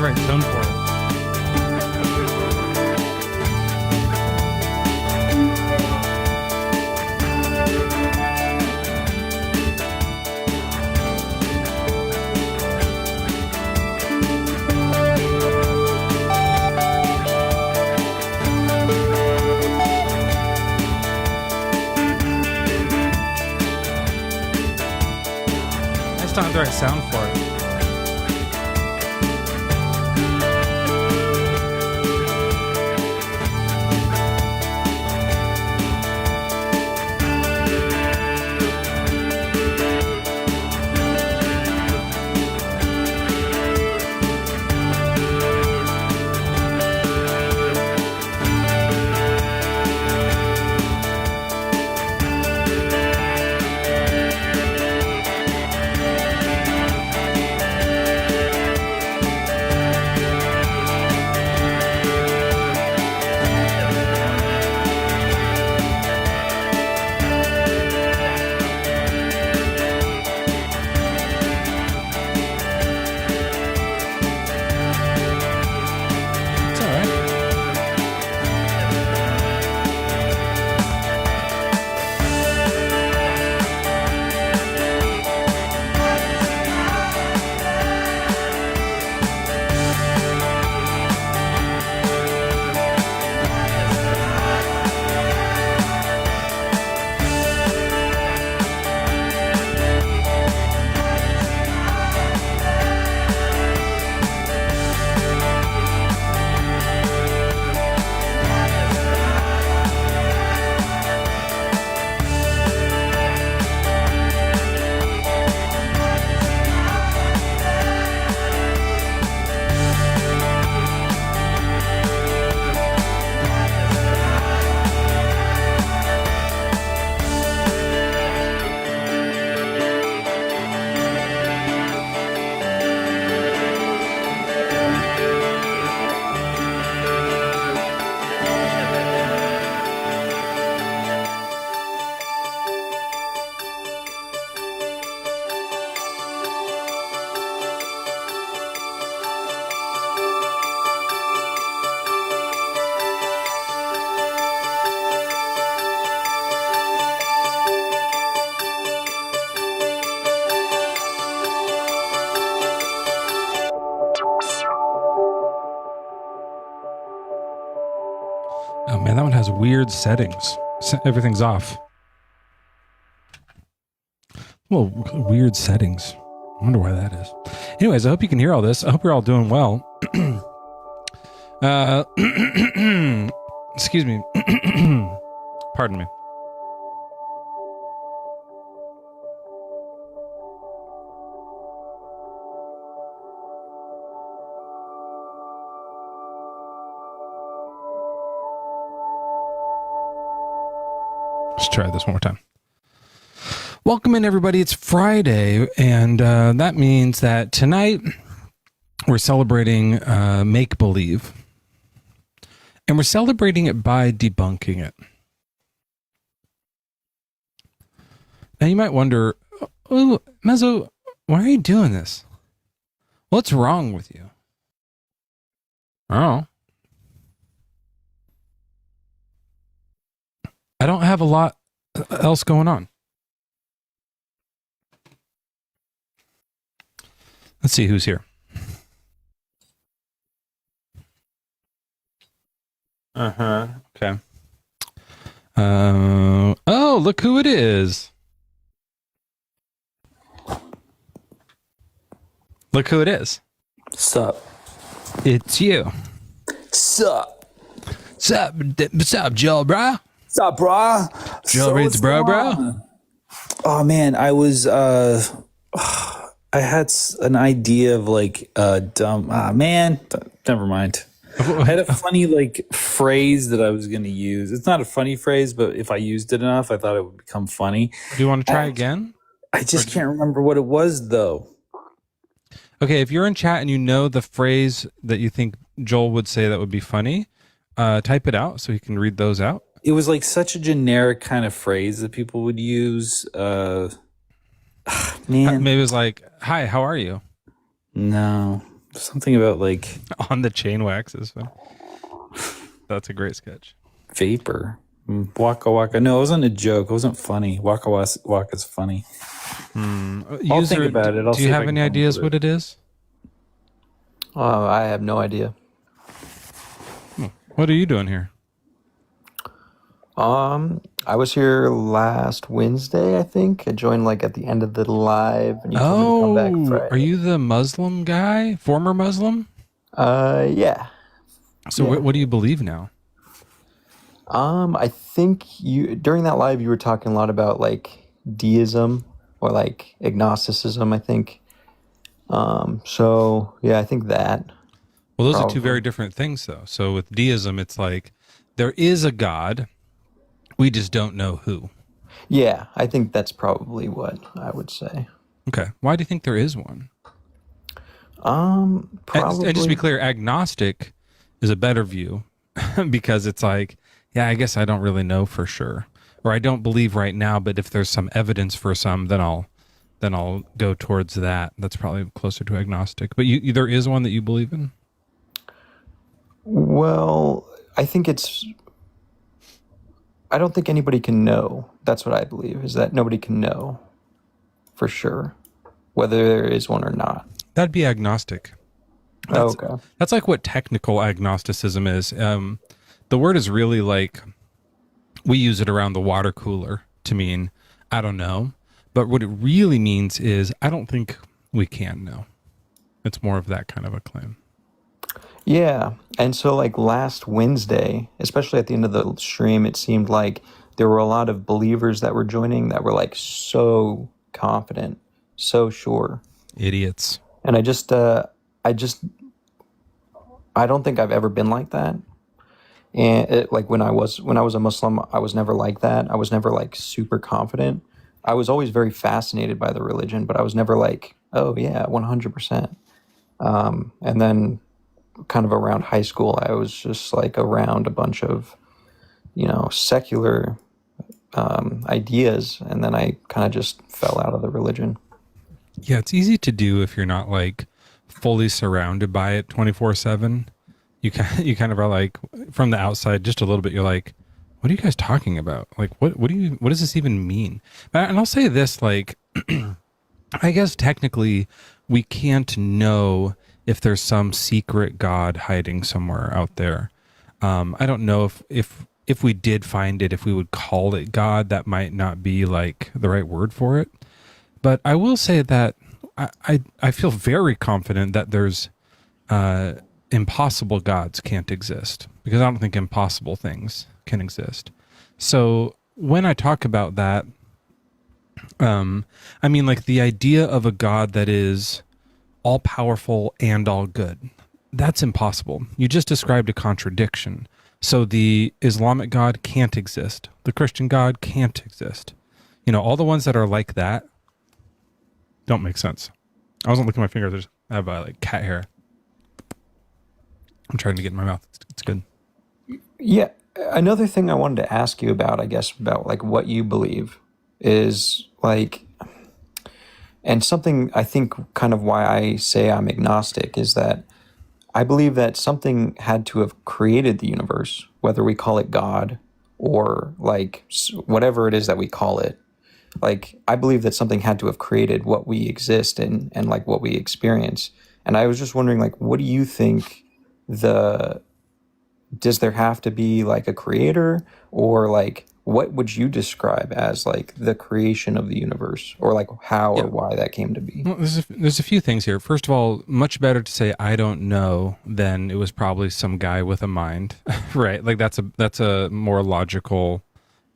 right tone for it. I just don't have the right sound for it. Oh man, that one has weird settings. Everything's off. Well, weird settings. I wonder why that is. Anyways, I hope you can hear all this. I hope you're all doing well. Excuse me. Pardon me. Let's try this one more time. Welcome in, everybody. It's Friday, and that means that tonight we're celebrating make-believe, and we're celebrating it by debunking it. Now, you might wonder, oh, Mezzo, why are you doing this? What's wrong with you? Oh. I don't have a lot else going on. Let's see who's here. Okay. Oh, look who it is. Look who it is. Sup? It's you. Sup? What's up, Joel, bro? Sup, brah? Joel reads bro. Oh man, I was I had an idea of like dumb. Never mind. I had a funny like phrase that I was going to use. It's not a funny phrase, but if I used it enough, I thought it would become funny. Do you want to try again? I just can't remember what it was though. Okay, if you're in chat and you know the phrase that you think Joel would say that would be funny, type it out so he can read those out. It was like such a generic kind of phrase that people would use. Man, maybe it was like, "Hi, how are you?" No, Something about like On the chain wax is fun. That's a great sketch. vapor. Waka waka. No, it wasn't a joke. It wasn't funny. Waka waka is funny. I'll think about it. I'll Do see you if I have can any come up ideas with what it is? I have no idea. What are you doing here? I was here last Wednesday, I think. I joined like at the end of the live, and you told me to come back Friday. Are you the Muslim guy? Former Muslim? Yeah. So what do you believe now? I think you during that live you were talking a lot about like deism or like agnosticism, I think. So yeah, I think that. Well, those are two very different things, though. So with deism, it's like there is a God, we just don't know who. Yeah, I think that's probably what I would say. Okay. Why do you think there is one? Probably. And just to be clear, agnostic is a better view because it's like, yeah, I guess I don't really know for sure, or I don't believe right now. But if there's some evidence for some, then I'll go towards that. That's probably closer to agnostic. But there is one that you believe in. Well, I think I don't think anybody can know. That's what I believe, is that nobody can know for sure whether there is one or not. That'd be agnostic. Okay. That's like what technical agnosticism is. The word is really like, we use it around the water cooler to mean, I don't know. But what it really means is, I don't think we can know. It's more of that kind of a claim. Yeah. And so like last Wednesday, especially at the end of the stream, it seemed like there were a lot of believers that were joining that were like so confident, so sure. Idiots. And I don't think I've ever been like that. And like when I was a Muslim, I was never like that. I was never like super confident. I was always very fascinated by the religion, but I was never like, oh yeah, 100%. And then kind of around high school, I was just like around a bunch of, secular ideas. And then I kind of just fell out of the religion. Yeah, it's easy to do if you're not like fully surrounded by it 24/7. You kind of are like, from the outside just a little bit, you're like, what are you guys talking about? Like, what does this even mean? And I'll say this, like, I guess technically we can't know if there's some secret God hiding somewhere out there. I don't know if we did find it, if we would call it God. That might not be like the right word for it. But I will say that I feel very confident that there's impossible gods can't exist, because I don't think impossible things can exist. So when I talk about that, I mean like the idea of a God that is all powerful and all good. That's impossible. You just described a contradiction. So the Islamic God can't exist. The Christian God can't exist. All the ones that are like that don't make sense. I wasn't licking my fingers. I have like cat hair. I'm trying to get in my mouth. It's good. Yeah. Another thing I wanted to ask you about, I guess, about like what you believe is like, and something I think kind of why I say I'm agnostic is that I believe that something had to have created the universe, whether we call it God or like whatever it is that we call it. Like, I believe that something had to have created what we exist in and like what we experience. And I was just wondering, like, what do you think does there have to be like a creator, or like what would you describe as like the creation of the universe, or like how or why that came to be? Well, there's a few things here. First of all, much better to say I don't know than it was probably some guy with a mind, right? Like that's a more logical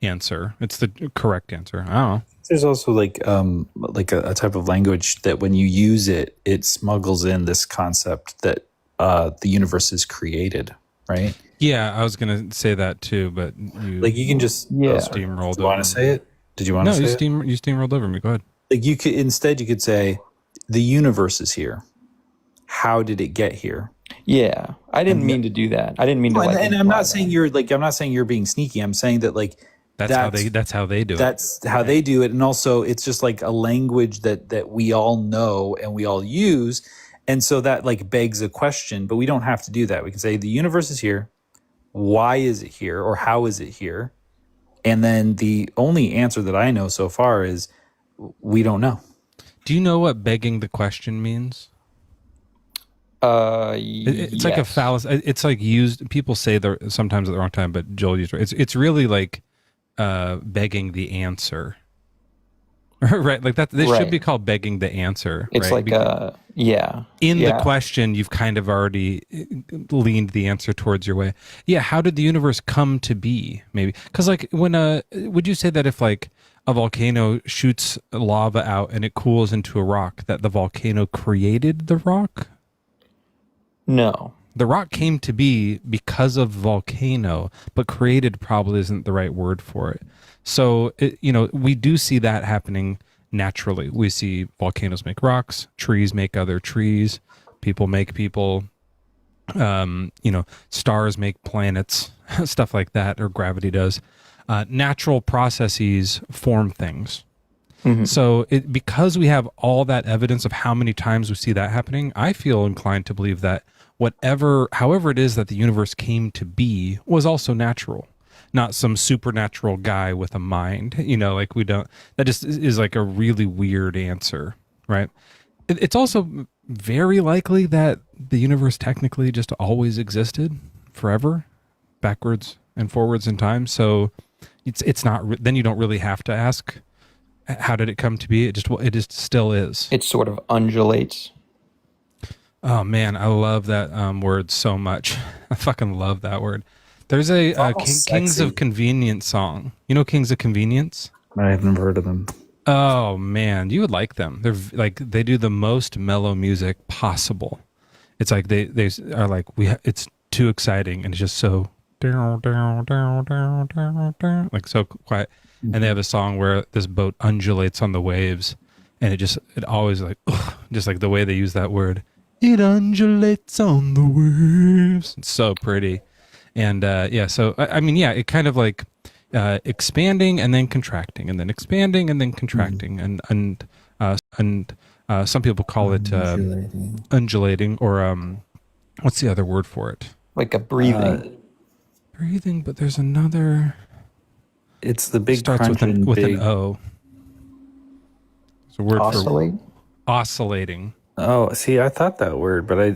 answer. It's the correct answer. I don't know. There's also like a type of language that when you use it, it smuggles in this concept that the universe is created, right? Yeah, I was gonna say that too, but you can just steamrolled. Do you want to say it? Did you want to say it? No, you steamrolled over me. Go ahead. Like you could say the universe is here. How did it get here? Yeah, I didn't mean to do that. I didn't mean to. And I'm not saying you're being sneaky. I'm saying that like that's how they do it. That's how they do it, and also it's just like a language that we all know and we all use. And so that like begs a question, but we don't have to do that. We can say the universe is here. Why is it here, or how is it here? And then the only answer that I know so far is we don't know. Do you know what begging the question means? It's like a fallacy. It's like used. People say sometimes at the wrong time, but Joel used it. It's really like begging the answer, right? Like that. This should be called begging the answer. It's right? like In the question, you've kind of already leaned the answer towards your way. Yeah. How did the universe come to be? Maybe because like when would you say that if like a volcano shoots lava out and it cools into a rock, that the volcano created the rock? No. The rock came to be because of volcano, but created probably isn't the right word for it. So, we do see that happening naturally. We see volcanoes make rocks, trees make other trees, people make people, stars make planets, stuff like that, or gravity does. Natural processes form things. Mm-hmm. So because we have all that evidence of how many times we see that happening, I feel inclined to believe that however it is that the universe came to be was also natural, not some supernatural guy with a mind, that just is like a really weird answer, right? It's also very likely that the universe technically just always existed forever, backwards and forwards in time. So it's not, then you don't really have to ask, how did it come to be? It just still is. It sort of undulates. Oh man, I love that word so much. I fucking love that word. There's a Kings of Convenience song. You know Kings of Convenience? I have never heard of them. Oh man, you would like them. They're like, they do the most mellow music possible. It's like they are like, it's too exciting and it's just so like so quiet. And they have a song where this boat undulates on the waves, and it always like, just like the way they use that word. It undulates on the waves. It's so pretty. And so I mean, yeah, it kind of like expanding and then contracting and then expanding and then contracting. And some people call it undulating or what's the other word for it? Like a breathing. Breathing, but there's another. It's the big starts with an O. It's a word Oscillate? for oscillating. Oh, see, I thought that word, but I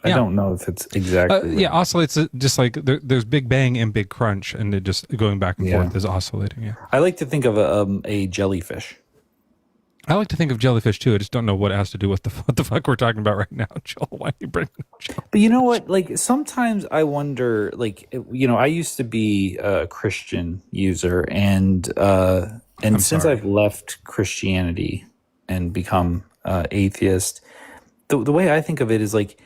don't know if it's exactly. Yeah, oscillates just like there's Big Bang and Big Crunch, and it just going back and forth is oscillating. Yeah, I like to think of a jellyfish. I like to think of jellyfish too. I just don't know what it has to do with what the fuck we're talking about right now, Joel. Why are you bringing up Joel? But you know what? Like sometimes I wonder. Like I used to be a Christian user, and since I've left Christianity and become atheist, the way I think of it is like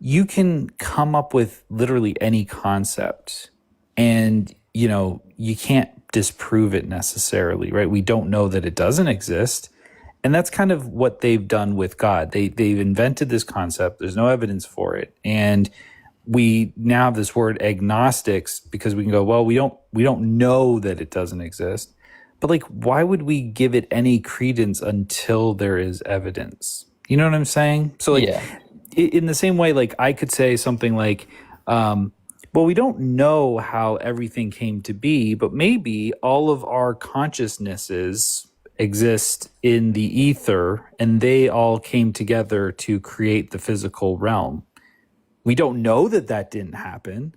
you can come up with literally any concept, and you can't disprove it necessarily, right? We don't know that it doesn't exist. And that's kind of what they've done with God. They've invented this concept. There's no evidence for it. And we now have this word agnostics because we can go, well, we don't know that it doesn't exist. But like, why would we give it any credence until there is evidence? You know what I'm saying? So like, in the same way, like I could say something like, well, we don't know how everything came to be, but maybe all of our consciousnesses exist in the ether and they all came together to create the physical realm. We don't know that didn't happen.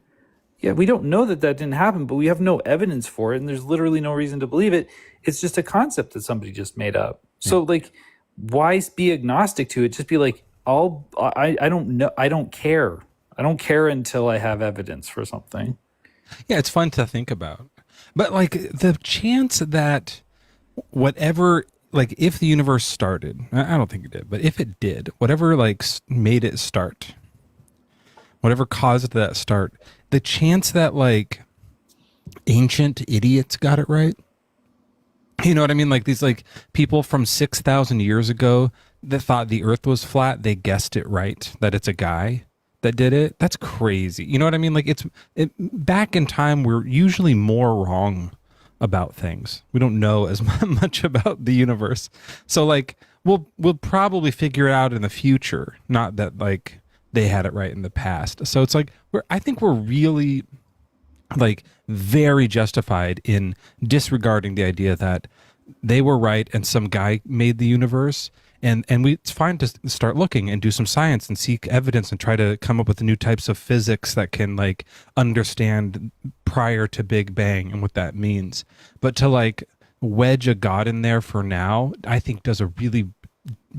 Yeah, we don't know that didn't happen, but we have no evidence for it, and there's literally no reason to believe it. It's just a concept that somebody just made up. So like, why be agnostic to it? Just be like, I don't know. I don't care. I don't care until I have evidence for something. Yeah, it's fun to think about. But like the chance that whatever, like if the universe started, I don't think it did, but if it did, whatever like made it start, whatever caused that start, the chance that like ancient idiots got it right. You know what I mean? Like these like people from 6,000 years ago that thought the earth was flat, they guessed it right, that it's a guy that did it. That's crazy. You know what I mean? Like back in time, we're usually more wrong about things. We don't know as much about the universe. So like we'll probably figure it out in the future, not that like they had it right in the past. So it's like I think we're really like very justified in disregarding the idea that they were right and some guy made the universe, and it's fine to start looking and do some science and seek evidence and try to come up with new types of physics that can like understand prior to Big Bang and what that means. But to like wedge a god in there for now, I think does a really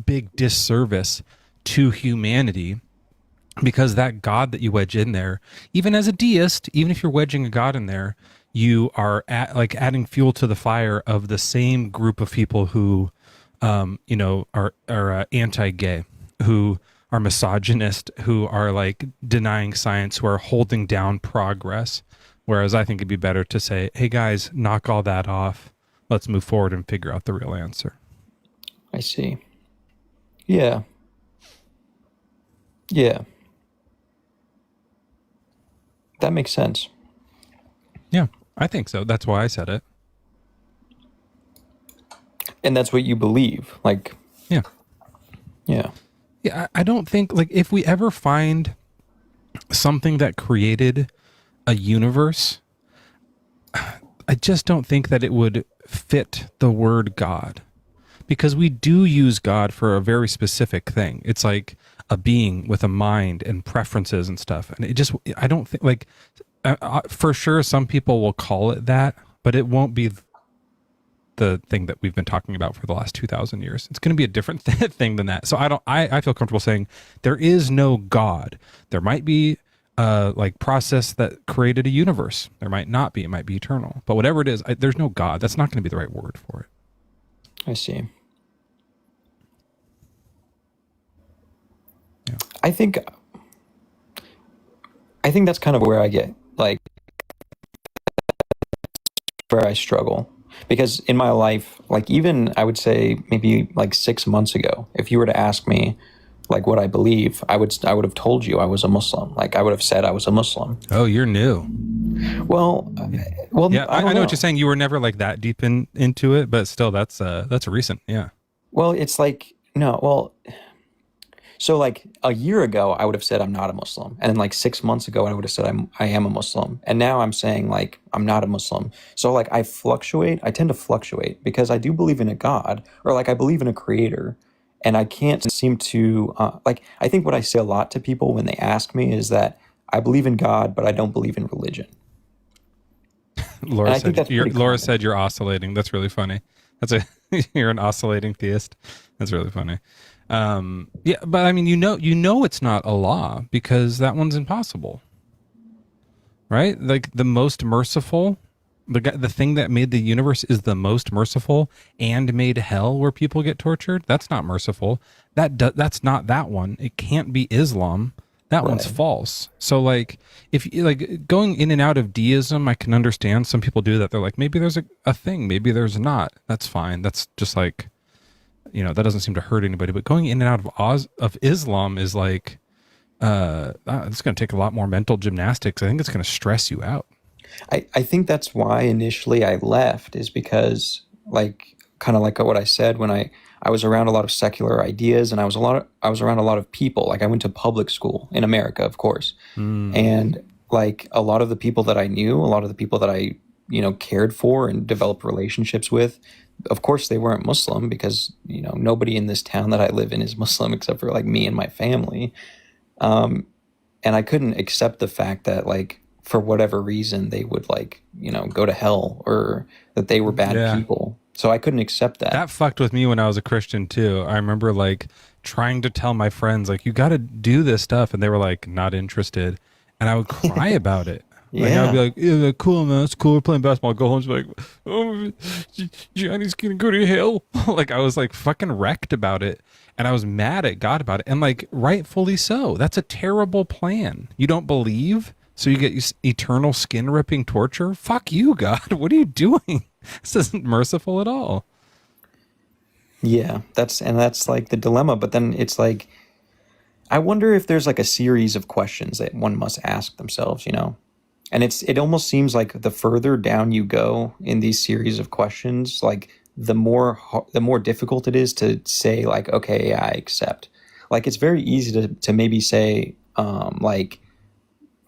big disservice to humanity, because that god that you wedge in there, even as a deist, even if you're wedging a god in there, you are like adding fuel to the fire of the same group of people who are anti-gay, who are misogynist, who are like denying science, who are holding down progress. Whereas I think it'd be better to say, hey guys, knock all that off, let's move forward and figure out the real answer. I see. Yeah. That makes sense. Yeah, I think so. That's why I said it. And that's what you believe. Like, yeah. I don't think, like, if we ever find something that created a universe, I just don't think that it would fit the word God, because we do use God for a very specific thing. It's like a being with a mind and preferences and stuff. And it just, I don't think, like, for sure some people will call it that, but it won't be the thing that we've been talking about for the last 2,000 years. It's going to be a different thing than that. So I feel comfortable saying there is no God. There might be like process that created a universe. There might not be. It might be eternal. But whatever it is, there's no God. That's not going to be the right word for it. I see. Yeah. I think that's kind of where I get, like, where I struggle. Because in my life, like, even I would say maybe like 6 months ago, if you were to ask me like what I believe, I would have told you I was a Muslim. Like, I would have said I was a Muslim. Oh, you're new. Well, yeah, I know know what you're saying. You were never like that deep into it, but still, that's recent. Yeah. Well, it's like, no, well, so like a year ago, I would have said I'm not a Muslim. And then like 6 months ago, I would have said I am a Muslim. And now I'm saying like I'm not a Muslim. So like I tend to fluctuate because I do believe in a God, or like I believe in a creator. And I can't seem to, like, I think what I say a lot to people when they ask me is that I believe in God, but I don't believe in religion. Laura said you're oscillating. That's really funny. You're an oscillating theist. That's really funny. Yeah, but I mean, you know it's not Allah, because that one's impossible, right? Like, the most merciful, the thing that made the universe is the most merciful and made hell where people get tortured. That's not merciful. That's not that one. It can't be Islam. That Right. one's false. So like, if like going in and out of deism, I can understand some people do that. They're like, maybe there's a thing, maybe there's not. That's fine. That's just like, that doesn't seem to hurt anybody. But going in and out of Islam is like, it's going to take a lot more mental gymnastics. I think it's going to stress you out. I think that's why initially I left, is because, like, kind of like what I said, when I was around a lot of secular ideas, and I was around a lot of people. Like, I went to public school in America, of course. And like a lot of the people that I knew, a lot of the people that I, cared for and developed relationships with, of course they weren't Muslim, because, nobody in this town that I live in is Muslim except for like me and my family. And I couldn't accept the fact that, like, for whatever reason, they would, like, go to hell, or that they were bad people. So I couldn't accept that. That fucked with me when I was a Christian too. I remember like trying to tell my friends, like, you got to do this stuff. And they were like, not interested. And I would cry about it. Like, Yeah. I'd be like, yeah, cool, man. That's cool. We're playing basketball. I'll go home and be like, oh, Johnny's going to go to hell. Like, I was like fucking wrecked about it. And I was mad at God about it. And like, rightfully so. That's a terrible plan. You don't believe, so you get eternal skin ripping torture? Fuck you, God. What are you doing? This isn't merciful at all. Yeah, that's like the dilemma. But then it's like, I wonder if there's like a series of questions that one must ask themselves, And it almost seems like the further down you go in these series of questions, like the more difficult it is to say like, okay, yeah, I accept. Like it's very easy to maybe say like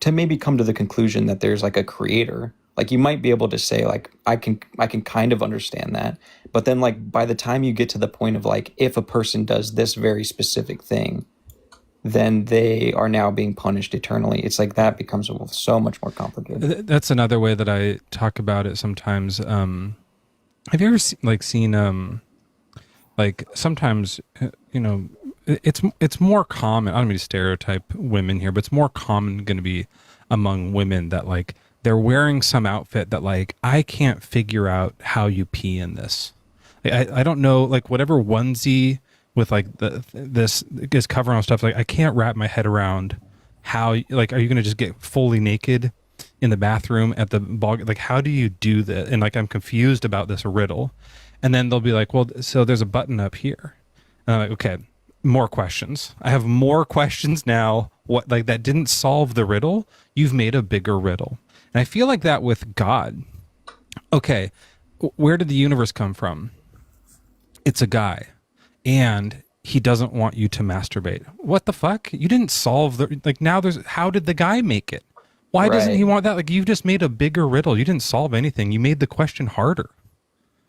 to maybe come to the conclusion that there's like a creator. Like you might be able to say like I can kind of understand that, but then like by the time you get to the point of like if a person does this very specific thing, then they are now being punished eternally. It's like that becomes so much more complicated. That's another way that I talk about it sometimes. Have you ever seen like sometimes it's more common. I don't mean to stereotype women here, but it's more common going to be among women that like they're wearing some outfit that like I can't figure out how you pee in this. I don't know, like whatever onesie with like this is covering all stuff. Like I can't wrap my head around how, like, are you going to just get fully naked in the bathroom at the ball? Like, how do you do that? And like, I'm confused about this riddle. And then they'll be like, well, so there's a button up here. And I'm like, okay, more questions. I have more questions now. What, like that didn't solve the riddle. You've made a bigger riddle. And I feel like that with God. Okay, where did the universe come from? It's a guy. And he doesn't want you to masturbate. What the fuck? You didn't solve the, like now there's, how did the guy make it? Why doesn't he want that? Like you've just made a bigger riddle. You didn't solve anything. You made the question harder.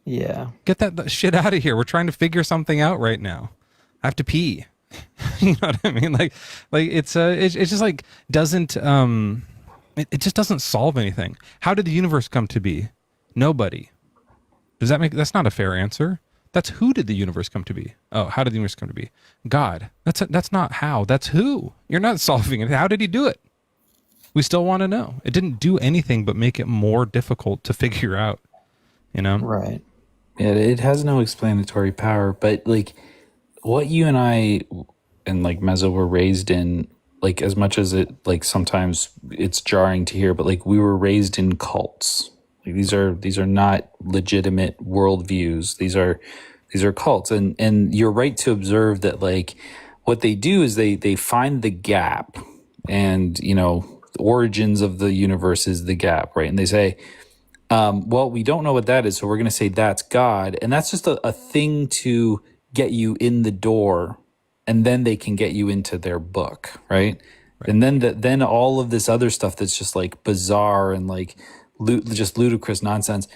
Yeah. Get that shit out of here. We're trying to figure something out right now. I have to pee. You know what I mean? Like it's just like doesn't, it just doesn't solve anything. How did the universe come to be? Nobody. Does that make, that's not a fair answer. That's who did the universe come to be? Oh, how did the universe come to be? God. That's not how. That's who. You're not solving it. How did he do it? We still want to know. It didn't do anything but make it more difficult to figure out, you know? Right. Yeah, it has no explanatory power, but like what you and I and like Mezzo were raised in, like as much as it like sometimes it's jarring to hear, but like we were raised in cults. Like these are not legitimate worldviews. These are cults, and you're right to observe that like what they do is they find the gap, and you know the origins of the universe is the gap, right? And they say, well, we don't know what that is, so we're going to say that's God, and that's just a thing to get you in the door, and then they can get you into their book, right? And then all of this other stuff that's just like bizarre and like just ludicrous nonsense,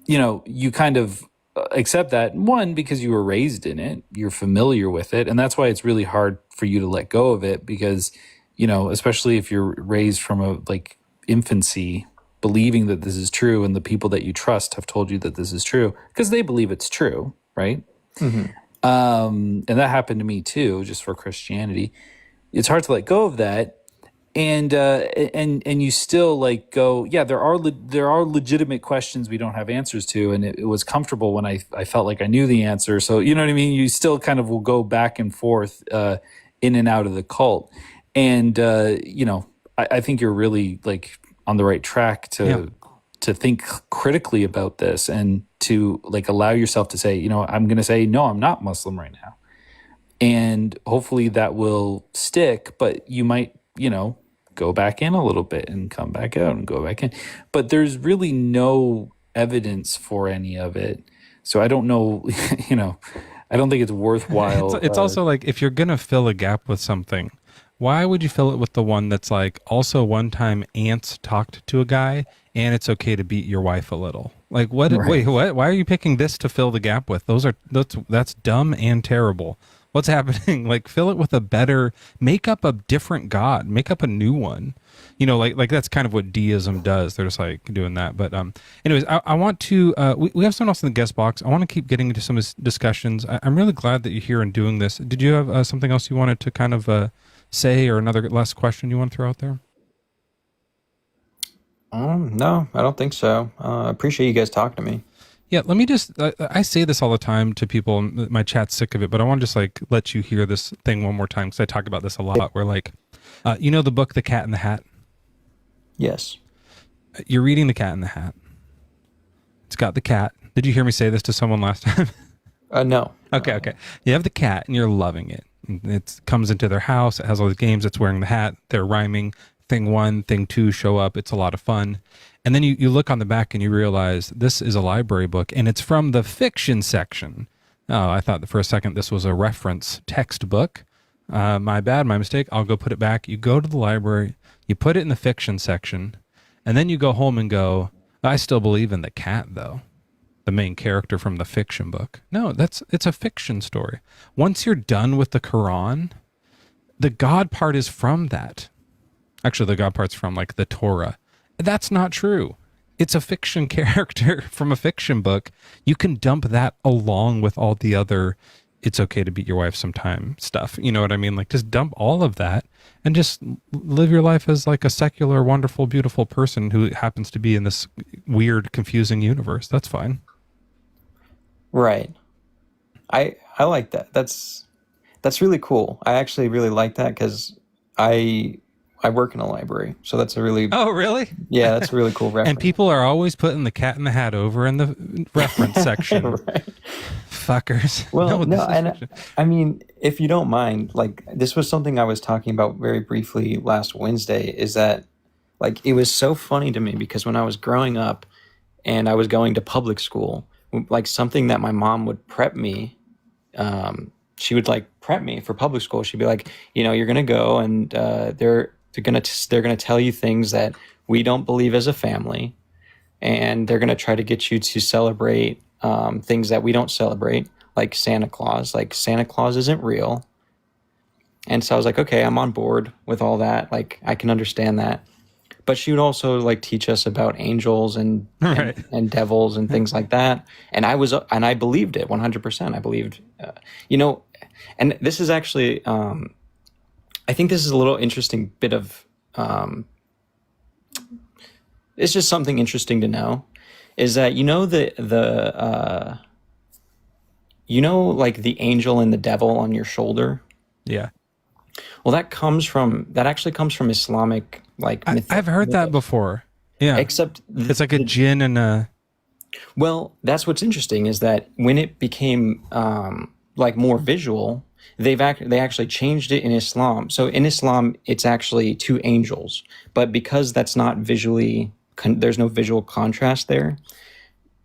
you know, you kind of accept that, one, because you were raised in it, you're familiar with it, and that's why it's really hard for you to let go of it, because, you know, especially if you're raised from a like infancy believing that this is true, and the people that you trust have told you that this is true because they believe it's true, right? Mm-hmm. And that happened to me too, just for Christianity. It's hard to let go of that. And you still like go, yeah, there are legitimate questions we don't have answers to. And it was comfortable when I felt like I knew the answer. So, you know what I mean? You still kind of will go back and forth in and out of the cult. And, you know, I think you're really like on the right track to think critically about this and to like allow yourself to say, you know, I'm going to say, no, I'm not Muslim right now. And hopefully that will stick, but you might, you know, go back in a little bit and come back out and go back in. But there's really no evidence for any of it. So I don't know, you know, I don't think it's worthwhile. It's also like if you're going to fill a gap with something, why would you fill it with the one that's like also one time ants talked to a guy and it's okay to beat your wife a little? Like what? Right. Wait, what? Why are you picking this to fill the gap with? That's dumb and terrible. What's happening? Like fill it with a better, make up a different God, make up a new one. You know, like that's kind of what deism does. They're just like doing that. But anyways, I want to, we have someone else in the guest box. I want to keep getting into some of the discussions. I'm really glad that you're here and doing this. Did you have something else you wanted to kind of say, or another last question you want to throw out there? No, I don't think so. I appreciate you guys talking to me. Yeah, let me just, I say this all the time to people, and my chat's sick of it, but I want to just like let you hear this thing one more time because I talk about this a lot, where like, you know the book, The Cat in the Hat? Yes. You're reading The Cat in the Hat. It's got the cat. Did you hear me say this to someone last time? No. Okay. You have the cat and you're loving it. It comes into their house. It has all the games. It's wearing the hat. They're rhyming. thing 1, thing 2 show up. It's a lot of fun. And then you look on the back and you realize this is a library book, and it's from the fiction section. Oh, I thought for a second this was a reference textbook. My bad, my mistake. I'll go put it back. You go to the library, you put it in the fiction section, and then you go home and go, I still believe in the cat, though. The main character from the fiction book. No, it's a fiction story. Once you're done with the Quran, the God part is from that. Actually, the God part's from like the Torah. That's not true. It's a fiction character from a fiction book. You can dump that along with all the other it's okay to beat your wife sometime stuff. You know what I mean? Like, just dump all of that and just live your life as like a secular, wonderful, beautiful person who happens to be in this weird, confusing universe. That's fine. Right. I like that. That's really cool. I actually really like that because I work in a library, so that's a really that's a really cool reference. And people are always putting the Cat in the Hat over in the reference section. Right. Fuckers. Well, no, and I mean, if you don't mind, like this was something I was talking about very briefly last Wednesday. Is that like it was so funny to me because when I was growing up and I was going to public school, like something that my mom would prep me. She would like prep me for public school. She'd be like, you know, you're gonna go and they're gonna tell you things that we don't believe as a family, and they're gonna try to get you to celebrate things that we don't celebrate, like Santa Claus. Like Santa Claus isn't real. And so I was like, okay, I'm on board with all that. Like I can understand that. But she would also like teach us about angels and devils and things like that. And I believed it 100%. I believed, and this is actually, I think this is a little interesting bit of, it's just something interesting to know, is that, like the angel and the devil on your shoulder. Yeah. Well, that actually comes from Islamic, like I've heard that before. Yeah. Except it's like a jinn and a. Well, that's what's interesting is that when it became like more visual, they actually changed it in Islam. So in Islam, it's actually two angels, but because that's not visually, there's no visual contrast there.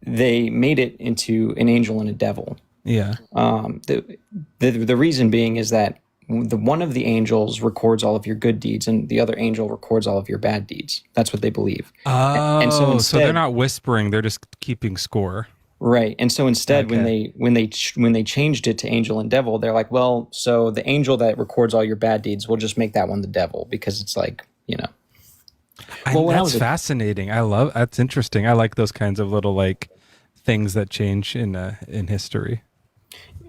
They made it into an angel and a devil. Yeah. The reason being is that one of the angels records all of your good deeds and the other angel records all of your bad deeds. That's what they believe. Oh, and so they're not whispering, they're just keeping score. Right. And so instead, when they changed it to angel and devil, they're like, well, so the angel that records all your bad deeds, we'll just make that one the devil, because it's like, Well, that's fascinating. That's interesting. I like those kinds of little like things that change in history.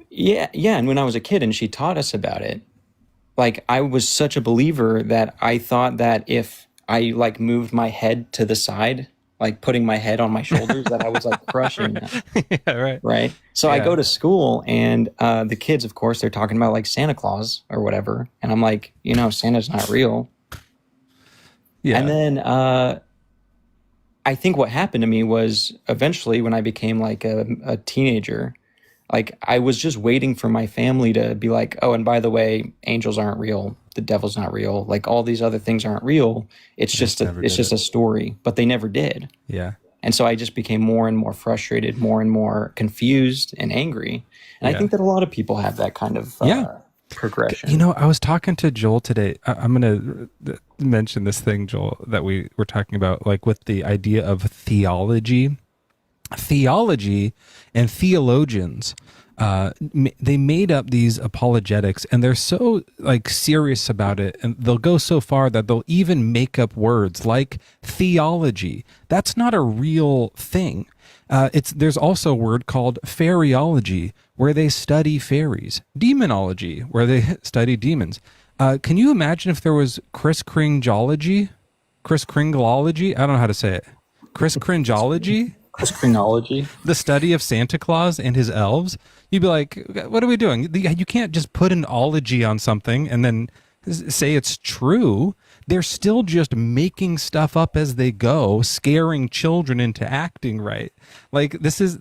Yeah. And when I was a kid and she taught us about it, like I was such a believer that I thought that if I like moved my head to the side, like putting my head on my shoulders, that I was like crushing them. Yeah, right. Right. So I go to school and the kids, of course, they're talking about like Santa Claus or whatever. And I'm like, Santa's not real. Yeah. And then I think what happened to me was eventually when I became like a teenager, like I was just waiting for my family to be like, oh, and by the way, angels aren't real. The devil's not real. Like all these other things aren't real. It's just a story, but they never did. Yeah. And so I just became more and more frustrated, more and more confused and angry. And I think that a lot of people have that kind of progression. I was talking to Joel today. I'm going to mention this thing, Joel, that we were talking about, like with the idea of theology. Theology and theologians, they made up these apologetics, and they're so like serious about it, and they'll go so far that they'll even make up words like theology. That's not a real thing. There's also a word called fairyology, where they study fairies. Demonology, where they study demons. Can you imagine if there was Kris Kringlology? I don't know how to say it. Kris Kringlology? Kringlology, the study of Santa Claus and his elves. You'd be like, what are we doing? You can't just put an ology on something and then say it's true. They're still just making stuff up as they go, scaring children into acting right. Like this is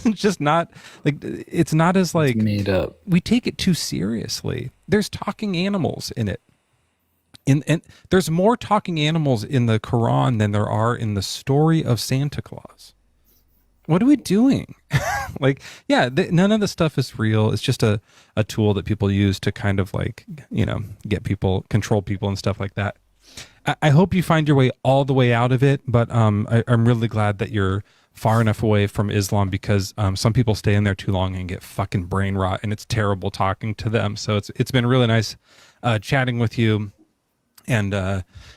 just not like, it's not as like made up. We take it too seriously. There's talking animals in it. And there's more talking animals in the Quran than there are in the story of Santa Claus. What are we doing? Like, yeah, none of the stuff is real. It's just a tool that people use to kind of like, get people, control people and stuff like that. I hope you find your way all the way out of it, but I'm really glad that you're far enough away from Islam, because some people stay in there too long and get fucking brain rot, and it's terrible talking to them. So it's been really nice chatting with you. And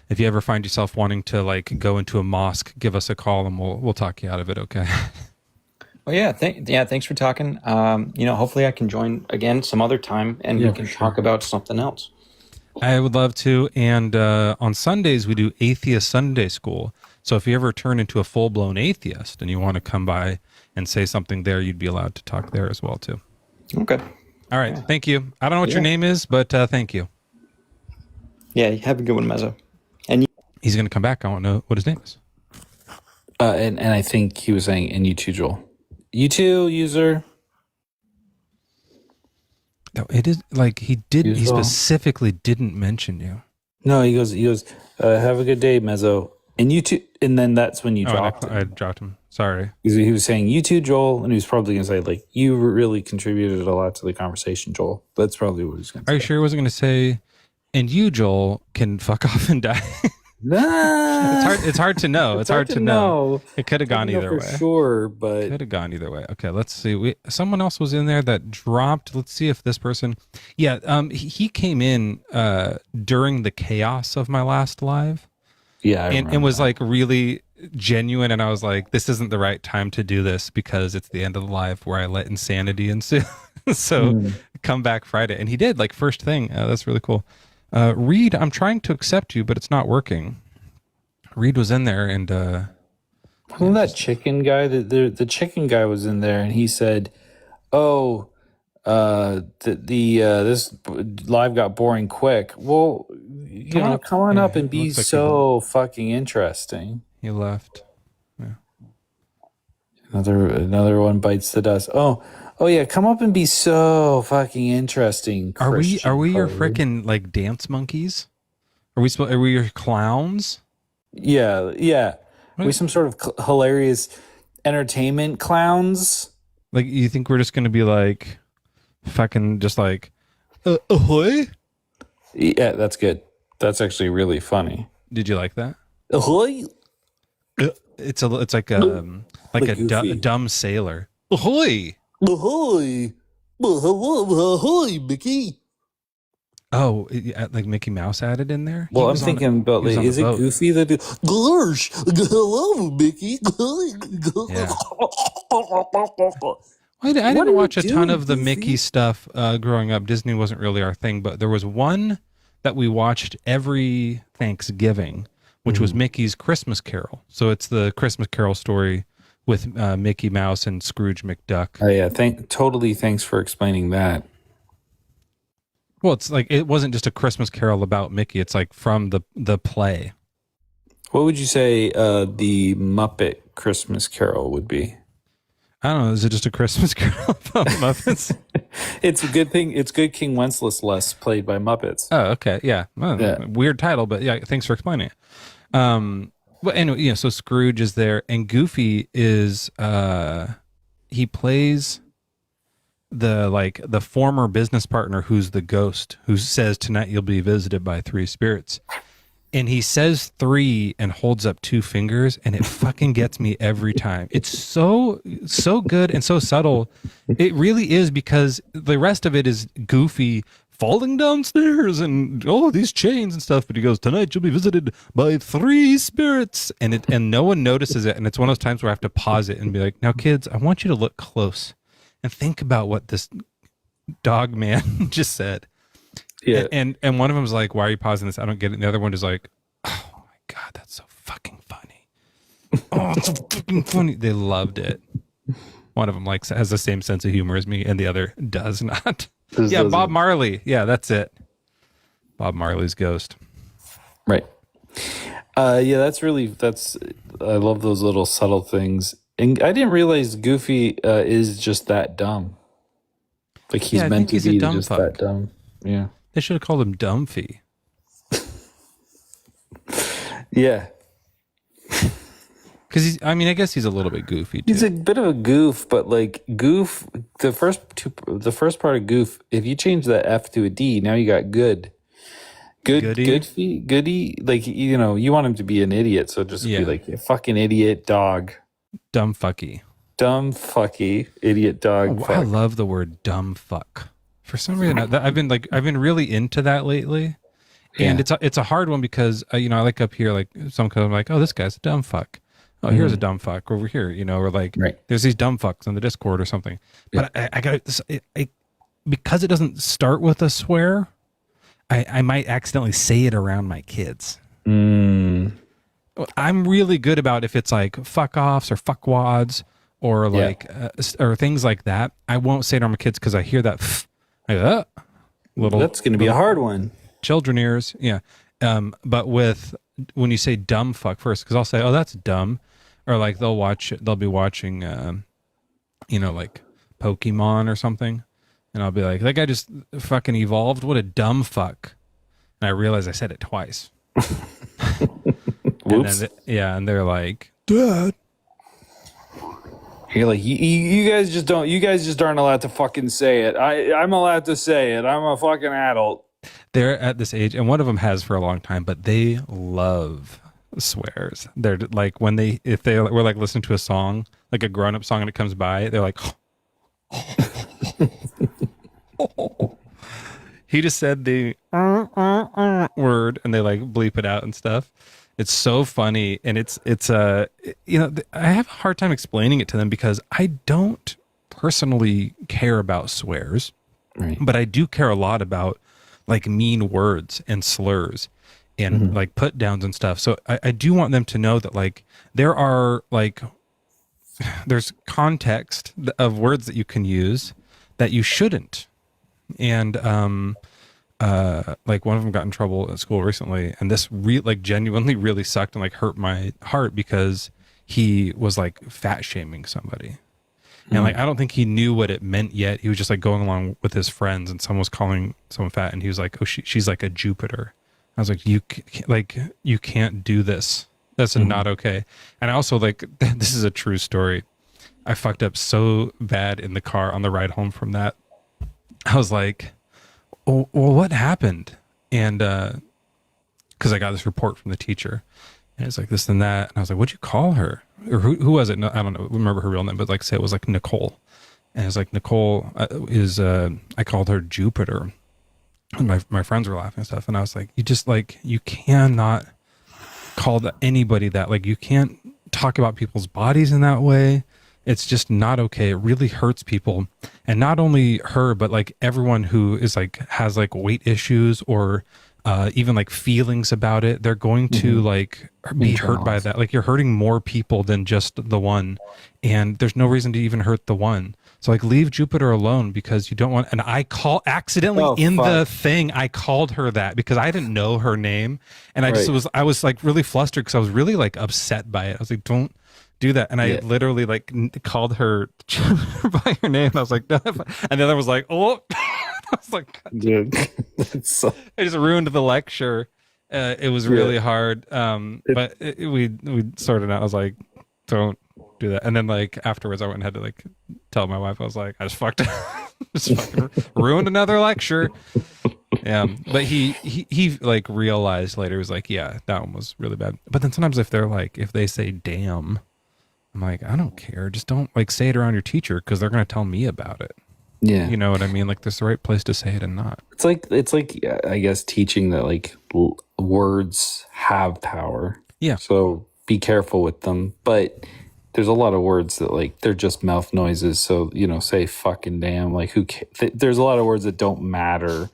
if you ever find yourself wanting to like go into a mosque, give us a call and we'll talk you out of it. Okay. Well, yeah, thanks for talking. Hopefully I can join again some other time, and we can talk about something else. I would love to. And on Sundays we do Atheist Sunday School. So if you ever turn into a full blown atheist and you want to come by and say something there, you'd be allowed to talk there as well too. Okay. All right. Yeah. Thank you. I don't know what your name is, but thank you. Yeah, have a good one, Mezzo. And he's going to come back. I want to know what his name is. And I think he was saying, and you too, Joel. You too, user. No, it is like he specifically didn't mention you. No, he goes, have a good day, Mezzo. And you too. And then that's when you dropped him. I dropped him. Sorry. He was saying, you too, Joel. And he was probably going to say, like, you really contributed a lot to the conversation, Joel. That's probably what he was going to say. Are you sure he wasn't going to say, and you, Joel, can fuck off and die? Nah. It's hard to know. It's hard to know. It could have gone either way. For sure, but could have gone either way. Okay, let's see. Someone else was in there that dropped. Let's see if this person. Yeah, he came in during the chaos of my last live. Yeah, and was like really genuine, and I was like, this isn't the right time to do this because it's the end of the live where I let insanity ensue. So come back Friday, and he did, like, first thing. That's really cool. Reed, I'm trying to accept you, but it's not working. Reed was in there, and wasn't that chicken guy? The chicken guy was in there, and he said, "Oh, this live got boring quick." Well, come on up and be so fucking interesting. He left. Yeah. Another one bites the dust. Oh yeah, come up and be so fucking interesting. Are we your freaking like dance monkeys? Are we your clowns? Yeah. Are we some sort of hilarious entertainment clowns? Like, you think we're just gonna be like fucking just like ahoy? Yeah, that's good. That's actually really funny. Did you like that? Ahoy! It's like a dumb sailor. Ahoy! Ahoy! Ahoy, Mickey! Oh, like Mickey Mouse added in there? Well, I'm thinking about, like, is it Goofy that do? Gosh, hello, Mickey. Yeah. I didn't watch a ton of the Mickey stuff growing up. Disney wasn't really our thing, but there was one that we watched every Thanksgiving, which was Mickey's Christmas Carol. So it's the Christmas Carol story with Mickey Mouse and Scrooge McDuck. Oh yeah, thanks for explaining that. Well, it's like, it wasn't just a Christmas Carol about Mickey. It's like from the play. What would you say the Muppet Christmas Carol would be? I don't know. Is it just a Christmas Carol about Muppets? It's a good thing. It's Good King Wenceslas played by Muppets. Oh, okay. Yeah. Well, Yeah. Weird title, but yeah, thanks for explaining it. Well, anyway, so Scrooge is there, and Goofy is he plays the former business partner who's the ghost, who says tonight you'll be visited by 3 spirits. And he says 3 and holds up 2 fingers, and it fucking gets me every time. It's so good and so subtle. It really is, because the rest of it is Goofy falling downstairs and these chains and stuff. But he goes, tonight you'll be visited by 3 spirits, and no one notices it. And it's one of those times where I have to pause it and be like, now kids, I want you to look close and think about what this dog man just said. Yeah. And one of them is like, why are you pausing this? I don't get it. And the other one is like, oh my God, that's so fucking funny. Oh, it's so fucking funny. They loved it. One of them has the same sense of humor as me, and the other does not. Bob Marley. Yeah, that's it. Bob Marley's ghost. Right. Yeah, I love those little subtle things. And I didn't realize Goofy is just that dumb. Like, he's meant to be just that dumb. Yeah. They should have called him Dumphy. Yeah. Because I guess he's a little bit goofy too. He's a bit of a goof, but like goof, the first part of goof, if you change the F to a D, now you got good. Goody. Like, you want him to be an idiot, so just be like, you fucking idiot dog. Dumb fucky. Dumb fucky, idiot dog. I love the word dumb fuck. For some reason, I've been really into that lately. And it's a hard one because, I like up here, like some kind of like, oh, this guy's a dumb fuck. Oh, here's a dumb fuck over here, or like there's these dumb fucks on the Discord or something. But I got because it doesn't start with a swear, I might accidentally say it around my kids. I'm really good about if it's like fuck offs or fuck wads or like or things like that. I won't say it around my kids because I hear that little. That's going to be a hard one. Children ears, yeah. But when you say dumb fuck first, because I'll say, oh, that's dumb, or like they'll be watching, like Pokemon or something, and I'll be like, that guy just fucking evolved. What a dumb fuck! And I realize I said it twice. Whoops. And they're like, Dad. You're like, you guys just aren't allowed to fucking say it. I'm allowed to say it. I'm a fucking adult. They're at this age, and one of them has for a long time, but they love swears. They're like, if they were like listening to a song, like a grown-up song, and it comes by, they're like, he just said the word, and they like bleep it out and stuff. It's so funny, and it's I have a hard time explaining it to them because I don't personally care about swears, but I do care a lot about like mean words and slurs and like put downs and stuff. So I do want them to know that like there's context of words that you can use that you shouldn't. And like one of them got in trouble at school recently, and this genuinely really sucked and like hurt my heart because he was like fat shaming somebody. And like, I don't think he knew what it meant yet. He was just like going along with his friends, and someone was calling someone fat, and he was like, "Oh, she's like a Jupiter." I was like, you can't do this. That's not okay." And I also like, this is a true story. I fucked up so bad in the car on the ride home from that. I was like, "Oh, well, what happened?" And because I got this report from the teacher. And it's like this and that. And I was like, what'd you call her? Or who was it? No, I don't know. Remember her real name, but like say it was like Nicole. And it's like, Nicole I called her Jupiter. And my friends were laughing and stuff. And I was like, you cannot call anybody that. Like, you can't talk about people's bodies in that way. It's just not okay. It really hurts people. And not only her, but like everyone who is like, has like weight issues or even like feelings about it, they're going to like be hurt by that. Like, you're hurting more people than just the one, and there's no reason to even hurt the one. So like, leave Jupiter alone because you don't want. And I accidentally the thing, I called her that because I didn't know her name, and I was like really flustered because I was really like upset by it. I was like, don't do that. And I literally like called her by her name. And I was like, no. And the other was like, oh. I was like, dude, I just ruined the lecture. It was really hard. But we sorted out. I was like, don't do that. And then like afterwards, I went and had to like tell my wife. I was like, I just fucked just fucking ruined another lecture. Yeah, but he like realized later. He was like, yeah, that one was really bad. But then sometimes if they say damn, I'm like, I don't care. Just don't like say it around your teacher because they're gonna tell me about it. Yeah, you know what I mean. Like, there's the right place to say it and not. It's like I guess teaching that like words have power. Yeah. So be careful with them. But there's a lot of words that like they're just mouth noises. So say fucking damn. Like there's a lot of words that don't matter.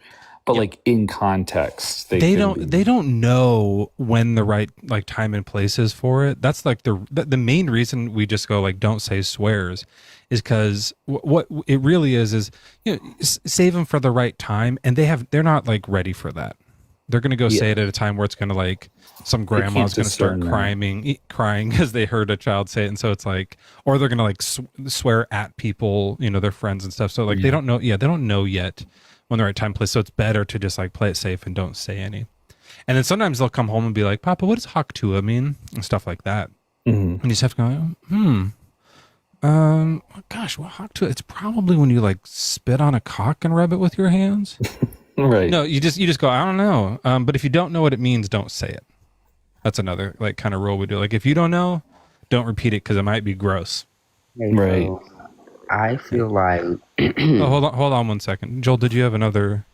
But like in context, they don't know when the right like time and place is for it. That's like the main reason we just go like don't say swears is because what it really is save them for the right time, and they're not like ready for that. They're gonna go say it at a time where it's gonna like some grandma's gonna start crying because they heard a child say it, and so it's like, or they're gonna like swear at people, their friends and stuff. So like they don't know. Yeah, they don't know yet when the right time place. So it's better to just like play it safe and don't say any. And then sometimes they'll come home and be like, Papa, what does Haktua mean? And stuff like that. Mm-hmm. And you just have to go, gosh, well, Haktua, it's probably when you like spit on a cock and rub it with your hands. Right. No, you just go, I don't know. But if you don't know what it means, don't say it. That's another like kind of rule we do. Like if you don't know, don't repeat it because it might be gross. Right. So I feel like Oh, hold on 1 second. Joel, did you have another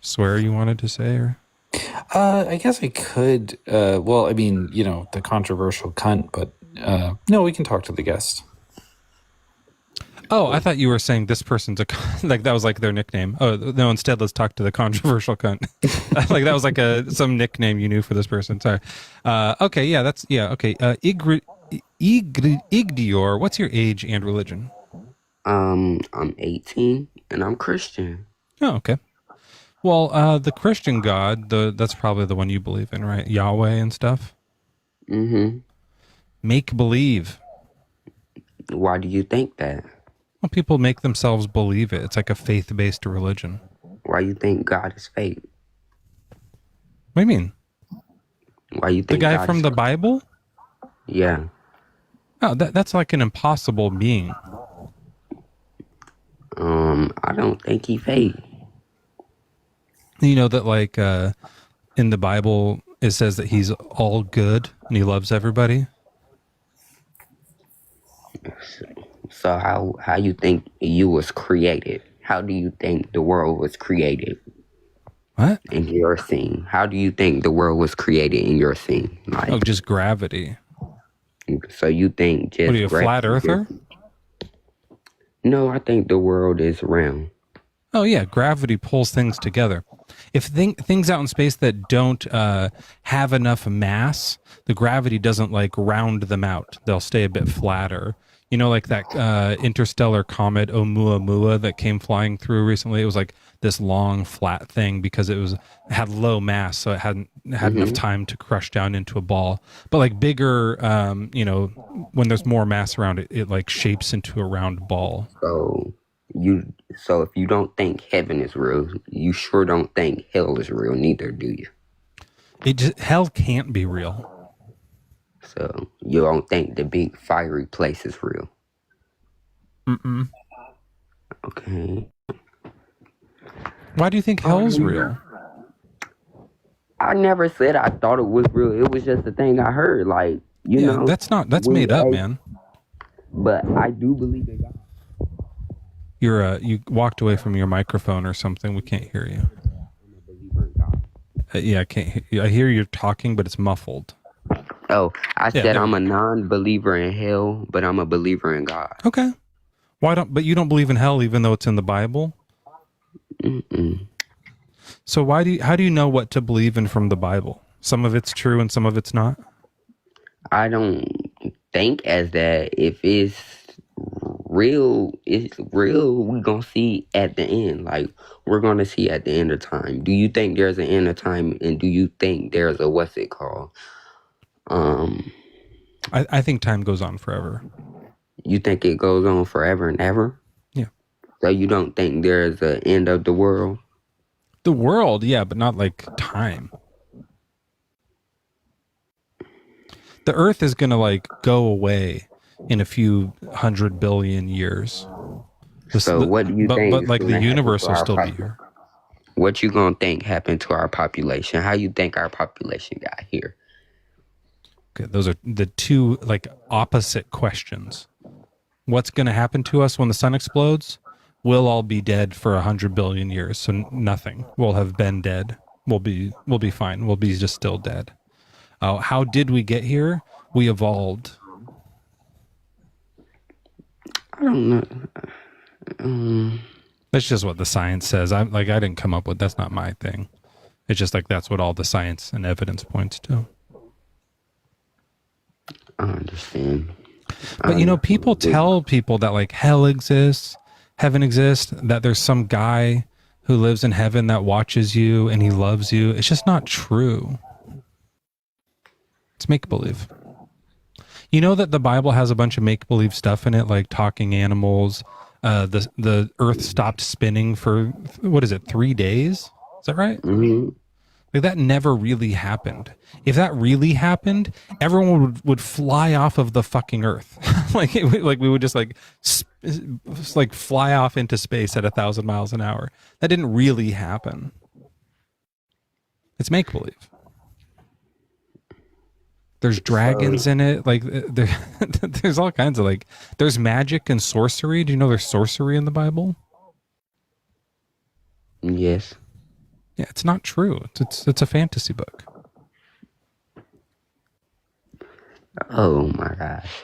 swear you wanted to say? Or I guess I could. Well, I mean, the controversial cunt, but no, we can talk to the guest. oh, I thought you were saying this person's like that was like their nickname. Oh no, instead let's talk to the controversial cunt. Like that was like some nickname you knew for this person. Sorry. Okay, yeah, okay. Igdior, what's your age and religion? I'm 18 and I'm Christian. Oh, okay. Well, the Christian God, that's probably the one you believe in, right? Yahweh and stuff. Mm-hmm. Make believe. Why do you think that? Well, people make themselves believe it. It's like a faith-based religion. Why you think God is fake? What do you mean? Why you The think guy God from is the fake? Bible? Yeah. Oh, that's like an impossible being. I don't think he fake. You know that like in the Bible it says that he's all good and he loves everybody. So how you think you was created? How do you think the world was created What? in your scene? How do you think the world was created in your scene? Like, Oh, just gravity. so you think just What are you, a flat earther? No, I think the world is round. Oh yeah, gravity pulls things together. If things out in space that don't have enough mass, the gravity doesn't like round them out. They'll stay a bit flatter. You know, like that interstellar comet Oumuamua that came flying through recently. It was like this long flat thing because it had low mass, so it hadn't had enough time to crush down into a ball. But like bigger, when there's more mass around it, it like shapes into a round ball. So if you don't think heaven is real, you sure don't think hell is real neither, do you? Hell can't be real. So you don't think the big fiery place is real? Mm-mm. Okay. Why do you think hell's real? I never said I thought it was real. It was just the thing I heard. Like, you know. That's made up, man. But I do believe in God. You walked away from your microphone or something. We can't hear you. I'm a believer in God. Yeah, I can't hear you. I hear you talking, but it's muffled. Oh, I said there I'm a non-believer in hell, but I'm a believer in God. Okay. But you don't believe in hell even though it's in the Bible? Mm-mm. So how do you know what to believe in from the Bible? Some of it's true and some of it's not? I don't think as that. If it's real, we're gonna see at the end. Like, we're gonna see at the end of time. Do you think there's an end of time, and do you think there's a what's it called? I think time goes on forever. You think it goes on forever and ever? Yeah. So you don't think there's an end of the world? The world, yeah, but not like time. The earth is going to like go away in a few 100 billion years. So what do you think? But is like gonna the universe will happen to still our be here. What you gonna think happened to our population? How you think our population got here? Okay, those are the two like opposite questions. What's going to happen to us when the sun explodes? We'll all be dead for 100 billion years, so nothing. We'll have been dead. We'll be fine. We'll be just still dead. How did we get here? We evolved. I don't know. That's just what the science says. I didn't come up with. That's not my thing. It's just like that's what all the science and evidence points to. I understand. But people tell people that like hell exists, heaven exists, that there's some guy who lives in heaven that watches you and he loves you. It's just not true. It's make-believe. You know that the Bible has a bunch of make-believe stuff in it, like talking animals. The earth stopped spinning for, 3 days? Is that right? Mm-hmm. Like that never really happened. If that really happened, everyone would fly off of the fucking earth. Like we would just like fly off into space at 1,000 miles an hour. That didn't really happen. It's make believe. There's dragons in it. Like there's all kinds of like. There's magic and sorcery. Do you know there's sorcery in the Bible? Yes. Yeah, it's not true. It's a fantasy book. Oh my gosh.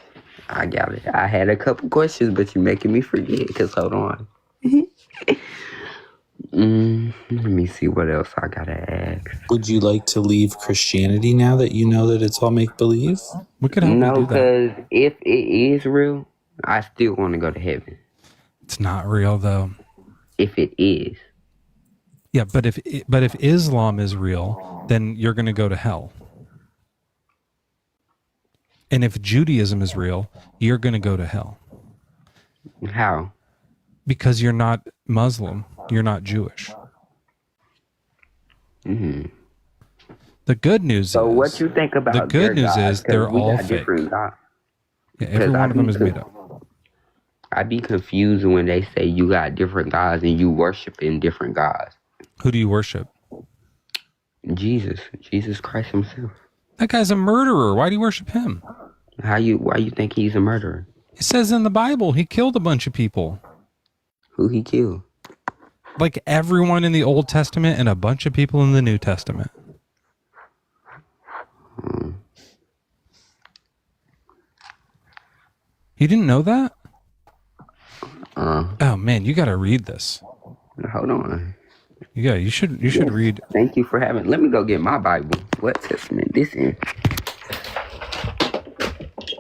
I got it. I had a couple questions, but you're making me forget. Because hold on. Let me see what else I gotta ask. Would you like to leave Christianity now that you know that it's all make believe? We could help you No, do that. because if it is real, I still want to go to heaven. It's not real though. If it is. Yeah, but if Islam is real, then you're going to go to hell. And if Judaism is real, you're going to go to hell. How? Because you're not Muslim, you're not Jewish. Mm-hmm. The good news So is what you think about the good news gods? is they're 'Cause we all got fake. different gods. Yeah, every one of them is made up. I'd be confused when they say you got different gods and you worship in different gods. Who do you worship? Jesus Christ himself. That guy's a murderer. Why do you worship him? Why you think he's a murderer? It says in the Bible he killed a bunch of people. Who he killed? Like everyone in the Old Testament and a bunch of people in the New Testament. You didn't know that? Oh man, you got to read this. Hold on. Yeah, you should read. Thank you for having. Let me go get my Bible. What testament this in?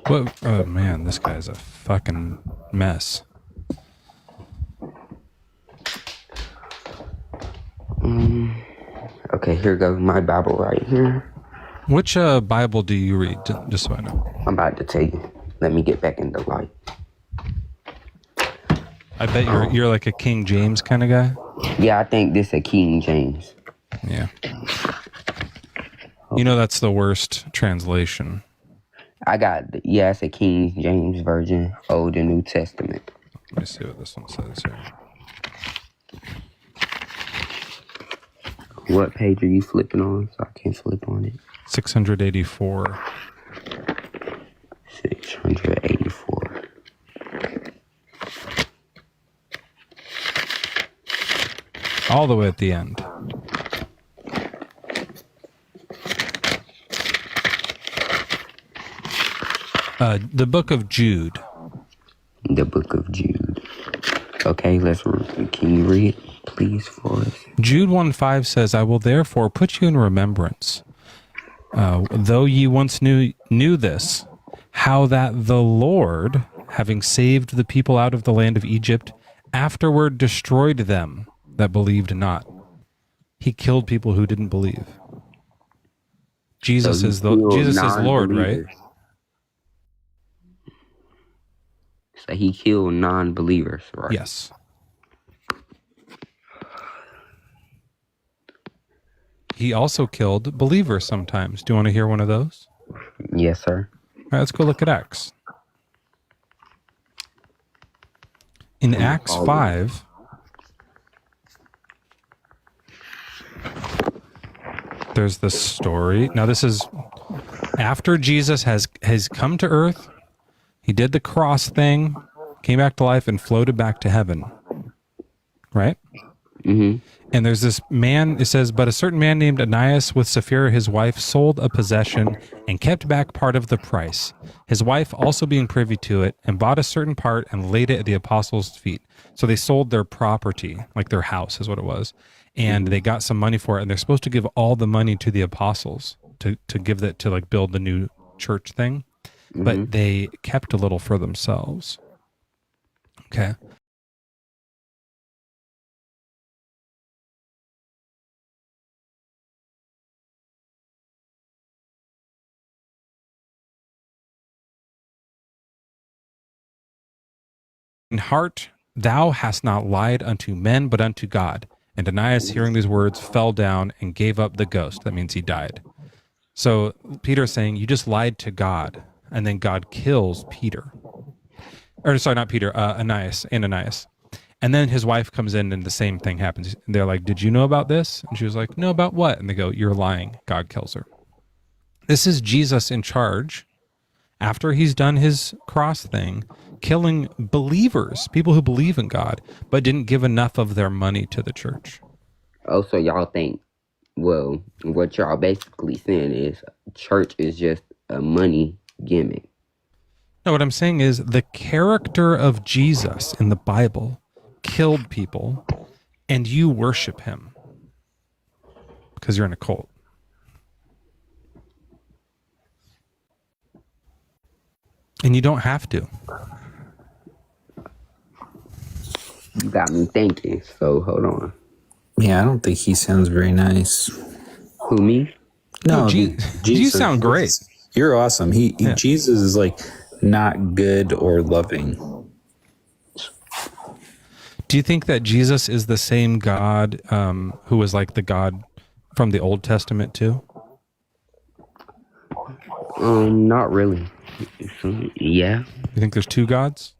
What? Oh man, this guy's a fucking mess. Okay, here goes my Bible right here. Which Bible do you read? Just so I know. I'm about to tell you. Let me get back in the light. I bet you're like a King James kind of guy. Yeah, I think this is King James. Yeah. You know that's the worst translation. I got, it's a King James Version, Old and New Testament. Let me see what this one says here. What page are you flipping on? So I can't flip on it. 684. 684. All the way at the end. The book of Jude. The book of Jude. Okay, let's read. Can you read, please, for us? Jude 1:5 says, I will therefore put you in remembrance, though ye once knew this, how that the Lord, having saved the people out of the land of Egypt, afterward destroyed them that believed not. He killed people who didn't believe. Jesus is Lord, right? So he killed non-believers, right? Yes. He also killed believers sometimes. Do you want to hear one of those? Yes, sir. All right, let's go look at Acts. In Acts 5, there's this story. Now, this is after Jesus has come to earth. He did the cross thing, came back to life, and floated back to heaven. Right? Mm-hmm. And there's this man, it says, but a certain man named Ananias with Sapphira, his wife, sold a possession and kept back part of the price. His wife also being privy to it, and bought a certain part and laid it at the apostles' feet. So they sold their property, like their house is what it was. And they got some money for it, and they're supposed to give all the money to the apostles to give that to like build the new church thing. But they kept a little for themselves. Okay. In heart, thou hast not lied unto men, but unto God. And Ananias, hearing these words, fell down and gave up the ghost. That means he died. So Peter is saying, you just lied to God, and then God kills Peter. Or sorry, not Peter, Ananias. And then his wife comes in and the same thing happens. They're like, did you know about this? And she was like, no, about what? And they go, you're lying. God kills her. This is Jesus in charge after he's done his cross thing, killing believers, people who believe in God, but didn't give enough of their money to the church. Oh, so y'all think, well, what y'all basically saying is church is just a money gimmick. No, what I'm saying is the character of Jesus in the Bible killed people, and you worship him because you're in a cult. And you don't have to. You got me thinking, so hold on. Yeah, I don't think he sounds very nice. Who, me? No, Jesus, you sound great. You're awesome. Jesus is like not good or loving. Do you think that Jesus is the same God who was like the God from the Old Testament too? Not really. Yeah. You think there's two gods?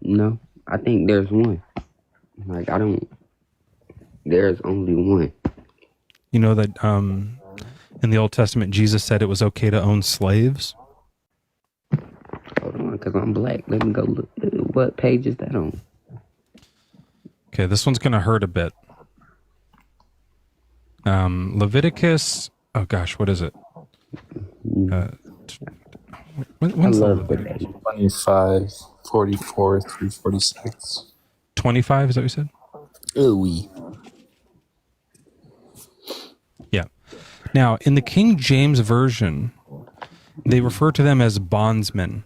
No, I think there's one. Like, there's only one. You know that in the Old Testament, Jesus said it was okay to own slaves? Hold on, because I'm black. Let me go look. What page is that on? Okay, this one's going to hurt a bit. Leviticus, oh gosh, what is it? When's I the love Leviticus? 25, 44 through 46. 25, is that what you said? Ooh. Yeah. Now, in the King James Version, they refer to them as bondsmen.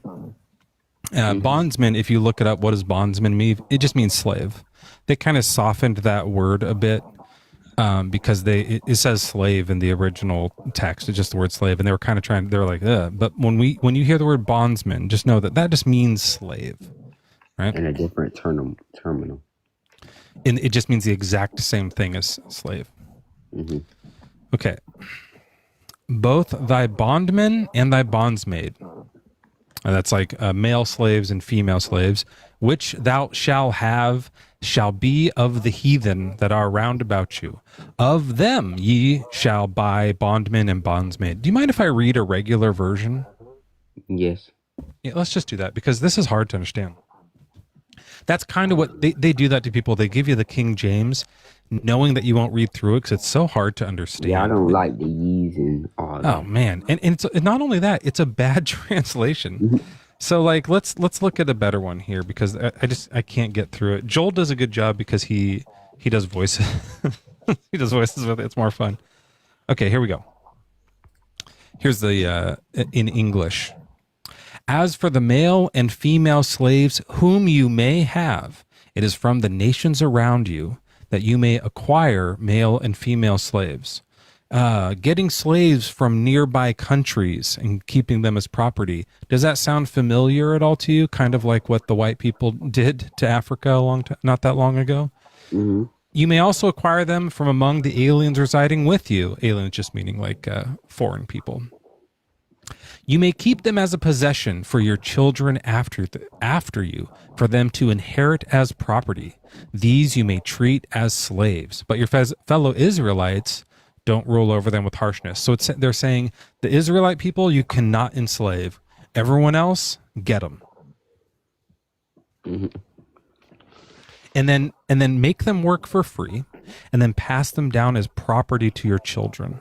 Bondsman, if you look it up, what does bondsman mean? It just means slave. They kind of softened that word a bit because it says slave in the original text. It's just the word slave, and they were kind of they were like, ugh. But when you hear the word bondsman, just know that just means slave, right? And a different terminal. And it just means the exact same thing as slave. Mm-hmm. Okay. Both thy bondman and thy bondsmaid. That's like male slaves and female slaves, which thou shalt have, shall be of the heathen that are round about you. Of them ye shall buy bondman and bondsmaid. Do you mind if I read a regular version? Yes. Yeah, let's just do that because this is hard to understand. That's kind of what they do that to people. They give you the King James, knowing that you won't read through it because it's so hard to understand. Yeah, I don't like the ye's and all that. Oh man, and it's not only that, it's a bad translation. So like, let's look at a better one here because I can't get through it. Joel does a good job because he does voices. He does voices with it. It's more fun. Okay, here we go. Here's the in English. As for the male and female slaves whom you may have, it is from the nations around you that you may acquire male and female slaves. Getting slaves from nearby countries and keeping them as property. Does that sound familiar at all to you? Kind of like what the white people did to Africa not that long ago? Mm-hmm. You may also acquire them from among the aliens residing with you. Aliens just meaning like foreign people. You may keep them as a possession for your children after you, for them to inherit as property. These you may treat as slaves, but your fellow Israelites, don't rule over them with harshness. So they're saying the Israelite people you cannot enslave. Everyone else, get them. Mm-hmm. And then make them work for free, and then pass them down as property to your children.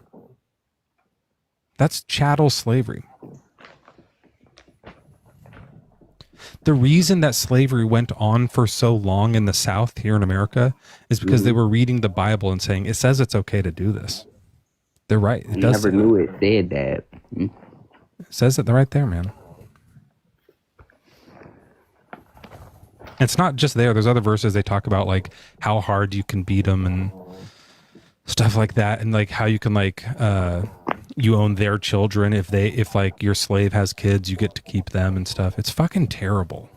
That's chattel slavery. The reason that slavery went on for so long in the South here in America is because they were reading the Bible and saying, it says it's okay to do this. They're right. It does. Never knew it said that. It says it right there, man. It's not just there. There's other verses they talk about like how hard you can beat them and stuff like that, and like how you can like you own their children if like your slave has kids, you get to keep them and stuff. It's fucking terrible.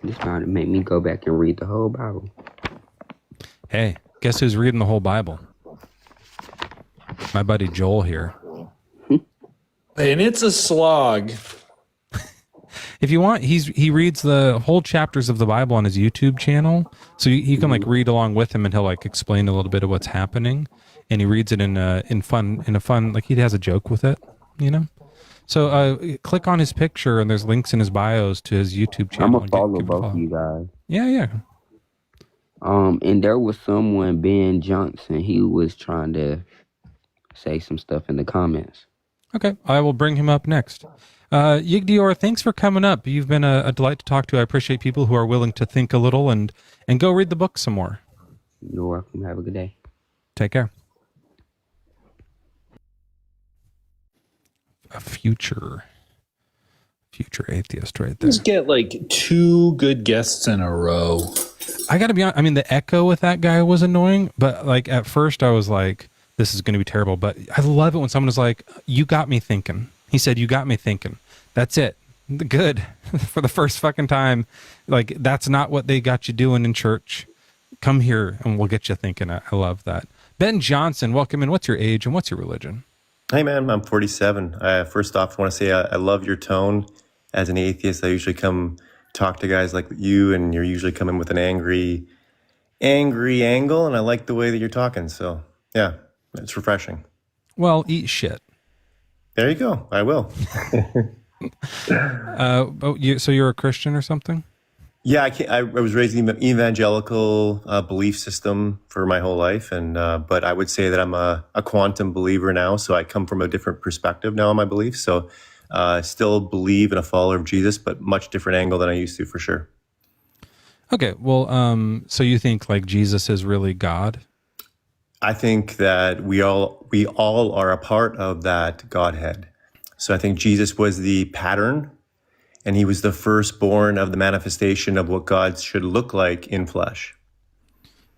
This might make me go back and read the whole Bible. Hey, guess who's reading the whole Bible? My buddy Joel here. And it's a slog. If you want, he reads the whole chapters of the Bible on his YouTube channel, so you can like read along with him, and he'll like explain a little bit of what's happening, and he reads it in a fun like he has a joke with it, you know. So click on his picture, and there's links in his bios to his YouTube channel. I'm gonna follow give it a both follow. of you guys. Yeah. And there was someone, Ben Johnson. He was trying to say some stuff in the comments. Okay, I will bring him up next. Yigdior, thanks for coming up. You've been a delight to talk to. I appreciate people who are willing to think a little and go read the book some more. You're welcome. Have a good day. Take care. A future atheist right there. Just get like 2 good guests in a row. I gotta be honest, I mean, the echo with that guy was annoying, but like at first I was like, this is gonna be terrible. But I love it when someone is like, you got me thinking. He said, you got me thinking. That's it. Good. For the first fucking time. Like, that's not what they got you doing in church. Come here and we'll get you thinking. I love that. Ben Johnson, welcome in. What's your age and what's your religion? Hey, man, I'm 47. First off, I want to say I love your tone. As an atheist, I usually come talk to guys like you, and you're usually coming with an angry angle, and I like the way that you're talking. So, yeah, it's refreshing. Well, eat shit. There you go. I will. So you're a Christian or something? Yeah, I was raised in an evangelical belief system for my whole life, and but I would say that I'm a quantum believer now. So I come from a different perspective now on my beliefs. So still believe in a follower of Jesus, but much different angle than I used to, for sure. Okay, well, so you think like Jesus is really God? I think that we all are a part of that Godhead. So I think Jesus was the pattern, and he was the firstborn of the manifestation of what God should look like in flesh.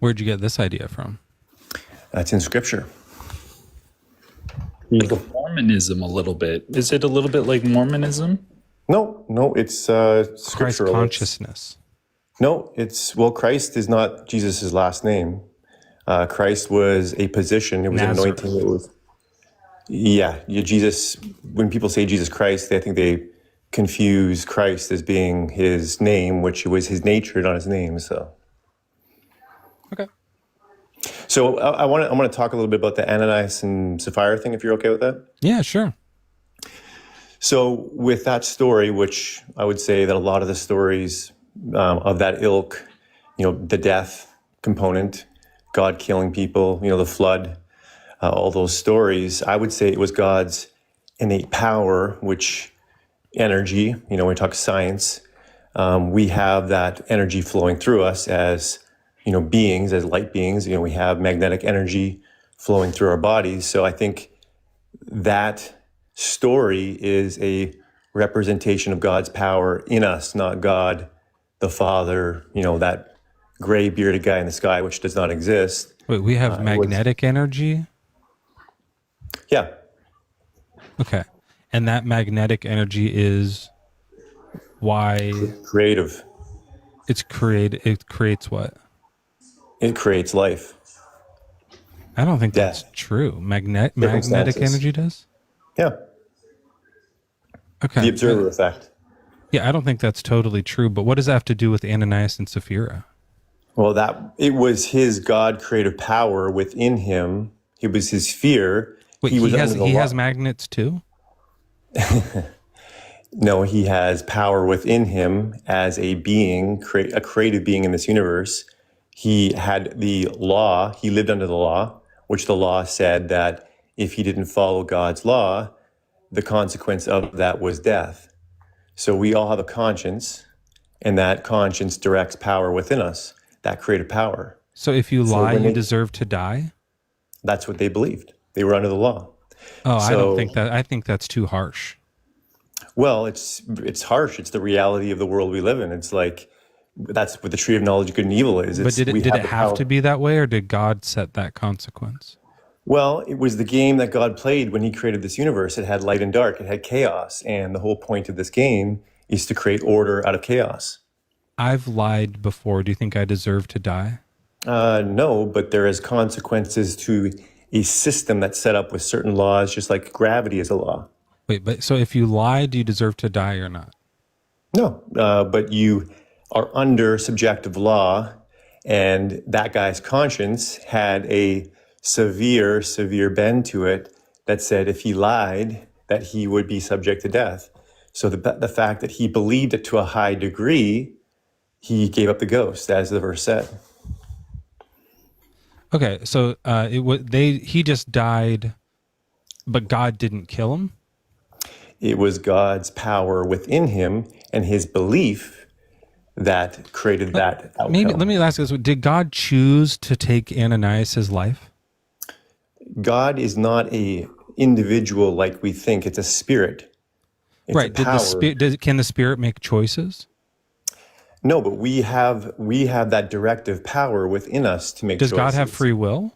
Where'd you get this idea from? That's in Scripture. Like Mormonism a little bit. Is it a little bit like Mormonism? No, it's Christ scriptural. consciousness. No, Christ is not Jesus' last name. Christ was a position. It was Nazareth. an anointing. Jesus, when people say Jesus Christ, I think they confuse Christ as being his name, which was his nature, not his name. So I want to talk a little bit about the Ananias and Sapphira thing, if you're okay with that. Yeah, sure. So with that story, which I would say that a lot of the stories of that ilk, the death component, God killing people, the flood, all those stories, I would say it was God's innate power, which energy, when we talk science, we have that energy flowing through us as, beings, as light beings. We have magnetic energy flowing through our bodies. So I think that story is a representation of God's power in us, not God the Father, that gray bearded guy in the sky, which does not exist. Wait, we have magnetic energy? Yeah. Okay. And that magnetic energy is why Creative. it creates what? It creates life. I don't think Death. that's true. Magnetic Circumstances. energy does? Yeah. Okay. The observer effect. Yeah, I don't think that's totally true, but what does that have to do with Ananias and Sapphira? Well, it was his God creative power within him. It was his fear. Wait, he has magnets too? No, he has power within him as a being, a creative being in this universe. He had the law. He lived under the law, which the law said that if he didn't follow God's law, the consequence of that was death. So we all have a conscience, and that conscience directs power within us, that creative power. So if you lie, you deserve to die? That's what they believed. They were under the law. Oh, I don't think that. I think that's too harsh. Well, it's harsh. It's the reality of the world we live in. It's like, that's what the tree of knowledge of good and evil is. But did it have to be that way, or did God set that consequence? Well, it was the game that God played when he created this universe. It had light and dark. It had chaos. And the whole point of this game is to create order out of chaos. I've lied before. Do you think I deserve to die? No, but there is consequences to a system that's set up with certain laws, just like gravity is a law. Wait, but so if you lie, do you deserve to die or not? No, but you are under subjective law, and that guy's conscience had a severe bend to it that said if he lied, that he would be subject to death. So the fact that he believed it to a high degree, he gave up the ghost, as the verse said. Okay, so he just died, but God didn't kill him? It was God's power within him and his belief that created that outcome. Maybe let me ask this: did God choose to take Ananias' life? God is not a individual like we think. It's a spirit. It's right. a Did power. the spirit? Can the spirit make choices? No, but we have that directive power within us to make Does choices. God have free will?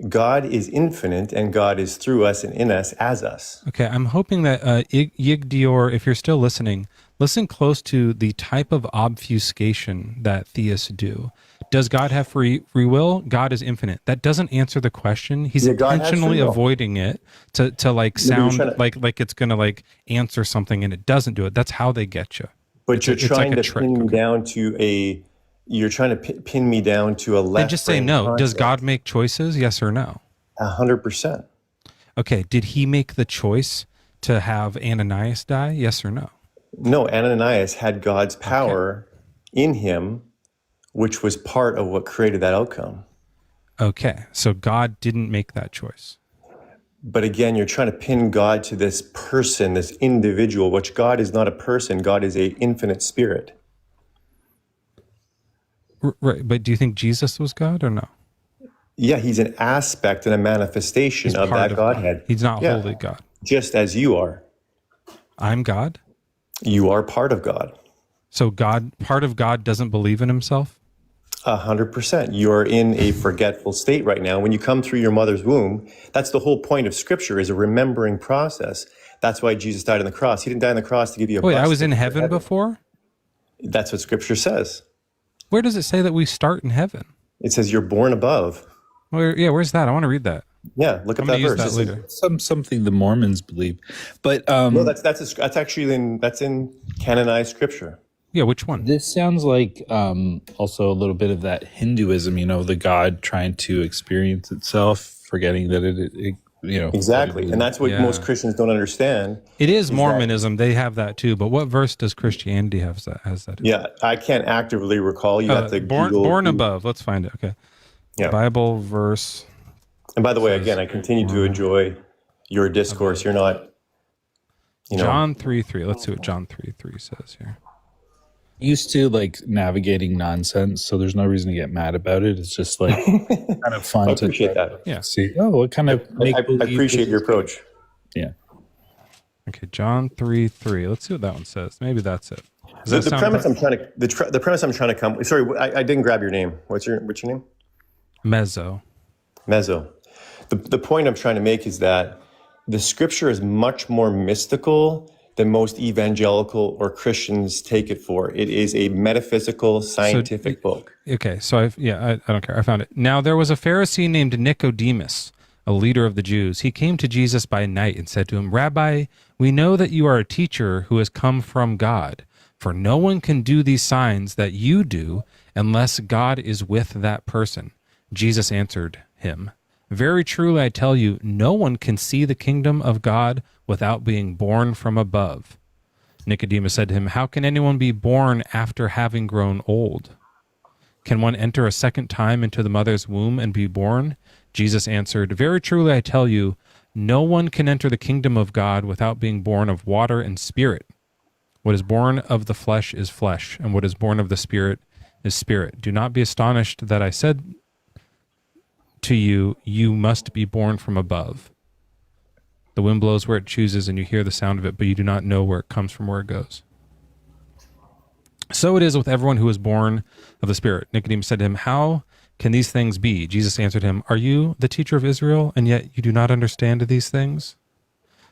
God is infinite, and God is through us and in us as us. Okay, I'm hoping that Yigdior, if you're still listening, listen close to the type of obfuscation that theists do. Does God have free will? God is infinite. That doesn't answer the question. He's intentionally avoiding it to like sound like it's going to like answer something, and it doesn't do it. That's how they get you. But you're trying to pin me down to a. You're trying to pin me down to a left. Then just say no. concept. Does God make choices? Yes or no? 100%. Okay. Did he make the choice to have Ananias die? Yes or no? No, Ananias had God's power in him, which was part of what created that outcome. Okay. So God didn't make that choice. But again, you're trying to pin God to this person, this individual, which God is not a person. God is an infinite spirit. Right. But do you think Jesus was God or no? Yeah, he's an aspect and a manifestation of that Godhead. God. He's not wholly God. Just as you are. I'm God? You are part of God. So part of God doesn't believe in himself? 100%. You're in a forgetful state right now. When you come through your mother's womb, that's the whole point of Scripture, is a remembering process. That's why Jesus died on the cross. He didn't die on the cross to give you a Wait, I was in heaven before? That's what Scripture says. Where does it say that we start in heaven? It says you're born above. Where's that? I want to read that. Yeah, look up that verse. That later. Something the Mormons believe, but no, that's actually in canonized Scripture. Yeah, which one? This sounds like also a little bit of that Hinduism, the God trying to experience itself, forgetting that it Exactly. And that's what most Christians don't understand. It is Mormonism. They have that too. But what verse does Christianity has that? Yeah, I can't actively recall. You have to born above. Let's find it. Okay. Yeah. Bible verse. And by the way, again, I continue to enjoy your discourse. You're not, John 3:3. Let's see what John 3:3 says here. Used to like navigating nonsense, so there's no reason to get mad about it. It's just like kind of fun. I appreciate that. Yeah. See, what kind of I appreciate your approach. Yeah. Okay, John 3:3. Let's see what that one says. Maybe that's it. The premise I'm trying to come. Sorry, I didn't grab your name. What's your name? Mezzo. Mezzo. The point I'm trying to make is that the Scripture is much more mystical than most evangelical or Christians take it for. It is a metaphysical, scientific book. Okay, so I don't care. I found it. Now there was a Pharisee named Nicodemus, a leader of the Jews. He came to Jesus by night and said to him, "Rabbi, we know that you are a teacher who has come from God, for no one can do these signs that you do unless God is with that person." Jesus answered him, "Very truly I tell you, no one can see the kingdom of God without being born from above." Nicodemus said to him, "How can anyone be born after having grown old? Can one enter a second time into the mother's womb and be born?" Jesus answered, "Very truly I tell you, no one can enter the kingdom of God without being born of water and spirit. What is born of the flesh is flesh, and what is born of the spirit is spirit. Do not be astonished that I said to you, you must be born from above. The wind blows where it chooses, and you hear the sound of it, but you do not know where it comes from, where it goes. So it is with everyone who is born of the Spirit." Nicodemus said to him, "How can these things be?" Jesus answered him, "Are you the teacher of Israel, and yet you do not understand these things?"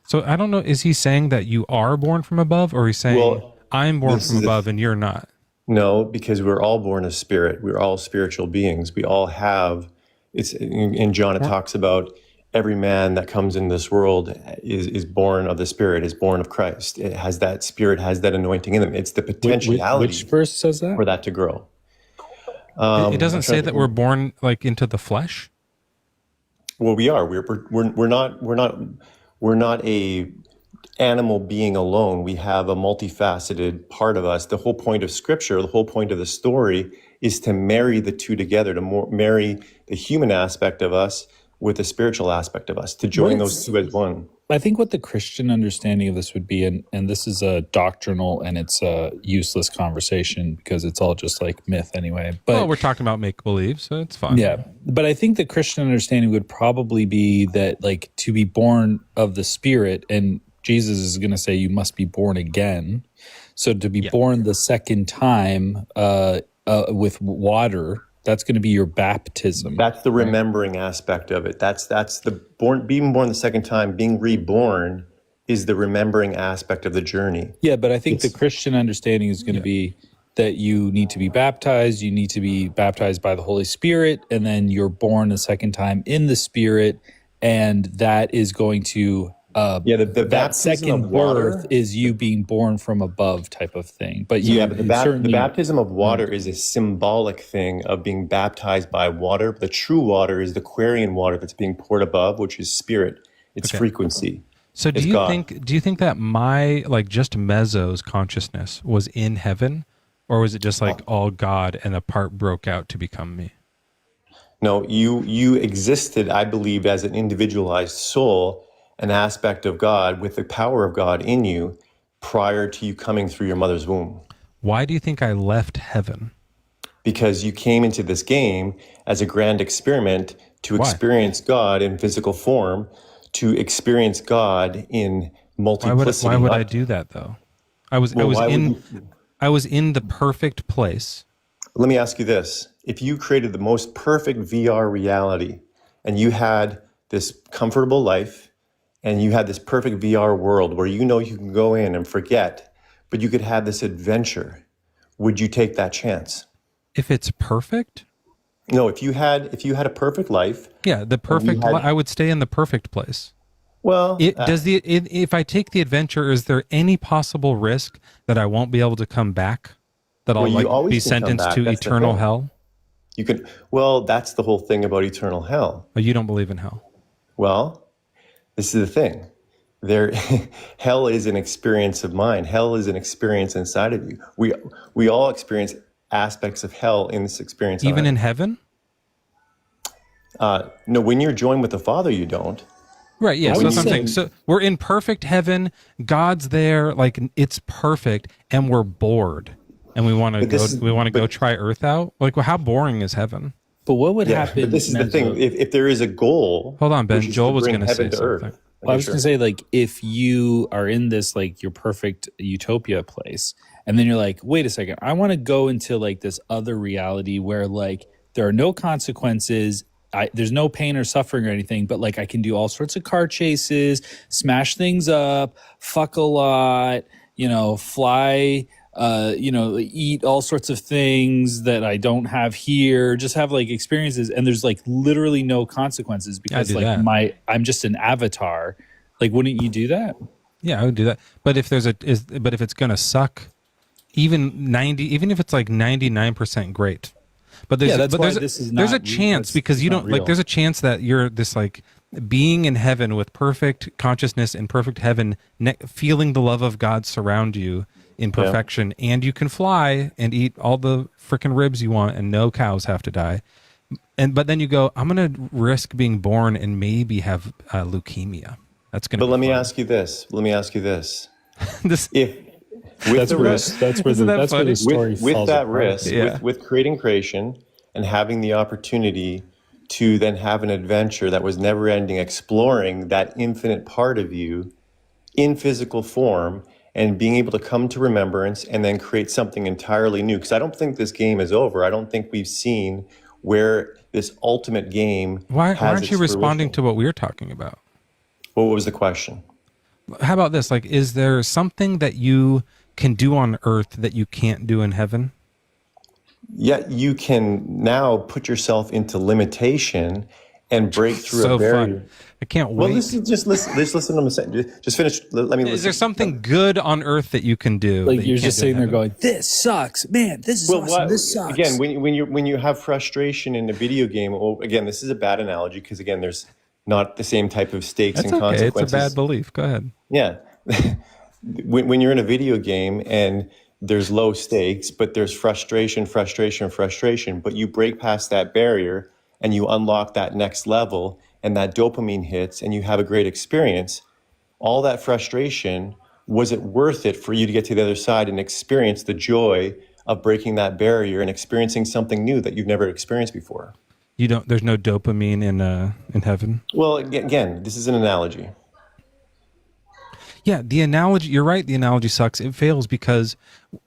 So I don't know, is he saying that you are born from above, or he's saying, I'm born from above and you're not? No, because we're all born of spirit. We're all spiritual beings. We all have, it's in John, it talks about every man that comes in this world is born of the Spirit, is born of Christ. It has that spirit, has that anointing in them. It's the potentiality Which verse says that? for that to grow. It doesn't say that we're born like into the flesh. Well, we are. We're not a animal being alone. We have a multifaceted part of us. The whole point of Scripture, the whole point of the story, is to marry the two together, to marry the human aspect of us with the spiritual aspect of us, to join those two as one. I think what the Christian understanding of this would be, and this is a doctrinal and it's a useless conversation because it's all just like myth anyway. But Well, we're talking about make-believe, so it's fine. yeah, but I think the Christian understanding would probably be that like to be born of the Spirit, and Jesus is going to say you must be born again. So to be born the second time with water, that's going to be your baptism. That's the remembering aspect of it. That's the being born the second time, being reborn is the remembering aspect of the journey. Yeah, but I think the Christian understanding is going to be that you need to be baptized. You need to be baptized by the Holy Spirit, and then you're born a second time in the Spirit, and that is going to the that second birth is you being born from above type of thing. But the baptism of water is a symbolic thing of being baptized by water. The true water is the Aquarian water that's being poured above, which is spirit. It's frequency. So do you think that my just Mezzo's consciousness was in heaven, or was it just like all God and a part broke out to become me? No, you existed, I believe, as an individualized soul, an aspect of God with the power of God in you prior to you coming through your mother's womb. Why do you think I left heaven? Because you came into this game as a grand experiment to experience God in physical form, to experience God in multiplicity. Why would I do that though? I was in the perfect place. Let me ask you this. If you created the most perfect VR reality and you had this comfortable life and you had this perfect VR world where you can go in and forget, but you could have this adventure, would you take that chance? If it's perfect? No, if you had a perfect life. Yeah, the perfect I would stay in the perfect place. Well, if I take the adventure, is there any possible risk that I won't be able to come back? That I'll be sentenced to eternal hell? You could. Well, that's the whole thing about eternal hell. Oh, you don't believe in hell? Well, this is the thing. Hell is an experience of mind. Hell is an experience inside of you. We all experience aspects of hell in this experience. Even in heaven? No, when you're joined with the Father, you don't. Right, yeah, so that's what I'm saying. So we're in perfect heaven, God's there, like it's perfect, and we're bored. And we want to go try Earth out? Like, well, how boring is heaven? But what would happen? But this is the thing. If there is a goal... Hold on, Ben. Joel was going to say something. Well, I was going to say, like, if you are in this, like, your perfect utopia place, and then you're like, wait a second, I want to go into, like, this other reality where, like, there are no consequences, there's no pain or suffering or anything, but, like, I can do all sorts of car chases, smash things up, fuck a lot, fly... eat all sorts of things that I don't have here, just have like experiences, and there's like literally no consequences because I'm just an avatar. Like, wouldn't you do that? Yeah, I would do that. But if if it's gonna suck, even if it's like 99% great. But there's a chance because you don't like there's a chance that you're this like being in heaven with perfect consciousness in perfect heaven, feeling the love of God surround you in perfection, and you can fly and eat all the freaking ribs you want, and no cows have to die. But then you go, I'm gonna risk being born and maybe have leukemia. That's gonna. But let me ask you this. With creating creation and having the opportunity to then have an adventure that was never ending, exploring that infinite part of you in physical form, and being able to come to remembrance and then create something entirely new. Because I don't think this game is over. I don't think we've seen where this ultimate game. Why aren't you responding to what we're talking about? What was the question? How about this? Like, is there something that you can do on Earth that you can't do in heaven? Yet you can now put yourself into limitation and break through So a barrier. fun. I can't Well, wait. listen to what I'm saying. Just finish. Let me. Is there something good on earth that you can do? Like that you you're can't just do in sitting there heaven? going, "This sucks, man. This is awesome. This sucks." Again, when you have frustration in a video game, again, this is a bad analogy because again, there's not the same type of stakes That's and okay. It's a consequences. bad belief. Go ahead. Yeah. When you're in a video game and there's low stakes, but there's frustration, but you break past that barrier and you unlock that next level and that dopamine hits and you have a great experience, all that frustration, was it worth it for you to get to the other side and experience the joy of breaking that barrier and experiencing something new that you've never experienced before? There's no dopamine in heaven. Well, again, this is an analogy. Yeah, the analogy, you're right, the analogy sucks. It fails because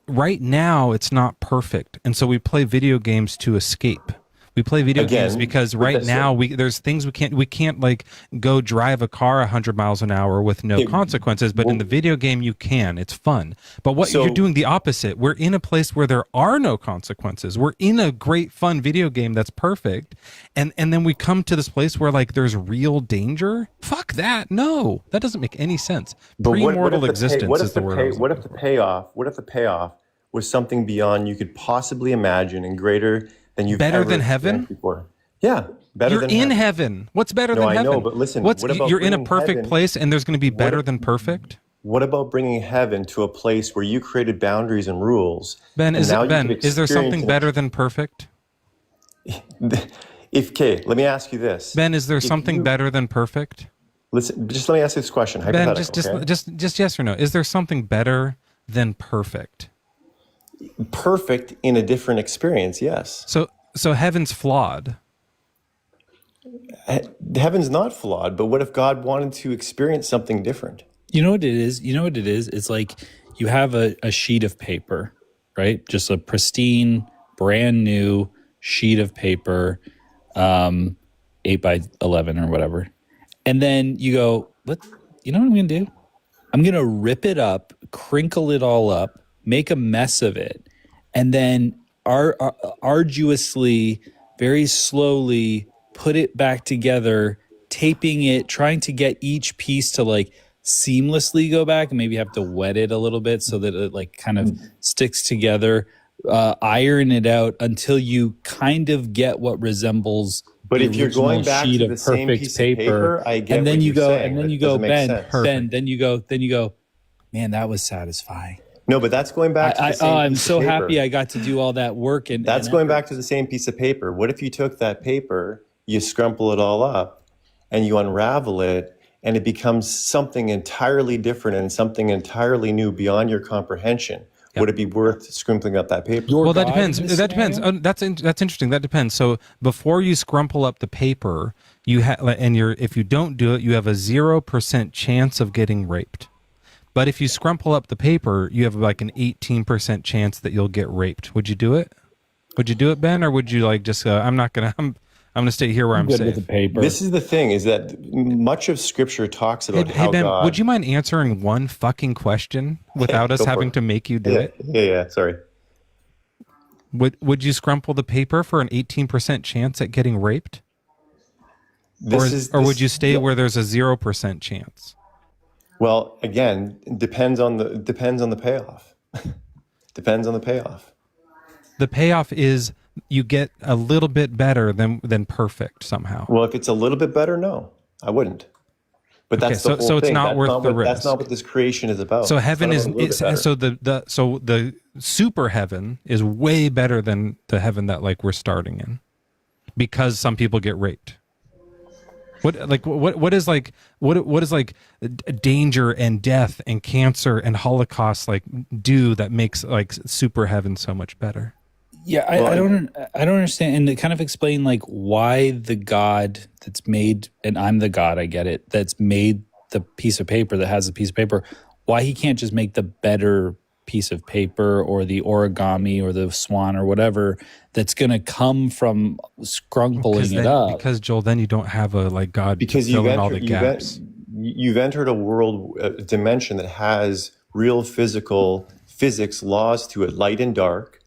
right now it's not perfect. And so we play video games to escape. We play video games because right now there's things we can't like go drive a car 100 miles an hour with no consequences, but in the video game you can. It's fun. But you're doing the opposite. We're in a place where there are no consequences. We're in a great fun video game that's perfect. And then we come to this place where like there's real danger. Fuck that. No. That doesn't make any sense. Pre-mortal existence is the word. What if the payoff was something beyond you could possibly imagine and greater than you've better ever than heaven before? Yeah, better you're than in heaven. heaven. What's better than heaven? I know, but listen, what about you're in a bringing perfect heaven- place and there's going to be better than perfect? What about bringing heaven to a place where you created boundaries and rules? Ben, and is now you Ben, can is there something experience better than perfect? Let me ask you this. Ben, is there something better than perfect? Listen, just let me ask you this question. Ben, Hypothetical, okay? just yes or no. Is there something better than perfect? Perfect in a different experience, yes. So heaven's flawed. Heaven's not flawed, but what if God wanted to experience something different? You know what it is? It's like you have a sheet of paper, right? Just a pristine, brand new sheet of paper, 8 by 11 or whatever. And then you go, you know what I'm going to do? I'm going to rip it up, crinkle it all up, make a mess of it, and then arduously, very slowly put it back together, taping it, trying to get each piece to like seamlessly go back, and maybe have to wet it a little bit so that it like kind of sticks together, iron it out until you kind of get what resembles But the if you're going original back sheet to of the same perfect piece of paper, I get and then what you you're go, saying. and then That you go, doesn't make Ben, sense. Ben, then you go, man, that was satisfying. No, but that's going back to the same I'm piece so of paper. happy I got to do all that work. And That's going back to the same piece of paper. What if you took that paper, you scrumple it all up, and you unravel it, and it becomes something entirely different and something entirely new beyond your comprehension? Yep. Would it be worth scrimpling up that paper? Well, that depends. That depends. That's interesting. That depends. So before you scrumple up the paper, if you don't do it, you have a 0% chance of getting raped. But if you scrumple up the paper, you have like an 18% chance that you'll get raped. Would you do it? Would you do it, Ben, or would you like just I'm going to stay here where I'm good safe? with the paper. This is the thing: is that much of Scripture talks about how Ben, God. would you mind answering one fucking question without us having to make you do it? Yeah. Sorry. Would you scrumple the paper for an 18% chance at getting raped? Or would you stay where there's a 0% chance? Well, again, it depends on the payoff. Depends on the payoff. The payoff is you get a little bit better than perfect somehow. Well, if it's a little bit better, no, I wouldn't. But that's the whole so it's thing. not worth the risk. That's not what this creation is about. So heaven is so the super heaven is way better than the heaven that like we're starting in, because some people get raped. What is danger and death and cancer and Holocaust like do that makes like super heaven so much better? Yeah, I don't understand, and to kind of explain like why the God that's made, and I'm the God, I get it, that's made the piece of paper that has the piece of paper, why he can't just make the better piece of paper or the origami or the swan or whatever that's going to come from scrumpling it up. Because Joel, then you don't have a like God fill in all the gaps. You've entered a world, a dimension that has real physics laws to it, light and dark.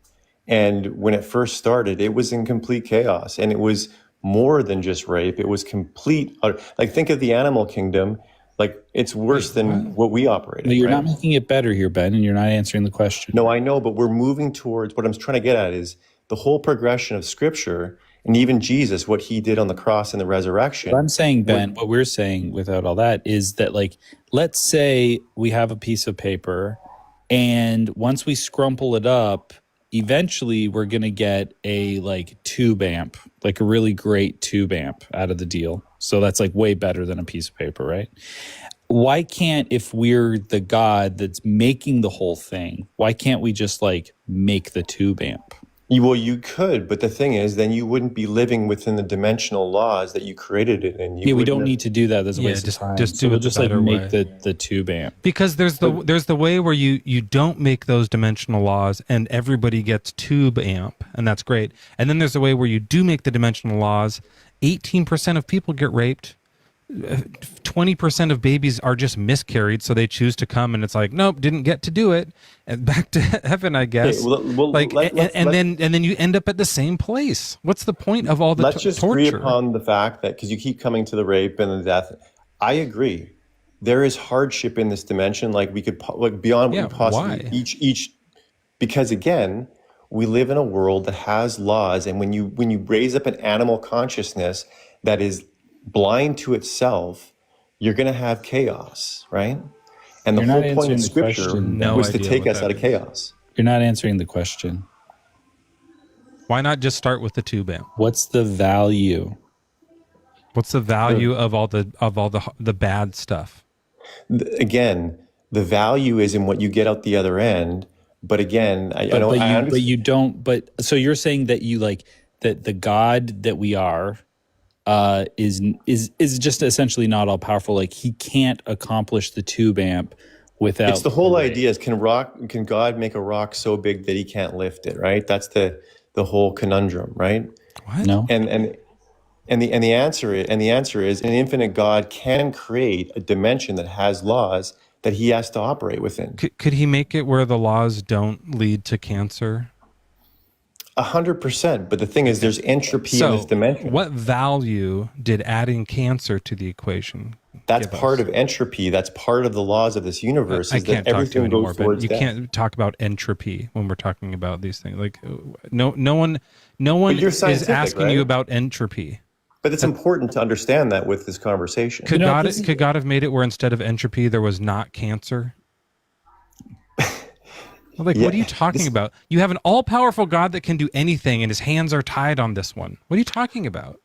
And when it first started, it was in complete chaos, and it was more than just rape. It was complete, like think of the animal kingdom. Like it's worse than what we operate in. But you're right? not making it better here, Ben, and you're not answering the question. No, I know, but we're moving towards what I'm trying to get at is the whole progression of Scripture, and even Jesus, what he did on the cross and the resurrection. What I'm saying, Ben, what we're saying without all that is that, like, let's say we have a piece of paper, and once we scrumple it up, eventually we're going to get a like tube amp, like a really great tube amp out of the deal. So that's like way better than a piece of paper, right? Why can't, if we're the God that's making the whole thing, why can't we just like make the tube amp? Well, you could, but the thing is, then you wouldn't be living within the dimensional laws that you created it in. Yeah, we don't need to do that. There's a waste of time. Just so do we'll it just the like better make way. the tube amp. Because there's the way where you don't make those dimensional laws and everybody gets tube amp, and that's great. And then there's the way where you do make the dimensional laws. 18% of people get raped. 20% of babies are just miscarried, so they choose to come, and it's like, nope, didn't get to do it, and back to heaven, I guess. Okay, then you end up at the same place. What's the point of all the let's just torture? agree upon the fact that, because you keep coming to the rape and the death, I agree. There is hardship in this dimension, like we could, like beyond what we possibly why? each, because again, we live in a world that has laws, and when you raise up an animal consciousness that is blind to itself, you're going to have chaos, right? And the You're whole not point of answering the Scripture question. was to idea take what us that out of chaos. You're not answering the question. Why not just start with the tube amp? What's the value? What's the value of all the bad stuff? Again, the value is in what you get out the other end. But again, I understand. But you don't. But so you're saying that you like that the God that we are is just essentially not all powerful. Like he can't accomplish the tube amp without. It's the whole idea is can God make a rock so big that he can't lift it? Right. That's the whole conundrum. Right. What? No. And the answer is an infinite God can create a dimension that has laws that he has to operate within. Could he make it where the laws don't lead to cancer? 100%. But the thing is, there's entropy in this dimension. What value did adding cancer to the equation? That's part of entropy. That's part of the laws of this universe. I is can't that talk to you everything anymore, goes but towards you death. can't talk about entropy when we're talking about these things. Like no one you're is scientific, asking you right? about entropy. But it's important to understand that with this conversation. Could God have made it where instead of entropy there was not cancer? Like, what are you talking about? You have an all-powerful God that can do anything, and his hands are tied on this one. What are you talking about?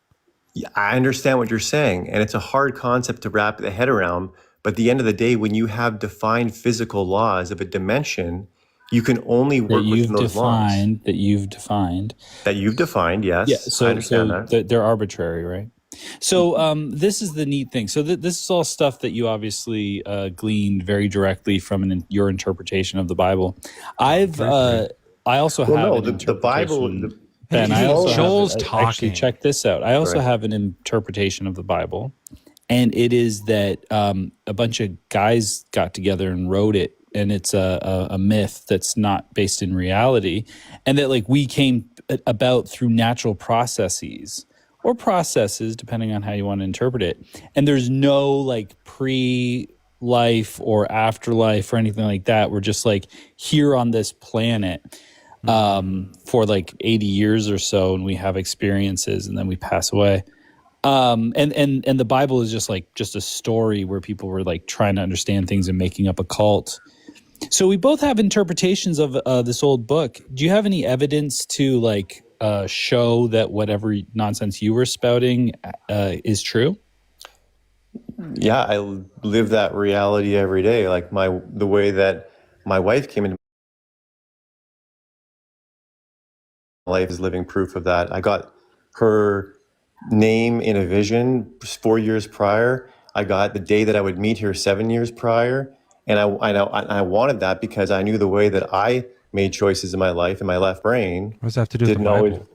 Yeah, I understand what you're saying, and it's a hard concept to wrap the head around. But at the end of the day, when you have defined physical laws of a dimension, you can only work within those laws. That you've defined. That you've defined, yes. Yeah, so, I understand that. They're arbitrary, right? So this is the neat thing. So this is all stuff that you obviously gleaned very directly from your interpretation of the Bible. I also have the Bible. Ben, I also Joel's have, actually, check this out. I also have an interpretation of the Bible, and it is that a bunch of guys got together and wrote it, and it's a myth that's not based in reality, and that like we came about through natural processes. Or processes, depending on how you want to interpret it. And there's no like pre-life or afterlife or anything like that. We're just like here on this planet for like 80 years or so, and we have experiences, and then we pass away. And the Bible is just a story where people were like trying to understand things and making up a cult. So we both have interpretations of this old book. Do you have any evidence to like show that whatever nonsense you were spouting is true? Yeah, I live that reality every day. Like the way that my wife came into my life is living proof of that. I got her name in a vision 4 years prior. I got the day that I would meet her 7 years prior. And I wanted that because I knew the way that I made choices in my life in my left brain. What does that have to do with the Bible?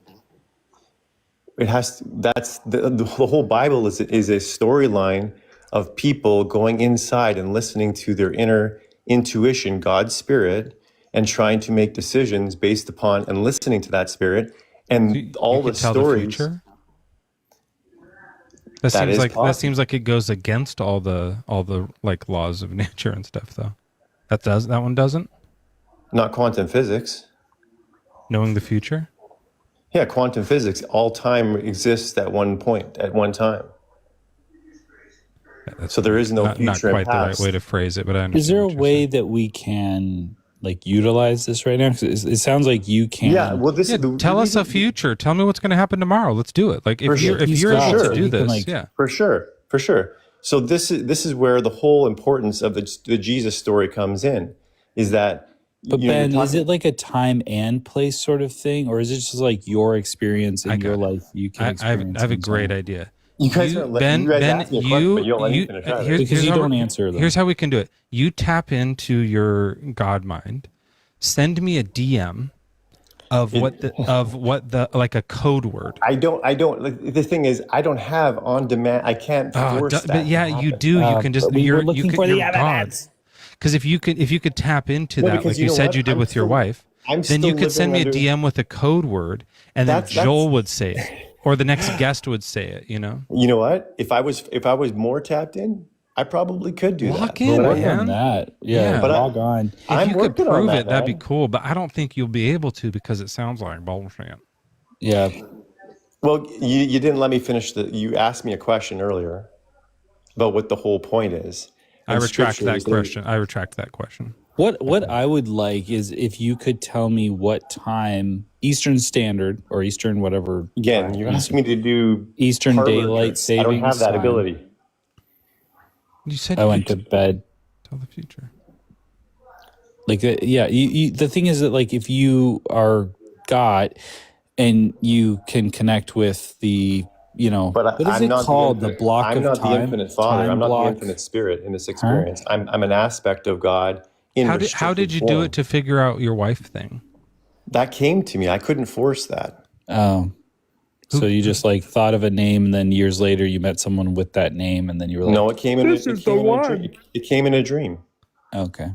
It has. That's the whole Bible is a storyline of people going inside and listening to their inner intuition, God's spirit, and trying to make decisions based upon and listening to that spirit. And all the tell stories. the future? That seems like it goes against all the like laws of nature and stuff, though. That one doesn't? Not quantum physics. Knowing the future? Yeah, quantum physics. All time exists at one point, at one time. So there is no future not quite and past. the right way to phrase it, but I understand. Is there a way that we can like utilize this right now? 'Cause it sounds like you can. Yeah, well, tell us a future. Tell me what's going to happen tomorrow. Let's do it. Like if you're able to do this, for sure. So this is where the whole importance of the Jesus story comes in, is that. But Ben, is it like a time and place sort of thing, or is it just like your experience in your life? You can experience. I have a great idea. You guys don't let me finish. Because you don't answer them. Here's how we can do it. You tap into your God mind. Send me a DM of what the like a code word. I don't like, the thing is I don't have on demand. I can't force that. But yeah, you do. You can just you're looking for the evidence. Because if you could tap into that, like you said you did with your wife, then you could send me a DM with a code word, and then Joel would say it, or the next guest would say it. You know. You know what? If I was more tapped in, I probably could do Lock that. in, man. Yeah, but log on. If you could prove it, that'd be cool. But I don't think you'll be able to because it sounds like bullshit. Yeah. Well, you didn't let me finish you asked me a question earlier about what the whole point is. I retract that question. What I would like is if you could tell me what time Eastern Standard or Eastern whatever. Again, you asked me to do Eastern Daylight Savings. I don't have that ability. You said I went to bed. Tell the future. Like the thing is that like if you are God and you can connect with the but what is it called? The block of time? I'm not the infinite Father. I'm not the infinite Spirit in this experience. Huh? I'm an aspect of God. How did you do it to figure out your wife thing? That came to me. I couldn't force that. Oh. So you just like thought of a name, and then years later you met someone with that name, and then you were like, "No, it came in. It came in a dream." Okay.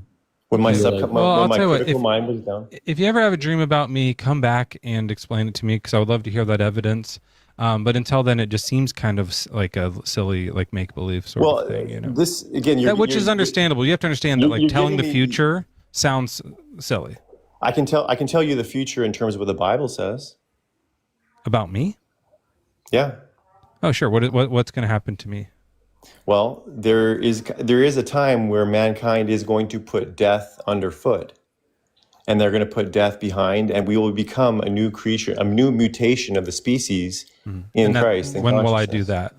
When my critical mind was down. If you ever have a dream about me, come back and explain it to me because I would love to hear that evidence. But until then, it just seems kind of like a silly, like make believe sort of thing. You know, this again, which is understandable. You have to understand that, like telling the future sounds silly. I can tell you the future in terms of what the Bible says about me. Yeah. Oh, sure. What's going to happen to me? Well, there is a time where mankind is going to put death underfoot. And they're going to put death behind, and we will become a new creature, a new mutation of the species in Christ. When will I do that?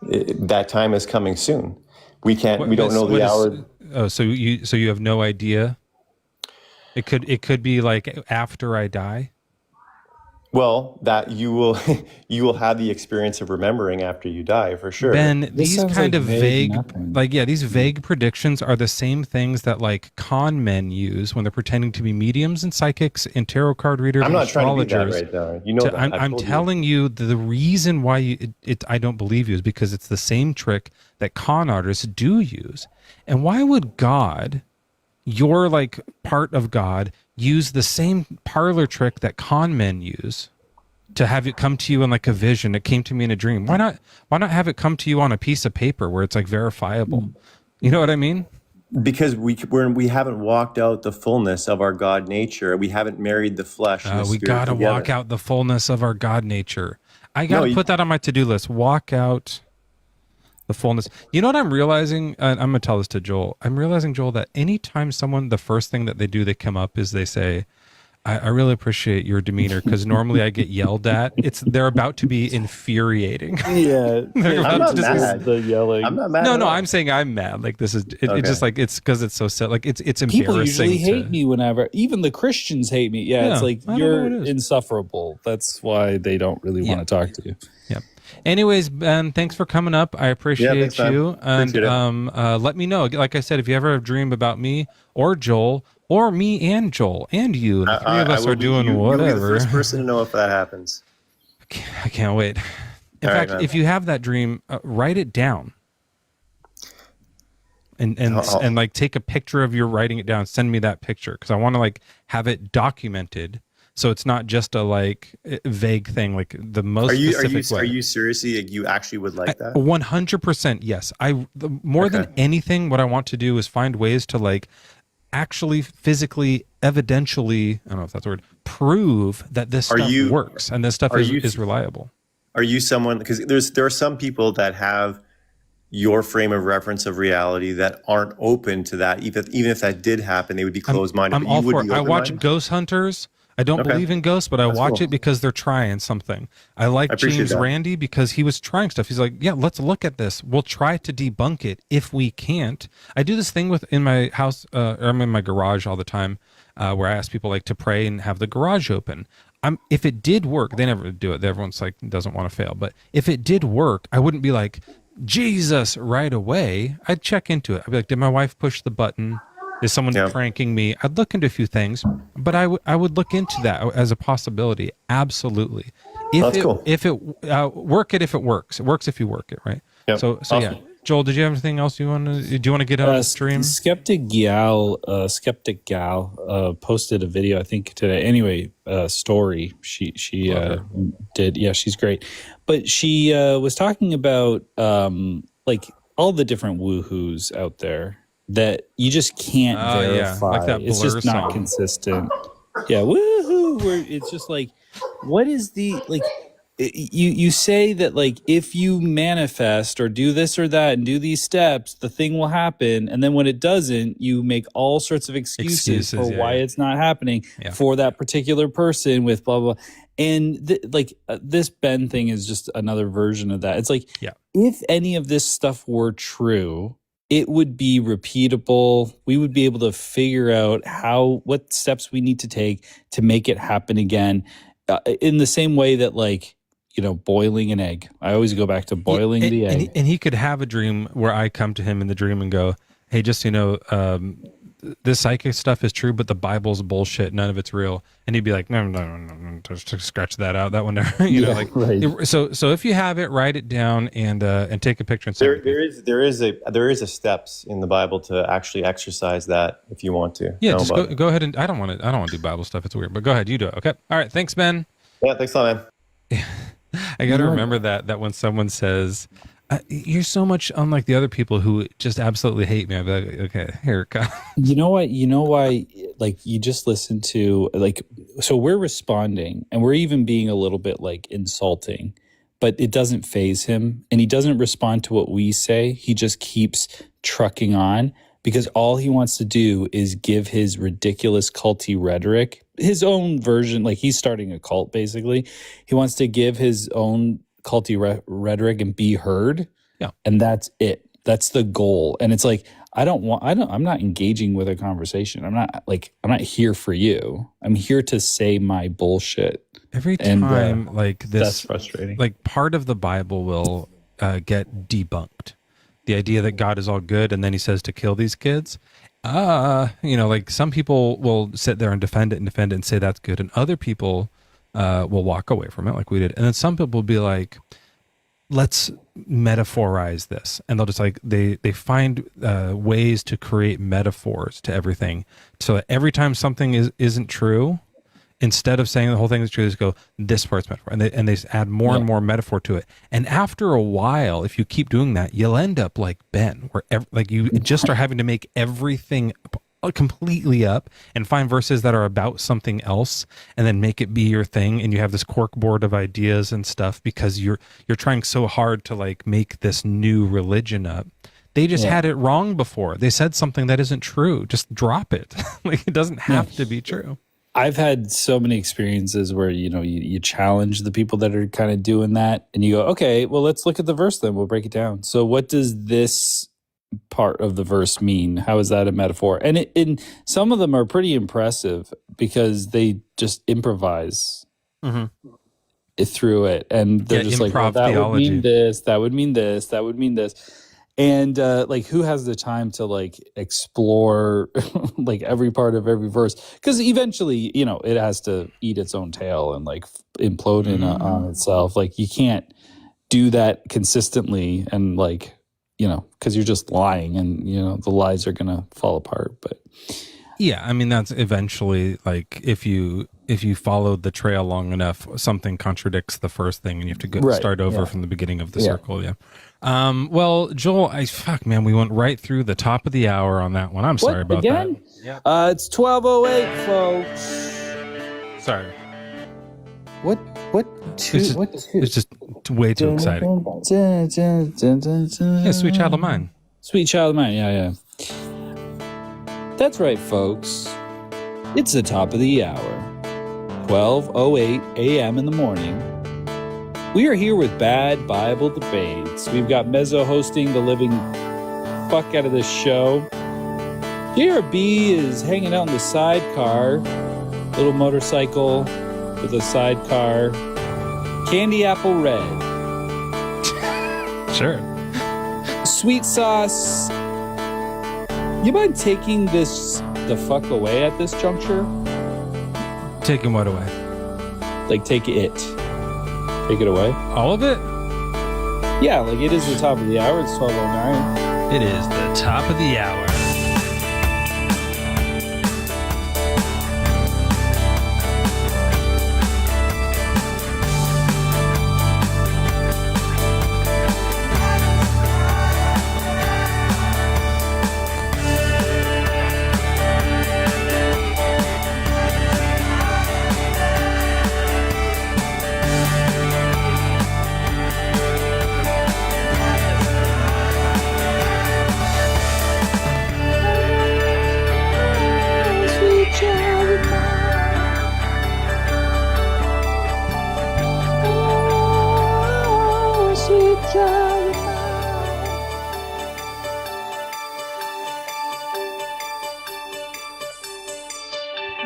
That time is coming soon. We don't know the hour. Oh, so you have no idea? It could be like after I die. Well, that you will have the experience of remembering after you die for sure. Ben, these kind of vague these vague predictions are the same things that like con men use when they're pretending to be mediums and psychics and tarot card readers and astrologers. I'm not trying to do that right now. You know that. I'm telling you the reason why I don't believe you is because it's the same trick that con artists do use. And why would God, you're like part of God, use the same parlor trick that con men use to have it come to you in like a vision? It came to me in a dream. Why not have it come to you on a piece of paper where it's like verifiable? You know what I mean? Because we haven't walked out the fullness of our God nature. We haven't married the flesh and the we spirit got to together. walk out the fullness of our God nature. I got to put that on my to-do list. Walk out the fullness. You know what I'm realizing? I'm going to tell this to Joel. I'm realizing, Joel, that anytime the first thing that they do, they come up is they say, I really appreciate your demeanor because normally I get yelled at. They're about to be infuriating. Yeah. I'm not mad. The yelling. I'm not mad. No, I'm saying I'm mad. Like this is, it's just like, it's because it's so sad. Like it's embarrassing. People usually hate me whenever, even the Christians hate me. Yeah, it's like, you're insufferable. That's why they don't really want to talk to you. Yeah. Anyways, Ben, thanks for coming up. I appreciate you. And let me know. Like I said, if you ever have a dream about me or Joel, or me and Joel and you, the three of us are doing whatever. You'll be the first person to know if that happens. I can't wait. In fact, if you have that dream, write it down. and like take a picture of your writing it down, send me that picture, because I want to like have it documented, so it's not just a like vague thing, like the most specific way. Are you seriously, like, you actually would like that? 100% yes. More than anything, what I want to do is find ways to like actually physically, evidentially, I don't know if that's the word, prove that this stuff works and this stuff is reliable. Are you someone, because there are some people that have your frame of reference of reality that aren't open to that. Even if that did happen, they would be closed-minded. I'm all for it. I watch Ghost Hunters. I don't believe in ghosts, but I watch it because they're trying something. I like James Randi because he was trying stuff. He's like, yeah, let's look at this. We'll try to debunk it. If we can't, I do this thing in my house, or I'm in my garage all the time, where I ask people like to pray and have the garage open. If it did work, they never do it. Everyone's like, doesn't want to fail. But if it did work, I wouldn't be like, Jesus, right away. I'd check into it. I'd be like, did my wife push the button? Is someone pranking me? I'd look into a few things, but I would look into that as a possibility. Absolutely. If it work it if it works. It works if you work it, right? Yep. So awesome. Yeah. Joel, did you have anything else do you want to get on the stream? Skeptic Gal posted a video, I think today. Anyway, story. She did. Yeah, she's great. But she was talking about like all the different woohoos out there that you just can't verify. Like that Blur it's just not song. Consistent. Yeah, woohoo! Where it's just like, what is the like? You say that like if you manifest or do this or that and do these steps, the thing will happen, and then when it doesn't, you make all sorts of excuses for why it's not happening for that particular person with blah blah. And this Ben thing is just another version of that. It's like if any of this stuff were true, it would be repeatable. We would be able to figure out what steps we need to take to make it happen again. In the same way that like, boiling an egg. I always go back to boiling the egg. And he could have a dream where I come to him in the dream and go, hey, just so you know, this psychic stuff is true, but the Bible's bullshit. None of it's real. And he'd be like, no, just scratch that out. That one never, right. So if you have it, write it down and take a picture. And there is a steps in the Bible to actually exercise that if you want to. Yeah, just go ahead and I don't want to do Bible stuff. It's weird, but go ahead, you do it. Okay. All right. Thanks, Ben. Yeah. Thanks a lot, man. I got to remember that when someone says, you're so much unlike the other people who just absolutely hate me, I'd be like, okay, here it comes. You know why, like, you just listen to, like, so we're responding and we're even being a little bit like insulting, but it doesn't faze him and he doesn't respond to what we say. He just keeps trucking on because all he wants to do is give his ridiculous culty rhetoric, his own version. Like, he's starting a cult, basically. He wants to give his own culty rhetoric and be heard. Yeah. And that's it. That's the goal. And it's like, I'm not engaging with a conversation. I'm not here for you. I'm here to say my bullshit. Every time like this, that's frustrating. Like, part of the Bible will get debunked. The idea that God is all good and then he says to kill these kids. Like, some people will sit there and defend it and say that's good. And other people will walk away from it like we did. And then some people will be like, let's metaphorize this. And they'll just like, they find ways to create metaphors to everything. So that every time something isn't true, instead of saying the whole thing is true, they just go, this part's metaphor. And they add more and more metaphor to it. And after a while, if you keep doing that, you'll end up like Ben, where you just are having to make everything completely up and find verses that are about something else and then make it be your thing. And you have this corkboard of ideas and stuff because you're trying so hard to like make this new religion up. They just had it wrong before. They said something that isn't true. Just drop it. Like, it doesn't have to be true. I've had so many experiences where, you challenge the people that are kind of doing that and you go, okay, well, let's look at the verse then. We'll break it down. So what does this part of the verse mean? How is that a metaphor? And some of them are pretty impressive because they just improvise through it. And they're just like, well, that theology would mean this, that would mean this, that would mean this. And like, who has the time to like explore like every part of every verse? Because eventually, it has to eat its own tail and like implode on itself. Like, you can't do that consistently and like because you're just lying, and the lies are gonna fall apart. But Yeah, I mean that's eventually like if you followed the trail long enough, something contradicts the first thing, and you have to start over from the beginning of the circle. Yeah. Well, Joel, man, we went right through the top of the hour on that one. I'm sorry about that. Yeah. It's 12:08, folks. Sorry. What? It's just way too exciting. Yeah, Sweet Child of Mine. Sweet Child of Mine. Yeah. That's right, folks. It's the top of the hour. 12:08 a.m. in the morning. We are here with Bad Bible Debates. We've got Mezzo hosting the living fuck out of this show. JRB is hanging out in the sidecar. Little motorcycle with a sidecar. Candy Apple Red. Sure. Sweet Sauce. You mind taking the fuck away at this juncture? Taking what away? Like, take it. Take it away? All of it? Yeah, like it is the top of the hour. It's 12:09. It is the top of the hour.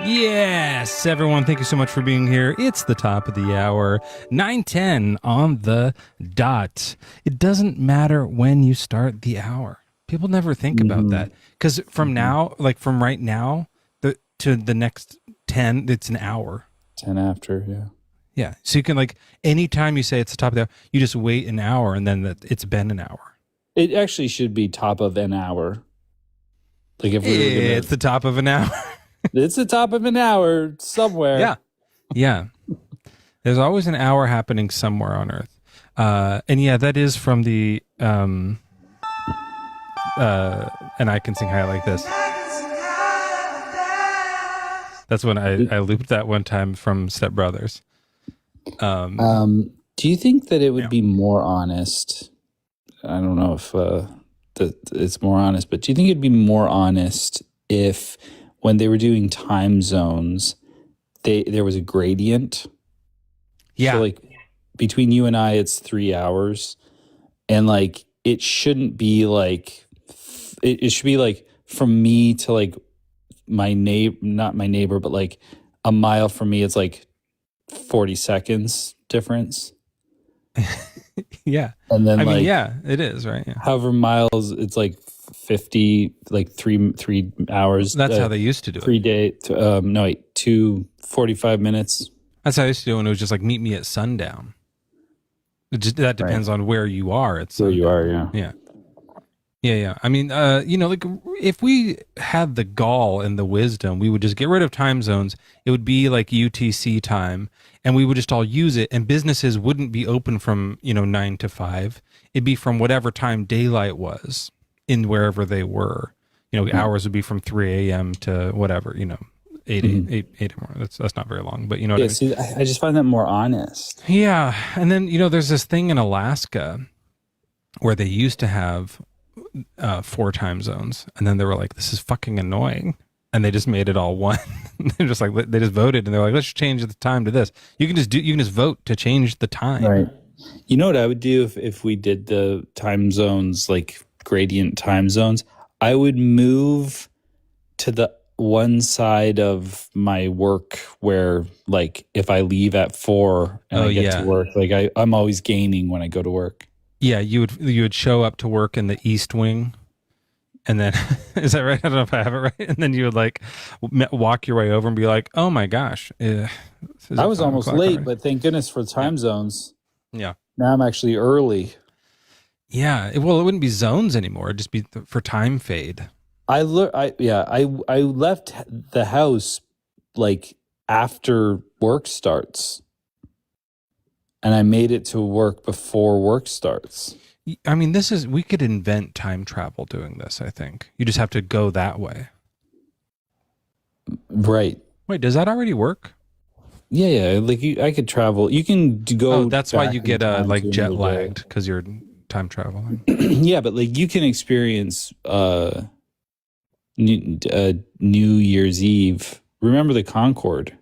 Yes, everyone, thank you so much for being here. It's the top of the hour, 9:10 on the dot. It doesn't matter when you start the hour. People never think about that. Because from now, like from right now to the next 10, it's an hour. 10 after, yeah. Yeah, so you can like, anytime you say it's the top of the hour, you just wait an hour and then it's been an hour. It actually should be top of an hour. Like if we were gonna, it's the top of an hour. It's the top of an hour somewhere. Yeah. There's always an hour happening somewhere on Earth. And yeah, that is from the and I Can Sing High Like This. That's when I looped that one time from Step Brothers. Do you think that it would be more honest? I don't know if it's more honest, but do you think it'd be more honest if when they were doing time zones, there was a gradient? Yeah. So like between you and I, it's 3 hours. And like, it shouldn't be like, it should be like from me to like my neighbor, not my neighbor, but like a mile from me, it's like 40 seconds difference. Yeah. And then I mean, yeah, it is, right? Yeah. However miles, it's like 50, like 3 hours. That's how they used to do it. 3 day, 2:45 minutes. That's how I used to do it when it was just like, meet me at sundown. That depends on where you are. It's where you are, yeah. Yeah. Yeah. I mean, like if we had the gall and the wisdom, we would just get rid of time zones. It would be like UTC time, and we would just all use it. And businesses wouldn't be open from 9 to 5. It'd be from whatever time daylight was in wherever they were. Hours would be from 3 a.m. to whatever. 8 a.m. That's not very long, but you know what I mean? See, I just find that more honest. Yeah. And then, there's this thing in Alaska where they used to have 4 time zones, and then they were like, this is fucking annoying, and they just made it all one. They're just like, they just voted, and they're like, let's change the time to this. You can just vote to change the time. Right. You know what I would do if we did the time zones, like gradient time zones? I would move to the one side of my work where, like, if I leave at 4 and I get to work, like I'm always gaining when I go to work. Yeah, you would show up to work in the East Wing, and then is that right? I don't know if I have it right. And then you would like walk your way over and be like, "Oh my gosh, I was almost late, but thank goodness for time zones." Yeah. Now I'm actually early. Yeah. Well, it wouldn't be zones anymore. It'd just be for time fade. I left the house like after work starts, and I made it to work before work starts. I mean, we could invent time travel doing this, I think. You just have to go that way. Right. Wait, does that already work? Yeah. Like I could travel. You can go. Oh, that's why back you in get time like to jet another day. lagged because you're time traveling. Yeah, but like you can experience New Year's Eve. Remember the Concorde?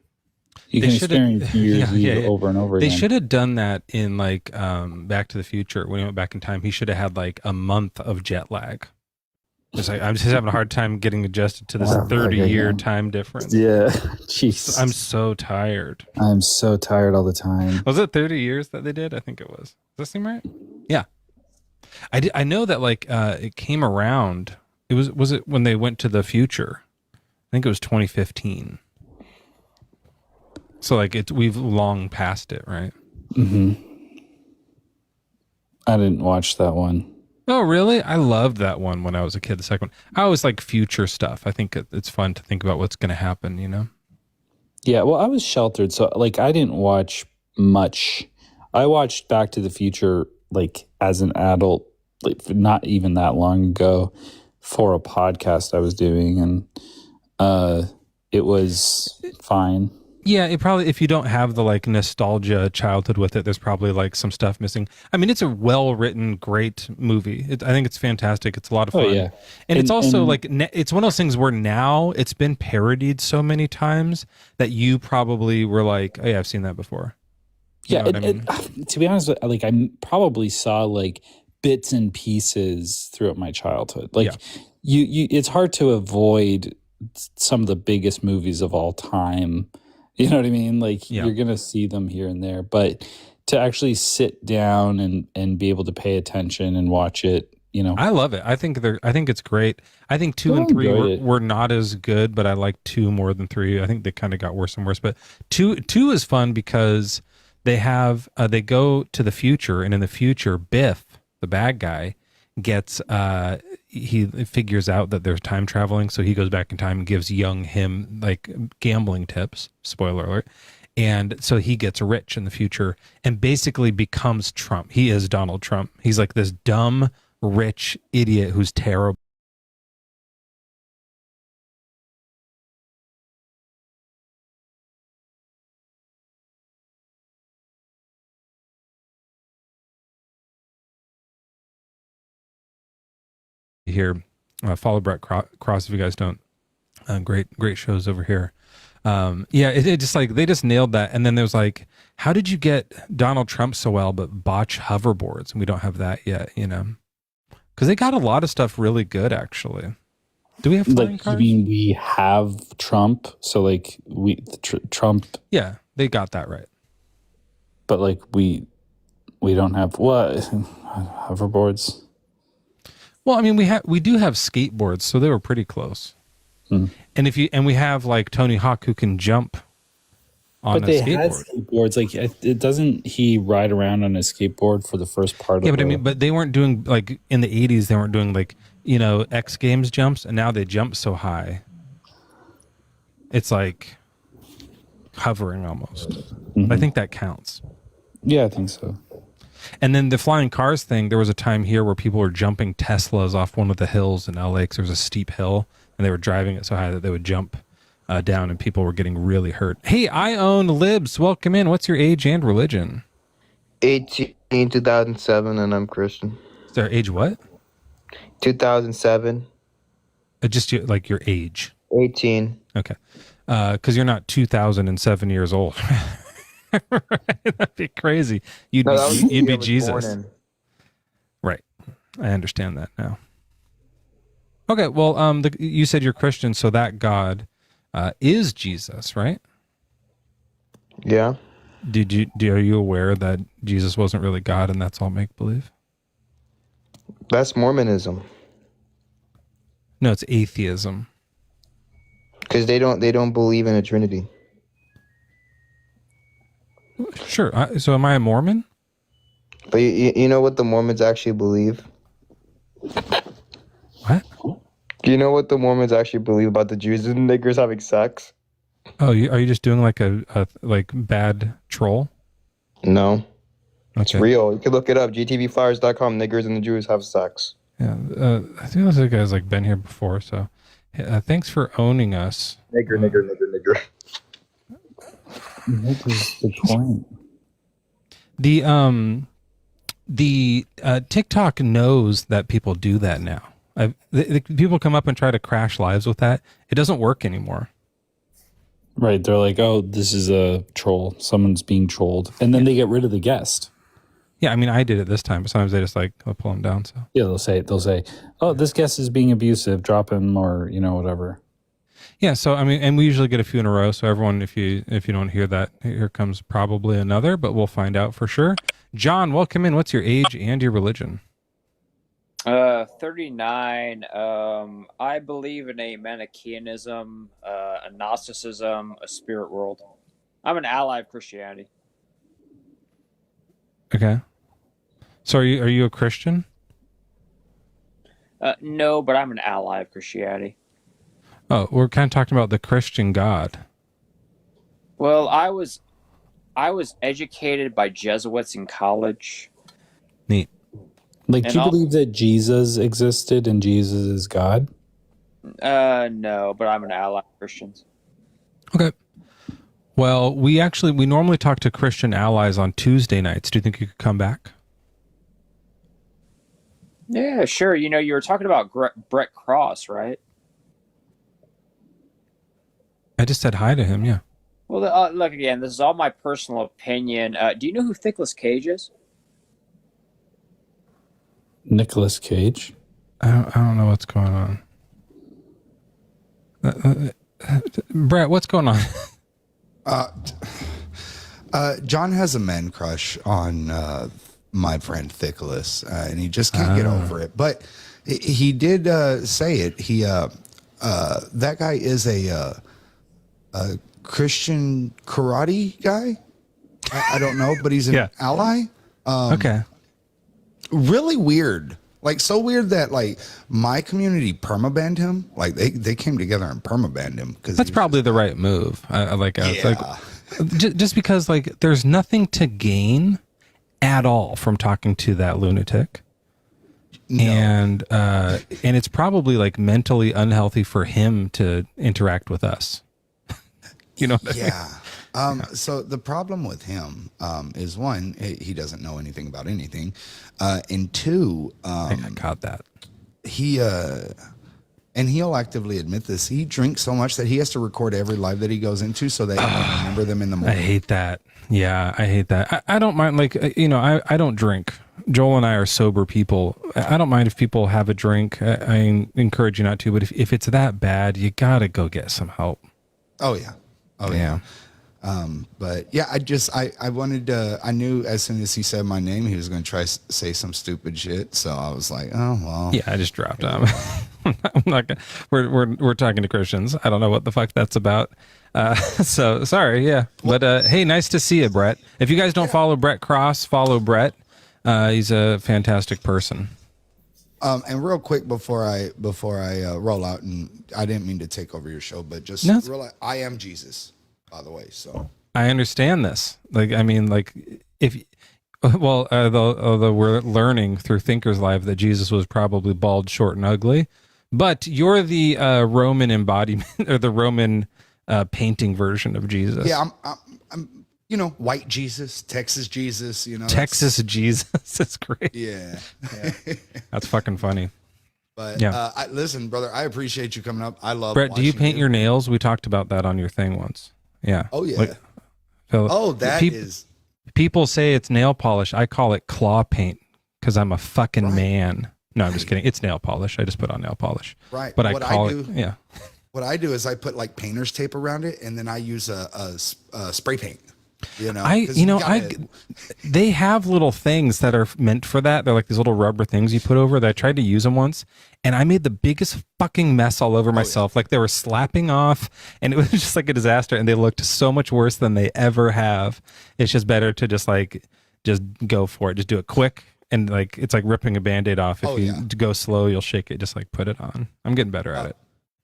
You can experience New Year's Eve over and over again. They should have done that in like Back to the Future. When he went back in time, he should have had like a month of jet lag. It's like, I'm just having a hard time getting adjusted to this 30-year time difference. Yeah. Jeez. I'm so tired. I'm so tired all the time. Was it 30 years that they did? I think it was. Does that seem right? Yeah. I know that like it came around. Was it when they went to the future? I think it was 2015. So like we've long passed it, right? Mm-hmm. I didn't watch that one. Oh, really? I loved that one when I was a kid. The second one, I always like future stuff. I think it's fun to think about what's going to happen. You know? Yeah. Well, I was sheltered, so like I didn't watch much. I watched Back to the Future like as an adult, like not even that long ago, for a podcast I was doing, and it was fine. Yeah, it probably, if you don't have the like nostalgia childhood with it, there's probably like some stuff missing. I mean, it's a well-written, great movie. I think it's fantastic. It's a lot of fun. Oh, yeah. And it's also like, it's one of those things where now it's been parodied so many times that you probably were like, oh yeah, I've seen that before. You know what I mean? To be honest, like I probably saw like bits and pieces throughout my childhood. Like you it's hard to avoid some of the biggest movies of all time. You know what I mean? Like you're going to see them here and there, but to actually sit down and be able to pay attention and watch it, you know. I love it. I think it's great. I think 2 and 3 were not as good, but I like 2 more than 3. I think they kind of got worse and worse, but 2 is fun because they have they go to the future, and in the future Biff, the bad guy, gets he figures out that there's time traveling, so he goes back in time and gives young him like gambling tips, spoiler alert, and so he gets rich in the future and basically becomes Trump. He is Donald Trump. He's like this dumb rich idiot who's terrible. Here, follow Brett Cross if you guys don't. Great shows over here. It just like they just nailed that. And then there's like, how did you get Donald Trump so well but botch hoverboards? And we don't have that yet, you know, because they got a lot of stuff really good actually. Do we have flying cars? You mean we have Trump? So like Trump? Yeah, they got that right. But like we don't have what hoverboards. Well, I mean, we do have skateboards, so they were pretty close. And we have like Tony Hawk who can jump on a skateboard. But they had skateboards. Like, it doesn't he ride around on a skateboard for the first part of it? Yeah, but I mean, but they weren't doing like in the 80s. They weren't doing like, you know, X Games jumps, and now they jump so high. It's like hovering almost. Mm-hmm. I think that counts. Yeah, I think so. And then the flying cars thing, there was a time here where people were jumping Teslas off one of the hills in LA because there was a steep hill and they were driving it so high that they would jump down and people were getting really hurt. Hey, I own Libs. Welcome in. What's your age and religion? 18, 2007, and I'm Christian. Is their age what? 2007. Just like your age. 18. Okay. Because you're not 2007 years old. That'd be crazy. You'd be Jesus. Right. I understand that now. Okay, well, you said you're Christian, so that God is Jesus, right? Yeah. Are you aware that Jesus wasn't really God and that's all make believe? That's Mormonism. No, it's atheism. Because they don't believe in a Trinity. Sure. So am I a Mormon? But you know what the Mormons actually believe? What? Do you know what the Mormons actually believe about the Jews and niggers having sex? Oh, are you just doing like a like bad troll? No. It's Okay. real. You can look it up. gtvflyers.com. Niggers and the Jews have sex. Yeah. I think this guy's like been here before. So, thanks for owning us. Nigger. What is the point? The TikTok knows that people do that now. People come up and try to crash lives with that. It doesn't work anymore. Right. They're like, oh, this is a troll. Someone's being trolled. And then they get rid of the guest. Yeah, I mean, I did it this time, but sometimes they just like I'll pull them down. So Yeah, they'll say, oh, this guest is being abusive. Drop him or, whatever. yeah, so I mean, and we usually get a few in a row. So everyone, if you don't hear that, here comes probably another, but we'll find out for sure. John, welcome in. What's your age and your religion? 39. I believe in a Manichaeanism, a Gnosticism, a spirit world. I'm an ally of Christianity. Okay. So are you a Christian? No, but I'm an ally of Christianity. Oh, we're kind of talking about the Christian God. Well, I was educated by Jesuits in college. Neat. Like, And do you I'll- believe that Jesus existed and Jesus is God? No, but I'm an ally of Christians. Okay. Well, we normally talk to Christian allies on Tuesday nights. Do you think you could come back? Yeah, sure. You were talking about Brett Cross, right? I just said hi to him. Yeah. Well, look, again, this is all my personal opinion. Do you know who Nicolas Cage is? Nicolas Cage? I don't know what's going on. Brett, what's going on? John has a man crush on my friend Nicholas, and he just can't get over it. But he did say it. He that guy is a Christian karate guy. I don't know, but he's an Yeah. ally. Okay. Really weird. Like, so weird that like my community permabanned him. Like they came together and permabanned him because That's probably the right move. It's like just because like there's nothing to gain at all from talking to that lunatic. No. And it's probably like mentally unhealthy for him to interact with us. You know what I mean? Yeah. So the problem with him is one, he doesn't know anything about anything, and two, I caught that. And he'll actively admit this. He drinks so much that he has to record every live that he goes into so that he can remember them in the I morning. hate that. Yeah, I hate that. I don't mind, like, I don't drink. Joel and I are sober people. I don't mind if people have a drink. I encourage you not to, but if it's that bad, you gotta go get some help. Oh yeah. Oh yeah. But yeah, I wanted to, I knew as soon as he said my name, he was going to try to say some stupid shit. So I was like, oh, well. Yeah, I just dropped him. I'm not gonna, we're talking to Christians. I don't know what the fuck that's about. So sorry. Yeah. But, hey, nice to see you, Brett. If you guys don't follow Brett Cross, follow Brett. He's a fantastic person. And real quick before I roll out, and I didn't mean to take over your show, but just No. realize I am Jesus, by the way. So I understand this. Like, I mean, like although we're learning through Thinkers Live that Jesus was probably bald, short, and ugly, but you're the Roman embodiment or the Roman painting version of Jesus. yeah, I'm white Jesus, Texas Jesus, Texas Jesus is great. Yeah. That's fucking funny. But Yeah. listen, brother, I appreciate you coming up. I love Brett, do you watching paint your nails? We talked about that on your thing once. Yeah. Oh yeah. Like, so Oh, that is people say it's nail polish. I call it claw paint because I'm a fucking Right. man. No, I'm just kidding. It's nail polish. I just put on nail polish. right. But What I call do, it, yeah. What I do is I put like painter's tape around it, and then I use a spray paint. 'Cause They have little things that are meant for that. They're like these little rubber things you put over that I tried to use them once, and I made the biggest fucking mess all over myself. Like they were slapping off, and it was just like a disaster, and they looked so much worse than they ever have. It's just better to just just go for it. Just do it quick. And like, it's like ripping a Band-Aid off. If you go slow, you'll shake it. Just like put it on. I'm getting better at it.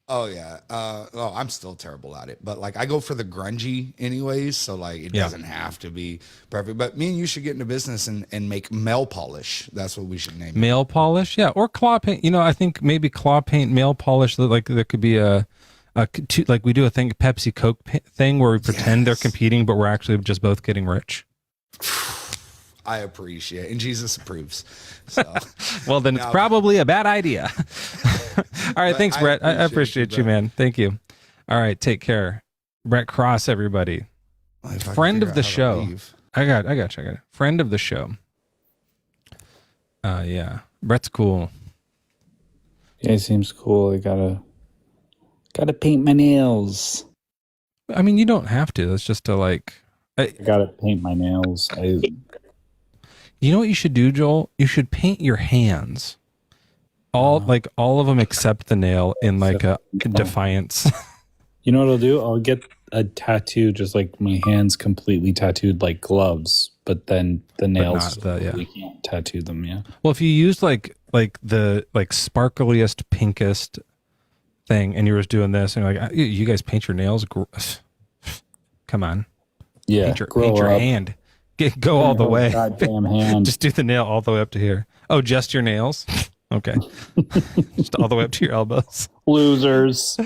Oh yeah. I'm still terrible at it, but like I go for the grungy anyways. So like it doesn't have to be perfect, but me and you should get into business and make nail polish. That's what we should name it. Nail polish. Yeah. Or claw paint. You know, I think maybe claw paint, nail polish. Like there could be like we do a thing, Pepsi Coke thing where we pretend they're competing, but we're actually just both getting rich. I appreciate it, and Jesus approves. So. Well, then it's probably a bad idea. All right, thanks, Brett. I appreciate you, man. Thank you. All right, take care. Brett Cross, everybody. Friend of the show. I got you. Friend of the show. Yeah. Brett's cool. Yeah, he seems cool. I gotta paint my nails. I mean, you don't have to. It's just to like... I gotta paint my nails. You know what you should do, Joel? You should paint your hands. All of them except the nail in like a defiance. You know what I'll do? I'll get a tattoo, just like my hands completely tattooed like gloves, but then the nails we can't tattoo them. Yeah. Well, if you use like the sparkliest, pinkest thing, and you were just doing this, and you're like, you guys paint your nails. Come on. Yeah. Paint your hand. Go all the way. Goddamn hand. Just do the nail all the way up to here. Oh, just your nails? Okay. Just all the way up to your elbows. Losers.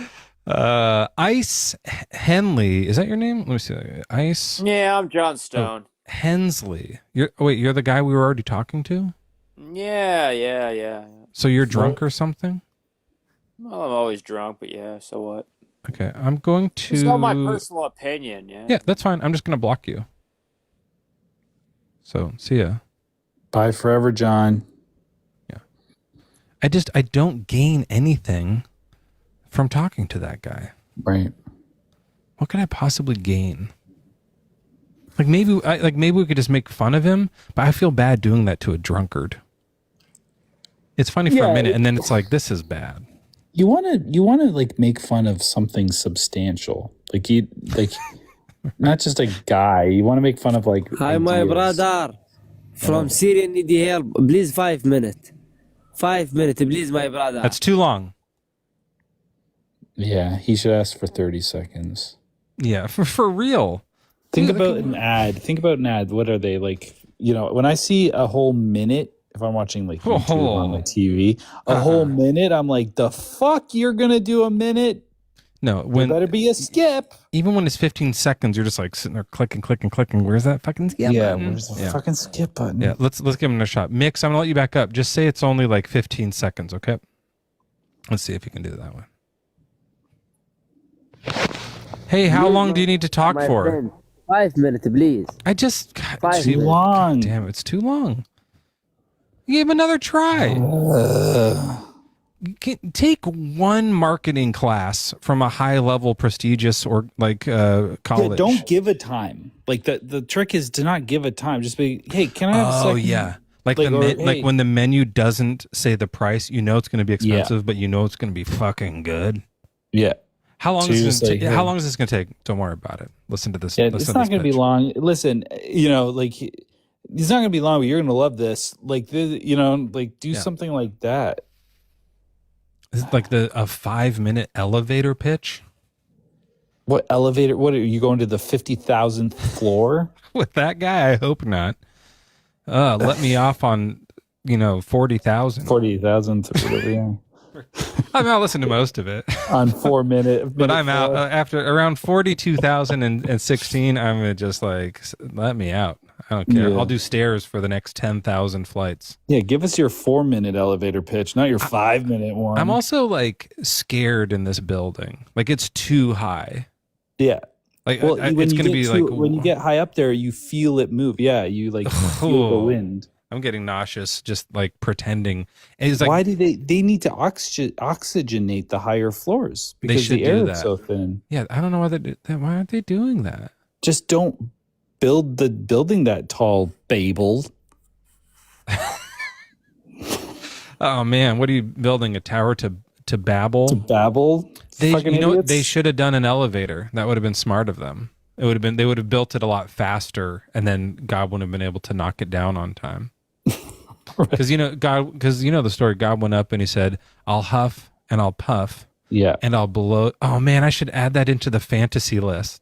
Ice Henley. Is that your name? Let me see. Ice. Yeah, I'm John Stone. Hensley. You're the guy we were already talking to? Yeah. So you're drunk or something? Well, I'm always drunk, but yeah, so what? Okay, I'm going to... It's not my personal opinion, yeah? Yeah, that's fine. I'm just going to block you. So, see ya. Bye forever, John. Yeah. I don't gain anything from talking to that guy. Right. What could I possibly gain? Like maybe we could just make fun of him, but I feel bad doing that to a drunkard. It's funny for a minute, and then it's like, this is bad. You wanna like make fun of something substantial. Not just a guy. You want to make fun of like. Hi, my brother. From Syria, need help. Please, 5 minutes. 5 minutes, please, my brother. That's too long. Yeah, he should ask for 30 seconds. Yeah, for real. Think about an ad. What are they like? You know, when I see a whole minute, if I'm watching like YouTube on the TV, whole minute, I'm like, the fuck, you're gonna do a minute? No, there better be a skip. Even when it's 15 seconds, you're just like sitting there clicking. Where's that fucking skip button? Where's the fucking skip button? Yeah, let's give him a shot. Mix, I'm gonna let you back up. Just say it's only like 15 seconds, okay? Let's see if you can do it that way. Hey, how long do you need to talk for? Friend. 5 minutes, please. Too long. Damn, it's too long. Give another try. Take one marketing class from a high-level, prestigious or like college. Yeah, don't give a time. Like the trick is to not give a time. Just be, hey, can I have a second? Oh yeah, like when the menu doesn't say the price, you know it's going to be expensive, but you know it's going to be fucking good. Yeah. How long is this? How long is this going to take? Don't worry about it. Listen to this. Yeah, it's not going to be long. Listen, you know, like it's not going to be long, but you're going to love this. Like you know, like do something like that. Is it like a 5-minute elevator pitch? What elevator? What are you going to the 50,000th floor with that guy? I hope not. Let me off on 40,000. 40,000th or whatever. Yeah. I'm not listening to most of it on 4 minutes, but I'm out after around 42,016. I'm gonna just like let me out. I don't care. I'll do stairs for the next 10,000 flights. Yeah, give us your 4-minute elevator pitch, not your 5-minute one. I'm also like scared in this building. Like it's too high. Yeah. Like it's gonna be like when you get high up there, you feel it move. Yeah, you like feel the wind. I'm getting nauseous just like pretending. And it's like, why do they need to oxygenate the higher floors? Because the air is so thin. Yeah, I don't know why aren't they doing that? Just don't build the building that tall, Babel. Oh man, what are you building? A tower to Babel? To Babel? They should have done an elevator. That would have been smart of them. It would have been, they would have built it a lot faster, and then God wouldn't have been able to knock it down on time. Because the story, God went up and he said, I'll huff and I'll puff. Yeah. And I'll blow. Oh man, I should add that into the fantasy list.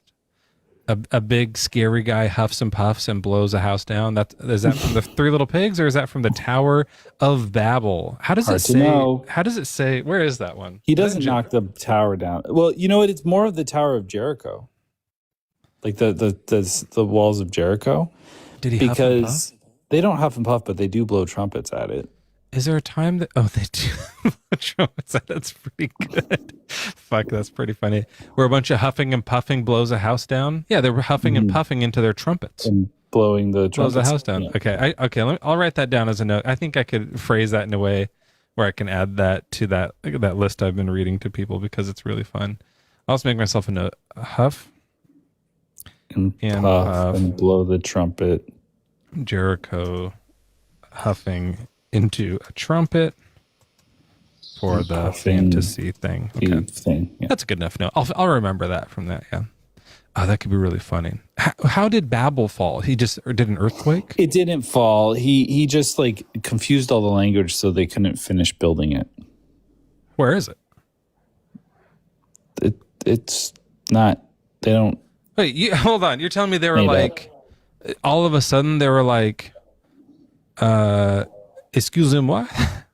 A big scary guy huffs and puffs and blows a house down. Is that from the Three Little Pigs, or is that from the Tower of Babel? How does it say? How does it say? Where is that one? He doesn't knock the tower down. Well, you know what? It's more of the Tower of Jericho, like the walls of Jericho. Did he? Because they don't huff and puff, but they do blow trumpets at it. Is there a time that they do blow trumpets? That's pretty good. Fuck, that's pretty funny. Where a bunch of huffing and puffing blows a house down. Yeah, they were huffing and puffing into their trumpets and blowing the trumpets. Blows a house down. Yeah. Okay. I'll write that down as a note. I think I could phrase that in a way where I can add that to that list I've been reading to people because it's really fun. I'll also make myself a note. Huff and puff and blow the trumpet. Jericho huffing into a trumpet for the fantasy thing. Okay. Yeah. That's a good enough note. I'll remember that from that. Yeah. Oh, that could be really funny. How did Babel fall? He just did an earthquake? It didn't fall. He just like confused all the language so they couldn't finish building it. Where is it? It's not. They don't. Wait, hold on. You're telling me they were like, all of a sudden they were like, excusez-moi?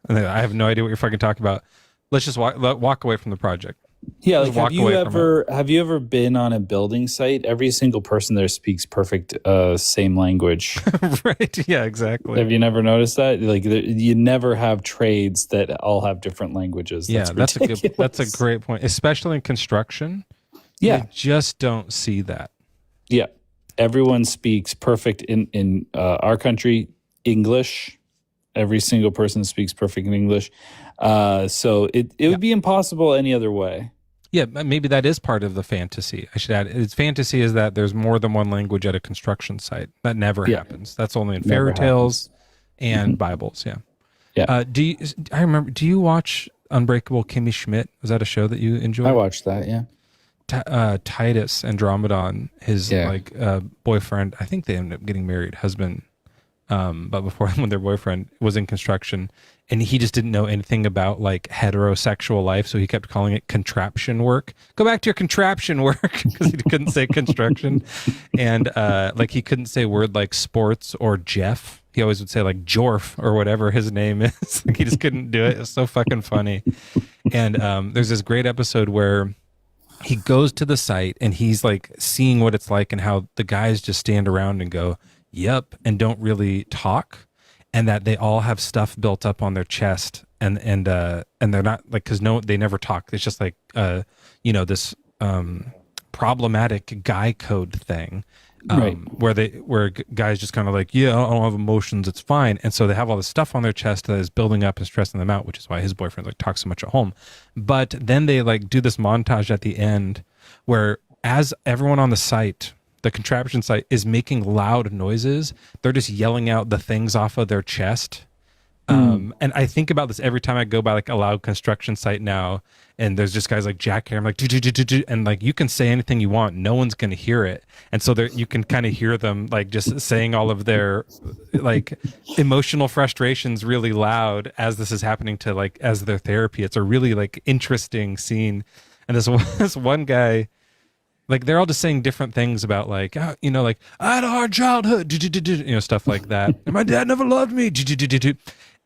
I have no idea what you're fucking talking about. Let's just walk away from the project. Yeah, like have you ever been on a building site? Every single person there speaks perfect same language. Right. Yeah, exactly. Have you never noticed that? Like you never have trades that all have different languages. That's a great point, especially in construction. Yeah. You just don't see that. Yeah. Everyone speaks perfect in our country English. Every single person speaks perfect in English. So it would be impossible any other way. Yeah, maybe that is part of the fantasy. I should add, its fantasy is that there's more than one language at a construction site. That never happens. That's only in fairy tales and Bibles. Yeah. Yeah. Do you watch Unbreakable Kimmy Schmidt? Was that a show that you enjoyed? I watched that, yeah. Titus Andromedon, his boyfriend, I think they ended up getting married, husband, but before when their boyfriend was in construction, and he just didn't know anything about like heterosexual life, so he kept calling it contraption work. Go back to your contraption work, because he couldn't say construction, and like he couldn't say word like sports or Jeff. He always would say like Jorf or whatever his name is. Like he just couldn't do it. It's so fucking funny. And there's this great episode where he goes to the site and he's like seeing what it's like and how the guys just stand around and go, yep, and don't really talk, and that they all have stuff built up on their chest and they're not like, because they never talk. It's just like this problematic guy code thing. Right. Where guys just kind of like, yeah, I don't have emotions, it's fine. And so they have all this stuff on their chest that is building up and stressing them out, which is why his boyfriend like talks so much at home. But then they like do this montage at the end where as everyone on the site, the contraption site, is making loud noises, they're just yelling out the things off of their chest. And I think about this every time I go by like a loud construction site now, and there's just guys like jackhammering, like do, and like you can say anything you want, no one's going to hear it, and so you can kind of hear them like just saying all of their like emotional frustrations really loud as this is happening to like as their therapy. It's a really like interesting scene, and this one guy, like they're all just saying different things about like like I had a hard childhood, stuff like that. And my dad never loved me.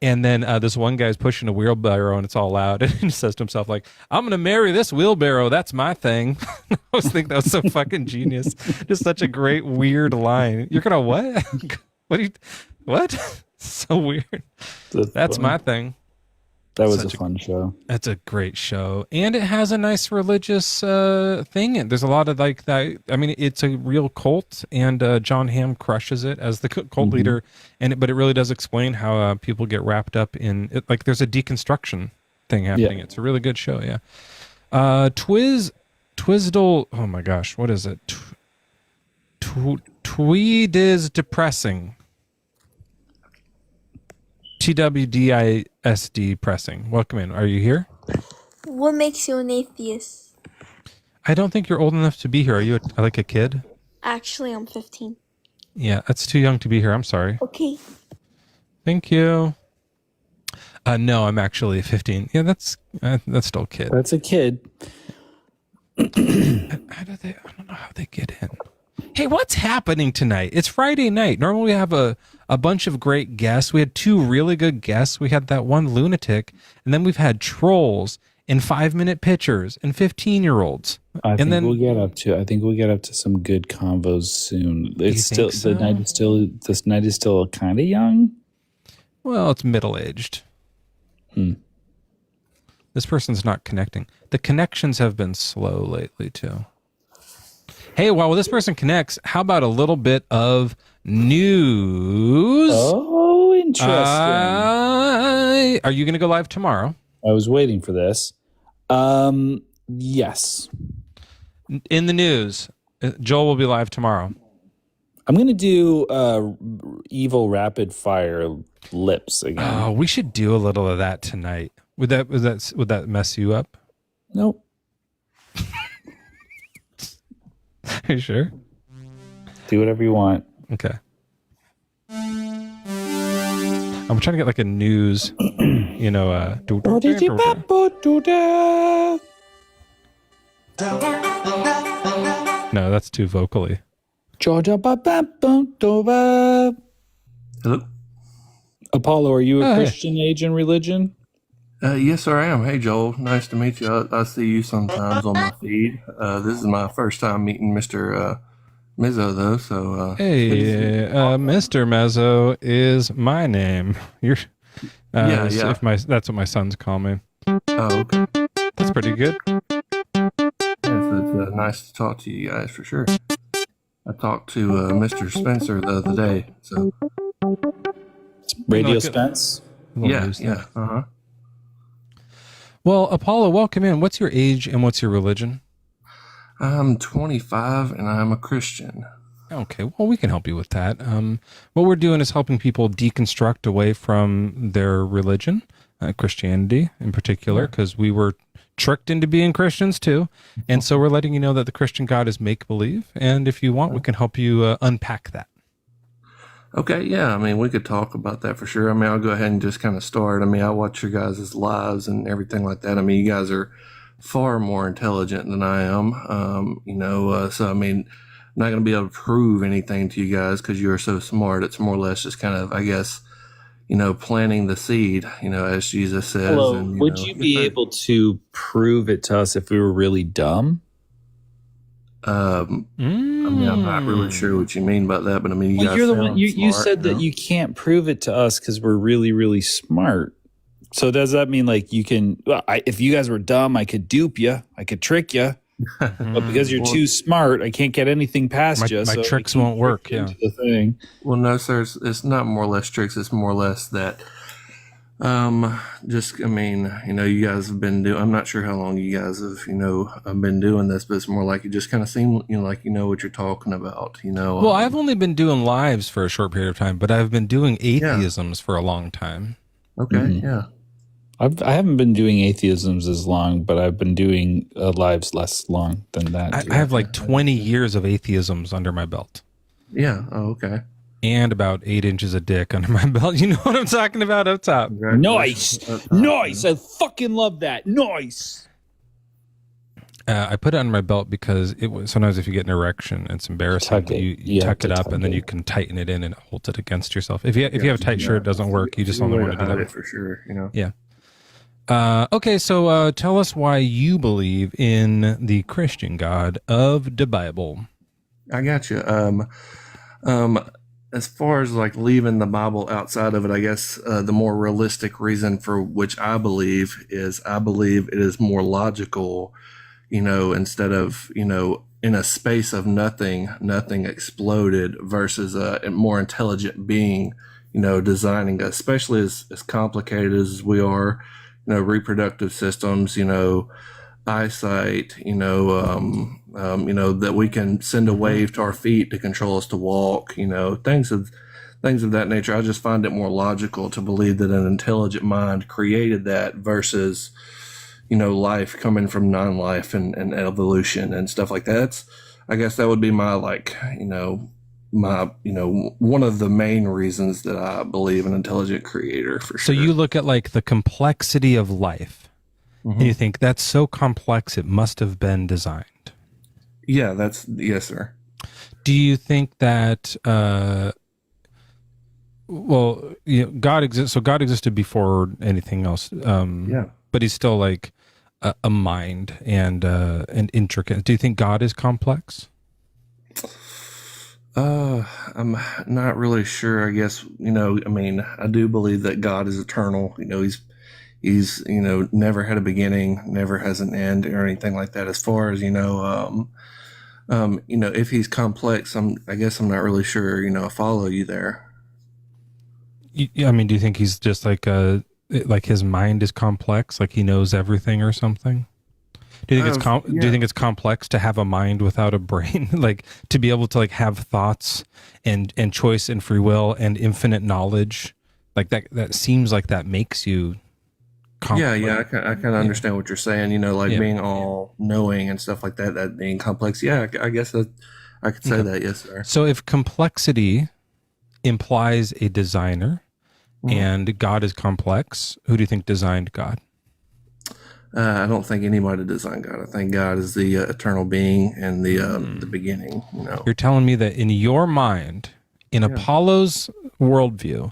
And then this one guy's pushing a wheelbarrow and it's all loud, and he says to himself like, I'm gonna marry this wheelbarrow, that's my thing. I always think that was so fucking genius. Just such a great weird line. You're gonna what? What? So weird. That's my thing. That was a fun show. That's a great show. And it has a nice religious thing. And there's a lot of like that. I mean, it's a real cult, and John Hamm crushes it as the cult leader. But it really does explain how people get wrapped up in it. Like there's a deconstruction thing happening. It's a really good show. Yeah. Twizdle. Oh my gosh. What is it? Tweed is depressing. TWDISD pressing. Welcome in. Are you here? What makes you an atheist? I don't think you're old enough to be here. Are you like a kid? Actually, I'm 15. Yeah, that's too young to be here. I'm sorry. Okay. Thank you. No, I'm actually 15. Yeah, that's still a kid. That's a kid. How do they? I don't know how they get in. Hey, what's happening tonight? It's Friday night. Normally we have a bunch of great guests. We had 2 really good guests. We had that one lunatic, and then we've had trolls and 5-minute pitchers and 15-year-olds. I think then we'll get up to some good convos soon. It's still so? this night is still kind of young. Well, it's middle-aged. This person's not connecting. The connections have been slow lately, too. Hey, while this person connects, how about a little bit of news? Oh, interesting. Are you going to go live tomorrow? I was waiting for this. Yes. In the news, Joel will be live tomorrow. I'm going to do evil rapid fire lips again. Oh, we should do a little of that tonight. Would that mess you up? Nope. Are you sure? Do whatever you want. Okay. I'm trying to get like a news, No, that's too vocally. Georgia. Hello. Apollo, are you a Hey. Christian age and religion? Yes, sir, I am. Hey, Joel. Nice to meet you. I see you sometimes on my feed. This is my first time meeting Mr. Mezzo, though. So, Hey, Mr. Mezzo is my name. You're, Yeah. That's what my sons call me. Oh, okay. That's pretty good. Yes, it's nice to talk to you guys for sure. I talked to Mr. Spencer the other day. So, Radio Like Spence? yeah. Uh-huh. Well, Apollo, welcome in. What's your age and what's your religion? I'm 25 and I'm a Christian. Okay, well, we can help you with that. What we're doing is helping people deconstruct away from their religion, Christianity in particular, because we were tricked into being Christians too. And so we're letting you know that the Christian God is make-believe. And if you want, we can help you unpack that. Okay, yeah. I mean, we could talk about that for sure. I mean, I'll go ahead and just kind of start. I mean, I watch your guys' lives and everything like that. I mean, you guys are far more intelligent than I am. So I mean, I'm not going to be able to prove anything to you guys because you are so smart. It's more or less just kind of, I guess, planting the seed, as Jesus says. Hello, and, would you be able to prove it to us if we were really dumb? I mean, I'm not really sure what you mean by that, but I mean, you guys you're the one. sound You smart, said that know? you can't prove it to us because we're really, really smart. So does that mean like you can? Well, if you guys were dumb, I could dupe you, I could trick you, but because you're too smart, I can't get anything past you. My tricks won't work. Yeah. The thing. Well, no, sir. It's not more or less tricks. It's more or less that, you guys have been doing, I'm not sure how long you guys have, been doing this, but it's more like you just kind of seem, like you know what you're talking about, Well, I've only been doing lives for a short period of time, but I've been doing atheisms for a long time. Okay. Yeah. I haven't been doing atheisms as long, but I've been doing lives less long than that. I have like 20 years of atheisms under my belt. Yeah. Oh, okay. And about 8 inches of dick under my belt. You know what I'm talking about up top. Nice. I fucking love that. Nice. I put it under my belt because it was sometimes if you get an erection, it's embarrassing. You tuck it up and then you can tighten it in and it holds it against yourself. If you have a tight shirt, it doesn't work. You just only want to do that for sure. Yeah. Okay, so tell us why you believe in the Christian God of the Bible. I got you. As far as like leaving the Bible outside of it, I guess the more realistic reason for which I believe it is more logical, instead of, in a space of nothing exploded versus a more intelligent being, designing, especially as complicated as we are, reproductive systems, eyesight, that we can send a wave to our feet to control us to walk, things of that nature. I just find it more logical to believe that an intelligent mind created that versus, life coming from non-life and evolution and stuff like that. I guess that would be my one of the main reasons that I believe an intelligent creator for So sure. you look at like the complexity of life, and you think that's so complex it must have been designed. Yeah, yes, sir. Do you think that God exists? So God existed before anything else. Yeah. But he's still like a mind and intricate. Do you think God is complex? I'm not really sure. I guess, I do believe that God is eternal. He's never had a beginning, never has an end or anything like that. As far as, if he's complex, I guess I'm not really sure, I follow you there. Do you think he's just like his mind is complex, like he knows everything or something? Do you think do you think it's complex to have a mind without a brain, like to be able to like have thoughts and choice and free will and infinite knowledge, like that seems like that makes you complex. Yeah, I kind of understand what you're saying. Being all knowing and stuff like that. That being complex. Yeah, I guess that I could say that. Yes, sir. So if complexity implies a designer, and God is complex, who do you think designed God? I don't think anybody designed God. I think God is the eternal being and the beginning. You're telling me that in your mind, in Apollo's worldview,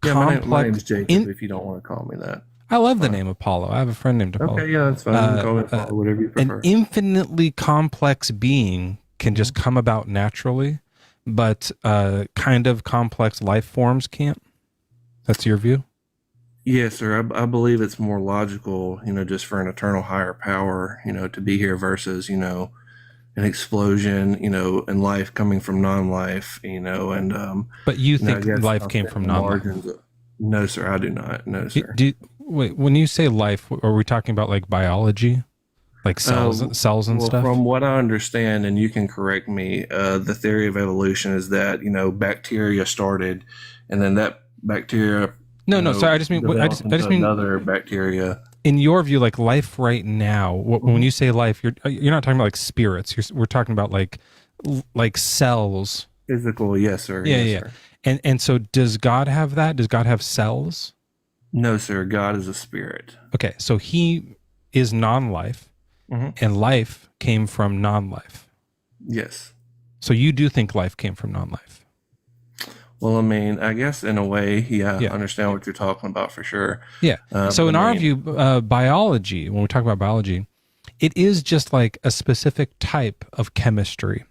my name's Jacob. If you don't want to call me that, I love the name Apollo. I have a friend named Apollo. Okay, yeah, that's fine. You can call me Apollo, whatever you prefer. An infinitely complex being can just come about naturally, but kind of complex life forms can't. That's your view? Yes, sir. I believe it's more logical, just for an eternal higher power, to be here versus, an explosion, and life coming from non-life, and But you think life came from non-life? No, sir, I do not. No, sir. Wait, when you say life, are we talking about like biology, like cells and stuff? From what I understand, and you can correct me, the theory of evolution is that bacteria started, and then that bacteria. No. Sorry, I just mean another bacteria. In your view, like life right now, when you say life, you're not talking about like spirits. We're talking about like cells. Physical, yes, sir. Yeah, yes, yeah. Sir. And so does God have that? Does God have cells? No, sir. God is a spirit. Okay, so he is non-life, and life came from non-life. Yes. So you do think life came from non-life? Well, I guess in a way, I understand what you're talking about for sure. Yeah. So in our view, biology, when we talk about biology, it is just like a specific type of chemistry.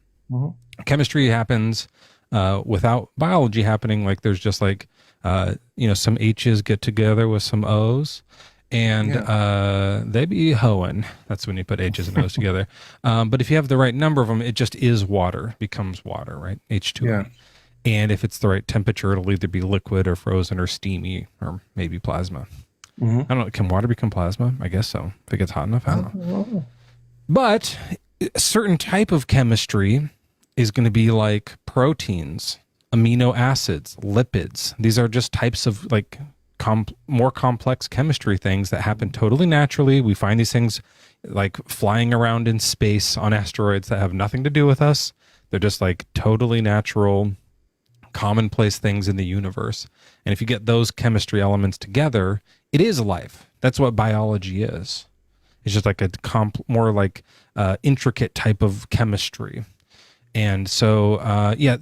Chemistry happens without biology happening. Like there's just like, some H's get together with some O's, and they be hoeing. That's when you put H's and O's together. But if you have the right number of them, it just is water, becomes water, right? H2O. Yeah. And if it's the right temperature, it'll either be liquid or frozen or steamy or maybe plasma. I don't know. Can water become plasma? I guess so. If it gets hot enough, I don't know. But a certain type of chemistry is going to be like proteins, amino acids, lipids. These are just types of like more complex chemistry things that happen totally naturally. We find these things like flying around in space on asteroids that have nothing to do with us. They're just like totally natural, commonplace things in the universe. And if you get those chemistry elements together, it is life. That's what biology is. It's just like a more like intricate type of chemistry. And so,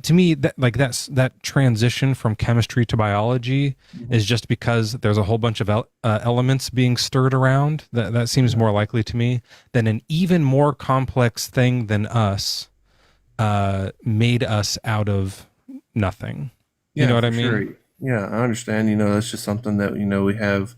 to me, that transition from chemistry to biology is just because there's a whole bunch of elements being stirred around. That seems more likely to me than an even more complex thing than us made us out of nothing. You know what I mean? Sure. Yeah, I understand. That's just something that, we have,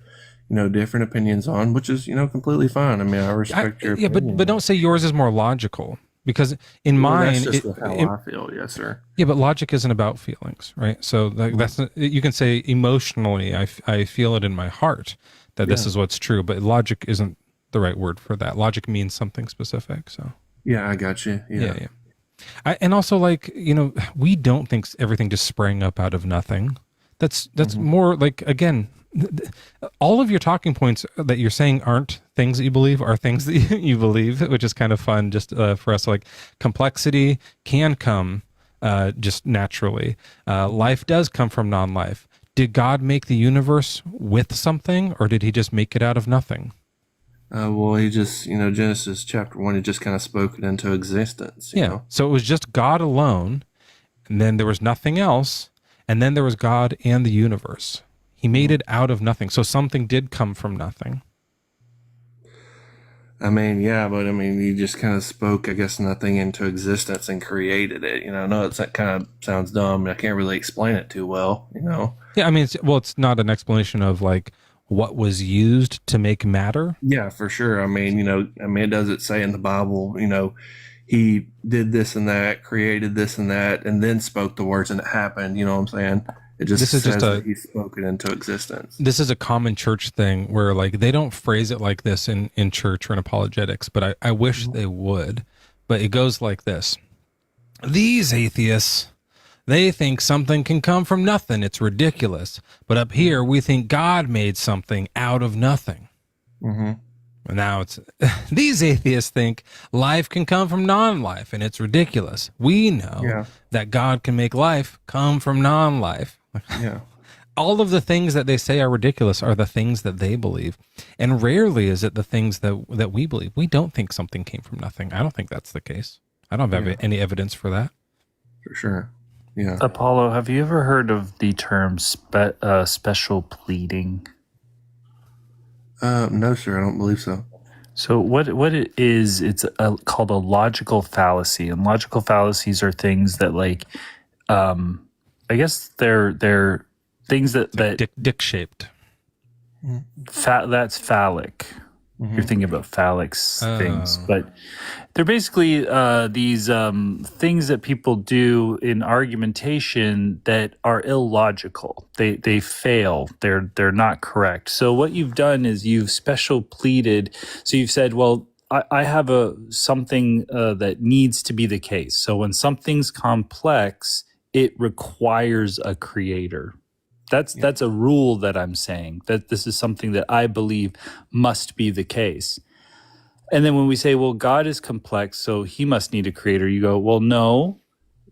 different opinions on, which is, completely fine. I respect your opinion. Yeah, but don't say yours is more logical. Because in mine, that's just how I feel, yes, sir. Yeah, but logic isn't about feelings, right? So that's you can say emotionally, I feel it in my heart that this is what's true, but logic isn't the right word for that. Logic means something specific. So yeah, I got you. Yeah. And also, like we don't think everything just sprang up out of nothing. That's more like, again, all of your talking points that you're saying aren't things that you believe, are things that you believe, which is kind of fun just for us. Like complexity can come just naturally. Life does come from non-life. Did God make the universe with something, or did he just make it out of nothing? Well, he just, Genesis chapter 1, he just kind of spoke it into existence. You know? So it was just God alone, and then there was nothing else, and then there was God and the universe. He made it out of nothing. So something did come from nothing. I mean, yeah, but I mean, he just kind of spoke, I guess, nothing into existence and created it. I know that kind of sounds dumb. I can't really explain it too well, Yeah, I mean, it's not an explanation of like what was used to make matter. Yeah, for sure. I mean, it doesn't say in the Bible, he did this and that, created this and that, and then spoke the words and it happened. You know what I'm saying? It just says that he spoke it into existence. This is a common church thing where like they don't phrase it like this in church or in apologetics, but I wish they would. But it goes like this. These atheists, they think something can come from nothing. It's ridiculous. But up here, we think God made something out of nothing. Mm-hmm. And now it's, these atheists think life can come from non-life, and it's ridiculous. We know that God can make life come from non-life. Yeah. All of the things that they say are ridiculous are the things that they believe. And rarely is it the things that we believe. We don't think something came from nothing. I don't think that's the case. I don't have any evidence for that. For sure. Yeah. Apollo, have you ever heard of the term special pleading? No, sir, I don't believe so. So what it is, it's called a logical fallacy, and logical fallacies are things that I guess they're things that dick shaped. That's phallic. Mm-hmm. You're thinking about phallic things, but they're basically these things that people do in argumentation that are illogical. They fail. They're not correct. So what you've done is you've special pleaded. So you've said, well, I have something that needs to be the case. So when something's complex, it requires a creator. That's a rule that I'm saying, that this is something that I believe must be the case. And then when we say, well, God is complex, so he must need a creator, you go, well, no,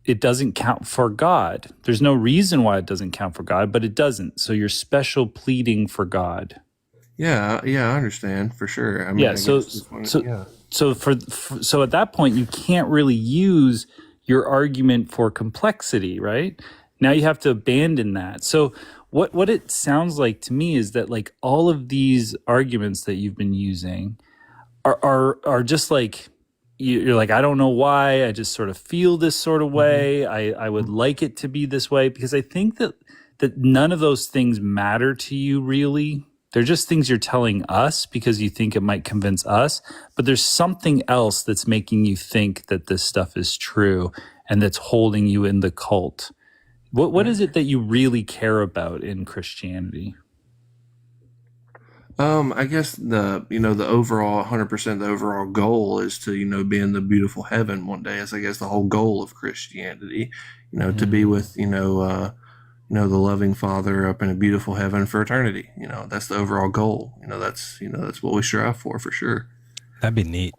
it doesn't count for God. There's no reason why it doesn't count for God, but it doesn't. So you're special pleading for God. Yeah, I understand for sure. I mean, so at that point, you can't really use your argument for complexity, right? Now you have to abandon that. So what it sounds like to me is that like all of these arguments that you've been using are just like, you're like, I don't know why, I just sort of feel this sort of way. Mm-hmm. I would like it to be this way, because I think that none of those things matter to you really. They're just things you're telling us because you think it might convince us, but there's something else that's making you think that this stuff is true and that's holding you in the cult. What is it that you really care about in Christianity? I guess the overall 100%, the overall goal is to, be in the beautiful heaven one day. Is I guess the whole goal of Christianity, to be with, the loving Father up in a beautiful heaven for eternity. That's the overall goal. That's what we strive for sure. That'd be neat.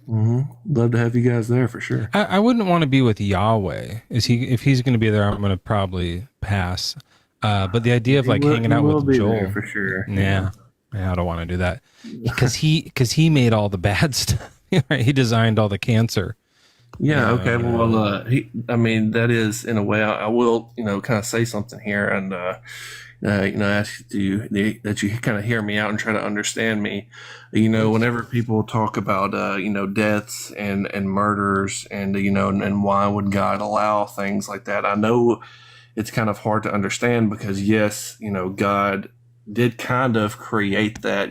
Mm-hmm. Love to have you guys there for sure. I wouldn't want to be with Yahweh. If he's going to be there, I'm going to probably pass. But the idea of like hanging out with Joel, for sure. Yeah, I don't want to do that because he made all the bad stuff. Right? He designed all the cancer. Yeah. Okay. Well, that is in a way. I will, kind of say something here and, ask you that you kind of hear me out and try to understand me. Whenever people talk about, deaths and murders and, and why would God allow things like that? I know it's kind of hard to understand because yes, God did kind of create that,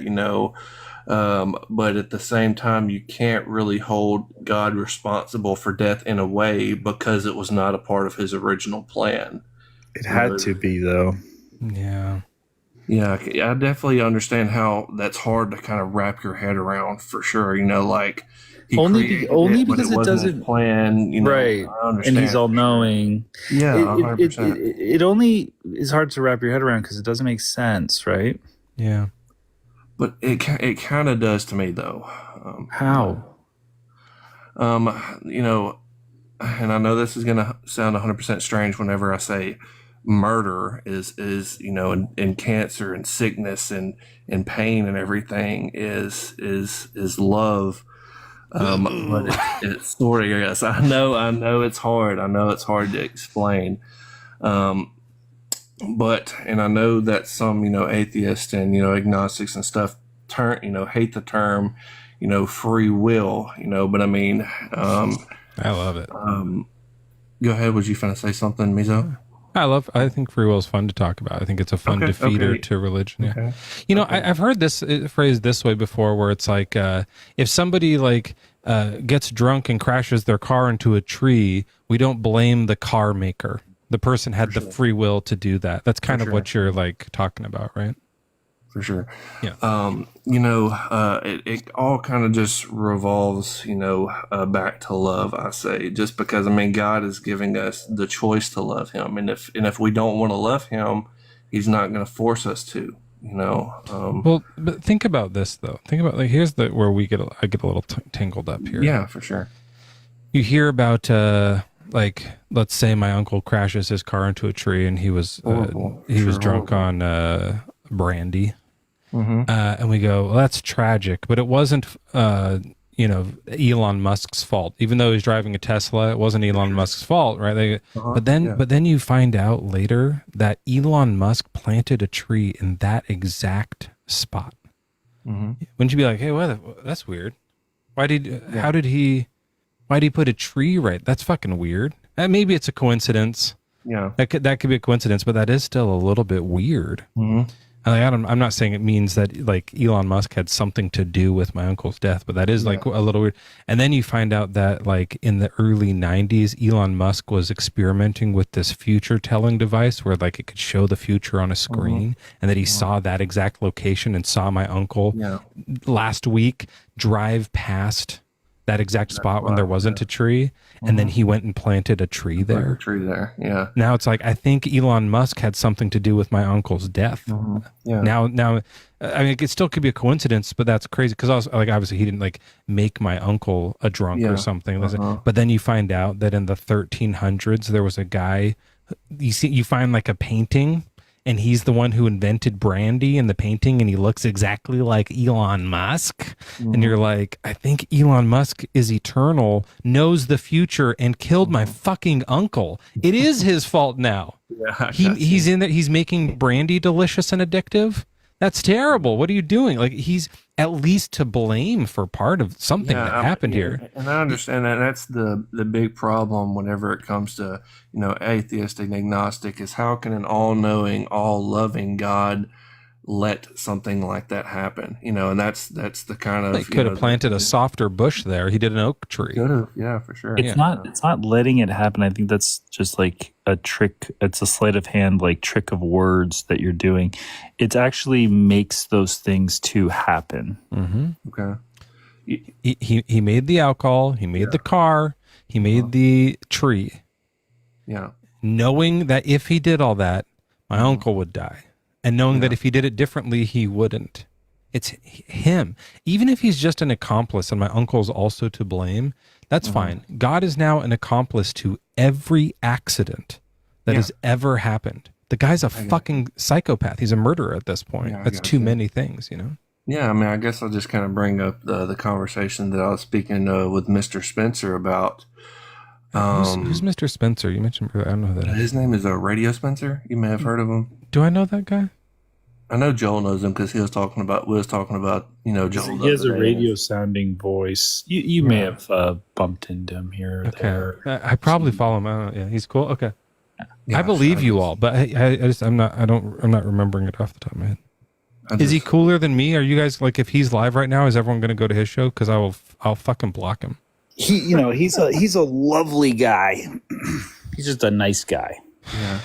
but at the same time, you can't really hold God responsible for death in a way because it was not a part of his original plan. It had to be though. Yeah. Yeah, I definitely understand how that's hard to kind of wrap your head around for sure. Like he Only because it doesn't plan. Right, I understand. and he's all knowing. Yeah, it 100%. it only is hard to wrap your head around because it doesn't make sense, right? Yeah. But it kind of does to me though. How? And I know this is going to sound 100% strange whenever I say murder is and cancer and sickness and pain and everything is love. But it's sort of, yes, I know it's hard. I know it's hard to explain. But I know that some, atheists and, agnostics and stuff hate the term, free will, but I mean, I love it. Go ahead. Was you finna say something, Mezzo? I think free will is fun to talk about. I think it's a fun defeater to religion. Yeah. Okay. I've heard this phrase this way before, where it's like, if somebody gets drunk and crashes their car into a tree, we don't blame the car maker. The person had the free will to do that. That's kind of what you're talking about, right? For sure. Yeah. It all kind of just revolves, back to love, I say, just because, God is giving us the choice to love him. And if we don't want to love him, he's not going to force us to, Well, but think about this though. Think about here's where I get a little tangled up here. Yeah, for sure. You hear about, let's say my uncle crashes his car into a tree and he was drunk on, brandy. Mm-hmm. And we go, well, that's tragic, but it wasn't, Elon Musk's fault. Even though he's driving a Tesla, it wasn't Elon Musk's fault, right? But then you find out later that Elon Musk planted a tree in that exact spot. Mm-hmm. Wouldn't you be like, hey, that's weird. Why did he put a tree right? That's fucking weird. Maybe it's a coincidence. Yeah. That could be a coincidence, but that is still a little bit weird. Mm-hmm. I'm not saying it means that Elon Musk had something to do with my uncle's death, but that is a little weird. And then you find out that in the early 90s, Elon Musk was experimenting with this future telling device where it could show the future on a screen, and that he saw that exact location and saw my uncle last week drive past that exact spot when there wasn't a tree, and then he went and planted a tree there. Yeah. Now it's I think Elon Musk had something to do with my uncle's death. Mm-hmm. Yeah. Now, it still could be a coincidence, but that's crazy because also obviously he didn't make my uncle a drunk or something. But then you find out that in the 1300s there was a guy. You find a painting. And he's the one who invented brandy in the painting, and he looks exactly like Elon Musk. And you're like, I think Elon Musk is eternal, knows the future, and killed my fucking uncle. It is his fault now. Yeah, he's in there. He's making brandy delicious and addictive. That's terrible. What are you doing? He's at least to blame for part of something that happened here. And I understand that. That's the big problem whenever it comes to, atheist and agnostic is how can an all-knowing, all-loving God let something like that happen? And that's the kind of... He could have planted a softer bush there. He did an oak tree. Could have, yeah, for sure. It's not letting it happen. I think that's just a trick. It's a sleight of hand, trick of words that you're doing. It actually makes those things to happen. Mm-hmm. Okay. He made the alcohol. He made the car. He made the tree. Yeah. Knowing that if he did all that, my uncle would die. And knowing that if he did it differently, he wouldn't. It's him. Even if he's just an accomplice and my uncle's also to blame, that's fine. God is now an accomplice to every accident that has ever happened. The guy's a fucking psychopath. He's a murderer at this point. That's too many things, Yeah, I guess I'll just kind of bring up the conversation that I was speaking with Mr. Spencer about. Who's Mr. Spencer? You mentioned, I don't know who that is. His name is Radio Spencer. You may have heard of him. Do I know that guy? I know Joel knows him because we was talking about Joel. He has a radio sounding voice. You may have bumped into him here or there. I probably follow him. Yeah, he's cool. Okay. Yeah, I believe you all, but I'm not remembering it off the top of my head. Is he cooler than me? Are you guys if he's live right now, is everyone going to go to his show? Because I'll fucking block him. He's a lovely guy. He's just a nice guy. Yeah.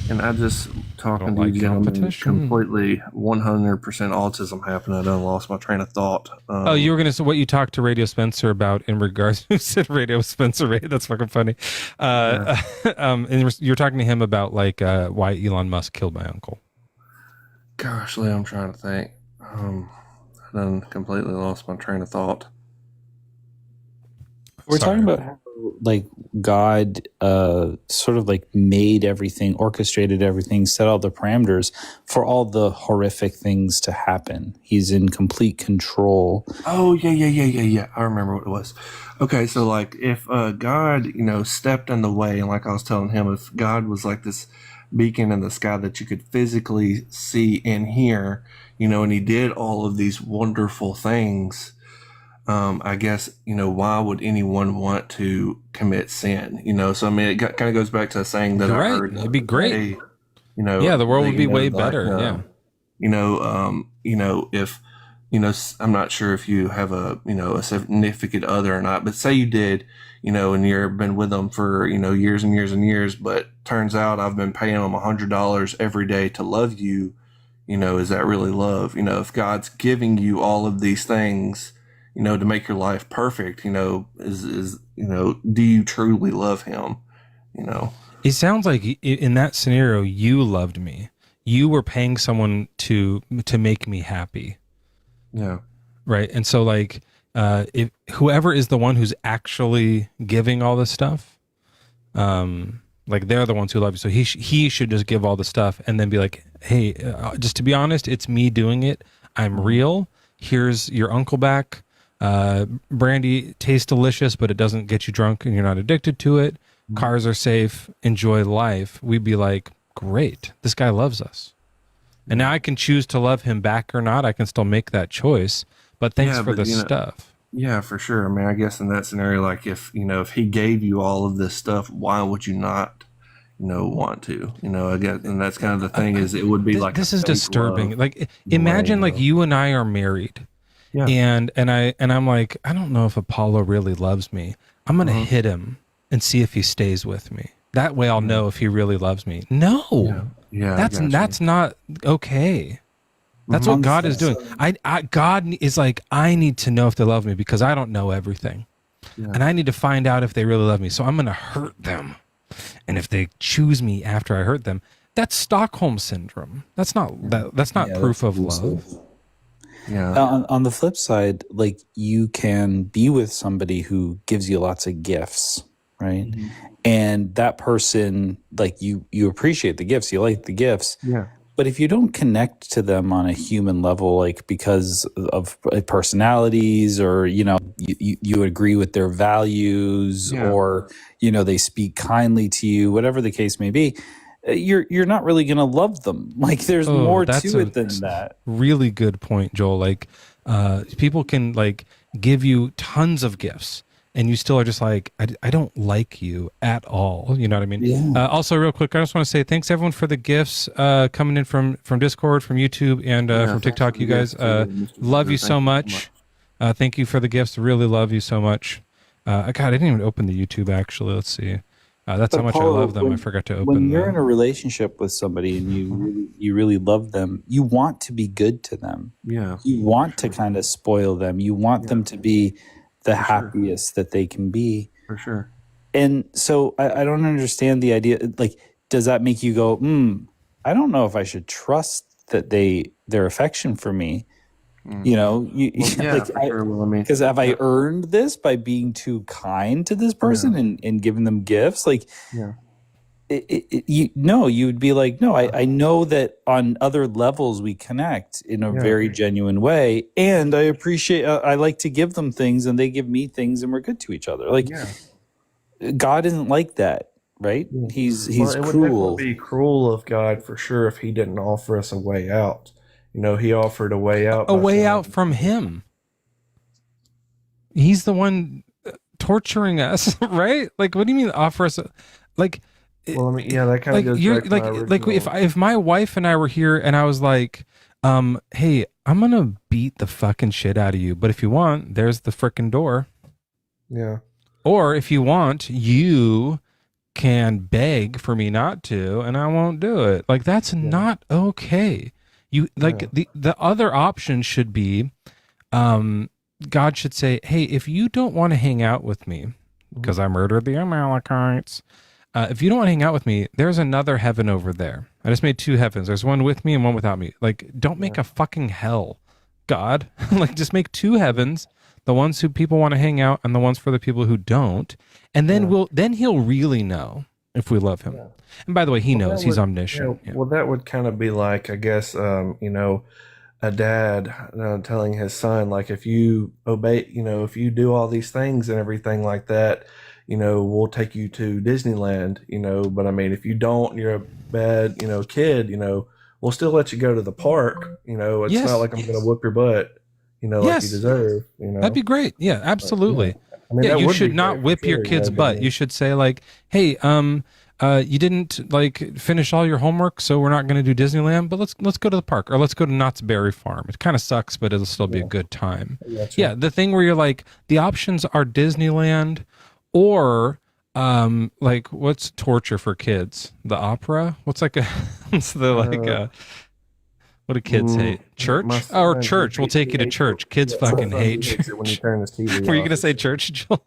And I just talking to like you gentlemen, competition. completely 100% autism happened. I done lost my train of thought. Oh, you were going to say what you talked to Radio Spencer about in regards to said Radio Spencer, right? That's fucking funny. And you're talking to him about like why Elon Musk killed my uncle. Gosh, Lee, I'm trying to think. I done completely lost my train of thought. We're talking about how like God sort of like made everything, orchestrated everything, set all the parameters for all the horrific things to happen. He's in complete control. Oh, yeah. I remember what it was. Okay, so like if God, stepped in the way, and like I was telling him, if God was like this beacon in the sky that you could physically see and hear, and he did all of these wonderful things, I guess, why would anyone want to commit sin? So, I mean, it kind of goes back to a saying that I heard. It'd be great. Today, yeah, the world would be way better. If, I'm not sure if you have a significant other or not, but say you did, and you've been with them for, years and years and years, but turns out I've been paying them $100 every day to love you, is that really love? If God's giving you all of these things, to make your life perfect, is do you truly love him? It sounds like in that scenario, you loved me. You were paying someone to make me happy. Yeah. Right. And so like, if whoever is the one who's actually giving all this stuff, like they're the ones who love you. So he should just give all the stuff and then be like, hey, just to be honest, it's me doing it. I'm real. Here's your uncle back. Brandy tastes delicious, but it doesn't get you drunk and you're not addicted to it. Cars are safe. Enjoy life. We'd be like, great. This guy loves us. And now I can choose to love him back or not. I can still make that choice, but thanks for the stuff. Yeah, for sure. I mean, I guess in that scenario, like if he gave you all of this stuff, why would you not, want to, I guess, and that's kind of the thing is it would be like, this is disturbing. Love. Like imagine like you and I are married. Yeah. And I'm like, I don't know if Apollo really loves me. I'm going to hit him and see if he stays with me. That way I'll know if he really loves me. No. Yeah. That's not okay. That's what God is doing. God is like, I need to know if they love me because I don't know everything. Yeah. And I need to find out if they really love me. So I'm going to hurt them. And if they choose me after I hurt them, that's Stockholm syndrome. That's not proof of love. Yeah. On the flip side, like you can be with somebody who gives you lots of gifts, right? Mm-hmm. And that person, like you appreciate the gifts, you like the gifts. Yeah. But if you don't connect to them on a human level, like because of personalities or, you agree with their values or, they speak kindly to you, whatever the case may be, you're not really going to love them. Like there's more to it than that. Really good point, Joel. Like people can like give you tons of gifts and you still are just like, I don't like you at all. You know what I mean? Yeah. Also real quick, I just want to say thanks everyone for the gifts coming in from Discord, from YouTube and from TikTok. You guys love you so much. Thank you for the gifts. Really love you so much. God, I didn't even open the YouTube actually. Let's see. That's how much I love them. I forgot to open. When you're in a relationship with somebody and you really love them, you want to be good to them. Yeah. You want to kind of spoil them. You want them to be the happiest that they can be. For sure. And so I don't understand the idea. Like, does that make you go, I don't know if I should trust that their affection for me? Because have I earned this by being too kind to this person and giving them gifts? Like, you would be like, no, I know that on other levels we connect in a very genuine way, and I appreciate. I like to give them things, and they give me things, and we're good to each other. Like, God isn't like that, right? He's cruel. It would be cruel of God for sure if He didn't offer us a way out. He offered a way out. A way out from him. He's the one torturing us, right? Like, what do you mean offer us? Like, well, I mean, that kind of goes back to like if my wife and I were here and I was like, hey, I'm gonna beat the fucking shit out of you, but if you want, there's the frickin' door. Yeah. Or if you want, you can beg for me not to, and I won't do it. Like, that's not okay. You like the other option should be, God should say, hey, if you don't want to hang out with me because I murdered the Amalekites, if you don't want to hang out with me, there's another heaven over there. I just made 2 heavens. There's one with me and one without me. Like, don't make a fucking hell, God. Like, just make 2 heavens, the ones who people want to hang out and the ones for the people who don't. And then then he'll really know if we love him. And by the way, he knows. He's omniscient. Well, that would kind of be like, I guess, a dad telling his son, like, if you obey, if you do all these things and everything like that, we'll take you to Disneyland, but I mean, if you don't, you're a bad, kid, we'll still let you go to the park. It's not like I'm going to whoop your butt, like you deserve, That'd be great. Yeah, absolutely. I mean, you should not whip your kid's butt. You should say, like, hey, you didn't like finish all your homework, so we're not going to do Disneyland, but let's go to the park, or let's go to Knott's Berry Farm. It kind of sucks, but it'll still be a good time. Yeah, the thing where you're like, the options are Disneyland or like, what's torture for kids? The opera? What's like a what's the like what do kids hate? Church? Or church. We'll take you to church. Kids fucking hate church. When you turn this TV Were you off. going to say church, Joel?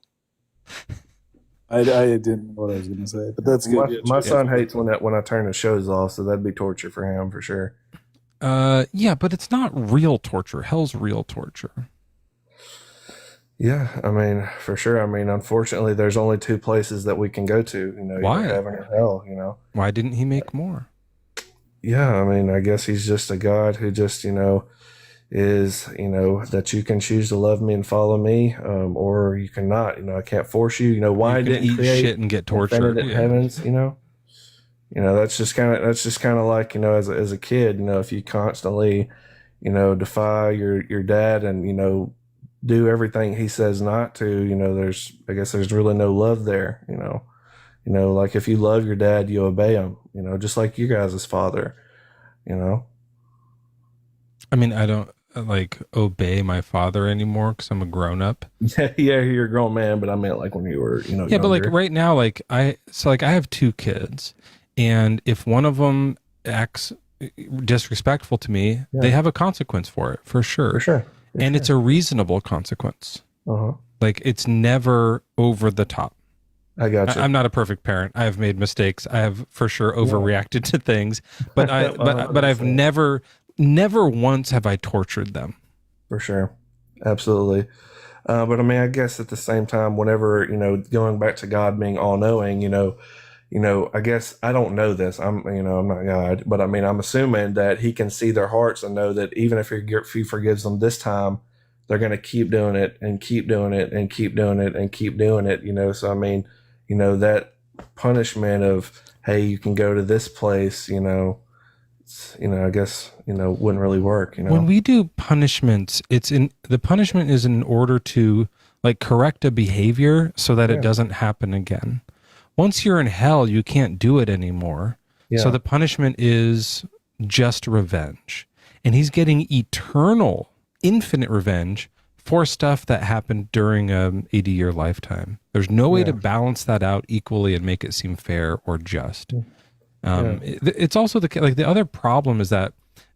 I didn't know what I was going to say, but that's good. My son hates when I turn the shows off, so that'd be torture for him for sure. Yeah, but it's not real torture. Hell's real torture. Yeah, I mean, for sure. I mean, unfortunately, there's only 2 places that we can go to. Why? Either heaven or hell. Why didn't he make more? Yeah, I mean, I guess he's just a God who just is that you can choose to love me and follow me, or you cannot. I can't force you. Why you can didn't eat create shit and get tortured? infinite heavens? That's just kind of like as a kid. If you constantly defy your dad and do everything he says not to, there's really no love there. Like, if you love your dad, you obey him. Just like you guys' father. I mean, I don't like obey my father anymore because I'm a grown up. Yeah, you're a grown man, but I meant like when you were, Yeah, younger. but like right now, like I have 2 kids, and if one of them acts disrespectful to me, they have a consequence for it, for sure. For sure. And it's a reasonable consequence. Like, it's never over the top. I got you. I'm not a perfect parent. I have made mistakes. I have for sure overreacted to things, but I've never once have I tortured them. For sure. Absolutely. But I mean, I guess at the same time, whenever, going back to God being all knowing, I guess I don't know this. I'm not God, but I mean, I'm assuming that he can see their hearts and know that even if he forgives them this time, they're going to keep doing it and keep doing it and keep doing it and keep doing it. So, I mean, that punishment of, hey, you can go to this place, I guess, wouldn't really work, When we do punishments, the punishment is in order to like correct a behavior so that it doesn't happen again. Once you're in hell, you can't do it anymore. Yeah. So the punishment is just revenge. And he's getting eternal, infinite revenge for stuff that happened during an 80-year lifetime. There's no way to balance that out equally and make it seem fair or just. It's also the other problem is that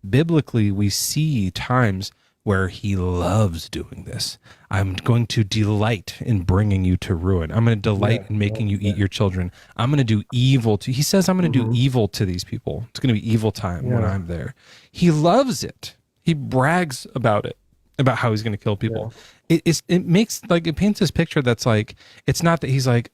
biblically we see times where he loves doing this. I'm going to delight in bringing you to ruin. I'm going to delight in making you eat your children. I'm going to do evil to, he says, I'm going to do evil to these people. It's going to be evil time when I'm there. He loves it. He brags about it, about how he's going to kill people. It makes like, it paints this picture that's like, it's not that he's like,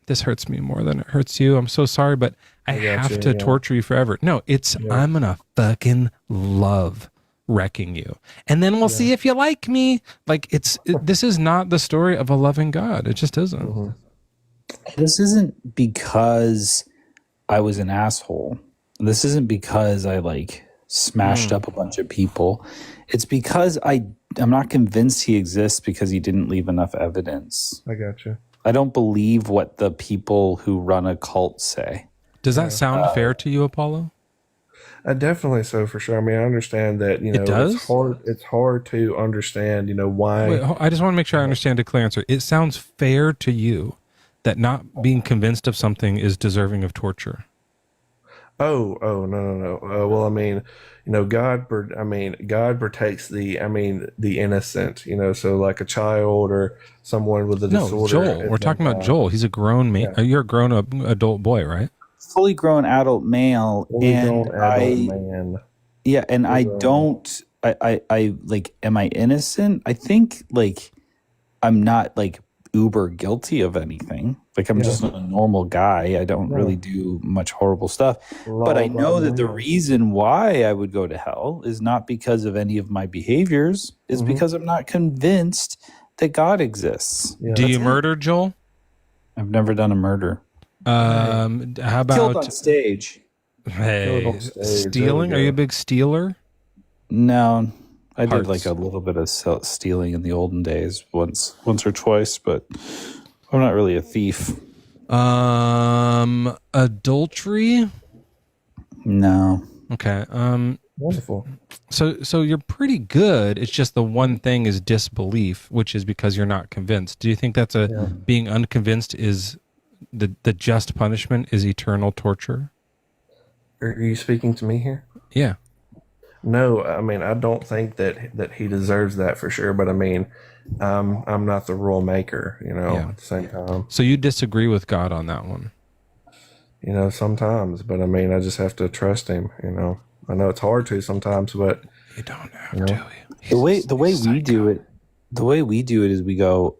this hurts me more than it hurts you. I'm so sorry, but I have to torture you forever. No, it's, I'm going to fucking love wrecking you. And then we'll see if you like me. Like this is not the story of a loving God. It just isn't. This isn't because I was an asshole. This isn't because I like smashed up a bunch of people. It's because I'm not convinced he exists because he didn't leave enough evidence. I got you. I don't believe what the people who run a cult say. Does that sound fair to you, Apollo? Definitely so, for sure. I mean, I understand that, it does? It's hard to understand, why. Wait, I just want to make sure I understand a clear answer. It sounds fair to you that not being convinced of something is deserving of torture? Oh, no. Well, I mean, God protects the innocent, so like a child or someone with a No, disorder. Joel. We're talking about Joel. He's a grown man. Yeah. You're a grown up adult boy, right? Fully grown adult male, Fully and grown adult man. Yeah, and I don't. I like. Am I innocent? I think like I'm not like uber guilty of anything. Like I'm just a normal guy. I don't really do much horrible stuff. But I know that the reason why I would go to hell is not because of any of my behaviors. Is because I'm not convinced that God exists. Yeah. Do you murder, Joel? I've never done a murder. How about Killed on stage? Hey, stealing? Are you a big stealer? No, I did Hearts. like a little bit of stealing in the olden days, once or twice, but I'm not really a thief. Adultery? No. Okay. Wonderful. So you're pretty good. It's just the one thing is disbelief, which is because you're not convinced. Do you think that's being unconvinced is the just punishment is eternal torture? Are you speaking to me here? Yeah. No, I mean, I don't think that he deserves that for sure. But I mean, I'm not the rule maker, at the same time. So you disagree with God on that one? Sometimes, but I mean, I just have to trust him, I know it's hard to sometimes, but you don't have to. The way we do it is we go,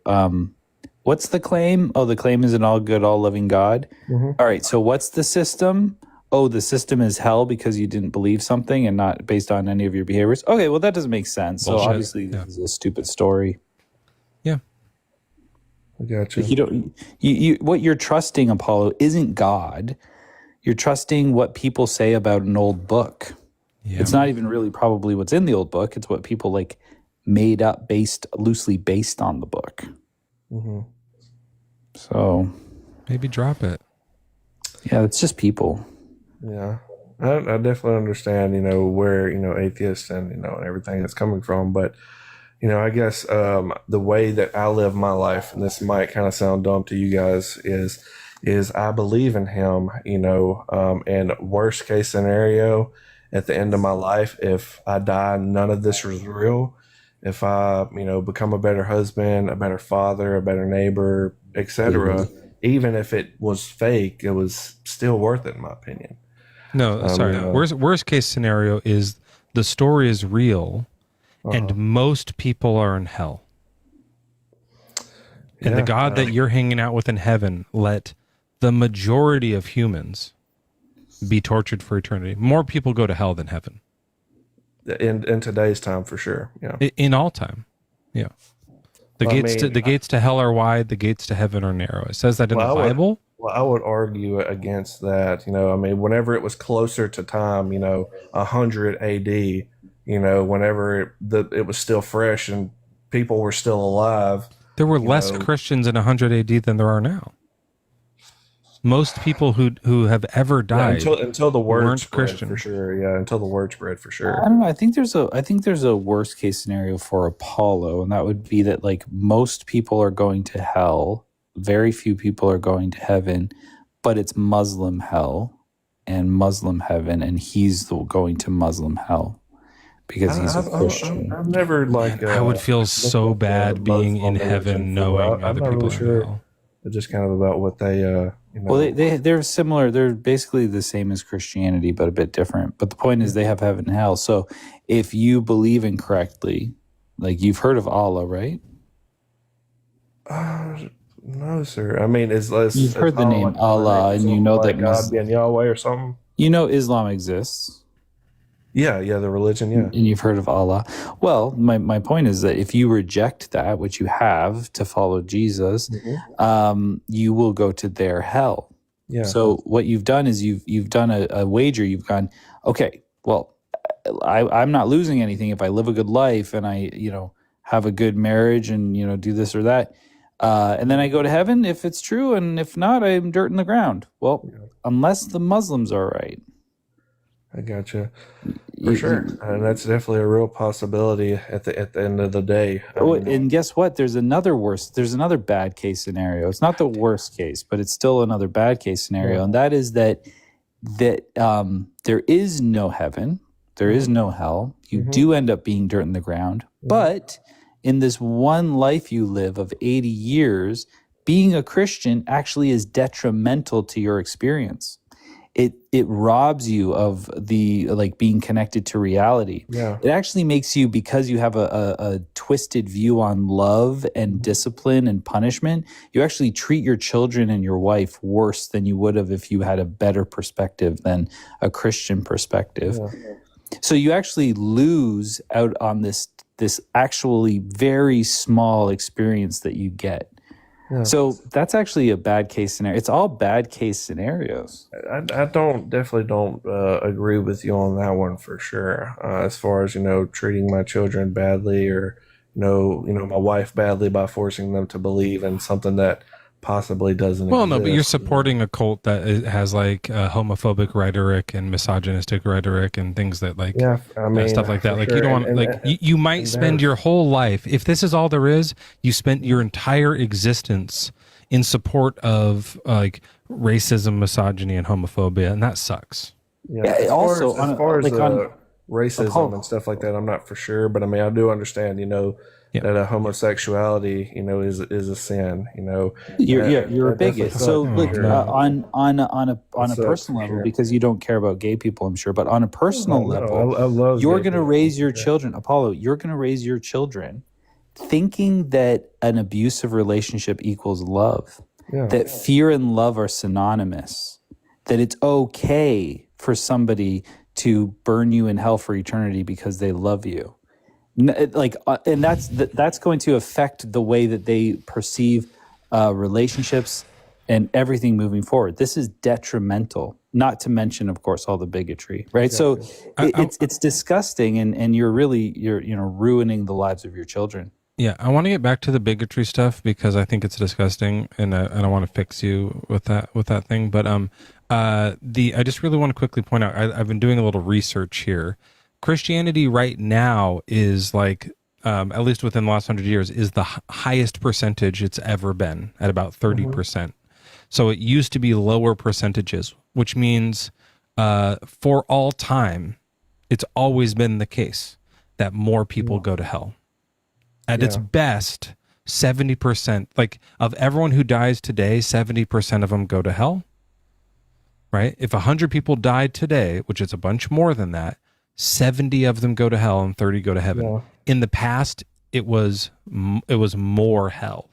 what's the claim? Oh, the claim is an all good, all loving God. All right. So what's the system? Oh, the system is hell because you didn't believe something and not based on any of your behaviors. Okay, well that doesn't make sense. Bullshit. So obviously this is a stupid story. Yeah, I got you. Like you what you're trusting, Apollo, isn't God. You're trusting what people say about an old book. Yeah. It's not even really probably what's in the old book. It's what people like made up loosely based on the book. So maybe drop it. Yeah, it's just people. Yeah, I definitely understand, where, atheists and everything that's coming from. But, I guess the way that I live my life, and this might kind of sound dumb to you guys, is I believe in him, and worst case scenario at the end of my life, if I die, none of this was real. If I, become a better husband, a better father, a better neighbor, etc., even if it was fake, it was still worth it, in my opinion. No, sorry. Worst case scenario is the story is real, and most people are in hell. And the God that you're hanging out with in heaven let the majority of humans be tortured for eternity. More people go to hell than heaven. In today's time, for sure. Yeah. In all time. Yeah. The gates to hell are wide. The gates to heaven are narrow. It says that in the Bible. I would argue against that. Whenever it was closer to time, 100 AD, whenever it was still fresh and people were still alive. There were less Christians in 100 AD than there are now. Most people who have ever died until the word weren't spread, Christian. for sure. Yeah, until the word spread, for sure. I don't know. I think there's a worst case scenario for Apollo, and that would be that like most people are going to hell, very few people are going to heaven, but it's Muslim hell and Muslim heaven, and he's going to Muslim hell because he's a Christian. I've never I would feel so bad being in heaven knowing other people are in hell. But just kind of about what they. Well, they're similar. They're basically the same as Christianity, but a bit different. But the point is, they have heaven and hell. So, if you believe incorrectly, like you've heard of Allah, right? No, sir. I mean, you've heard the name Allah, and you know that God being Yahweh or something. You know Islam exists. Yeah, the religion, yeah. And you've heard of Allah. Well, my point is that if you reject that, which you have to follow Jesus, you will go to their hell. Yeah. So what you've done is you've done a wager. You've gone, okay, well, I'm not losing anything if I live a good life and I, have a good marriage and, do this or that. And then I go to heaven if it's true. And if not, I'm dirt in the ground. Well, unless the Muslims are right. I gotcha. For sure. And that's definitely a real possibility at the end of the day. And guess what? There's another bad case scenario. It's not the worst case, but it's still another bad case scenario. And that is that there is no heaven. There is no hell. You do end up being dirt in the ground. But in this one life you live of 80 years, being a Christian actually is detrimental to your experience. It robs you of the being connected to reality. Yeah. It actually makes you, because you have a twisted view on love and discipline and punishment, you actually treat your children and your wife worse than you would have if you had a better perspective than a Christian perspective. Yeah. So you actually lose out on this actually very small experience that you get. Yeah. So that's actually a bad case scenario. It's all bad case scenarios. I definitely don't agree with you on that one for sure. As far as, treating my children badly or, my wife badly by forcing them to believe in something that possibly doesn't exist. No, but you're supporting a cult that has homophobic rhetoric and misogynistic rhetoric and things that stuff like that. You don't want you might spend your whole life, if this is all there is, you spent your entire existence in support of racism, misogyny, and homophobia, and that sucks. Yeah. As far as racism and stuff like that, I'm not for sure, but I do understand, that a homosexuality, is a sin. You're a bigot. So look, on a personal level, because you don't care about gay people, I'm sure, but on a personal level, you're going to raise your children, Apollo. You're going to raise your children thinking that an abusive relationship equals love, that fear and love are synonymous, that it's okay for somebody to burn you in hell for eternity because they love you. And that's going to affect the way that they perceive relationships and everything moving forward. This is detrimental, not to mention, of course, all the bigotry, right? Exactly. So it's disgusting, and you're ruining the lives of your children. Yeah, I want to get back to the bigotry stuff because I think it's disgusting, and I want to fix you with that thing. But I just really want to quickly point out, I've been doing a little research here. Christianity right now is at least within the last 100 years, is the highest percentage it's ever been at about 30%. So it used to be lower percentages, which means for all time, it's always been the case that more people go to hell. At its best, 70%, of everyone who dies today, 70% of them go to hell, right? If 100 people died today, which is a bunch more than that, 70 of them go to hell and 30 go to heaven. Yeah. In the past, it was more hell.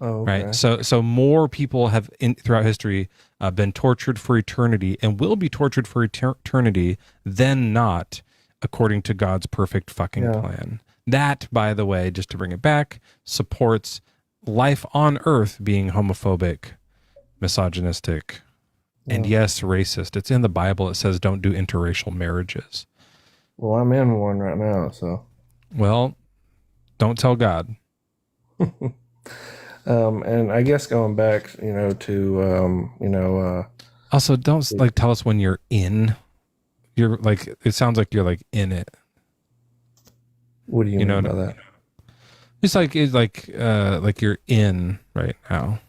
Oh, okay. Right. So more people have throughout history been tortured for eternity and will be tortured for eternity than not, according to God's perfect fucking plan. That, by the way, just to bring it back, supports life on Earth being homophobic, misogynistic, and yes, racist. It's in the Bible. It says don't do interracial marriages. Well, I'm in one right now, so. Well, don't tell God. And I guess going back, to, also, don't tell us when you're in. You're it sounds like you're in it. What do you mean by that? It's like you're in right now.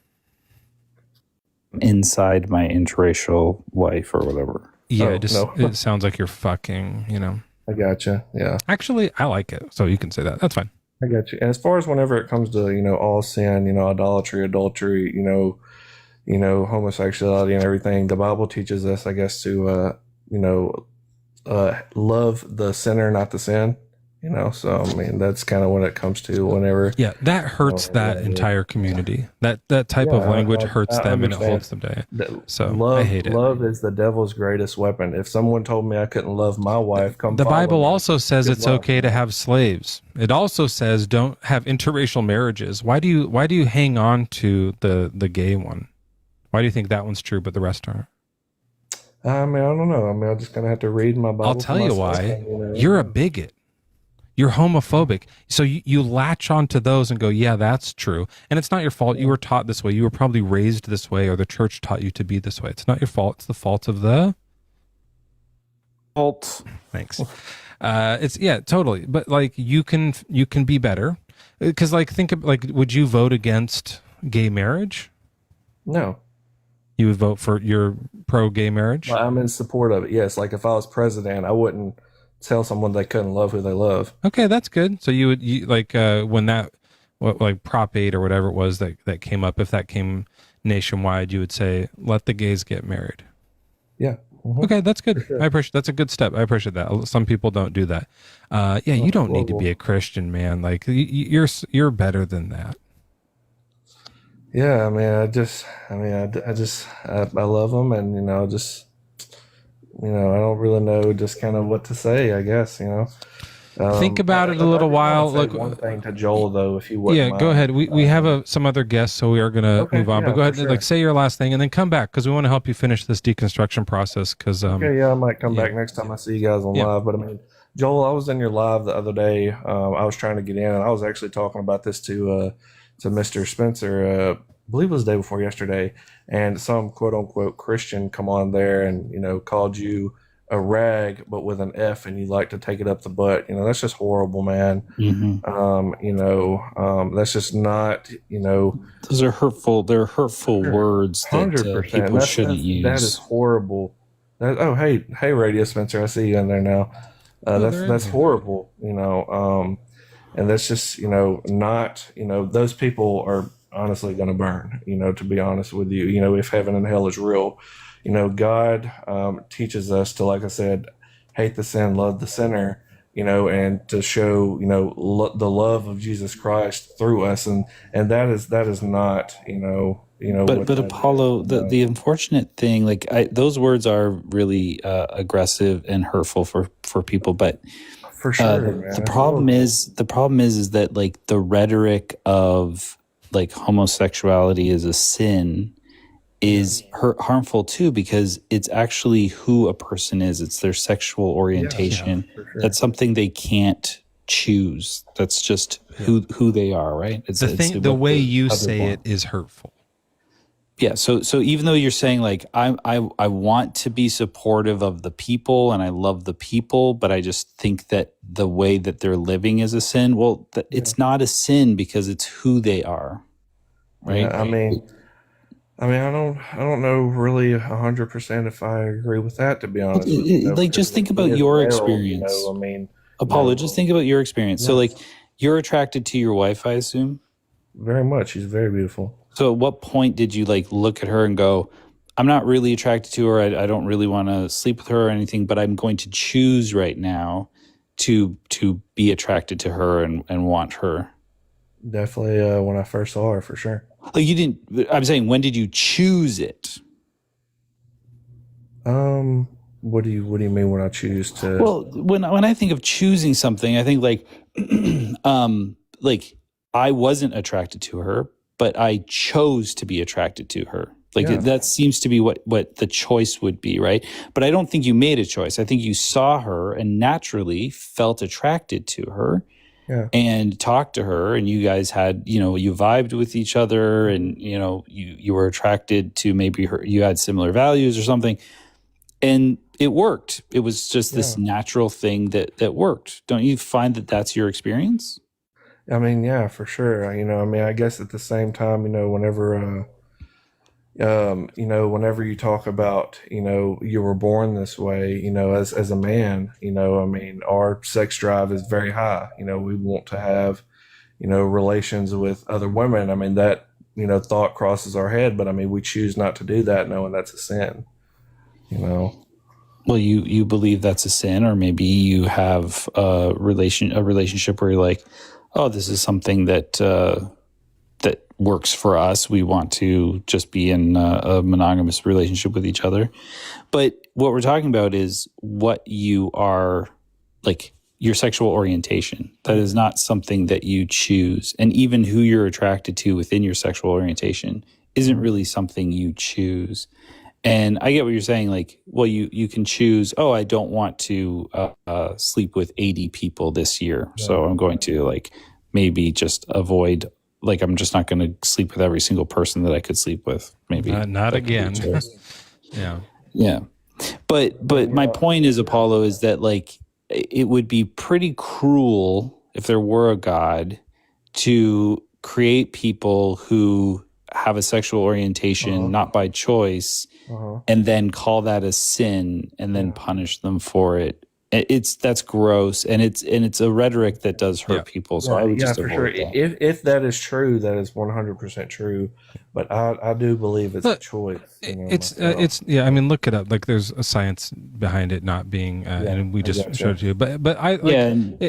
Inside my interracial wife or whatever. Yeah, it sounds like you're fucking, I gotcha. Yeah. Actually, I like it. So you can say that. That's fine. I got you. And as far as whenever it comes to, all sin, idolatry, adultery, homosexuality and everything, the Bible teaches us, I guess, to, love the sinner, not the sin. So that's kind of when it comes to whenever. Yeah, that hurts that entire community. That type of language hurts them and it holds them down. So I hate it. Love is the devil's greatest weapon. If someone told me I couldn't love my wife, the Bible also says it's okay to have slaves. It also says don't have interracial marriages. Why do you hang on to the gay one? Why do you think that one's true but the rest aren't? I don't know. I'm just gonna have to read my Bible. I'll tell you why. You're a bigot. You're homophobic. So you latch onto those and go, yeah, that's true. And it's not your fault. You were taught this way. You were probably raised this way, or the church taught you to be this way. It's not your fault. It's the fault of the Alt. Thanks. It's totally. But like you can be better, because like think of like, would you vote against gay marriage? No. You would vote for your pro-gay marriage? Well, I'm in support of it. Yes, like if I was president, I wouldn't tell someone they couldn't love who they love. Okay, that's good. So you like when that like Prop 8 or whatever it was that came up, if that came nationwide, you would say let the gays get married. Yeah. Mm-hmm. Okay, that's good. Sure. I appreciate that's a good step. I appreciate that. Some people don't do that. You don't need to be a Christian, man. Like you're better than that. Yeah, I mean, I love them, and I don't really know just kind of what to say. I guess think about it a little while. Look, one thing to Joel though, if you would. Yeah, go ahead. We have some other guests, so we are gonna move on. But go ahead, sure. like say your last thing, and then come back because we want to help you finish this deconstruction process. Because I might come back next time I see you guys on live. But I mean, Joel, I was in your live the other day. I was trying to get in, and I was actually talking about this to Mr. Spencer. I believe it was the day before yesterday, and some quote unquote Christian come on there and called you a rag, but with an F, and you like to take it up the butt. That's just horrible, man. Mm-hmm. That's just not. Those are hurtful. They're hurtful words that people shouldn't use. That is horrible. Hey, Radio Spencer, I see you in there now. That's horrible. And that's just not. Those people are honestly going to burn. To be honest with you, if heaven and hell is real. God teaches us to, like I said, hate the sin, love the sinner, and to show, the love of Jesus Christ through us. And that is not, But Apollo, the unfortunate thing, like those words are really aggressive and hurtful for people. But for sure, man. The problem is that like the rhetoric of like homosexuality is a sin is harmful too, because it's actually who a person is. It's their sexual orientation. For sure. That's something they can't choose. That's just who they are, right? The way you say it is hurtful. Yeah. So even though you're saying like I want to be supportive of the people and I love the people, but I just think that the way that they're living is a sin. Well, it's not a sin because it's who they are, right? Yeah, I don't know really 100% if I agree with that, to be honest. Like, just think about your experience. Apollo, just think about your experience. So, like, you're attracted to your wife, I assume? Very much. She's very beautiful. So, at what point did you, like, look at her and go, I'm not really attracted to her. I don't really want to sleep with her or anything, but I'm going to choose right now to be attracted to her and want her? Definitely when I first saw her, for sure. Like you didn't. I'm saying, when did you choose it? What do you mean when I choose to? Well, when I think of choosing something, I think like, like I wasn't attracted to her, but I chose to be attracted to her. Like that seems to be what the choice would be, right? But I don't think you made a choice. I think you saw her and naturally felt attracted to her. Yeah. And talked to her, and you guys had, you vibed with each other, and you were attracted to maybe her. You had similar values or something, and it worked. It was just this natural thing that worked. Don't you find that that's your experience? I mean, yeah, for sure. I guess at the same time, whenever whenever you talk about, you were born this way, as a man, our sex drive is very high. We want to have, relations with other women. That, thought crosses our head, but we choose not to do that, knowing that's a sin, Well, you believe that's a sin, or maybe you have a relationship where you're like, oh, this is something that works for us. We want to just be in a monogamous relationship with each other. But what we're talking about is what you are, like your sexual orientation. That is not something that you choose. And even who you're attracted to within your sexual orientation isn't really something you choose. And I get what you're saying. Like, well, you can choose, oh, I don't want to sleep with 80 people this year. So I'm going to like maybe just avoid. Like, I'm just not going to sleep with every single person that I could sleep with. Maybe not again. Yeah. But my point is, Apollo, is that like it would be pretty cruel if there were a God to create people who have a sexual orientation not by choice and then call that a sin and then punish them for it. That's gross, and it's a rhetoric that does hurt people. So I would just avoid that. If that is true, that is 100% true. But I do believe it's a choice. It's I mean, look it up. Like there's a science behind it not being, and we just showed you. But I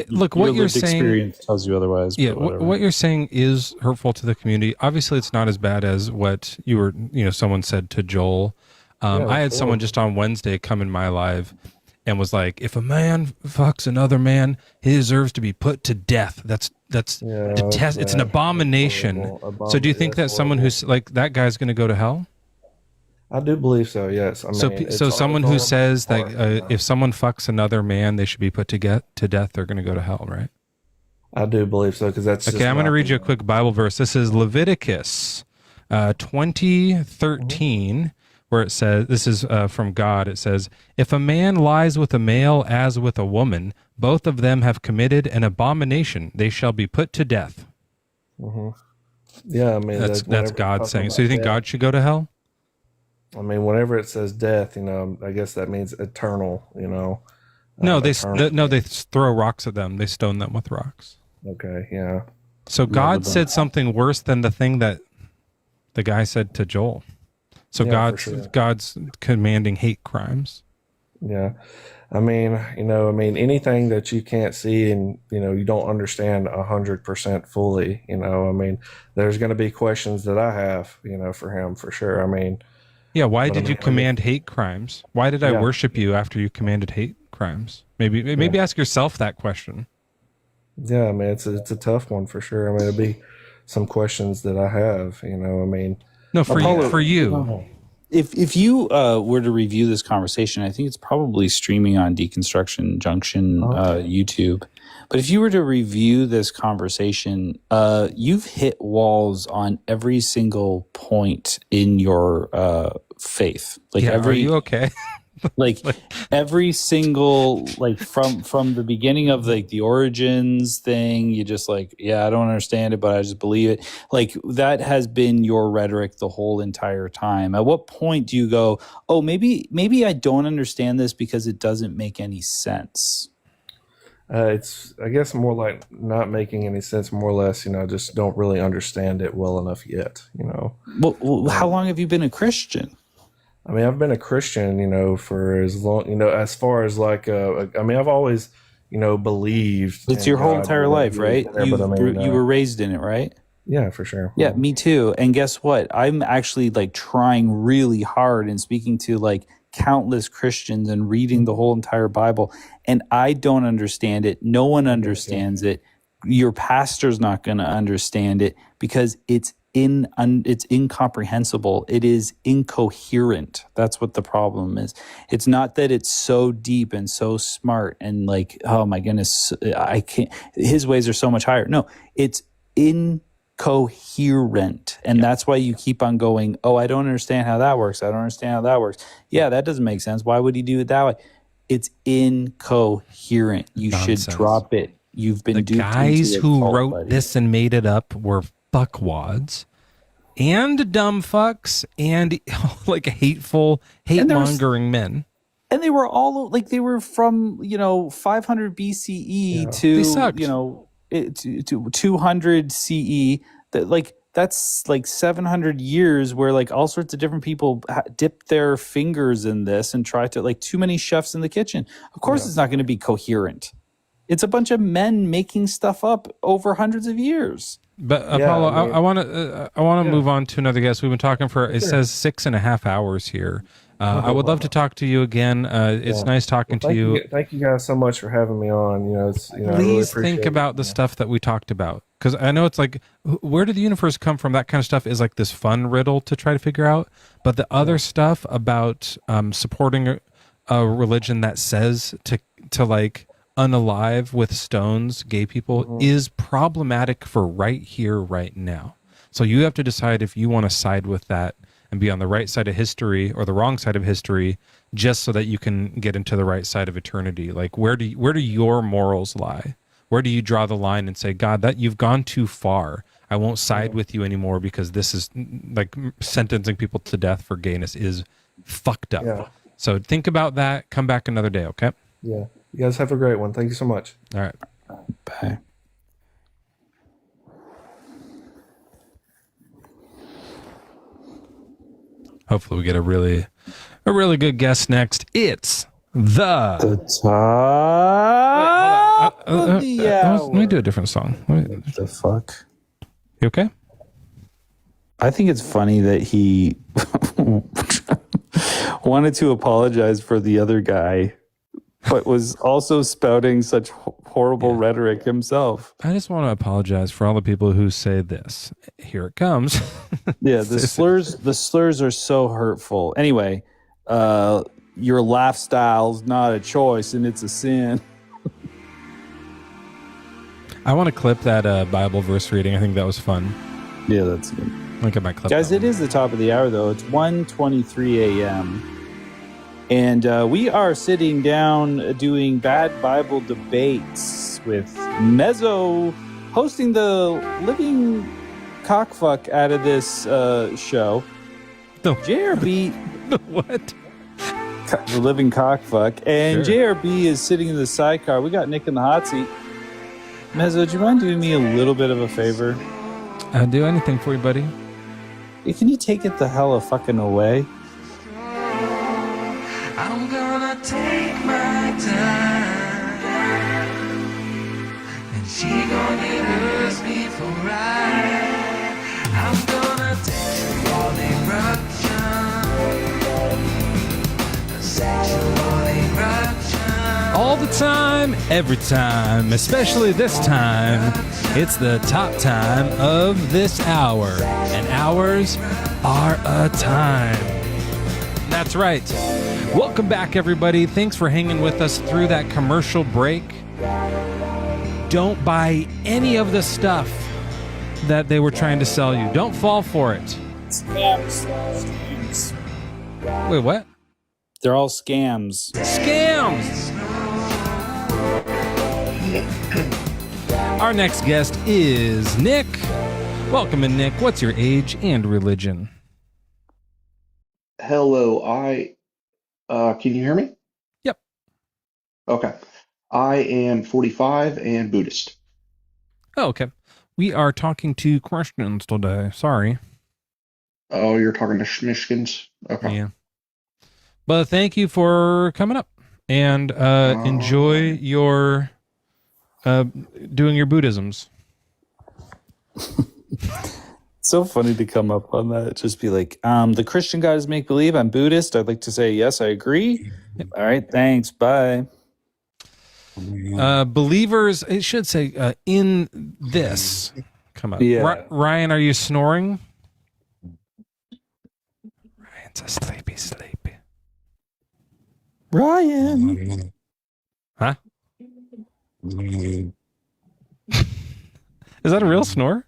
look what you're saying. Experience tells you otherwise. Yeah, what you're saying is hurtful to the community. Obviously, it's not as bad as what someone said to Joel. I had someone just on Wednesday come in my live and was like, if a man fucks another man, he deserves to be put to death. That's detest. It's an abomination. So do you think that someone who's like that guy's going to go to hell? I do believe so. Yes. I mean, so someone who says that if someone fucks another man, they should be put to death, they're going to go to hell, right? I do believe so, because that's okay. I'm going to read you a quick Bible verse. This is Leviticus 20:13. Where it says, this is from God, it says, if a man lies with a male as with a woman, both of them have committed an abomination. They shall be put to death. Yeah, I mean, that's God saying. So you think God should go to hell? I mean, whenever it says death, I guess that means eternal, No, they throw rocks at them. They stone them with rocks. Okay, yeah. So God said something worse than the thing that the guy said to Joel. So God's commanding hate crimes. Yeah. I mean, anything that you can't see and, you don't understand 100% fully, I mean, there's going to be questions that I have, for him, for sure. I mean. Yeah. Why did you command hate crimes? Why did I worship you after you commanded hate crimes? Maybe ask yourself that question. Yeah. I mean, it's a tough one for sure. I mean, it'll be some questions that I have, I mean. No, for you. If you were to review this conversation, I think it's probably streaming on Deconstruction Junction YouTube. But if you were to review this conversation, you've hit walls on every single point in your faith. Like are you okay? like every single from the beginning of the origins thing, you just I don't understand it, but I just believe it. Like that has been your rhetoric the whole entire time. At what point do you go, oh, maybe I don't understand this because it doesn't make any sense? It's, I guess, more like not making any sense, more or less, just don't really understand it well enough yet, Well, how long have you been a Christian? I mean, I've been a Christian, for as long, as far as I've always, believed. It's your whole entire life, right? You were raised in it, right? Yeah, for sure. Yeah, me too. And guess what? I'm actually trying really hard and speaking to countless Christians and reading the whole entire Bible. And I don't understand it. No one understands it. Your pastor's not going to understand it because it's incomprehensible. It is incoherent. That's what the problem is. It's not that it's so deep and so smart and oh my goodness, I can't, his ways are so much higher. No, it's incoherent. And that's why you keep on going, oh, I don't understand how that works. I don't understand how that works. Yeah, that doesn't make sense. Why would he do it that way? It's incoherent. You should drop it. You've been the guys who wrote this and made it up were fuckwads and dumb fucks and hateful, hate-mongering men. And they were all they were from 500 BCE to 200 CE. That's 700 years where all sorts of different people dipped their fingers in this and tried to too many chefs in the kitchen. Of course, it's not going to be coherent. It's a bunch of men making stuff up over hundreds of years. But Apollo, I want to move on to another guest. We've been talking for it says 6.5 hours here. I would love to talk to you again. It's nice talking to you. Thank you guys so much for having me on. Please think about the stuff that we talked about, because I know it's where did the universe come from? That kind of stuff is this fun riddle to try to figure out. But the other stuff about supporting a religion that says to unalive with stones gay people is problematic for right here, right now. So you have to decide if you want to side with that and be on the right side of history or the wrong side of history just so that you can get into the right side of eternity? Like, where do your morals lie? Where do you draw the line and say, God, that you've gone too far. I won't side with you anymore because this is like sentencing people to death for gayness is fucked up. Yeah. So think about that. Come back another day, okay? Yeah. You guys have a great one. Thank you so much. All right. Bye. Hopefully we get a really good guest next. It's the top of the hour. Let me do a different song. What the fuck? You okay? I think it's funny that he wanted to apologize for the other guy, but was also spouting such horrible rhetoric himself. I just want to apologize for all the people who say this. Here it comes. Yeah, the slurs are so hurtful. Anyway, your lifestyle's not a choice and it's a sin. I want to clip that Bible verse reading. I think that was fun. Yeah, that's good. Look at my clip. Guys, it is the top of the hour, though. It's 1:23 a.m. And we are sitting down doing bad Bible debates with Mezzo hosting the living cockfuck out of this show. No. JRB. What? The living cockfuck. And Sure. JRB is sitting in the sidecar. We got Nick in the hot seat. Mezzo, do you mind doing me a little bit of a favor? I'll do anything for you, buddy. Can you take it the hell a fucking away? I'm gonna take my time, and she gonna get hers me for right. I'm gonna sexual eruption, sexual eruption. All the time, every time, especially this time. It's the top time of this hour, and hours are a time. That's right. Welcome back, everybody. Thanks for hanging with us through that commercial break. Don't buy any of the stuff that they were trying to sell you. Don't fall for it. Scams. Wait, what? They're all scams. Scams! Our next guest is Nick. Welcome in, Nick. What's your age and religion? Hello, can you hear me? Yep. Okay. I am 45 and Buddhist. Oh, okay. We are talking to Christians today. Sorry. Oh, you're talking to Schmishkins? Okay. Yeah. But thank you for coming up and enjoy your doing your Buddhisms. So funny to come up on that. Just be like, the Christian God is make believe. I'm Buddhist. I'd like to say, yes, I agree. All right. Thanks. Bye. Believers, it should say in this. Come on. Yeah. Ryan, are you snoring? Ryan's a sleepy. Ryan. Huh? Is that a real snore?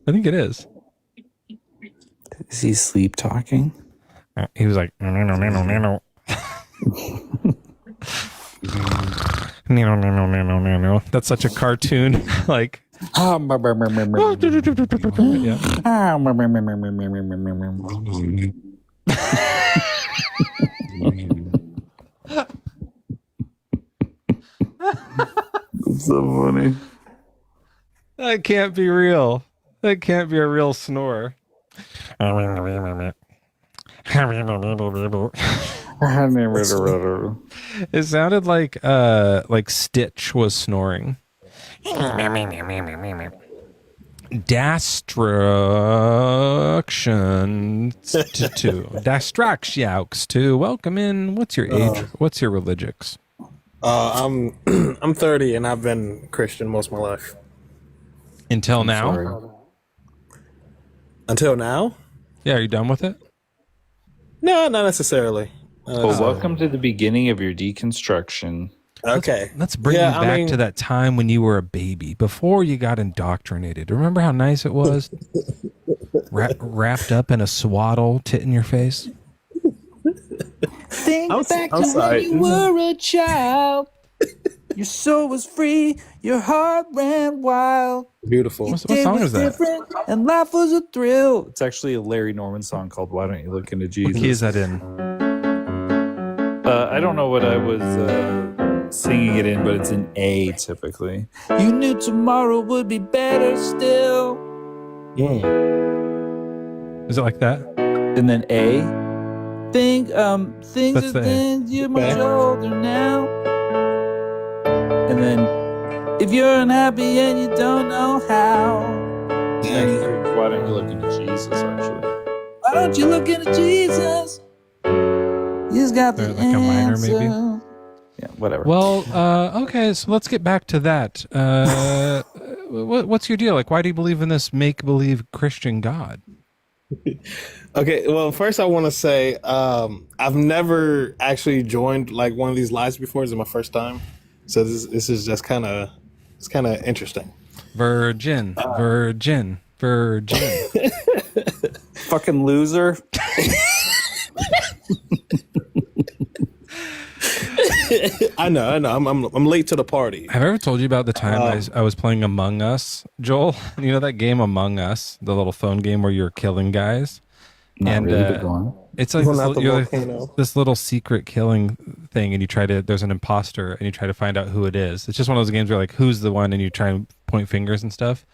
I think it is. Is he sleep talking? He was like, no. That's such a cartoon. Like, yeah. It's so funny. That can't be real. That can't be a real snore. It sounded like Stitch was snoring. Deconstruction to welcome in. What's your age? What's your religious? I'm 30 and I've been Christian most of my life. Until now? Until now? Yeah, are you done with it? No, not necessarily. Well, welcome to the beginning of your deconstruction. Okay. Let's bring you back to that time when you were a baby, before you got indoctrinated. Remember how nice it was? Wrapped up in a swaddle, tit in your face. Think back I'm to sorry. when you were a child. Your soul was free, your heart ran wild. Beautiful. What song is that? Different, and life was a thrill. It's actually a Larry Norman song called "Why Don't You Look Into Jesus." What key is that in? I don't know what I was singing it in, but it's in A typically. You knew tomorrow would be better still. Yeah. Is it like that? And then A. Things That's are the A. things you're much older now. And then if you're unhappy and you don't know how. Why don't you look into Jesus, actually? Why don't you look into Jesus? He's got the Like a minor, answer. maybe? Yeah, whatever. Well, okay, so let's get back to that. What's your deal? Like, why do you believe in this make-believe Christian God? Okay, well, first I want to say I've never actually joined like one of these lives before. This is my first time, so this is just kind of interesting. Virgin. Fucking loser. I know. I'm late to the party. Have I ever told you about the time I was playing Among Us, Joel? You know that game Among Us, the little phone game where you're killing guys? Not really, but go on. It's like Well, not the you're volcano. this little secret killing thing, and there's an imposter, and you try to find out who it is. It's just one of those games where like, who's the one, and you try and point fingers and stuff.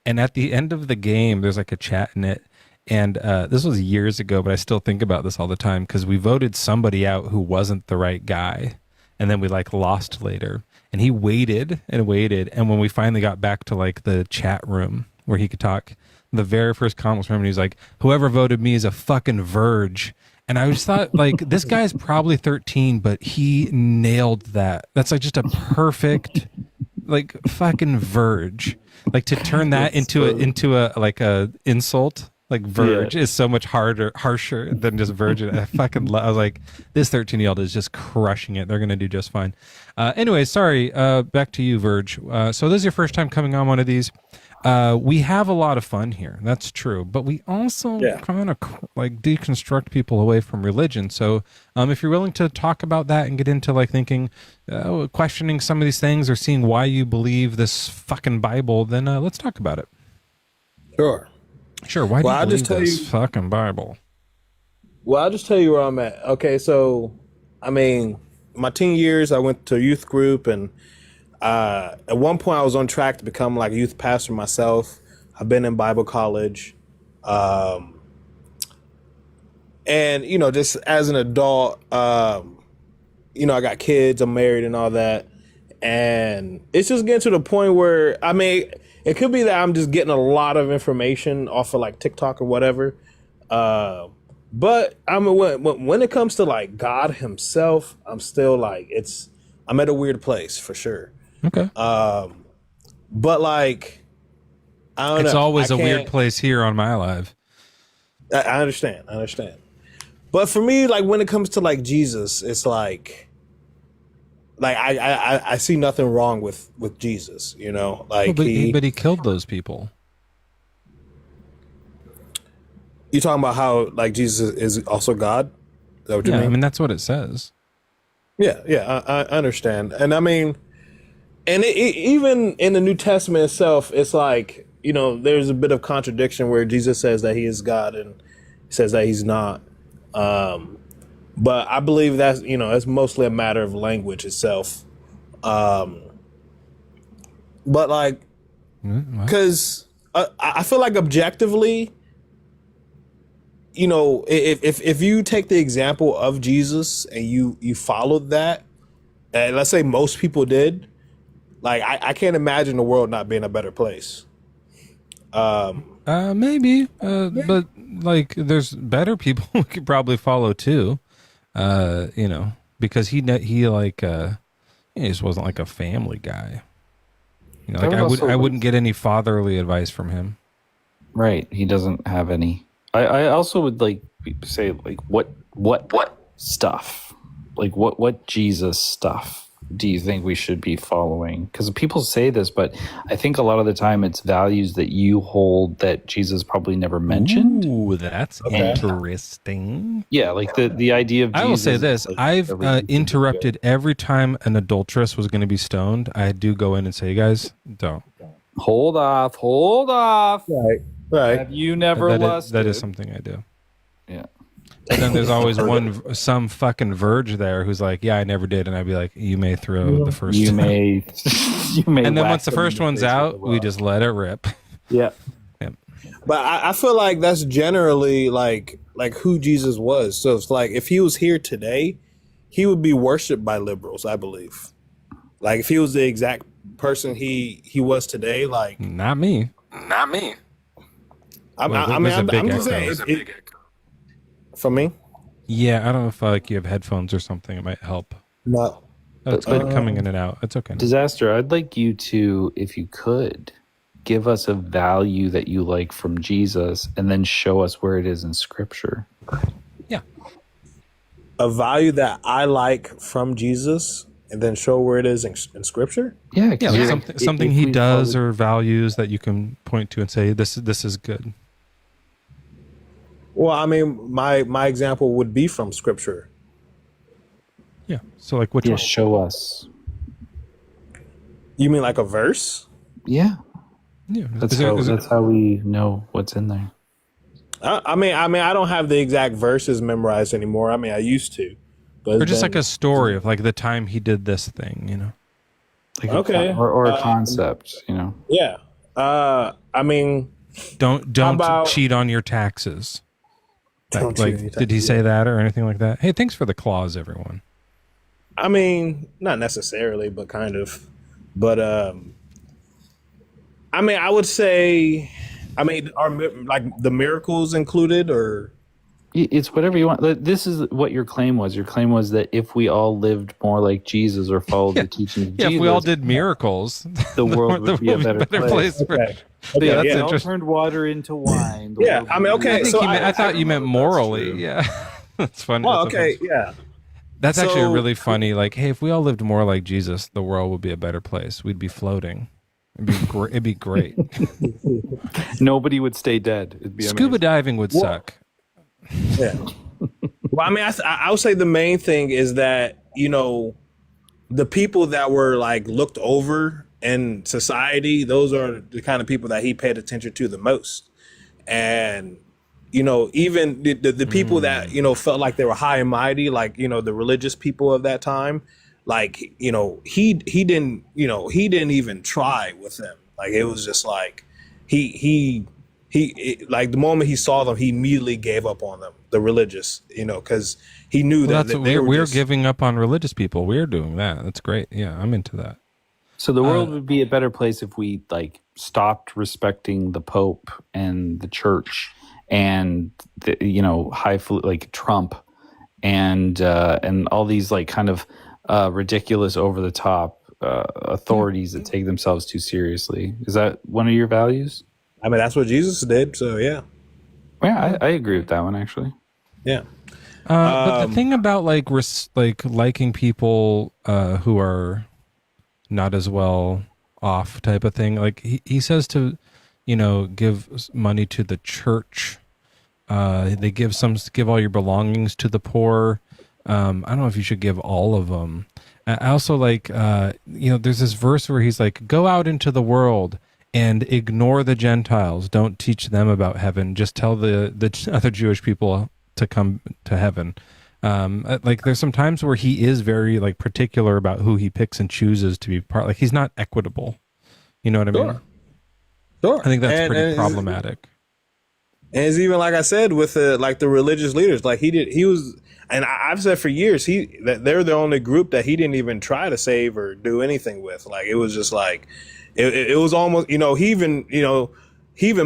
And at the end of the game, there's like a chat in it. And this was years ago, but I still think about this all the time because we voted somebody out who wasn't the right guy. And then we like lost later. And he waited and waited. And when we finally got back to like the chat room where he could talk, the very first comment was from him. And he was like, whoever voted me is a fucking verge. And I just thought, like, this guy's probably 13, but he nailed that. That's like just a perfect, like, fucking verge. Like to turn that into a insult. Like verge is so much harsher than just virgin. I was like, this 13-year-old is just crushing it. They're gonna do just fine. Anyway, sorry. Back to you, Verge. So this is your first time coming on one of these. We have a lot of fun here. That's true, but we also kind of like deconstruct people away from religion. So if you're willing to talk about that and get into like thinking, questioning some of these things or seeing why you believe this fucking Bible, then let's talk about it. Sure. Why do you believe this fucking Bible? Well, I'll just tell you where I'm at. Okay, so, I mean, my teen years, I went to a youth group, and at one point I was on track to become like a youth pastor myself. I've been in Bible college. And, you know, just as an adult, you know, I got kids, I'm married and all that. And it's just getting to the point where, I mean, it could be that I'm just getting a lot of information off of like TikTok or whatever. But I mean, when it comes to like God himself, I'm still like, I'm at a weird place for sure. Okay. But like, I don't know. It's always a weird place here on my live. I understand. But for me, like when it comes to like Jesus, it's like I see nothing wrong with Jesus, you know, like but he killed those people. You talking about how like Jesus is also God? Is that what you mean? I mean that's what it says. Yeah, I understand, and I mean, and even in the New Testament itself, it's like, you know, there's a bit of contradiction where Jesus says that he is God and says that he's not. But I believe that's, you know, it's mostly a matter of language itself. But like, because I feel like objectively, you know, if you take the example of Jesus and you followed that, and let's say most people did, like I can't imagine the world not being a better place. Maybe, but like there's better people we could probably follow too. You know, because he just wasn't like a family guy. You know, like I wouldn't get any fatherly advice from him. Right. He doesn't have any. I also would like say like what stuff, like what Jesus stuff do you think we should be following? Because people say this, but I think a lot of the time it's values that you hold that Jesus probably never mentioned. Ooh, that's interesting. Yeah, like the idea of Jesus. I will say this. like I've everything interrupted every time an adulteress was going to be stoned. I do go in and say, you guys, don't. Hold off. Right. Have you never lusted? That is something I do. Yeah. And then there's always some fucking verge there who's like, yeah, I never did. And I'd be like, you may throw the first You time. may. You may. And then whack once the them in first one's face with out, a we rock. just let it rip. Yeah. But I feel like that's generally like who Jesus was. So it's like if he was here today, he would be worshipped by liberals, I believe. Like if he was the exact person he was today, like Not me. I mean, There's a big I'm just echo. saying for me. Yeah, I don't know if like you have headphones or something. It might help. No. It's been coming in and out. It's okay. Disaster. I'd like you to, if you could, give us a value that you like from Jesus, and then show us where it is in Scripture. Yeah. A value that I like from Jesus, and then show where it is in Scripture. Yeah, Yeah, like something he does or values that you can point to and say this is good. Well, I mean, my example would be from Scripture. Yeah. So like which Yeah, one? show us. You mean like a verse? Yeah. Yeah. That's how we know what's in there. I mean, I don't have the exact verses memorized anymore. I mean, I used to, but Or just like a story of like the time he did this thing, you know. Like Okay. Or a concept, you know. Yeah. I mean, Don't about- cheat on your taxes. Don't cheat on your Like, did he taxes. say that or anything like that? Hey, thanks for the clause, everyone. I mean, not necessarily, but kind of. But I mean, I would say, I mean, are like the miracles included, or It's whatever you want. This is what your claim was. Your claim was that if we all lived more like Jesus or followed the teachings of Yeah, Jesus, if we all did miracles, the world would be a better place. Okay. But yeah, Okay, we yeah. all turned water into wine. The Yeah, world I mean, would be- okay. I thought you meant morally. Yeah, that's funny. Well, That's okay, offensive. yeah. That's actually So- really funny. Like, hey, if we all lived more like Jesus, the world would be a better place. We'd be floating. It'd be great. It'd be great. Nobody would stay dead. It'd be Scuba amazing. diving would suck. Yeah. Well, I mean, I would say the main thing is that, you know, the people that were like looked over in society, those are the kind of people that he paid attention to the most. And, you know, even the people that, you know, felt like they were high and mighty, like, you know, the religious people of that time, like, you know, he didn't even try with them. Like, it was just like, he like the moment he saw them, he immediately gave up on them, the religious, you know, because he knew that That's what they were we're just, giving up on religious people. We're doing that. That's great. Yeah, I'm into that. So the world would be a better place if we like stopped respecting the Pope and the Church and the, you know, like Trump and all these like kind of ridiculous, over the top authorities that take themselves too seriously. Is that one of your values? I mean, that's what Jesus did. So yeah, Yeah, I agree with that one actually. yeah. But the thing about like liking people who are not as well off type of thing, like he says to, you know, give money to the church. They give all your belongings to the poor. I don't know if you should give all of them. I also like, you know, there's this verse where he's like, go out into the world and ignore the Gentiles. Don't teach them about heaven. Just tell the other Jewish people to come to heaven. Like there's some times where he is very like particular about who he picks and chooses to be part. Like he's not equitable. You know what I mean? Sure. I think that's And pretty it's- problematic. And it's even like I said with like the religious leaders, like he was, and I've said for years that they're the only group that he didn't even try to save or do anything with. Like it was just like it was almost, you know, he even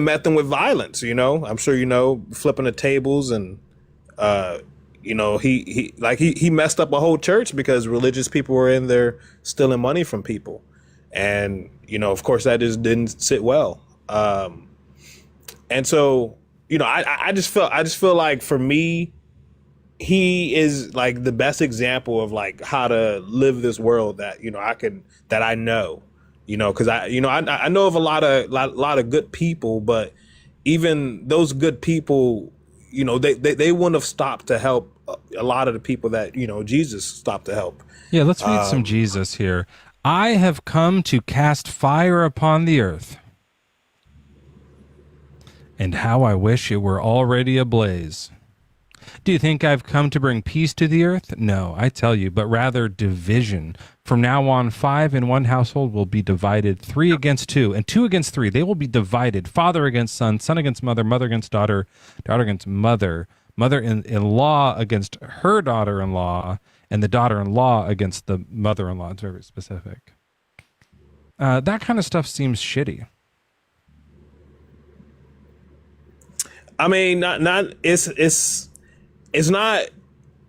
met them with violence. You know, I'm sure you know, flipping the tables and you know, he messed up a whole church because religious people were in there stealing money from people, and you know, of course, that just didn't sit well. And so, you know, I just feel like for me, he is like the best example of like how to live this world that I know, because I know of a lot of good people, but even those good people, they wouldn't have stopped to help a lot of the people that Jesus stopped to help. Yeah, let's read some Jesus here. I have come to cast fire upon the earth, and how I wish it were already ablaze. Do you think I've come to bring peace to the earth? No, I tell you, but rather division. From now on, 5 in one household will be divided, 3 against 2, and 2 against 3. They will be divided, father against son, son against mother, mother against daughter, daughter against mother, mother-in-law against her daughter-in-law, and the daughter-in-law against the mother-in-law. It's very specific. That kind of stuff seems shitty. I mean, it's not,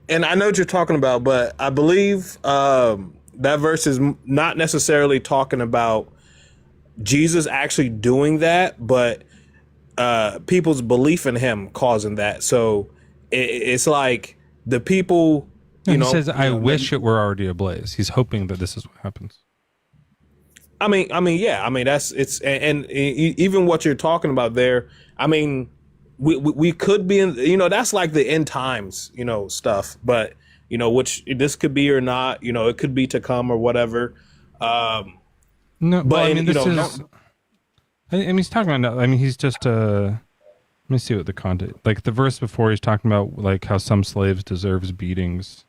and I know what you're talking about, but I believe that verse is not necessarily talking about Jesus actually doing that, but people's belief in him causing that. So it's like the people, He says, I wish it were already ablaze. He's hoping that this is what happens. I mean, that's and even what you're talking about there. I mean, we could be in, that's like the end times, stuff, but which this could be or not, it could be to come or whatever. No, but I mean, this is. I mean, he's talking about. I mean, he's just. Let me see what the content. Like the verse before, he's talking about like how some slaves deserves beatings.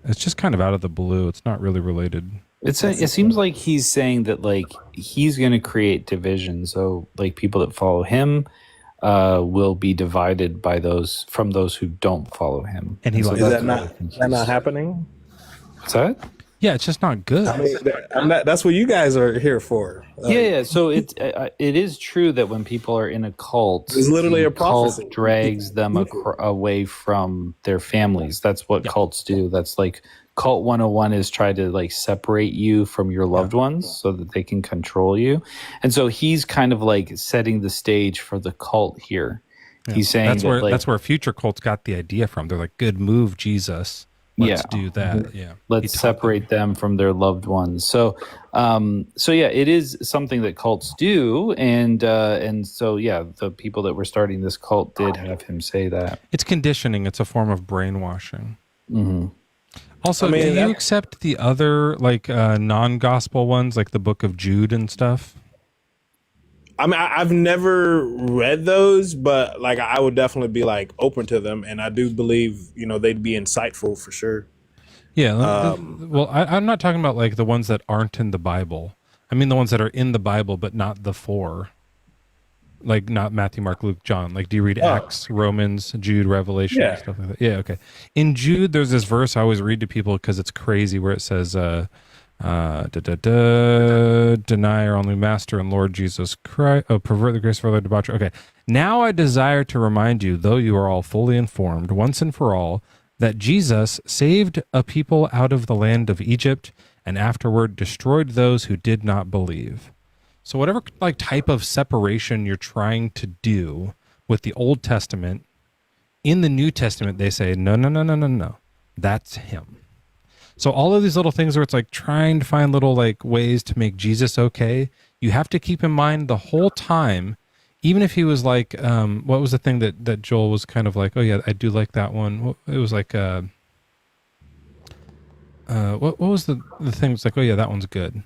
It's just kind of out of the blue. It's not really related. It seems like he's saying that like he's going to create division. So like people that follow him will be divided by those who don't follow him. And he is that not happening? What's that? Yeah, it's just not good. I mean, that's what you guys are here for. Yeah. So it is true that when people are in a cult, it's literally a prophecy. prophecy. Drags them away from their families. That's what cults do. That's like cult 101 is try to like separate you from your loved ones so that they can control you. And so he's kind of like setting the stage for the cult here. Yeah. He's saying that's where future cults got the idea from. They're like, good move, Jesus. Let's do that. Yeah. Let's separate them from their loved ones. So it is something that cults do. And so, the people that were starting this cult did have him say that. It's conditioning. It's a form of brainwashing. Mm-hmm. Also, do you accept the other like non-gospel ones, like the Book of Jude and stuff? I mean, I've never read those, but like I would definitely be like open to them, and I do believe they'd be insightful for sure. Yeah. Well, I'm not talking about like the ones that aren't in the Bible. I mean the ones that are in the Bible, but not the 4. Like not Matthew, Mark, Luke, John. Like, do you read Acts, Romans, Jude, Revelation, and stuff like that? Yeah, okay. In Jude, there's this verse I always read to people because it's crazy, where it says, deny our only Master and Lord Jesus Christ, pervert the grace of our Lord debauchery. Okay. Now I desire to remind you, though you are all fully informed, once and for all, that Jesus saved a people out of the land of Egypt and afterward destroyed those who did not believe. So whatever like type of separation you're trying to do with the Old Testament, in the New Testament, they say, no, that's him. So all of these little things where it's like trying to find little like ways to make Jesus okay, you have to keep in mind the whole time, even if he was like, what was the thing that Joel was kind of like, oh yeah, I do like that one. It was like, what was the thing? It's like, oh yeah, that one's good.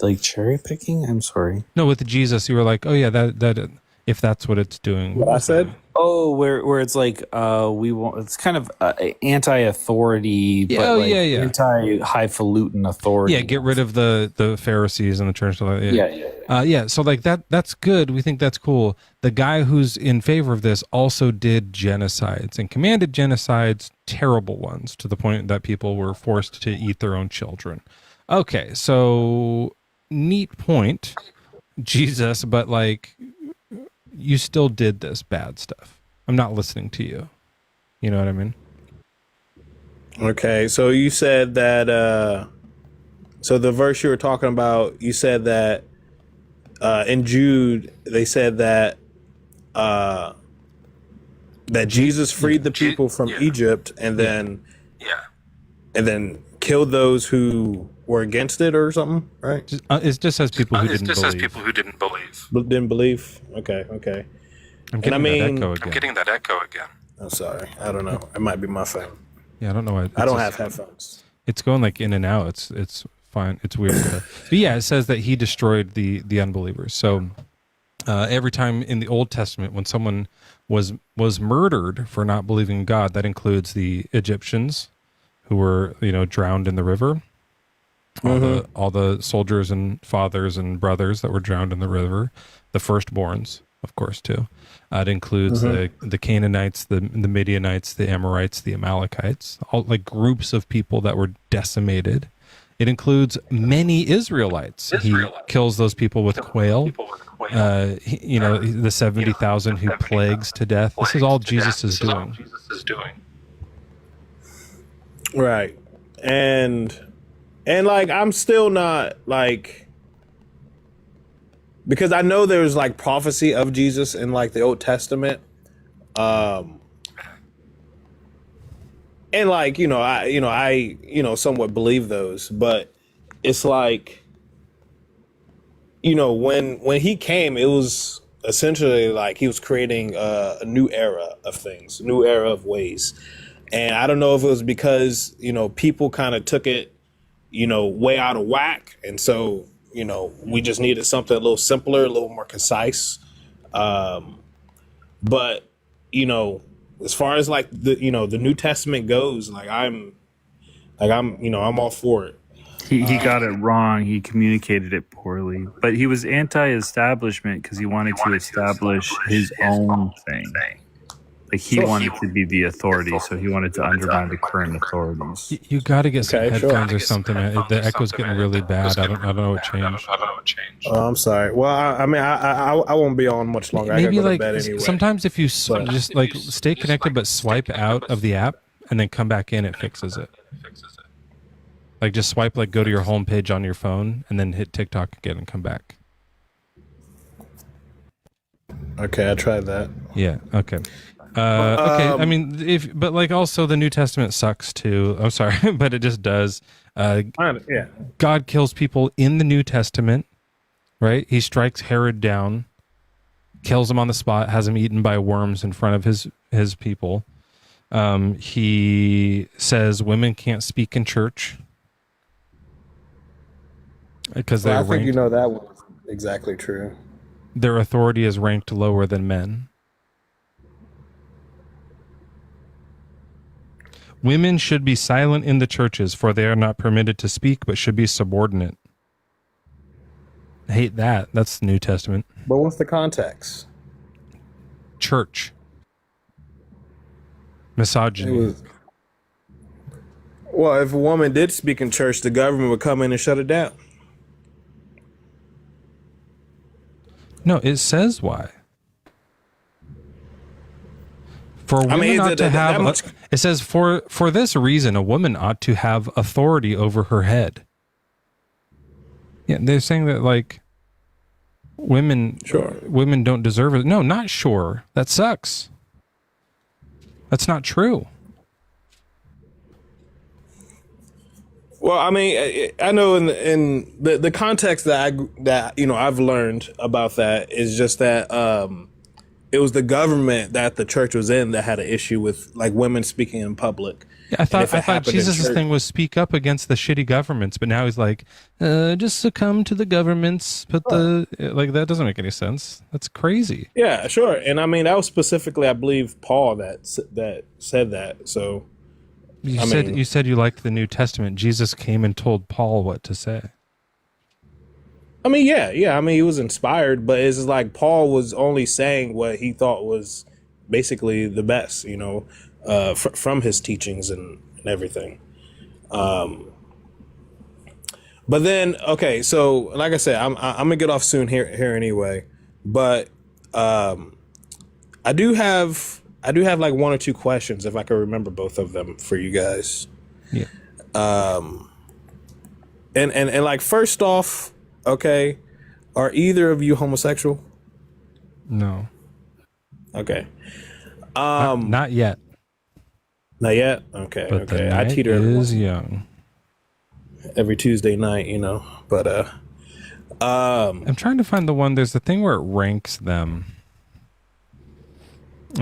Like cherry picking? I'm sorry. No, with Jesus, you were like, oh yeah, that if that's what it's doing. What I said? Oh, where it's like we want. It's kind of anti-authority, but anti-highfalutin authority. Yeah, get rid of the Pharisees and the church. Yeah. So like that's good. We think that's cool. The guy who's in favor of this also did genocides and commanded genocides, terrible ones, to the point that people were forced to eat their own children. Okay, so neat point, Jesus, but like, you still did this bad stuff. I'm not listening to you. You know what I mean? Okay, so you said that, so the verse you were talking about, you said that in Jude, they said that that Jesus freed the people from Egypt, and then killed those who were against it or something, right? It just says people who didn't believe. Didn't believe. Okay. I'm getting that echo again. I'm getting that echo again. I'm sorry. I don't know. It might be my phone. Yeah, I don't know why. I don't have headphones. It's going like in and out. It's fine. It's weird. But yeah, it says that he destroyed the unbelievers. So every time in the Old Testament when someone was murdered for not believing in God, that includes the Egyptians who were drowned in the river. All the soldiers and fathers and brothers that were drowned in the river, the firstborns, of course, too. It includes the Canaanites, the Midianites, the Amorites, the Amalekites, all like groups of people that were decimated. It includes many Israelites. He kills those people with quail. The 70,000 who plagues to death. This is all Jesus is doing. Right. And like, I'm still not like, because I know there's like prophecy of Jesus in like the Old Testament. And like, I somewhat believe those, but it's like, when he came, it was essentially like he was creating a new era of things, new era of ways. And I don't know if it was because, people kind of took it, way out of whack. And so, we just needed something a little simpler, a little more concise. But, as far as like the New Testament goes, like I'm all for it. He got it wrong. He communicated it poorly, but he was anti-establishment because he wanted to establish his own thing. Like he wanted to be the authority, so he wanted to undermine the current authorities. You got to get some headphones or something. The echo's getting really bad. I don't know what changed. Oh, I'm sorry. Well, I won't be on much longer. Maybe I gotta go like to bed anyway. sometimes if you just like stay connected but swipe out of the app and then come back in, it fixes it. Like just swipe, like go to your home page on your phone and then hit TikTok again and come back. Okay, I tried that. Yeah. Okay. Okay. I mean, but like also the New Testament sucks too. I'm sorry, but it just does. Yeah. God kills people in the New Testament, right? He strikes Herod down, kills him on the spot, has him eaten by worms in front of his people. He says women can't speak in church because I think that was exactly true. Their authority is ranked lower than men. Women should be silent in the churches, for they are not permitted to speak, but should be subordinate. I hate that. That's the New Testament. But what's the context? Church. Misogyny. Well, if a woman did speak in church, the government would come in and shut it down. No, it says why. For women ought to have, it says for this reason, a woman ought to have authority over her head. Yeah, they're saying that like women don't deserve it. No, not sure. That sucks. That's not true. Well, I mean, I know in the context that I've learned about that is just that it was the government that the church was in that had an issue with like women speaking in public. Yeah, I thought Jesus' thing was speak up against the shitty governments, but now he's like, just succumb to the governments. Put like that doesn't make any sense. That's crazy. Yeah, sure. And I mean, that was specifically, I believe, Paul that said that. So you said you liked the New Testament. Jesus came and told Paul what to say. I mean, yeah. I mean, he was inspired, but it's just like Paul was only saying what he thought was basically the best, from his teachings and everything. But then, okay, so like I said, I'm gonna get off soon here anyway. But I do have like one or two questions if I can remember both of them for you guys. Yeah. And like first off. Okay, are either of you homosexual? No. Okay. Not yet. Not yet. Okay. But the okay. I night teeter is young. every Tuesday night, But I'm trying to find the one. There's the thing where it ranks them.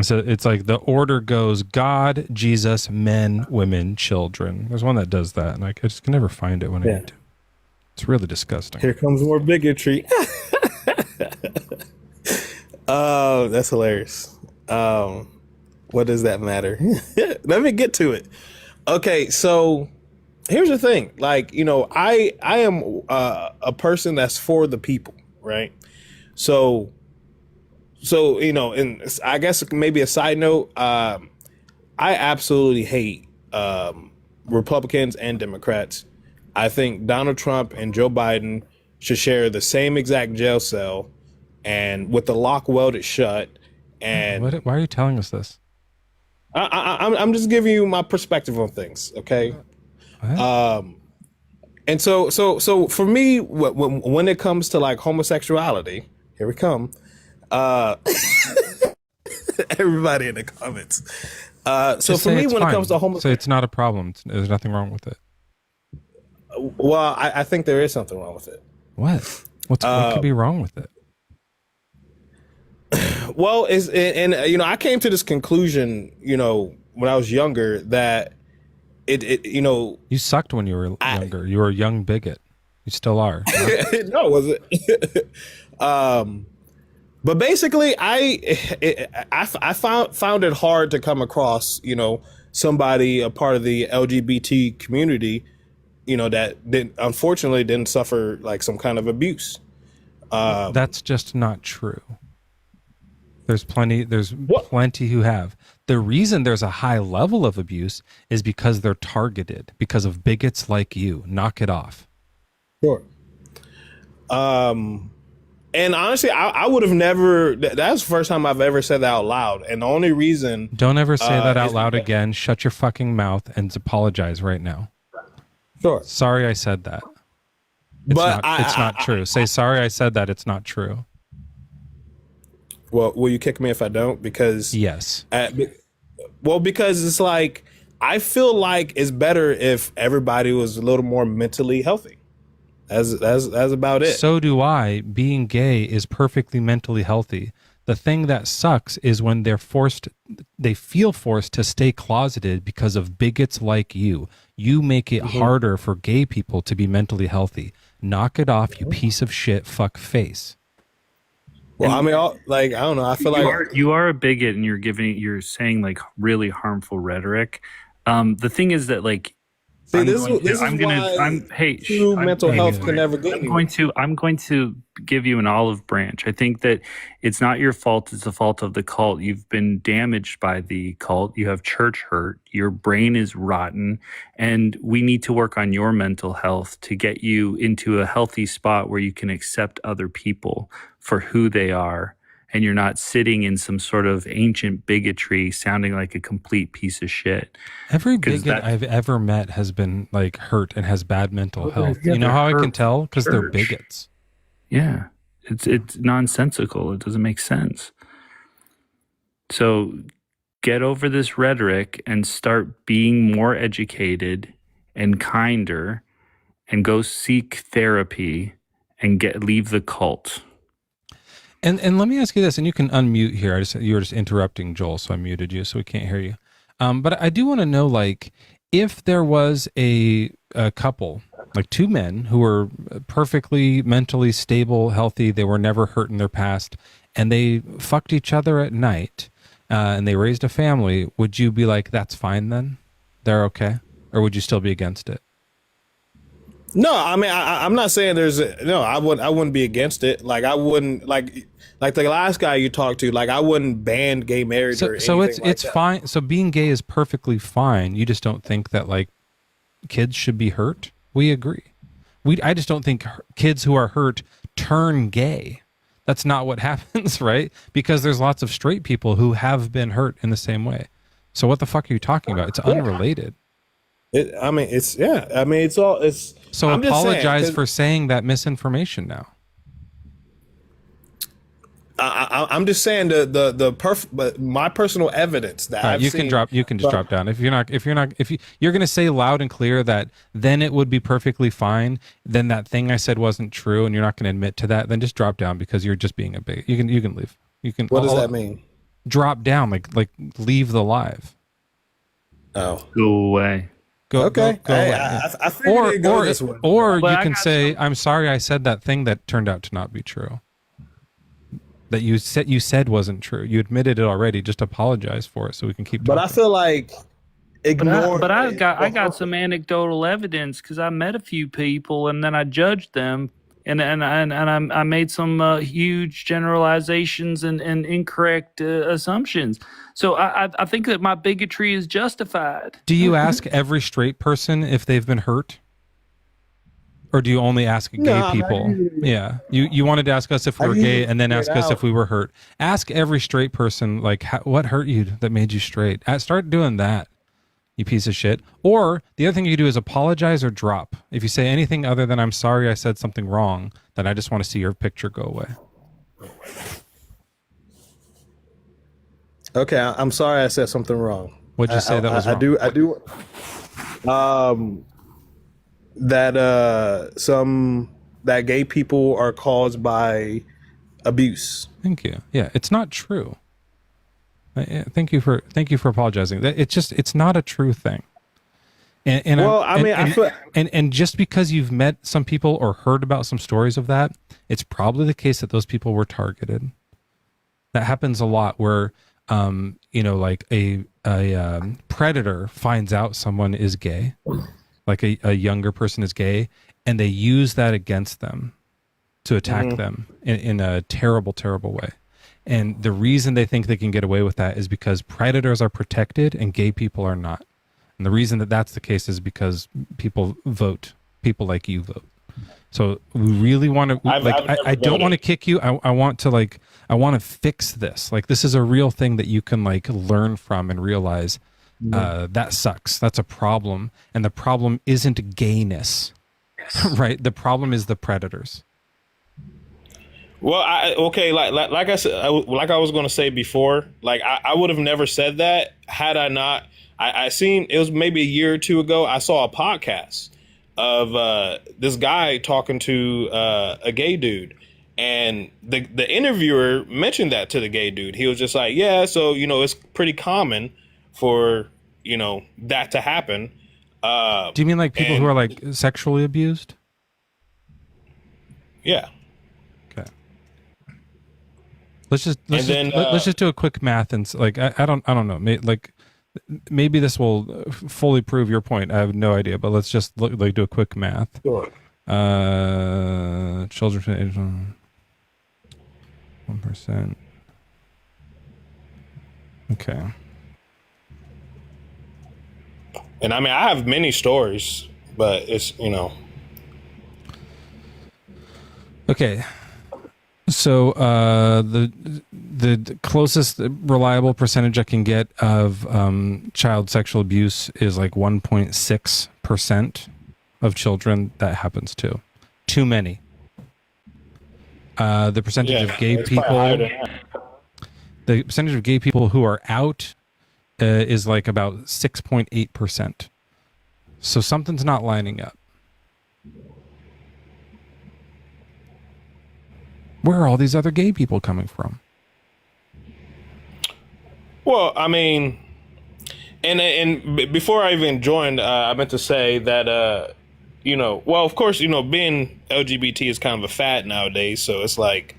So it's like the order goes God, Jesus, men, women, children. There's one that does that, and I just can never find it when I need to. It's really disgusting. Here comes more bigotry. Oh, that's hilarious. What does that matter? Let me get to it. Okay, so here's the thing. Like, I am a person that's for the people, right? So and I guess maybe a side note, I absolutely hate Republicans and Democrats. I think Donald Trump and Joe Biden should share the same exact jail cell and with the lock welded shut. And why are you telling us this? I'm just giving you my perspective on things, okay? And so for me, when it comes to like homosexuality, here we come. Everybody in the comments. So for me, when it comes to homosexuality, so it's not a problem. There's nothing wrong with it. Well, I think there is something wrong with it. What? What could be wrong with it? Well, I came to this conclusion, when I was younger, that you sucked when you were younger. You were a young bigot. You still are. No, was it? But basically, I found it hard to come across, somebody, a part of the LGBT community, that unfortunately didn't suffer like some kind of abuse. That's just not true. There's plenty who have. The reason there's a high level of abuse is because they're targeted, because of bigots like you. Knock it off. Sure. And honestly, I would have never. That's the first time I've ever said that out loud. And the only reason. Don't ever say that out loud again. Shut your fucking mouth and apologize right now. Sure. Sorry I said that. It's not true. Say sorry I said that. It's not true. Well, will you kick me if I don't? Because yes. Because it's like I feel like it's better if everybody was a little more mentally healthy. That's about it. So do I. Being gay is perfectly mentally healthy. The thing that sucks is when they feel forced to stay closeted because of bigots like you. You make it harder for gay people to be mentally healthy. Knock it off, you piece of shit fuck face. Well, I mean, I don't know. I feel like you are a bigot, and you're saying like really harmful rhetoric. The thing is that like, mental health can never get you. I'm going to give you an olive branch. I think that it's not your fault. It's the fault of the cult. You've been damaged by the cult. You have church hurt. Your brain is rotten, and we need to work on your mental health to get you into a healthy spot where you can accept other people for who they are. And you're not sitting in some sort of ancient bigotry sounding like a complete piece of shit. Every bigot I've ever met has been like hurt and has bad mental health. You know how I can tell? Because they're bigots. Yeah. It's nonsensical. It doesn't make sense. So get over this rhetoric and start being more educated and kinder and go seek therapy and leave the cult. And let me ask you this, and you can unmute here. You were just interrupting Joel, so I muted you, so we can't hear you. But I do want to know, like, if there was a couple, like two men who were perfectly mentally stable, healthy, they were never hurt in their past, and they fucked each other at night, and they raised a family, would you be like, that's fine then? They're okay? Or would you still be against it? No, I mean, I'm not saying I wouldn't be against it. Like, I wouldn't, like the last guy you talked to, like, I wouldn't ban gay marriage or anything so it's like that. fine. So being gay is perfectly fine. You just don't think that, like, kids should be hurt? We agree. I just don't think kids who are hurt turn gay. That's not what happens, right? Because there's lots of straight people who have been hurt in the same way. So what the fuck are you talking about? It's unrelated. So I'm apologize saying, for saying that misinformation now. I'm just saying but my personal evidence that I've you seen. You can just drop down. If you're going to say loud and clear that then it would be perfectly fine, then that thing I said wasn't true, and you're not going to admit to that, then just drop down because you're just being a bigot. You can leave. You can. What does that mean? Drop down, like leave the live. Oh, go away. Go away. I figured it'd go this way. Or you can say, "I'm sorry, I said that thing that turned out to not be true. That you said wasn't true. You admitted it already. Just apologize for it, so we can keep." But talking. I feel like ignore. But I got some anecdotal evidence because I met a few people and then I judged them and I made some huge generalizations and incorrect assumptions. So I think that my bigotry is justified. Do you ask every straight person if they've been hurt? Or do you only ask gay people? Yeah. You wanted to ask us if we were gay and then ask us if we were hurt. Ask every straight person, like, what hurt you that made you straight? Start doing that, you piece of shit. Or the other thing you do is apologize or drop. If you say anything other than I'm sorry I said something wrong, then I just want to see your picture go away. Okay, I'm sorry I said something wrong. What'd you say that was wrong? I do. That gay people are caused by abuse. Thank you. Yeah, it's not true. Thank you for apologizing. It's not a true thing. And just because you've met some people or heard about some stories of that, it's probably the case that those people were targeted. That happens a lot where like a predator finds out someone is gay, like a younger person is gay, and they use that against them to attack them in a terrible, terrible way. And the reason they think they can get away with that is because predators are protected and gay people are not. And the reason that that's the case is because people like you vote. So we really want to, I don't want to kick you. I want to fix this. Like, this is a real thing that you can learn from and realize that sucks. That's a problem. And the problem isn't gayness, right? The problem is the predators. Well, like I said, like I was going to say before, I would have never said that had I not. I seen, it was maybe a year or two ago, I saw a podcast of this guy talking to a gay dude, and the interviewer mentioned that to the gay dude. He was just like, yeah, so it's pretty common for that to happen. Do you mean people who are sexually abused? Yeah. Let's just do a quick math and I don't know, maybe this will fully prove your point. I have no idea, but let's just do a quick math. Sure. Children 1%. Okay. And I mean, I have many stories, but it's Okay. So the closest reliable percentage I can get of child sexual abuse is 1.6% of children that happens to. Too many. The percentage of gay people. The percentage of gay people who are out is about 6.8%. So something's not lining up. Where are all these other gay people coming from? Well, I mean, and before I even joined, I meant to say that, well, of course, being LGBT is kind of a fad nowadays. So it's but,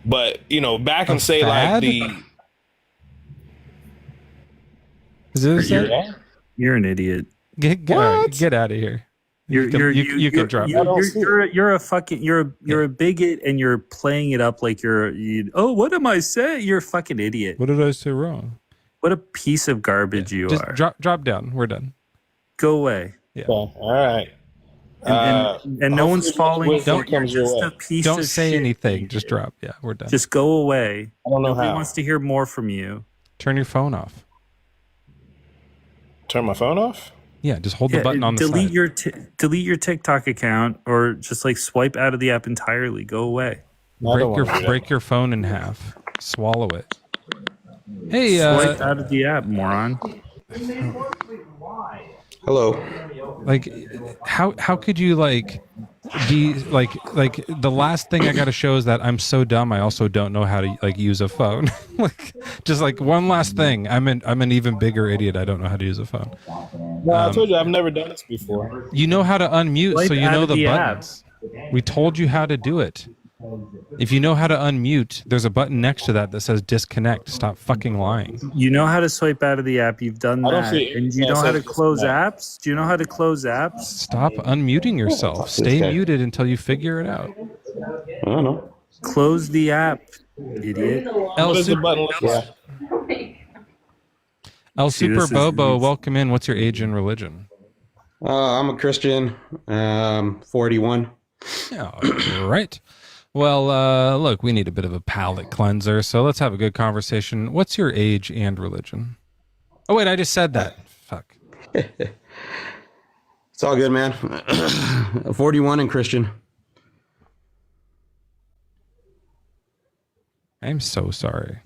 back and say fad? Is it You're an idiot. Get out of here. You can drop. You're a bigot, and you're playing it up like what am I saying? You're a fucking idiot. What did I say wrong? What a piece of garbage you just are. Drop down. We're done. Go away. Yeah. All right. And no one's falling for it. You're just a piece Don't of say shit. anything. Just drop. Yeah, we're done. Just go away. I don't know Nobody how. wants to hear more from you. Turn your phone off. Turn my phone off? Yeah, just hold the button on the delete side. delete your TikTok account, or just swipe out of the app entirely. Go away. break your phone in half. Swallow it. Hey, Swipe out of the app, moron. Hello. Like, how could you like be like the last thing I got to show is that I'm so dumb. I also don't know how to like use a phone. Like, just like one last thing. I'm an even bigger idiot. I don't know how to use a phone. Well, I told you I've never done this before. You know how to unmute, Swipe so you out know of the app. buttons. We told you how to do it. If you know how to unmute, there's a button next to that says disconnect. Stop fucking lying. You know how to swipe out of the app. You've done I don't that. see And you know how to close apps? Do you know how to close apps? Stop unmuting yourself. Stay muted until you figure it out. I don't know. Close the app, idiot. El What is the Super, button? El See, Super this is- Bobo, welcome in. What's your age and religion? I'm a Christian. 41. Yeah, right. Well, look, we need a bit of a palate cleanser, so let's have a good conversation. What's your age and religion? Oh, wait, I just said that. Fuck. It's all good, man. 41 and Christian. I'm so sorry.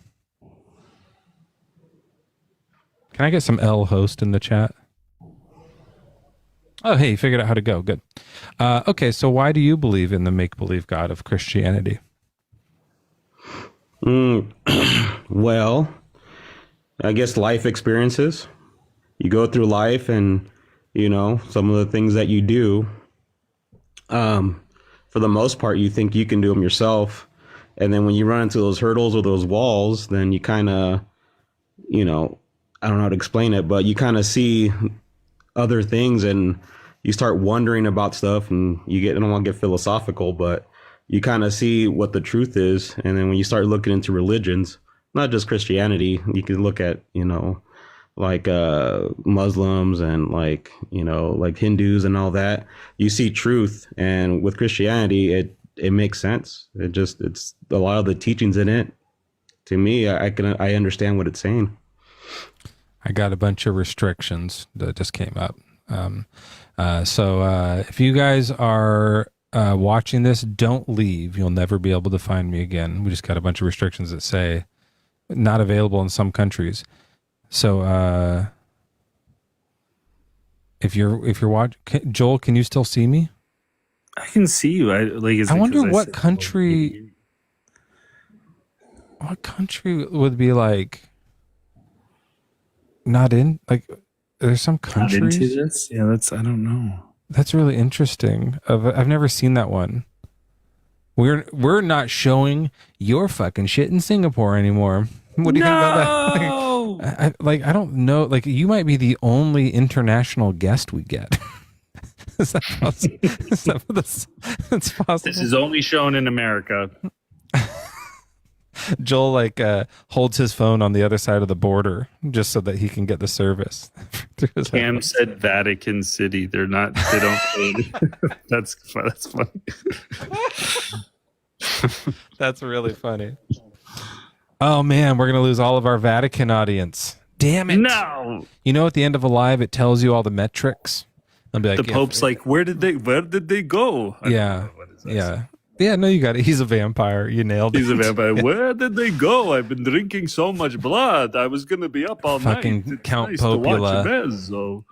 Can I get some L host in the chat? Oh, hey, you figured out how to go. Good. Okay, so why do you believe in the make-believe God of Christianity? Well, I guess life experiences. You go through life and, you know, some of the things that you do, for the most part, you think you can do them yourself. And then when you run into those hurdles or those walls, then you kind of, you know, I don't know how to explain it, but you kind of see other things and you start wondering about stuff, and I don't want to get philosophical, but you kind of see what the truth is. And then when you start looking into religions, not just Christianity, you can look at, you know, like Muslims and like, you know, like Hindus and all that. You see truth, and with Christianity, it makes sense. It's a lot of the teachings in it. To me, I understand what it's saying. I got a bunch of restrictions that just came up. So if you guys are watching this, don't leave. You'll never be able to find me again. We just got a bunch of restrictions that say not available in some countries. So if you're watching, Joel, can you still see me? I can see you. I wonder what country would be like not in, like, there's some countries not into this. Yeah, I don't know. That's really interesting. I've never seen that one. We're not showing your fucking shit in Singapore anymore. What do you think about that? I don't know. Like, you might be the only international guest we get. Is that possible? That's possible. This is only shown in America. Joel holds his phone on the other side of the border just so that he can get the service. Cam said Vatican City. They don't. That's funny. That's really funny. Oh man, we're gonna lose all of our Vatican audience. Damn it! No. You know, at the end of a live, it tells you all the metrics. I'll be like, the Pope's like, where did they go? Yeah, yeah. No, you got it. He's a vampire. You nailed it. He's a vampire. Where did they go? I've been drinking so much blood. I was gonna be up all Fucking night. It's Count nice Popula. to watch Mezzo.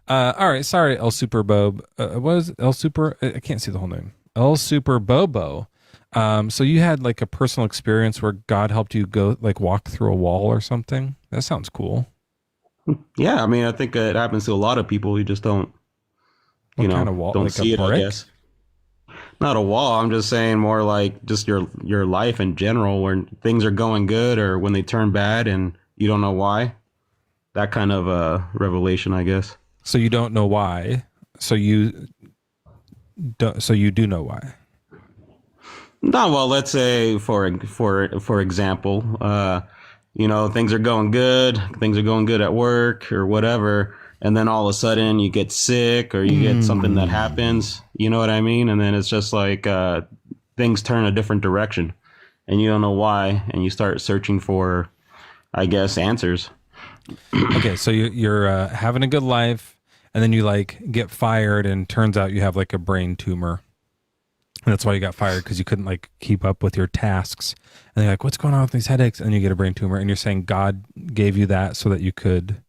All right, sorry, El Super Bob. What was El Super? I can't see the whole name. El Super Bobo. So you had like a personal experience where God helped you go walk through a wall or something. That sounds cool. Yeah, I mean, I think it happens to a lot of people. You just don't, What kind of wall? don't Like see a it. I brick? guess not a wall. I'm just saying more like just your life in general, where things are going good or when they turn bad and you don't know why. That kind of revelation, I guess. So you don't know why. So you do know why. No, well, let's say for example, things are going good at work or whatever, and then all of a sudden you get sick or you get something that happens, you know what I mean? And then it's just like things turn a different direction and you don't know why, and you start searching for, I guess, answers. Okay, so you're having a good life, and then you get fired, and turns out you have like a brain tumor. And that's why you got fired, because you couldn't like keep up with your tasks. And they're like, what's going on with these headaches? And you get a brain tumor. And you're saying God gave you that so that you could,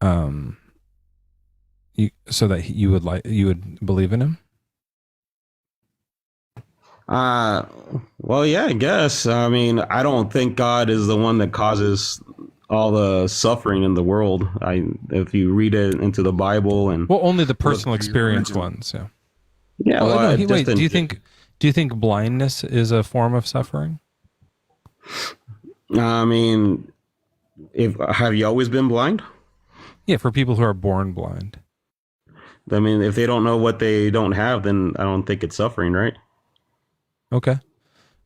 so that you would believe in him? Well, yeah, I guess. I mean, I don't think God is the one that causes all the suffering in the world. If you read it into the Bible and only the personal experience ones. Yeah. Yeah. Well, no, wait. Do you think blindness is a form of suffering? I mean, have you always been blind? Yeah, for people who are born blind. I mean, if they don't know what they don't have, then I don't think it's suffering, right? Okay.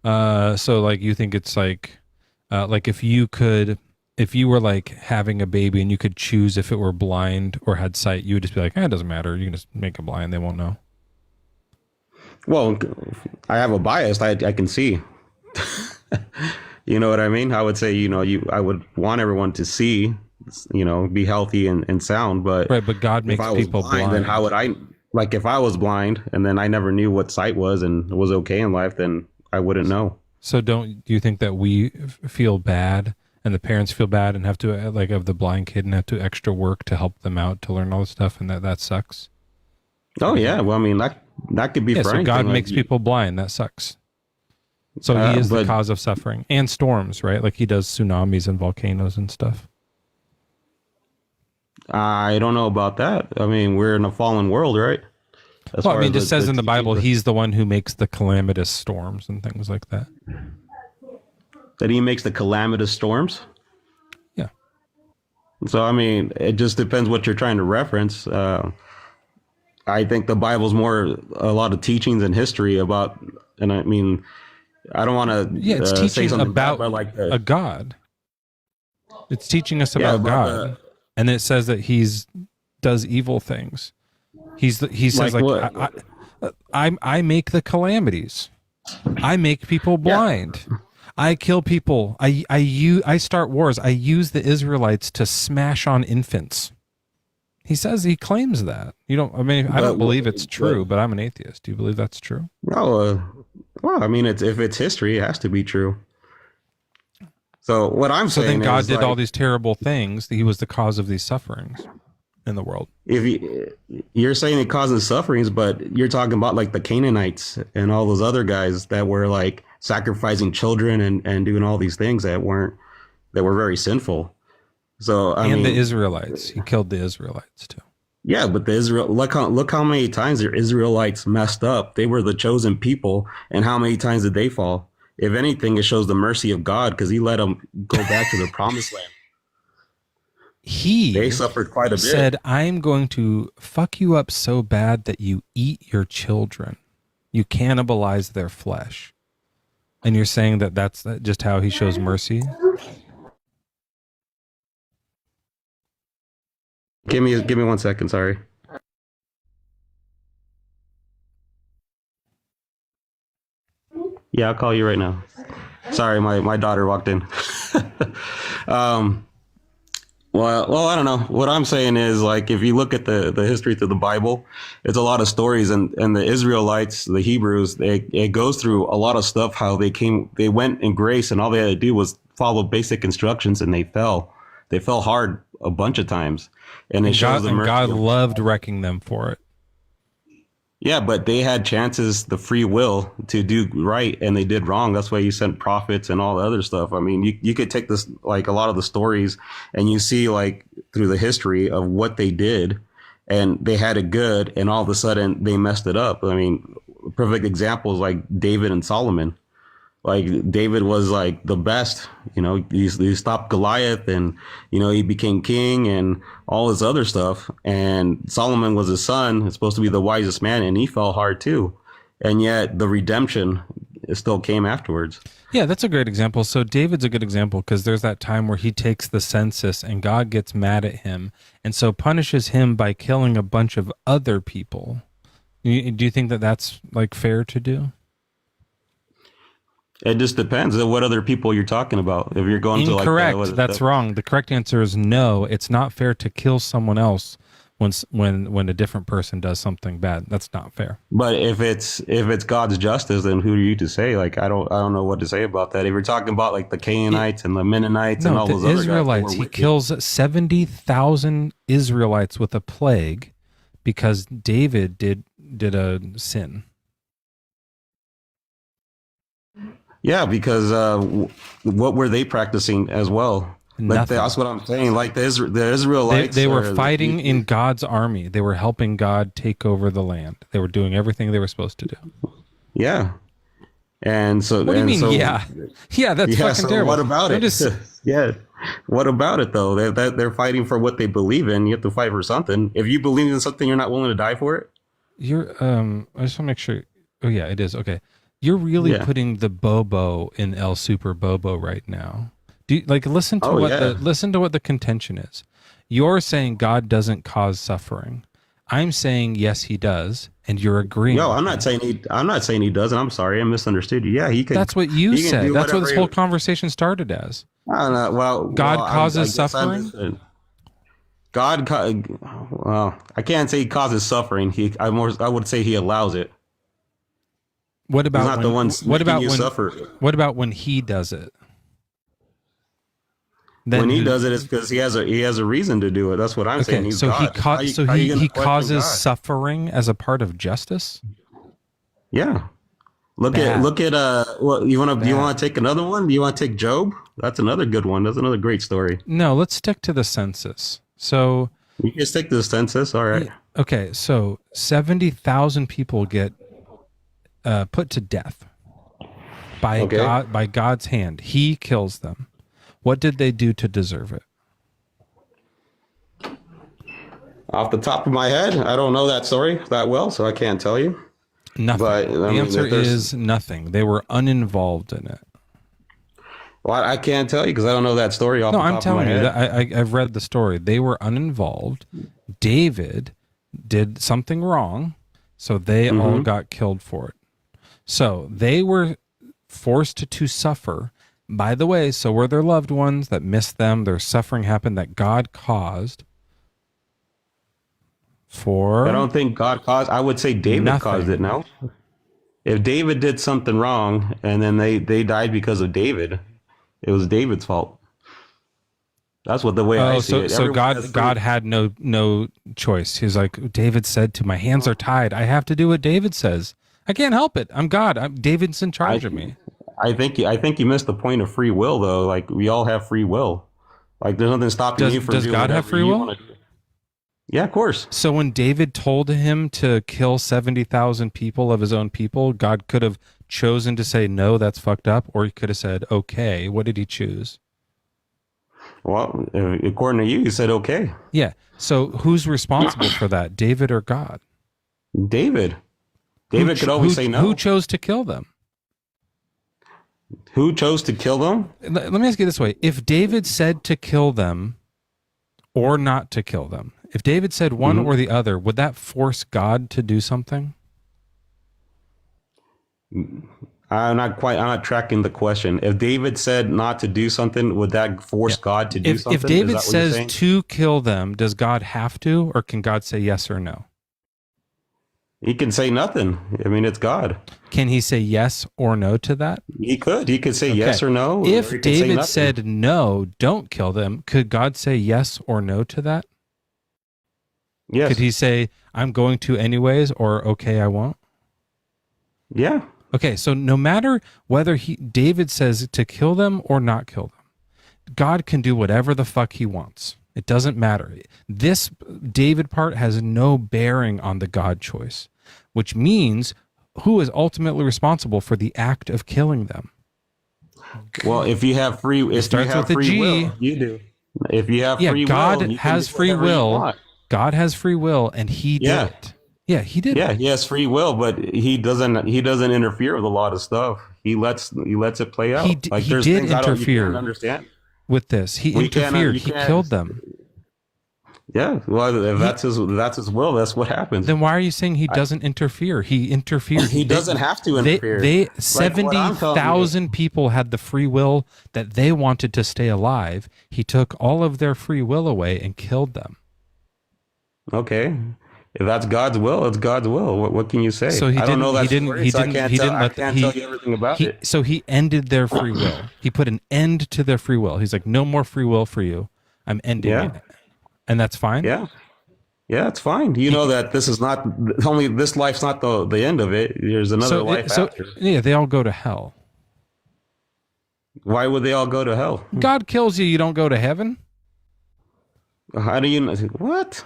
So like you think it's like if you were like having a baby and you could choose if it were blind or had sight, you would just be like, it doesn't matter. You can just make it blind. They won't know. Well, I have a bias. I can see. You know what I mean? I would say, I would want everyone to see, be healthy and sound, but right. But God makes people blind. Then how would I, like, if I was blind and then I never knew what sight was and was okay in life, then I wouldn't know. So do you think that we feel bad and the parents feel bad and have to, like, of the blind kid and have to extra work to help them out to learn all this stuff, and that sucks? Oh yeah. Well, I mean, that could be for anything. So God makes people blind. That sucks. So he is the cause of suffering and storms, right? Like he does tsunamis and volcanoes and stuff. I don't know about that. I mean, we're in a fallen world, right? Well, I mean, it just says in the Bible, he's the one who makes the calamitous storms and things like that. That he makes the calamitous storms? Yeah. So, I mean, it just depends what you're trying to reference. I think the Bible's more a lot of teachings and history about, and I mean, I don't want to it's teaching about a God. It's teaching us about God. And it says that he's does evil things. He says like I make the calamities. I make people blind. Yeah. I kill people. I start wars. I use the Israelites to smash on infants. He claims that. I don't believe it's true, but I'm an atheist. Do you believe that's true? No. Well, I mean, if it's history, it has to be true. So what I'm saying is, then God did all these terrible things. He was the cause of these sufferings in the world. If you're saying it causes sufferings, but you're talking about like the Canaanites and all those other guys that were like sacrificing children and doing all these things that were very sinful. So the Israelites, he killed the Israelites too. Yeah, but look how many times the Israelites messed up. They were the chosen people, and how many times did they fall? If anything, it shows the mercy of God because he let them go back to the promised land. They suffered quite a bit. Said, I'm going to fuck you up so bad that you eat your children. You cannibalize their flesh. And you're saying that that's just how he shows mercy? Give me 1 second, sorry. Yeah, I'll call you right now. Sorry, my daughter walked in. Well, I don't know. What I'm saying is, like, if you look at the history through the Bible, it's a lot of stories, and the Israelites, the Hebrews, it goes through a lot of stuff, how they went in grace, and all they had to do was follow basic instructions, and they fell hard a bunch of times. And it shows the mercy. God loved wrecking them for it. Yeah, but they had chances, the free will to do right, and they did wrong. That's why you sent prophets and all the other stuff. I mean, you could take this, like a lot of the stories, and you see like through the history of what they did, and they had it good, and all of a sudden they messed it up. I mean, perfect examples like David and Solomon. Like David was like the best, he stopped Goliath, and, he became king and all this other stuff. And Solomon was his son, is supposed to be the wisest man, and he fell hard too. And yet the redemption still came afterwards. Yeah, that's a great example. So David's a good example because there's that time where he takes the census and God gets mad at him and so punishes him by killing a bunch of other people. Do you think that that's like fair to do? It just depends on what other people you're talking about. If you're going Incorrect. to like that's wrong. The correct answer is no. It's not fair to kill someone else when a different person does something bad. That's not fair. But if it's God's justice, then who are you to say? Like I don't know what to say about that. If you're talking about like the Canaanites and the Mennonites and all the those other Israelites, guys, he kills 70,000 Israelites with a plague because David did a sin. Yeah, because what were they practicing as well? Like that's what I'm saying. Like the Israelites, they were fighting in God's army. They were helping God take over the land. They were doing everything they were supposed to do. Yeah. And so, what do you mean? Yeah, that's fucking terrible. What about it? Yeah, what about it though? They're fighting for what they believe in. You have to fight for something. If you believe in something, you're not willing to die for it. I just want to make sure. Oh yeah, it is okay. You're really putting the Bobo in El Super Bobo right now. Do you, listen to what the contention is. You're saying God doesn't cause suffering. I'm saying yes, he does, and you're agreeing. No, I'm not saying he doesn't. I'm sorry, I misunderstood you. Yeah, he can. That's what you said. That's what this whole conversation started as. I don't know. Well, God causes suffering. Well, I can't say he causes suffering. I would say he allows it. What about He's not the ones making you suffer? What about when he does it? Then when he does it, it's because he has a reason to do it. That's what I'm saying. He's God. He causes suffering as a part of justice. Yeah. Look at what you want to. Do you want to take another one? Do you want to take Job? That's another good one. That's another great story. No, let's stick to the census. So you can stick to the census. All right. Okay. So 70,000 people get put to death by God, by God's hand. He kills them. What did they do to deserve it? Off the top of my head, I don't know that story that well, so I can't tell you. Nothing. But, the answer is nothing. They were uninvolved in it. Well, I can't tell you because I don't know that story off the top of my head. No, I'm telling you. I've read the story. They were uninvolved. David did something wrong, so they all got killed for it. So they were forced to suffer. By the way, so were their loved ones that missed them. Their suffering happened that God caused. I don't think God caused. I would say David caused it. No, if David did something wrong and then they died because of David, it was David's fault. That's what the way I see it. So God had no choice. He was like, David said my hands are tied. I have to do what David says. I can't help it. I'm God. David's in charge of me. I think you missed the point of free will, though. Like we all have free will. Like there's nothing stopping you from doing whatever you want to do. Does God have free will? Yeah, of course. So when David told him to kill 70,000 people of his own people, God could have chosen to say, no, that's fucked up. Or he could have said, okay. What did he choose? Well, according to you, you said okay. Yeah. So who's responsible for that? David or God? David. David could always say no. Who chose to kill them? Who chose to kill them? Let me ask you this way. If David said to kill them or not to kill them, if David said one or the other, would that force God to do something? I'm not tracking the question. If David said not to do something, would that force God to do something? If David says to kill them, does God have to, or can God say yes or no? He can say nothing. I mean, it's God. Can he say yes or no to that? He could. He could say yes or no. If David said no, don't kill them, could God say yes or no to that? Yes. Could he say, I'm going to anyways, or okay, I won't? Yeah. Okay, so no matter whether David says to kill them or not kill them, God can do whatever the fuck he wants. It doesn't matter. This David part has no bearing on the God choice, which means who is ultimately responsible for the act of killing them? Well, if you have free, will, you do. If you have free God will, has free will. God has free will, and he did it. Yeah, he did. Yeah, he has free will, but he doesn't interfere with a lot of stuff. He lets it play out. He did interfere. Understand with this. He interfered. He killed them. Yeah, well, if that's his will, that's what happens. Then why are you saying he doesn't interfere? He interfered. He doesn't have to interfere. 70,000 people had the free will that they wanted to stay alive. He took all of their free will away and killed them. Okay. If that's God's will, it's God's will. What can you say? So he I don't know that didn't. story, He so didn't. He didn't let. I can't tell you everything about it. So he ended their free will. He put an end to their free will. He's like, no more free will for you. I'm ending it, and that's fine. Yeah. Yeah, it's fine. You know that this is not only this life's not the end of it. There's another life after. Yeah, they all go to hell. Why would they all go to hell? God kills you. You don't go to heaven. How do you know? What?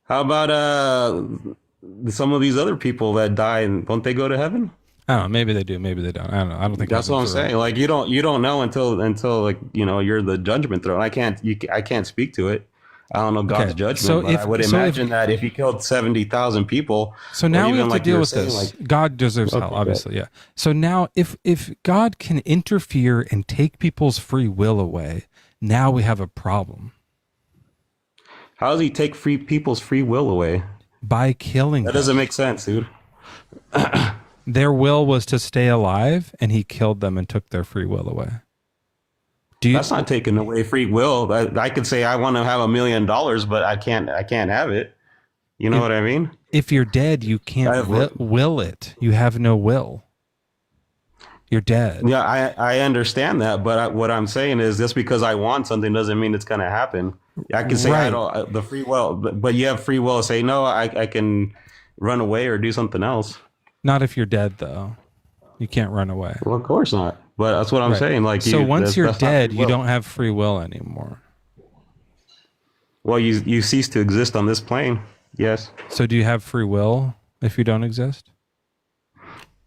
How about some of these other people that die and don't they go to heaven? I don't know. Maybe they do. Maybe they don't. I don't know. I don't think That's what I'm saying. Like you don't know until like you're the judgment throne. I can't speak to it. I don't know God's judgment, but I would imagine that if he killed 70,000 people. So now we have to deal with this. God deserves hell, obviously, yeah. So now if God can interfere and take people's free will away, now we have a problem. How does he take people's free will away? By killing them. That doesn't make sense, dude. Their will was to stay alive, and he killed them and took their free will away. That's not taking away free will. I could say I want to have $1 million, but I can't have it. You know what I mean? If you're dead, you can't will it. You have no will. You're dead. Yeah, I understand that, but what I'm saying is just because I want something doesn't mean it's going to happen. I can say I don't the free will, but you have free will to say no. I can run away or do something else. Not if you're dead, though. You can't run away. Well, of course not. But that's what I'm saying. Like, so once you're dead, you don't have free will anymore. Well, you cease to exist on this plane. Yes. So do you have free will if you don't exist?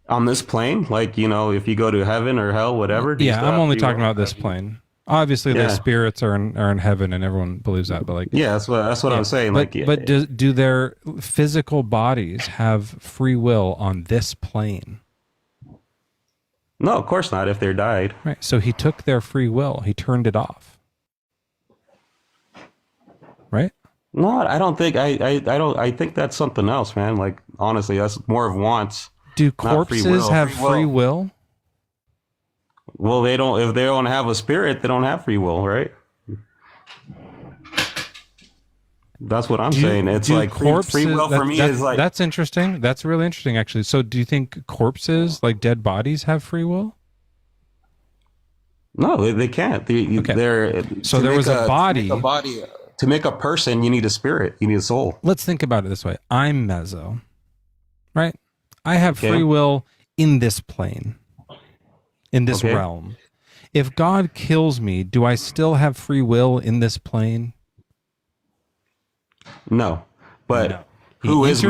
On this plane, like if you go to heaven or hell, whatever. Yeah, I'm only talking about this plane. Obviously, the spirits are in heaven, and everyone believes that. But that's what I'm saying. But do their physical bodies have free will on this plane? No, of course not. If they're died, right? So he took their free will. He turned it off. Right? No, I don't think. I don't. I think that's something else, man. Like honestly, that's more of wants. Do corpses have free will? Well, they don't. If they don't have a spirit, they don't have free will, right? That's what I'm saying. It's like corpses, free will for me is like that's interesting. That's really interesting, actually. So, do you think corpses, like dead bodies, have free will? No, they can't. They're so there was a body. To make a person, you need a spirit. You need a soul. Let's think about it this way. I'm Mezzo, right? I have free will in this plane, in this realm. If God kills me, do I still have free will in this plane? No, but who is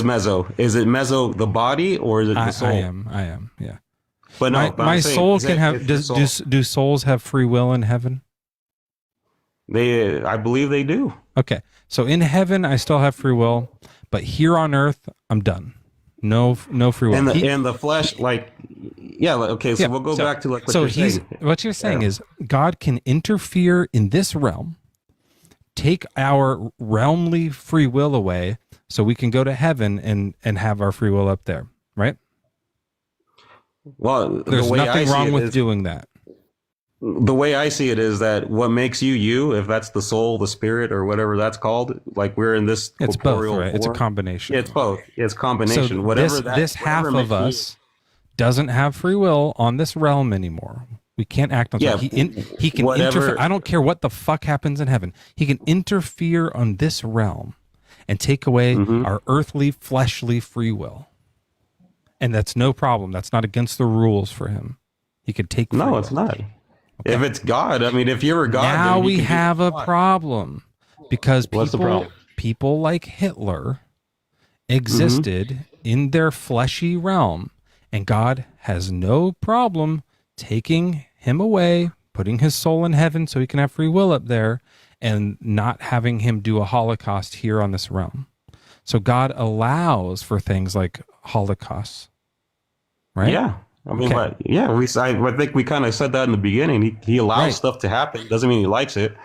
Mezzo? Is it Mezzo the body or is it the soul? I am. Yeah. But no, my soul can have. Do souls have free will in heaven? I believe they do. Okay, so in heaven I still have free will, but here on earth I'm done. No free will. And the flesh, So we'll go back to like what you're saying. What you're saying is God can interfere in this realm, take our realmly free will away, so we can go to heaven and have our free will up there, right? Well, there's nothing wrong with doing that. The way I see it is that what makes you, if that's the soul, the spirit, or whatever that's called, like we're in this it's both, right? It's a combination. It's both. It's combination. So whatever this half of us doesn't have free will on this realm anymore. We can't act on something. He can interfere. I don't care what the fuck happens in heaven. He can interfere on this realm and take away our earthly, fleshly free will. And that's no problem. That's not against the rules for him. He could take free will. It's not. Okay. If it's God, I mean, if you were God, now we have a problem because people like Hitler existed in their fleshy realm, and God has no problem taking him away, putting his soul in heaven so he can have free will up there, and not having him do a Holocaust here on this realm. So God allows for things like Holocausts, right? Yeah. I mean, I think we kind of said that in the beginning. He allows stuff to happen. Doesn't mean he likes it.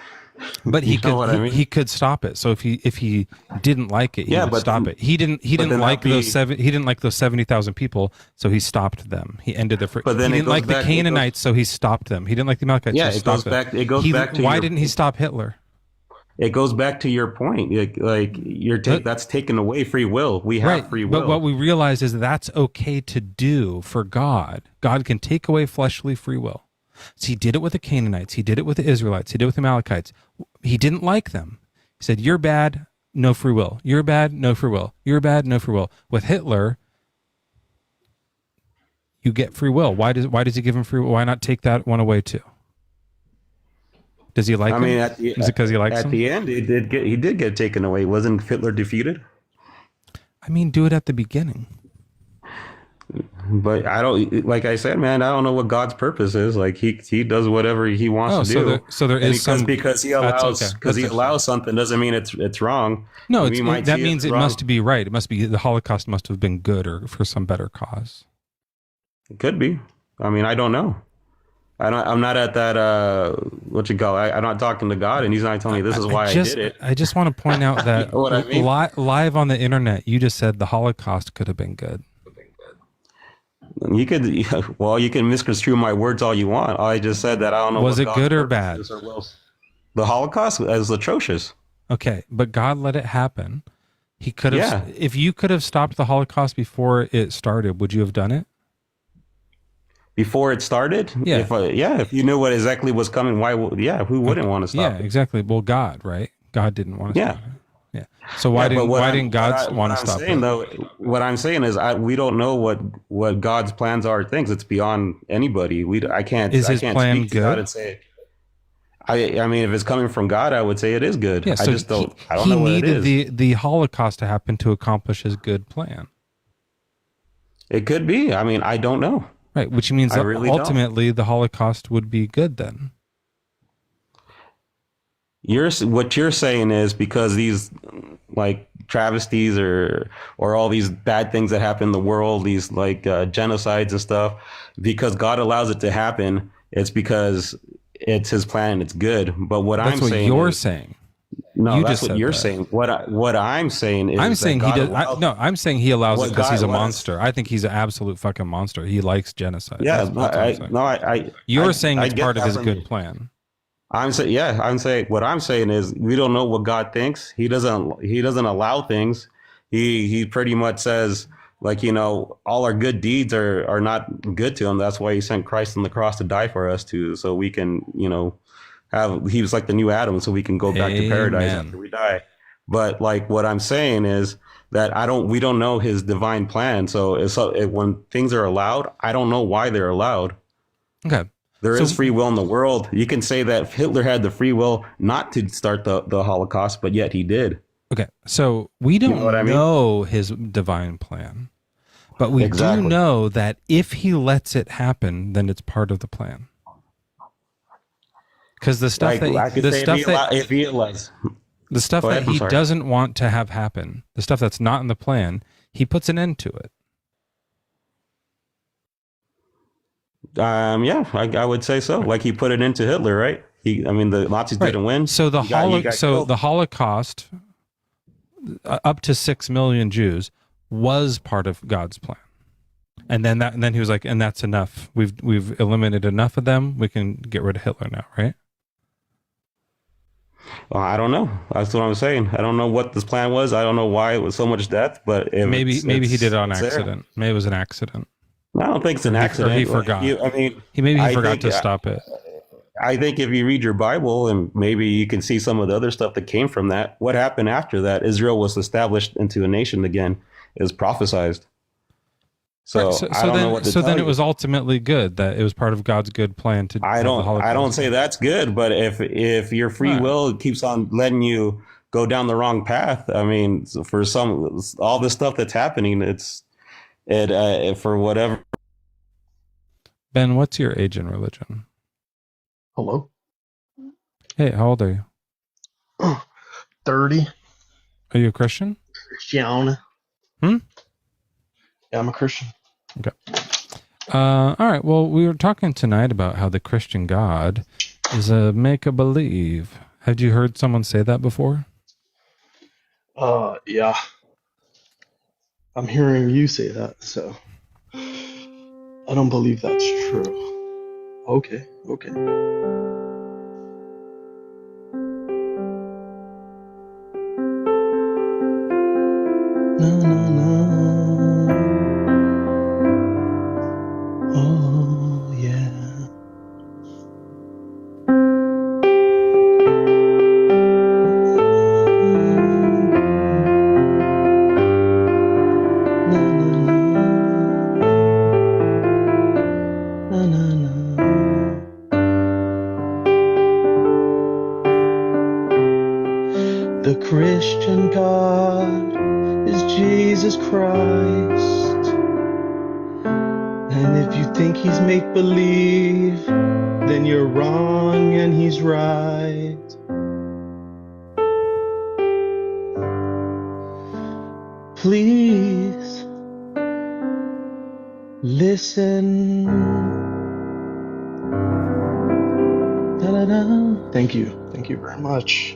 But he could stop it. So if he didn't like it, he would stop it. He didn't like those 70,000 people, so he stopped them. He ended their. He didn't like the Canaanites, so he stopped them. He didn't like the Amalekites, so he stopped them. It goes back to why didn't he stop Hitler? it goes back to your point. That's taken away free will. We have Right. free will. But what we realize is that's okay to do for God. God can take away fleshly free will. So he did it with the Canaanites. He did it with the Israelites. He did it with the Amalekites. He didn't like them. He said, you're bad, no free will. You're bad, no free will. You're bad, no free will. With Hitler, you get free will. Why does he give him free will? Why not take that one away too? Does he like him? Is it because he likes him? At the end, he did get taken away. Wasn't Hitler defeated? I mean, do it at the beginning. But I don't, like I said, man, I don't know what God's purpose is. Like he does whatever he wants to do. So there is because he allows something doesn't mean it's wrong. No, that means it must be right. It must be the Holocaust must have been good or for some better cause. It could be. I mean, I don't know. I'm not at that. I'm not talking to God, and He's not telling me this is why I did it. I just want to point out that what I mean? Live on the internet, you just said the Holocaust could have been good. You can misconstrue my words all you want. I just said that I don't know. Was it good or bad? The Holocaust was atrocious. Okay, but God let it happen. He could have. Yeah. If you could have stopped the Holocaust before it started, would you have done it? Before it started? Yeah. If you knew what exactly was coming, who wouldn't want to stop it? Yeah, exactly. Well, God, right? God didn't want to stop it. Yeah. So why didn't God want to stop it? What I'm saying is we don't know what God's plans are. Things it's beyond anybody. I can't. Is His plan speak to good? God and say. I mean, if it's coming from God, I would say it is good. Yeah, so I just don't. I don't know what it is. He needed the Holocaust to happen to accomplish His good plan. It could be. I mean, I don't know. Right, which means ultimately the Holocaust would be good then. What you're saying is because these like travesties or all these bad things that happen in the world, these like genocides and stuff, because God allows it to happen, it's because it's His plan and it's good. But that's what you're saying. No, that's what you're saying. What I'm saying is I'm saying he does. I'm saying He allows it because He's a monster. I think He's an absolute fucking monster. He likes genocide. Yeah, you're saying it's part of His good plan. I'm saying what I'm saying is we don't know what God thinks. He doesn't allow things. He pretty much says like, all our good deeds are not good to Him. That's why He sent Christ on the cross to die for us so we can, he was like the new Adam, so we can go back to paradise after we die. But like what I'm saying is that we don't know His divine plan. So when things are allowed, I don't know why they're allowed. Okay. There is free will in the world. You can say that Hitler had the free will not to start the Holocaust, but yet he did. Okay. So we don't know His divine plan, but we do know that if He lets it happen, then it's part of the plan. Because the stuff that He doesn't want to have happen, the stuff that's not in the plan, He puts an end to it. I would say so. Like He put it into Hitler, right? The Nazis didn't win. So the Holocaust, up to 6 million Jews, was part of God's plan. And then He was like, and that's enough. We've eliminated enough of them. We can get rid of Hitler now, right? Well, I don't know. That's what I'm saying. I don't know what this plan was. I don't know why it was so much death, but maybe He did it on accident. Maybe it was an accident. I don't think it's an accident. Or He forgot. He forgot to stop it. I think if you read your Bible and maybe you can see some of the other stuff that came from that, what happened after that? Israel was established into a nation again. It was prophesized. So I don't know what to tell you. Then it was ultimately good that it was part of God's good plan to. I don't say that's good, but if your free will keeps on letting you go down the wrong path, I mean, for all this stuff that's happening, for whatever. Ben, what's your age in religion? Hello. Hey, how old are you? 30. Are you a Christian? Christian. Yeah, I'm a Christian. Okay. All right. Well, we were talking tonight about how the Christian God is a make-a-believe. Have you heard someone say that before? Yeah. I'm hearing you say that, so I don't believe that's true. Okay. The Christian God is Jesus Christ. And if you think he's make-believe, then you're wrong and he's right. Please listen. Da-da-da. Thank you. Thank you very much.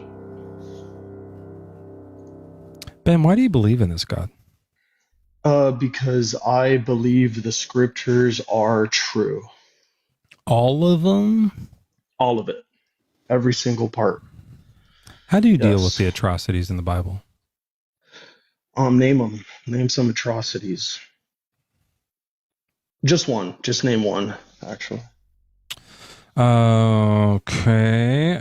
Ben, why do you believe in this God? Because I believe the scriptures are true. All of them? All of it. Every single part. How do you deal with the atrocities in the Bible? Name them. Name some atrocities. Just one. Just name one, actually. Okay.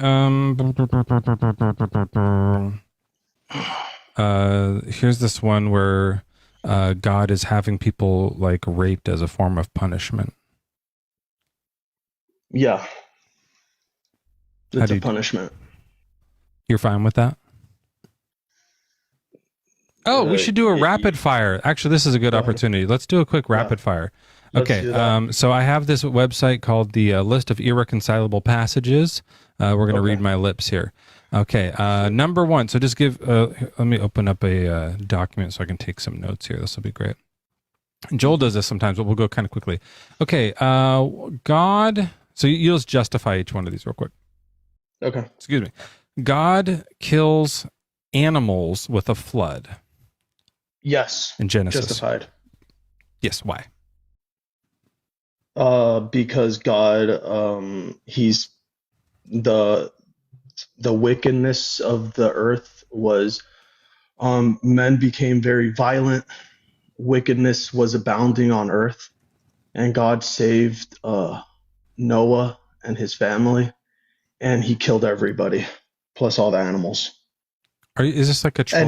Here's this one where God is having people like raped as a form of punishment. Yeah. It's a punishment. You're fine with that? Oh, we should do a rapid fire. Actually, this is a good opportunity. Let's do a quick rapid fire. Okay. So I have this website called the List of Irreconcilable Passages. We're going to read my lips here. Okay. Number one. So just give, let me open up a document so I can take some notes here. This will be great. Joel does this sometimes, but we'll go kind of quickly. Okay. God. So you'll just justify each one of these real quick. Okay. Excuse me. God kills animals with a flood. Yes. In Genesis. Justified. Yes. Why? Because God, he's the wickedness of the earth was, men became very violent. Wickedness was abounding on earth, and God saved Noah and his family, and he killed everybody, plus all the animals. Is this like a troll?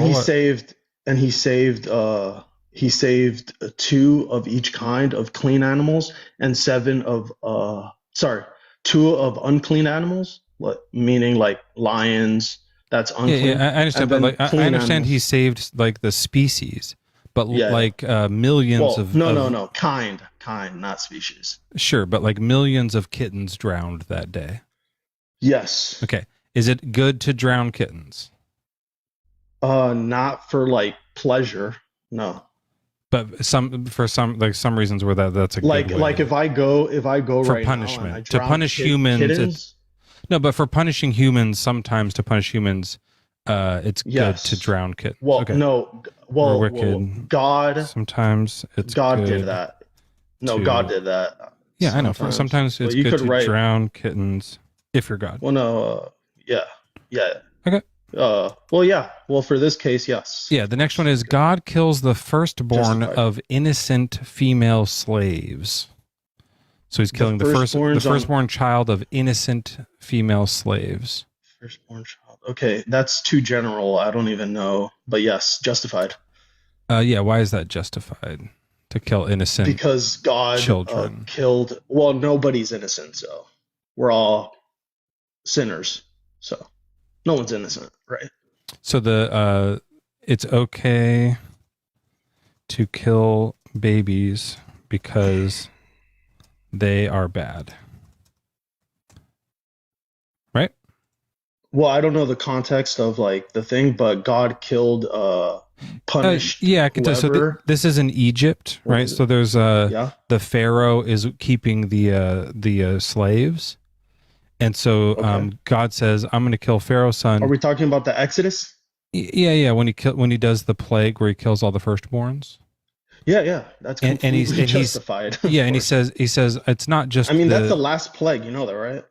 And he saved 2 of each kind of clean animals and 2 of unclean animals. What meaning like lions? That's unclean. Yeah, I understand, but like I understand animals. He saved like the species, but millions of no kind, not species. Sure, but like millions of kittens drowned that day. Yes. Okay. Is it good to drown kittens? Not for like pleasure, no. But for some reasons where that's a good way. Like if I go for right punishment now and I to punish humans. No, but for punishing humans, sometimes to punish humans, it's good to drown kittens. Well, okay. no, wicked. God. Sometimes it's God good did that. No, God did that. Yeah, sometimes. I know. Sometimes it's good to drown kittens if you're God. Well, no, yeah. Okay. Well, for this case, yes. Yeah, the next one is God kills the firstborn of innocent female slaves. So he's killing the firstborn child of innocent female slaves. Firstborn child. Okay, that's too general. I don't even know. But yes, justified. Yeah, why is that justified? To kill innocent because God children killed. Well, nobody's innocent, so we're all sinners. So no one's innocent, right? So it's okay to kill babies because they are bad, right? Well, I don't know the context of like the thing, but God killed, punished. Yeah, I can tell. So this is in Egypt, right? So there's the Pharaoh is keeping the slaves, and so God says, "I'm going to kill Pharaoh's son." Are we talking about the Exodus? Yeah. When he does the plague where he kills all the firstborns. Yeah, that's completely justified. Yeah, and he says it's not just. I mean, that's the last plague. You know that, right?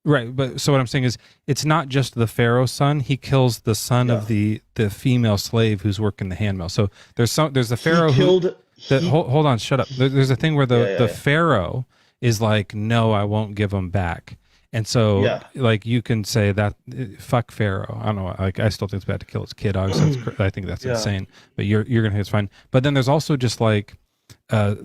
Right, but so what I'm saying is, it's not just the Pharaoh's son. He kills the son of the female slave who's working the handmill. So there's the Pharaoh hold on, shut up. There's a thing where the Pharaoh is like, no, I won't give them back. And so, like, you can say that, fuck Pharaoh. I don't know. Like, I still think it's bad to kill his kid. Obviously, I think that's insane. But you're gonna think it's fine. But then there's also just like a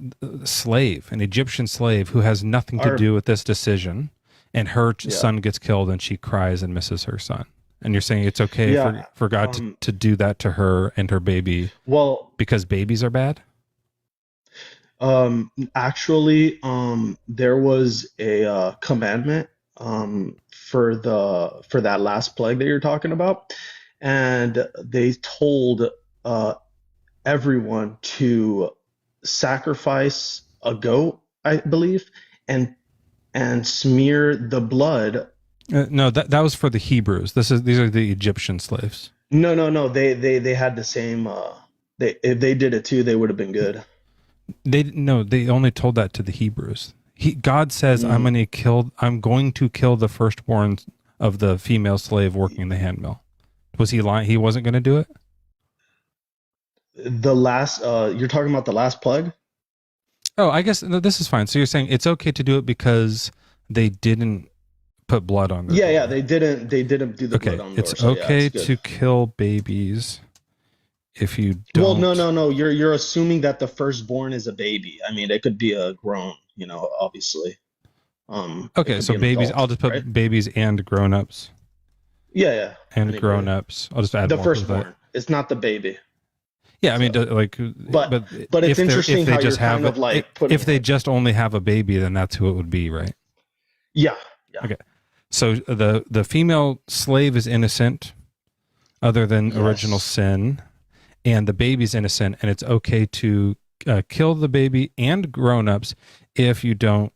slave, an Egyptian slave who has nothing to do with this decision, and her son gets killed, and she cries and misses her son. And you're saying it's okay Yeah, for God to do that to her and her baby well, because babies are bad? actually, there was a commandment for that last plague that you're talking about, and they told everyone to sacrifice a goat, I believe, and smear the blood. No, that was for the Hebrews. These are the Egyptian slaves. No. They had the same. If they did it too, they would have been good. They only told that to the Hebrews. God says, I'm going to kill the firstborn of the female slave working the handmill. Was he lying? He wasn't going to do it? The last, you're talking about the last plague? Oh, I guess this is fine. So you're saying it's okay to do it because they didn't put blood on their door. They didn't do the blood on the door. It's So okay it's to good. kill babies if you don't. Well, no. You're assuming that the firstborn is a baby. I mean, it could be a grown, obviously. It Okay, could so be an babies, adult, I'll just put right? babies and grown-ups. Yeah. And Anybody. grown-ups. I'll just add The more to firstborn. that. It's not the baby. Yeah, I mean, But it's interesting how you're kind of like putting if they just only have a baby, then that's who it would be, right? Yeah. Okay. So the female slave is innocent, other than original sin, and the baby's innocent, and it's okay to kill the baby and grown-ups if you don't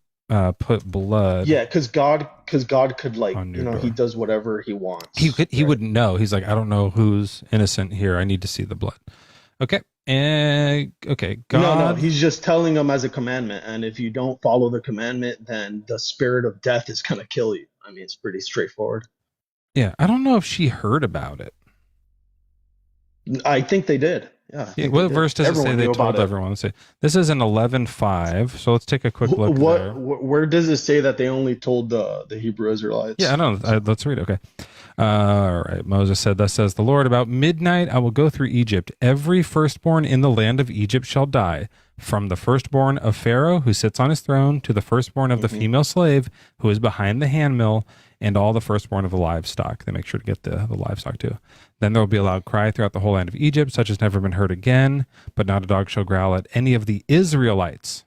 put blood. Yeah, because God could door. he does whatever he wants. He wouldn't know. He's like, I don't know who's innocent here. I need to see the blood. Okay. And okay, God. No, he's just telling them as a commandment, and if you don't follow the commandment, then the spirit of death is gonna kill you. I mean, it's pretty straightforward. Yeah, I don't know if she heard about it. I think they did. Yeah. What verse does Everyone it say they knew about told it. everyone? Let's see. This is in 11:5. So let's take a quick look there. Where does it say that they only told the Hebrew Israelites? Yeah, I know. Let's read it. Okay. All right. Moses said, "Thus says the Lord, about midnight I will go through Egypt. Every firstborn in the land of Egypt shall die, from the firstborn of Pharaoh who sits on his throne to the firstborn of the female slave who is behind the handmill, and all the firstborn of the livestock." They make sure to get the livestock too. "Then there will be a loud cry throughout the whole land of Egypt, such as never been heard again, but not a dog shall growl at any of the Israelites,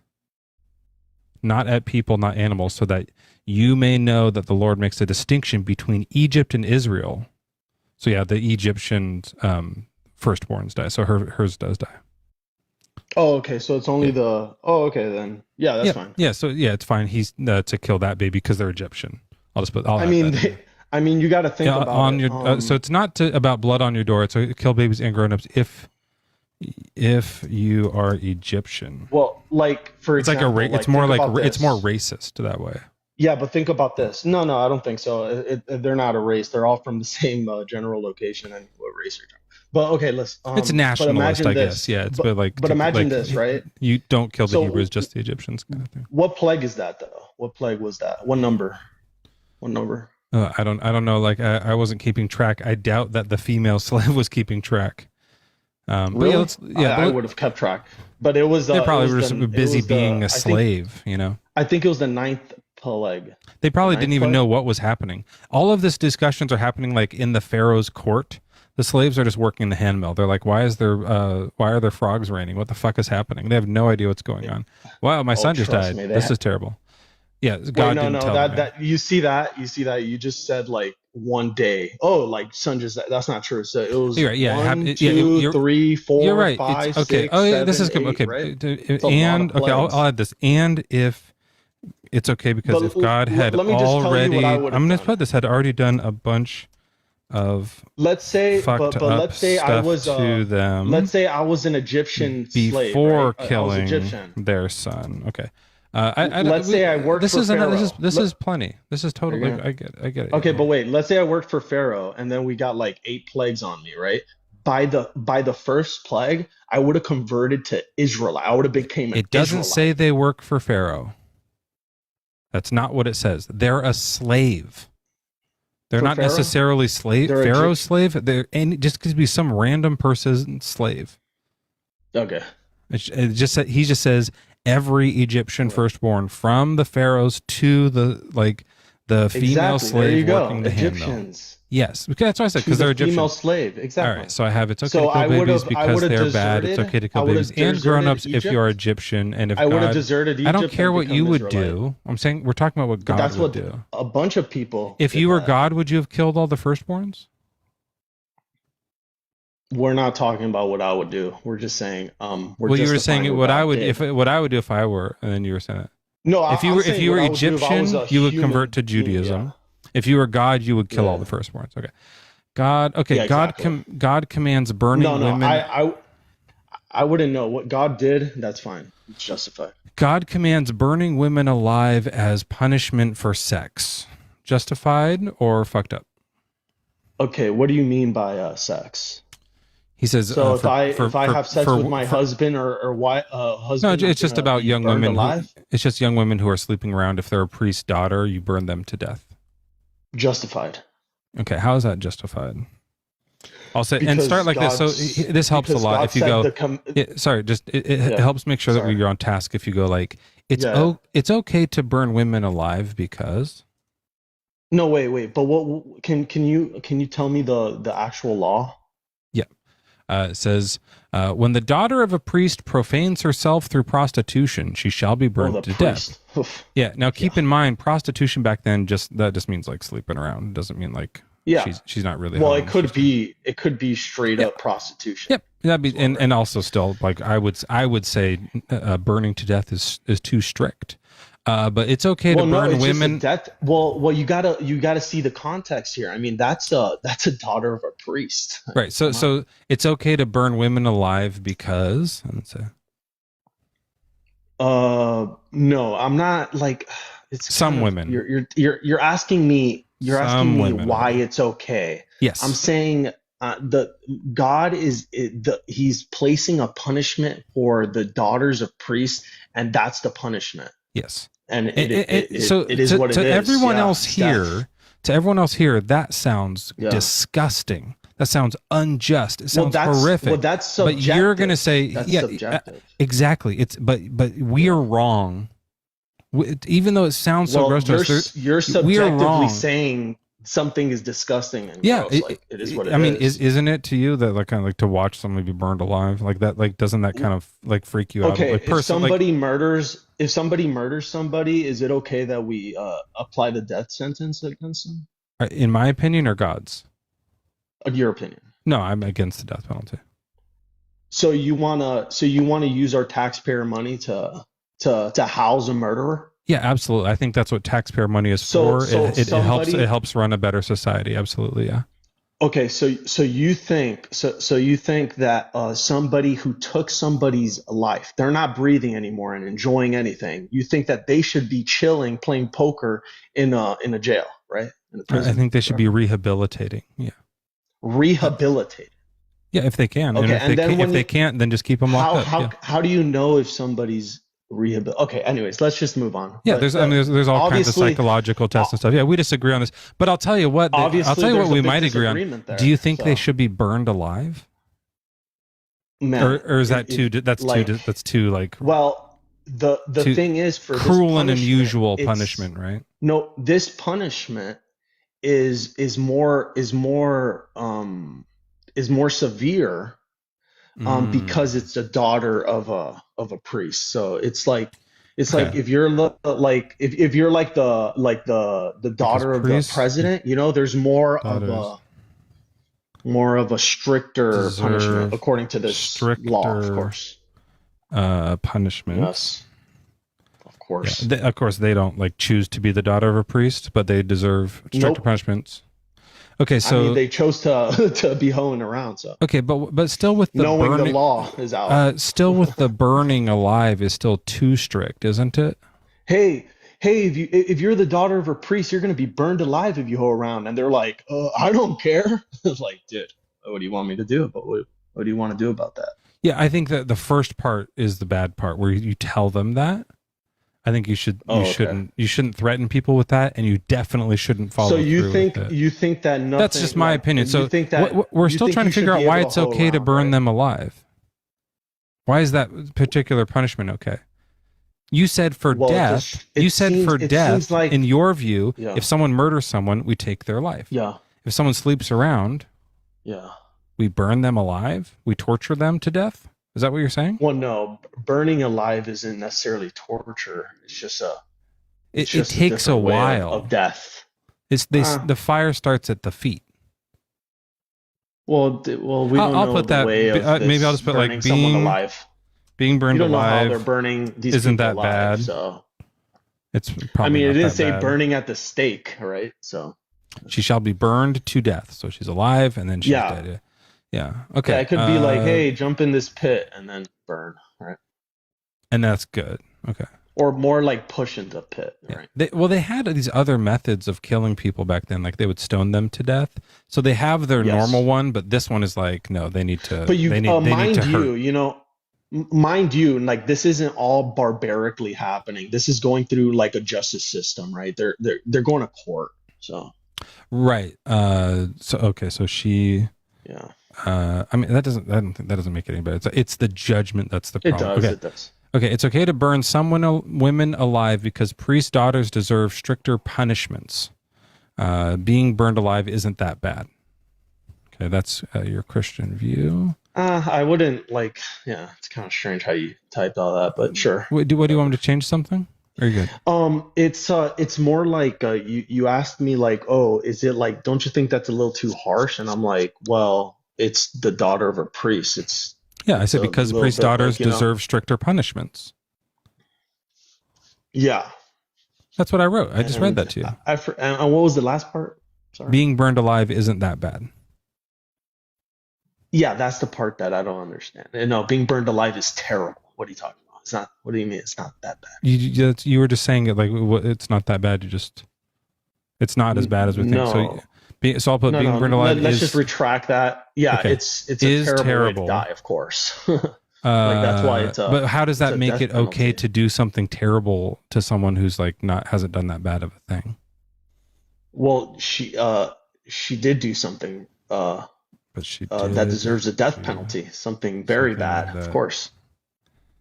not at people, not animals, so that you may know that the Lord makes a distinction between Egypt and Israel." So yeah, the Egyptians firstborns die. So hers does die. Oh, okay. So it's only the. Oh, okay then. Yeah, that's fine. Yeah. So yeah, it's fine. He's to kill that baby because they're Egyptian. I'll just put. I mean, you got to think about on it. your. So it's not about blood on your door. It's kill babies and grown-ups if you are Egyptian. Well, like for it's example, like it's more like think it's more about this. racist that way. Yeah, but think about this. No, I don't think so. They're not a race. They're all from the same general location and what race you're talking. But okay, let's. It's nationalist, I guess. Yeah, it's but imagine this, right? You don't kill the Hebrews, just the Egyptians, kind of thing. What plague is that, though? What plague was that? What number? I don't know. Like I wasn't keeping track. I doubt that the female slave was keeping track. Really? I would have kept track. But it was. They probably were busy being a slave. I think it was the 9th plague. They probably didn't even know what was happening. All of this discussions are happening like in the Pharaoh's court. The slaves are just working the handmill. They're like, why are there frogs raining? What the fuck is happening? They have no idea what's going on. Wow, my son just died. This is terrible. Yeah, God didn't tell me. That you see that you just said like one day. Oh, like son just died. That's not true. So it was you're right, yeah, 1, 2, 3, 4, you're right. 5, It's, okay. 6, Oh, yeah, 7, this is good. 8, Okay, right? and okay, I'll add this. And if it's okay, because if God had already, I'm going to put this, had already done a bunch of let's say let's say I was to them. Let's say I was an Egyptian slave before right? killing their son. Okay. Let's say I worked for Pharaoh. This is plenty. This is totally. I get it. Okay, but wait. Let's say I worked for Pharaoh, and then we got like 8 plagues on me, right? By the first plague, I would have converted to Israel. I would have became an It doesn't Israelite. say they work for Pharaoh. That's not what it says. They're a slave. They're For not Pharaoh? necessarily slave. They're Pharaoh's slave. They're just could be some random person's slave. Okay. He just says every Egyptian firstborn, from the pharaohs to the female Exactly. There you slave go. working the handmill. Egyptians. Yes, because that's what I said. To Because the they're Egyptian. female slave, exactly. All right, so I have it's okay So to kill I babies would've- I because would've they're bad. It's deserted- okay to I kill would've babies and deserted grown-ups if Egypt. you're Egyptian and if I would've God. deserted I don't Egypt care and what you become would Israelite. do. I'm saying we're talking about what But God that's would what do. a bunch of people. If did you were that. God, would you have killed all the firstborns? We're not talking about what I would do. We're just saying. We're Well, you were justifying saying what I God would did. what I would do if I were, and then you were saying it. No, if you I'm were saying what I would do if I Egyptian, was a you would human convert to being, Judaism. If you were God, you would kill all the firstborns. Okay, God. Okay, Yeah, exactly. God commands burning No, women. I wouldn't know what God did. That's fine. It's justified. God commands burning women alive as punishment for sex. Justified or fucked up? Okay, what do you mean by sex? He says. So if I have sex with my husband or wife, No, husband, it's just about young women. Alive? It's just young women who are sleeping around. If they're a priest's daughter, you burn them to death. Justified. Okay, how is that justified? I'll say and Because start like this. So God's- this helps a because lot. God If you said go, the sorry, just it Yeah. helps make sure that Sorry. you're on task. If you go like it's Yeah. it's okay to burn women alive because No, wait. But what can you tell me the actual law? yeah, it says when the daughter of a priest profanes herself through prostitution, she shall be burned the to priest. death. Oof. Yeah. Now keep in mind, prostitution back then just means like sleeping around. It doesn't mean like Yeah. she's not really. Well, home. it could be straight up prostitution. Yep, that'd be and also still like I would say burning to death is too strict, but it's okay to burn it's women. just a death. Well, you gotta see the context here. I mean, that's a daughter of a priest. Right. So it's okay to burn women alive because let's say no, I'm not like it's some kind of- women. You're asking me. You're Some asking me women. why it's okay. Yes. I'm saying the God he's placing a punishment for the daughters of priests, and that's the punishment. Yes. And it is to what it is. everyone Yeah, else it's here, death. to everyone else here, that sounds Yeah. disgusting. That sounds unjust. It Well, sounds that's- horrific. well, that's But you're going to subjective. say, That's yeah, subjective. exactly. It's but we are wrong. Even though it sounds so gross to us, you're we are subjectively wrong. saying something is disgusting and Yeah, gross. Like, it is what it is. I mean, isn't it to you that like kind of like to watch somebody be burned alive like that? Like, doesn't that kind of like freak you out? Okay, Like, if somebody murders somebody, is it okay that we apply the death sentence against them? in my opinion, or God's? Your opinion. No, I'm against the death penalty. So you wanna use our taxpayer money to house a murderer? Yeah, absolutely. I think that's what taxpayer money is So- for. so It somebody- helps run a better society. Absolutely, yeah. Okay, so you think that somebody who took somebody's life, they're not breathing anymore and enjoying anything. You think that they should be chilling, playing poker in a jail, right? In a I prison. think they should be rehabilitating. Yeah, Rehabilitated. yeah, if they can. Okay, and and then if when they you- can't, then just keep them locked up. Yeah. How do you know if somebody's rehabilitated? Okay, anyways, let's just move on. Yeah, But, there's all kinds of obviously- psychological tests and stuff. Yeah, we disagree on this, but I'll tell you what. I'll Obviously, tell you what there's a we big might agree on. disagreement there, Do you think they so. should be burned alive, Man, or is that too? That's like- too. That's too like. Well, the too thing is for this cruel and punishment, unusual it's- punishment, right? No, this punishment is more severe because it's the daughter of a priest. So it's like Okay. if you're if you're like the daughter of the priests- president, there's more of a stricter Deserve punishment according to this law, of stricter- course. Punishment. Yes. Of course. Yeah, of course, they don't like choose to be the daughter of a priest, but they deserve stricter Nope. punishments. Okay, so I mean, they chose to be hoeing around. So okay, but still with the knowing burning, the law is out. still with the burning alive is still too strict, isn't it? hey, if you're the daughter of a priest, you're going to be burned alive if you hoe around. And they're like, I don't care. It's like, dude, what do you want me to do? But what do you want to do about that? Yeah, I think that the first part is the bad part where you tell them that. I think you shouldn't threaten people with that, and you definitely shouldn't follow So through you with think it. that nothing? That's just my opinion. So you think that we're you still think trying to you should figure out be why able it's to hoe okay to around, burn right? them alive. Why is that particular punishment okay? You said for Well, death. it You said seems- for it death. seems like- In your view, Yeah. if someone murders someone, we take their life. Yeah. if someone sleeps around, Yeah. we burn them alive, we torture them to death. Is that what you're saying? Well, no, burning alive isn't necessarily torture. It's just a It just takes a different way while. of death. The fire starts at the feet. Well, we don't I'll know put the that. way of Maybe I'll just put like burning someone alive. being burned You don't know how alive. they're burning these isn't people that alive, bad? so It's I probably. mean, not it didn't that say bad. burning at the stake, right? So She shall be burned to death. So she's alive and then she's Yeah. dead. Yeah. Okay. yeah, it could be like, hey, jump in this pit and then burn, right? and that's good. Okay. Or more like push into the pit, right? They had these other methods of killing people back then, like they would stone them to death. So they have their Yes. normal one, but this one is like, no, they need to. But you, they need mind to hurt. you, mind you, like this isn't all barbarically happening. This is going through like a justice system, right? They're going to court, so Right. So she. yeah. I mean, I don't think that doesn't make it any better. It's the judgment that's the It problem. does. Okay. It does. Okay, it's okay to burn women alive because priest daughters deserve stricter punishments. Being burned alive isn't that bad. Okay, that's your Christian view. I wouldn't like. Yeah, it's kind of strange how you typed all that, but sure. What do you want me to change something? Are you good? It's more like you asked me like, oh, is it like? Don't you think that's a little too harsh? And I'm like, well, it's the daughter of a priest. Yeah, I said a because little priest bit like, daughters deserve stricter punishments. Yeah, That's what I wrote. I just read that to you. And what was the last part? Sorry. Being burned alive isn't that bad. Yeah, that's the part that I don't understand. And no, being burned alive is terrible. What are you talking about? It's not. What do you mean? It's not that bad. You were just saying it like it's not that bad. It's not as bad as we think. No. So I'll put being burned alive. Let's just retract that. Yeah, Okay. it's a terrible way to die, of course. Like that's why it's. But how does that make death it okay to do something terrible to someone who's like hasn't done that bad of a thing? Well, she did do something. But she that deserves a death penalty. Something very bad, of course.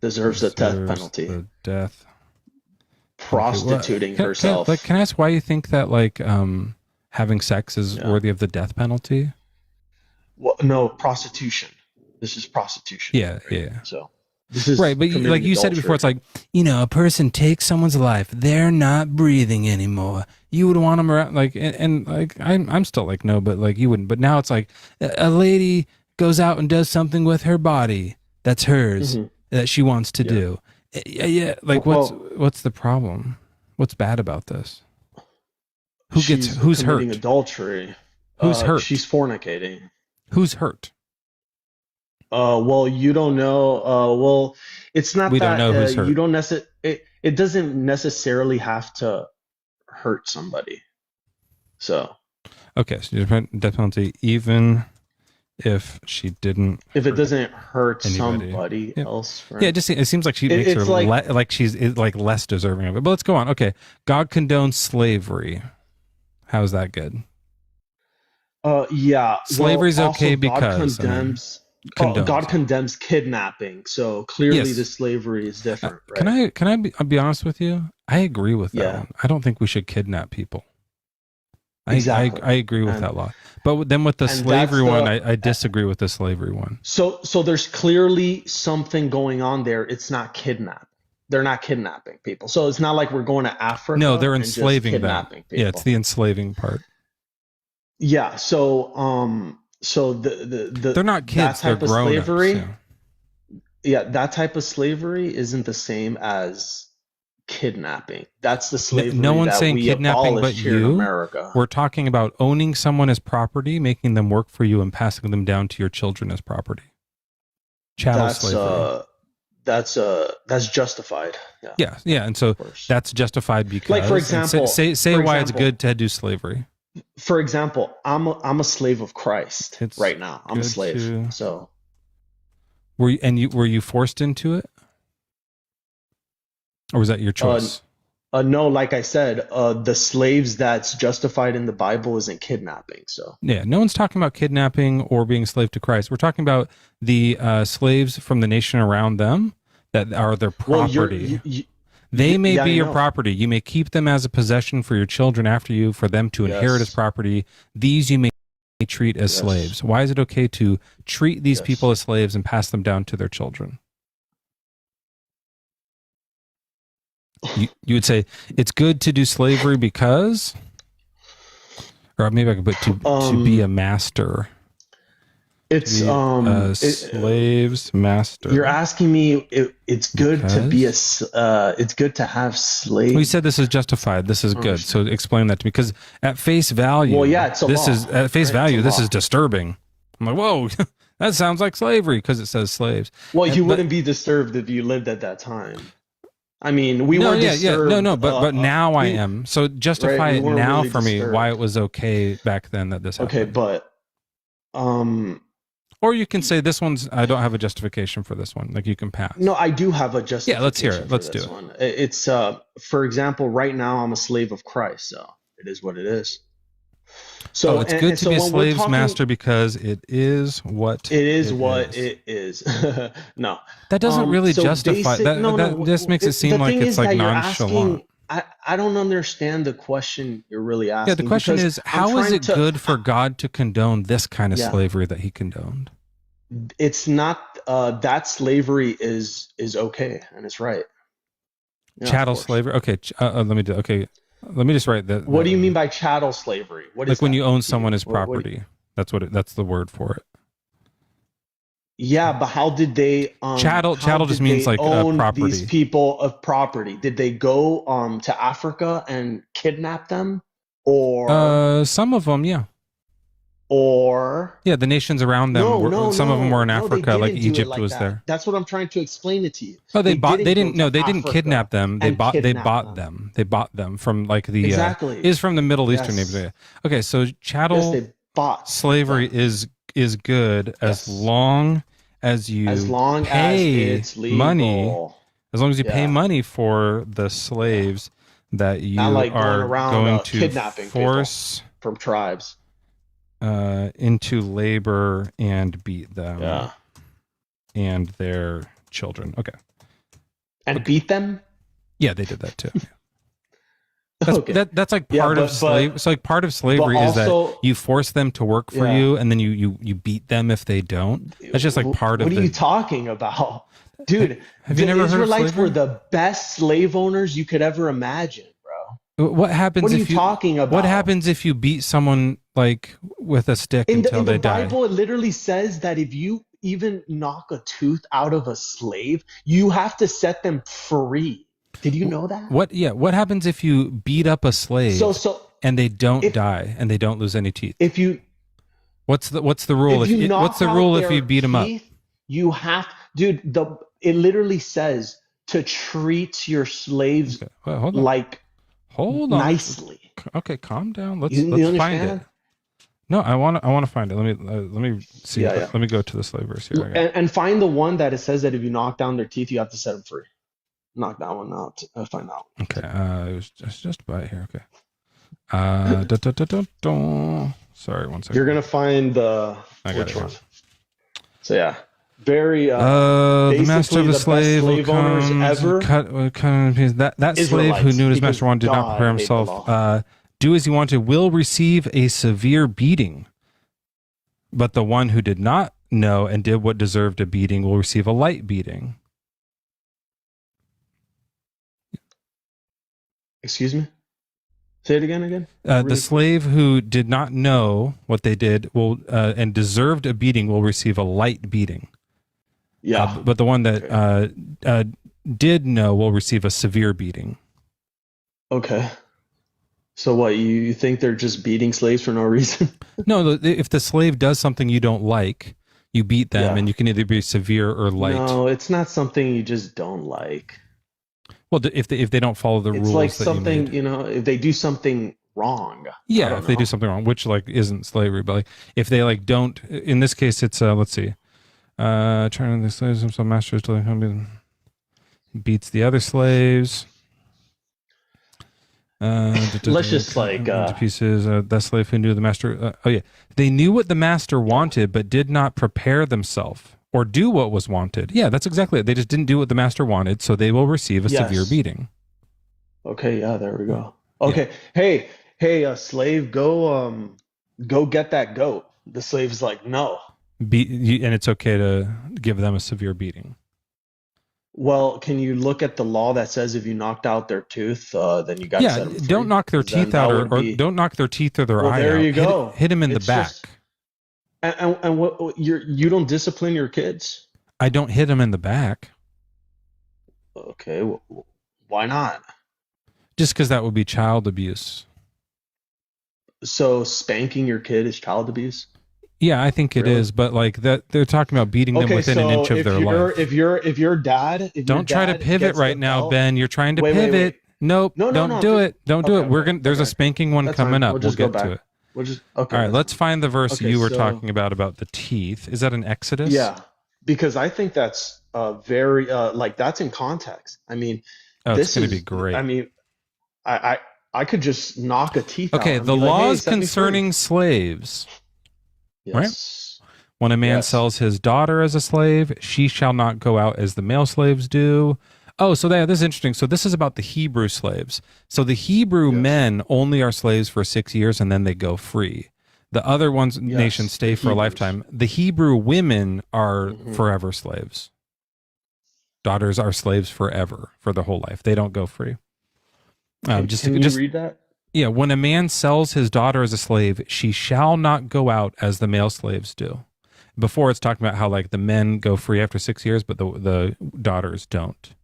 Deserves a death penalty. The death. Prostituting herself. Can I ask why you think that having sex is worthy of the death penalty? Well, no, prostitution. This is prostitution. Yeah, right? yeah. So this is right, but like you said before, it's like a person takes someone's life, they're not breathing anymore. You would want them around, I'm still like no, but like you wouldn't. But now it's like a lady goes out and does something with her body that's hers that she wants to do. Yeah, like what's the problem? What's bad about this? Who's hurt? Adultery. Who's hurt? She's fornicating. Who's hurt? Well, you don't know. Well, it's not. We that, don't know who's hurt. You don't it doesn't necessarily have to hurt somebody. So. Okay, so you're putting death penalty even if she didn't. If it doesn't hurt anybody. somebody else. Right? Yeah, it seems like she makes her like she's like less deserving of it. But let's go on. Okay, God condones slavery. How's that good? Yeah. Slavery's okay because condones. God condemns kidnapping. So clearly the slavery is different. Right? Can I be honest with you? I agree with that one. I don't think we should kidnap people. Exactly. I agree with that law. But then with the slavery one, I disagree with the slavery one. So there's clearly something going on there. It's not kidnapping. They're not kidnapping people. So it's not like we're going to Africa. No, they're and just enslaving them. kidnapping people. Yeah, it's the enslaving part. Yeah. So they're not kids. They're grown-ups. Slavery. Yeah, that type of slavery isn't the same as kidnapping. That's the slavery. No one's that saying we kidnapping, but abolished here in you. America. We're talking about owning someone as property, making them work for you, and passing them down to your children as property. Chattel slavery. That's justified. Yeah, and so that's justified because, like for example, say why it's good to do slavery. For example, I'm a slave of Christ right now. I'm a slave. So were you forced into it, or was that your choice? No, like I said, the slaves that's justified in the Bible isn't kidnapping. So yeah, no one's talking about kidnapping or being a slave to Christ. We're talking about the slaves from the nation around them that are their property. They may be your property. You may keep them as a possession for your children after you, for them to inherit as property. These you may treat as slaves? Why is it okay to treat these people as slaves and pass them down to their children? You would say it's good to do slavery because, or maybe I could put to be a master. It's slaves master. You're asking me it's good to be it's good to have slaves. We said this is justified. This is good. So explain that to me, because at face value, well, yeah, it's a this law, is at face right? value. This is disturbing. I'm like, whoa, that sounds like slavery because it says slaves. Well, you wouldn't be disturbed if you lived at that time. I mean, we weren't disturbed. But now I am. So justify it now really for me disturbed. why it was okay back then that this happened. Okay, but or you can say this one's. I don't have a justification for this one. Like you can pass. No, I do have a justification. Yeah, let's hear it. for Let's this do it. one. It's for example, right now I'm a slave of Christ, so it is what it is. So it's good to be a slave's master because it is what it is. No, that doesn't really so justify that. That just makes it seem like it's like nonchalant. I don't understand the question you're really asking. Yeah, the question is, how is it good for God to condone this kind of Yeah. slavery that he condoned? It's not that slavery is okay and it's right. Yeah, Chattel slavery. Okay, let me do. Okay, let me just write that. What do you mean by chattel slavery? What is like when that? you own someone as What- property? That's what. That's the word for it. Yeah, but how did they Chattel just did means they like own property. these people of property? Did they go to Africa and kidnap them, or some of them, yeah. Or Yeah, the nations around them. Some of them were in no, they Africa, like didn't do it Egypt like was that. there. That's what I'm trying to explain it to you. Oh, they didn't go to they didn't Africa kidnap them. They and bought kidnap them. They bought them from like the Exactly. is from the Middle Eastern Yes. neighborhood. Okay, so chattel Yes, they bought slavery is good as long as you as long pay as it's legal. money, as long as you pay Yeah. money for the slaves that you Not like going are around going to kidnapping force from tribes. into labor and beat them. Yeah. And their children. Okay. And beat them? Yeah, they did that too. That's, Okay. that's like Yeah, part of but- slave. So like part of slavery is that also- you force them to work for Yeah. you, and then you beat them if they don't. That's just like part of What are the. you talking about? Dude, Have you the never heard of Israelites slavery? were the best slave owners you could ever imagine, bro. What happens What are if you talking about? What happens if you beat someone like with a stick until In they the die? Bible, it literally says that if you even knock a tooth out of a slave, you have to set them free. Did you know that? What? Yeah. What happens if you beat up a slave So and they don't die and they don't lose any teeth? if you What's the rule? if you knock What's the out rule if their you beat them up? teeth, you have, dude. It literally says to treat your slaves Well, hold on. like Hold on. nicely. Okay, calm down. Let's You find it. understand? No, I want to find it. Let me see. Yeah, yeah. Let me go to the slave verse here. I got it. And find the one that it says that if you knock down their teeth, you have to set them free. Knock that one out. Find that one. Okay, it's just by here. Okay. Sorry, one second. You're gonna find the I got which it here. one? So yeah, very. The master of a basically the best slave will slave owners come ever. that slave who Israelites, knew his master because wanted to not God prepare made the himself law. do as he wanted will receive a severe beating, but the one who did not know and did what deserved a beating will receive a light beating. Excuse me. Say it again. The slave who did not know what they did will and deserved a beating will receive a light beating. Yeah. But the one that did know will receive a severe beating. Okay. So what? You think they're just beating slaves for no reason? No, if the slave does something you don't like, you beat them, Yeah. and you can either be severe or light. No, it's not something you just don't like. Well, if they don't follow the It's rules, like that something, you made. if they do something wrong. I Yeah, don't if they know. do something wrong, which like isn't slavery, but like if they like don't. In this case, it's let's see, trying the slaves himself masters to like beats the other slaves. Let's just like into pieces. That slave who knew the master. Oh yeah, they knew what the master wanted, but did not prepare themselves or do what was wanted. Yeah, that's exactly it. They just didn't do what the master wanted, so they will receive a Yes. severe beating. Okay, yeah, there we go. Okay, hey, slave, go get that goat. The slave's like, no. And it's okay to give them a severe beating. Well, can you look at the law that says if you knocked out their tooth, then you got to set them free? Don't knock their 'Cause then teeth out, that or, would or be- don't knock their teeth or their Well, eye there out. you go. Hit him in the It's back. just- And what you don't discipline your kids? I don't hit him in the back. Okay, why not? Just because that would be child abuse. So spanking your kid is child abuse? Yeah, I think it is, but like that, they're talking about beating them within an inch of their life. If your dad, Don't try to pivot right now, Ben. You're trying to Wait, pivot. wait. Nope. No, don't do it. Don't do it. okay, There's a spanking one That's coming fine. up. We'll We'll just go get to back. it. We'll just okay. All right, let's find the verse Okay, you were so- talking about the teeth. Is that an Exodus? Yeah, because I think that's very like that's in context. I mean, Oh, this it's going is to be great. I mean, I could just knock a teeth out. Okay, and the be like, hey, laws set me free. concerning slaves. Yes. Right? When a man sells his daughter as a slave, she shall not go out as the male slaves do. Oh, so this is interesting. So this is about the Hebrew slaves. So the Hebrew men only are slaves for 6 years and then they go free. The other nations stay for a lifetime. The Hebrew women are forever slaves. Daughters are slaves forever, for the whole life. They don't go free. Can you read that? Yeah, when a man sells his daughter as a slave, she shall not go out as the male slaves do. Before it's talking about how like the men go free after 6 years, but the daughters don't.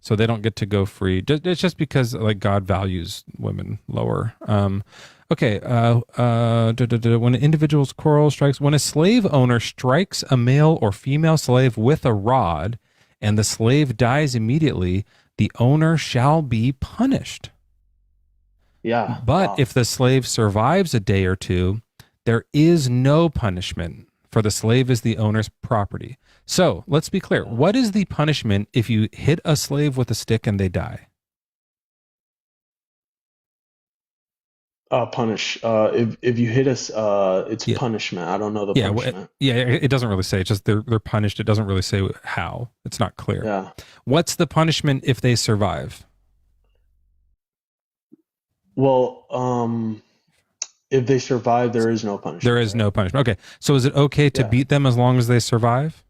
So they don't get to go free. It's just because like God values women lower. When an individual's quarrel strikes, when a slave owner strikes a male or female slave with a rod, and the slave dies immediately, the owner shall be punished. Yeah. But if the slave survives a day or two, there is no punishment, for the slave is the owner's property. So let's be clear. What is the punishment if you hit a slave with a stick and they die? Punish. If you hit us, it's punishment. I don't know the punishment. It doesn't really say. It's just they're punished. It doesn't really say how. It's not clear. Yeah. What's the punishment if they survive? Well, if they survive, there is no punishment. There is no punishment. Okay. So is it okay to beat them as long as they survive?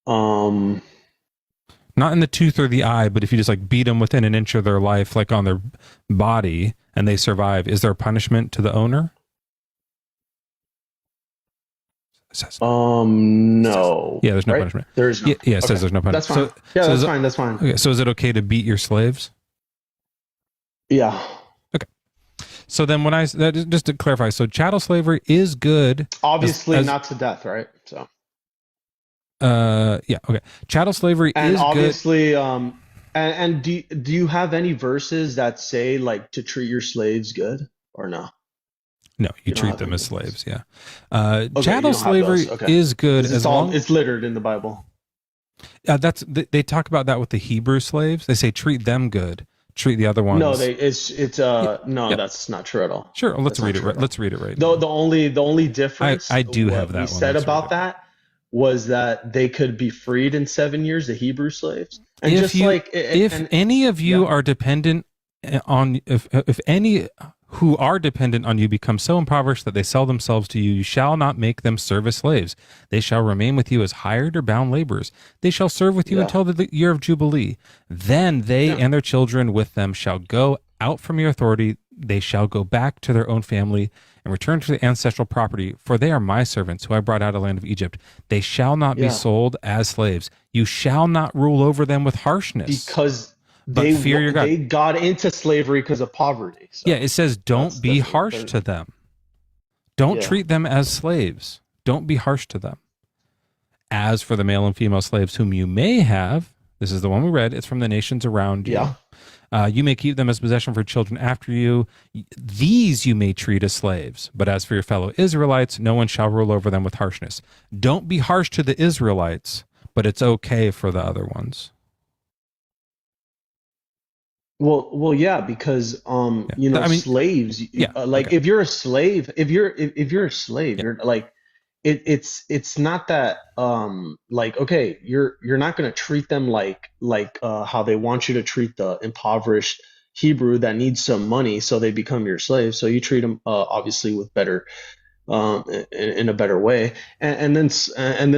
Not in the tooth or the eye, but if you just like beat them within an inch of their life, like on their body, and they survive, is there a punishment to the owner? No. Yeah, there's no Right? punishment. There is no. Yeah, it says there's no punishment. That's fine. So, Yeah, so that's is it- fine. That's fine. Okay, so is it okay to beat your slaves? Yeah. Okay. So then just to clarify, so chattel slavery is good. Obviously not to death, right? So. Yeah, okay. Chattel slavery And is obviously, and do you have any verses that say like to treat your slaves good or no? No, you You don't treat have them any as slaves, yeah. Okay, you Chattel don't have slavery those. Okay. is good 'Cause as long it's littered in the Bible. they talk about that with the Hebrew slaves. They say treat them good, treat the other ones. No, that's not true at all. Sure, let's That's not read it. true at all. Let's read it right. The only difference I do what have that we one. said Let's about that was that they could be freed in 7 years, the Hebrew slaves. And if any of you are dependent on if any who are dependent on you become so impoverished that they sell themselves to you, you shall not make them serve as slaves. They shall remain with you as hired or bound laborers. They shall serve with you until the year of Jubilee. Then they and their children with them shall go out from your authority. They shall go back to their own family and return to the ancestral property, for they are my servants who I brought out of the land of Egypt. They shall not be sold as slaves. You shall not rule over them with harshness. Because But fear your God. they got into slavery because of poverty. So. Yeah, it says don't be harsh to them. Don't treat them as slaves. Don't be harsh to them. As for the male and female slaves whom you may have, this is the one we read, it's from the nations around you. Yeah. You may keep them as possession for children after you. These you may treat as slaves. But as for your fellow Israelites, no one shall rule over them with harshness. Don't be harsh to the Israelites, but it's okay for the other ones. Well, yeah, because slaves. If you're a slave, you're like, it's not that okay, you're not gonna treat them like how they want you to treat the impoverished Hebrew that needs some money, so they become your slaves. So you treat them obviously with better, in a better way, and then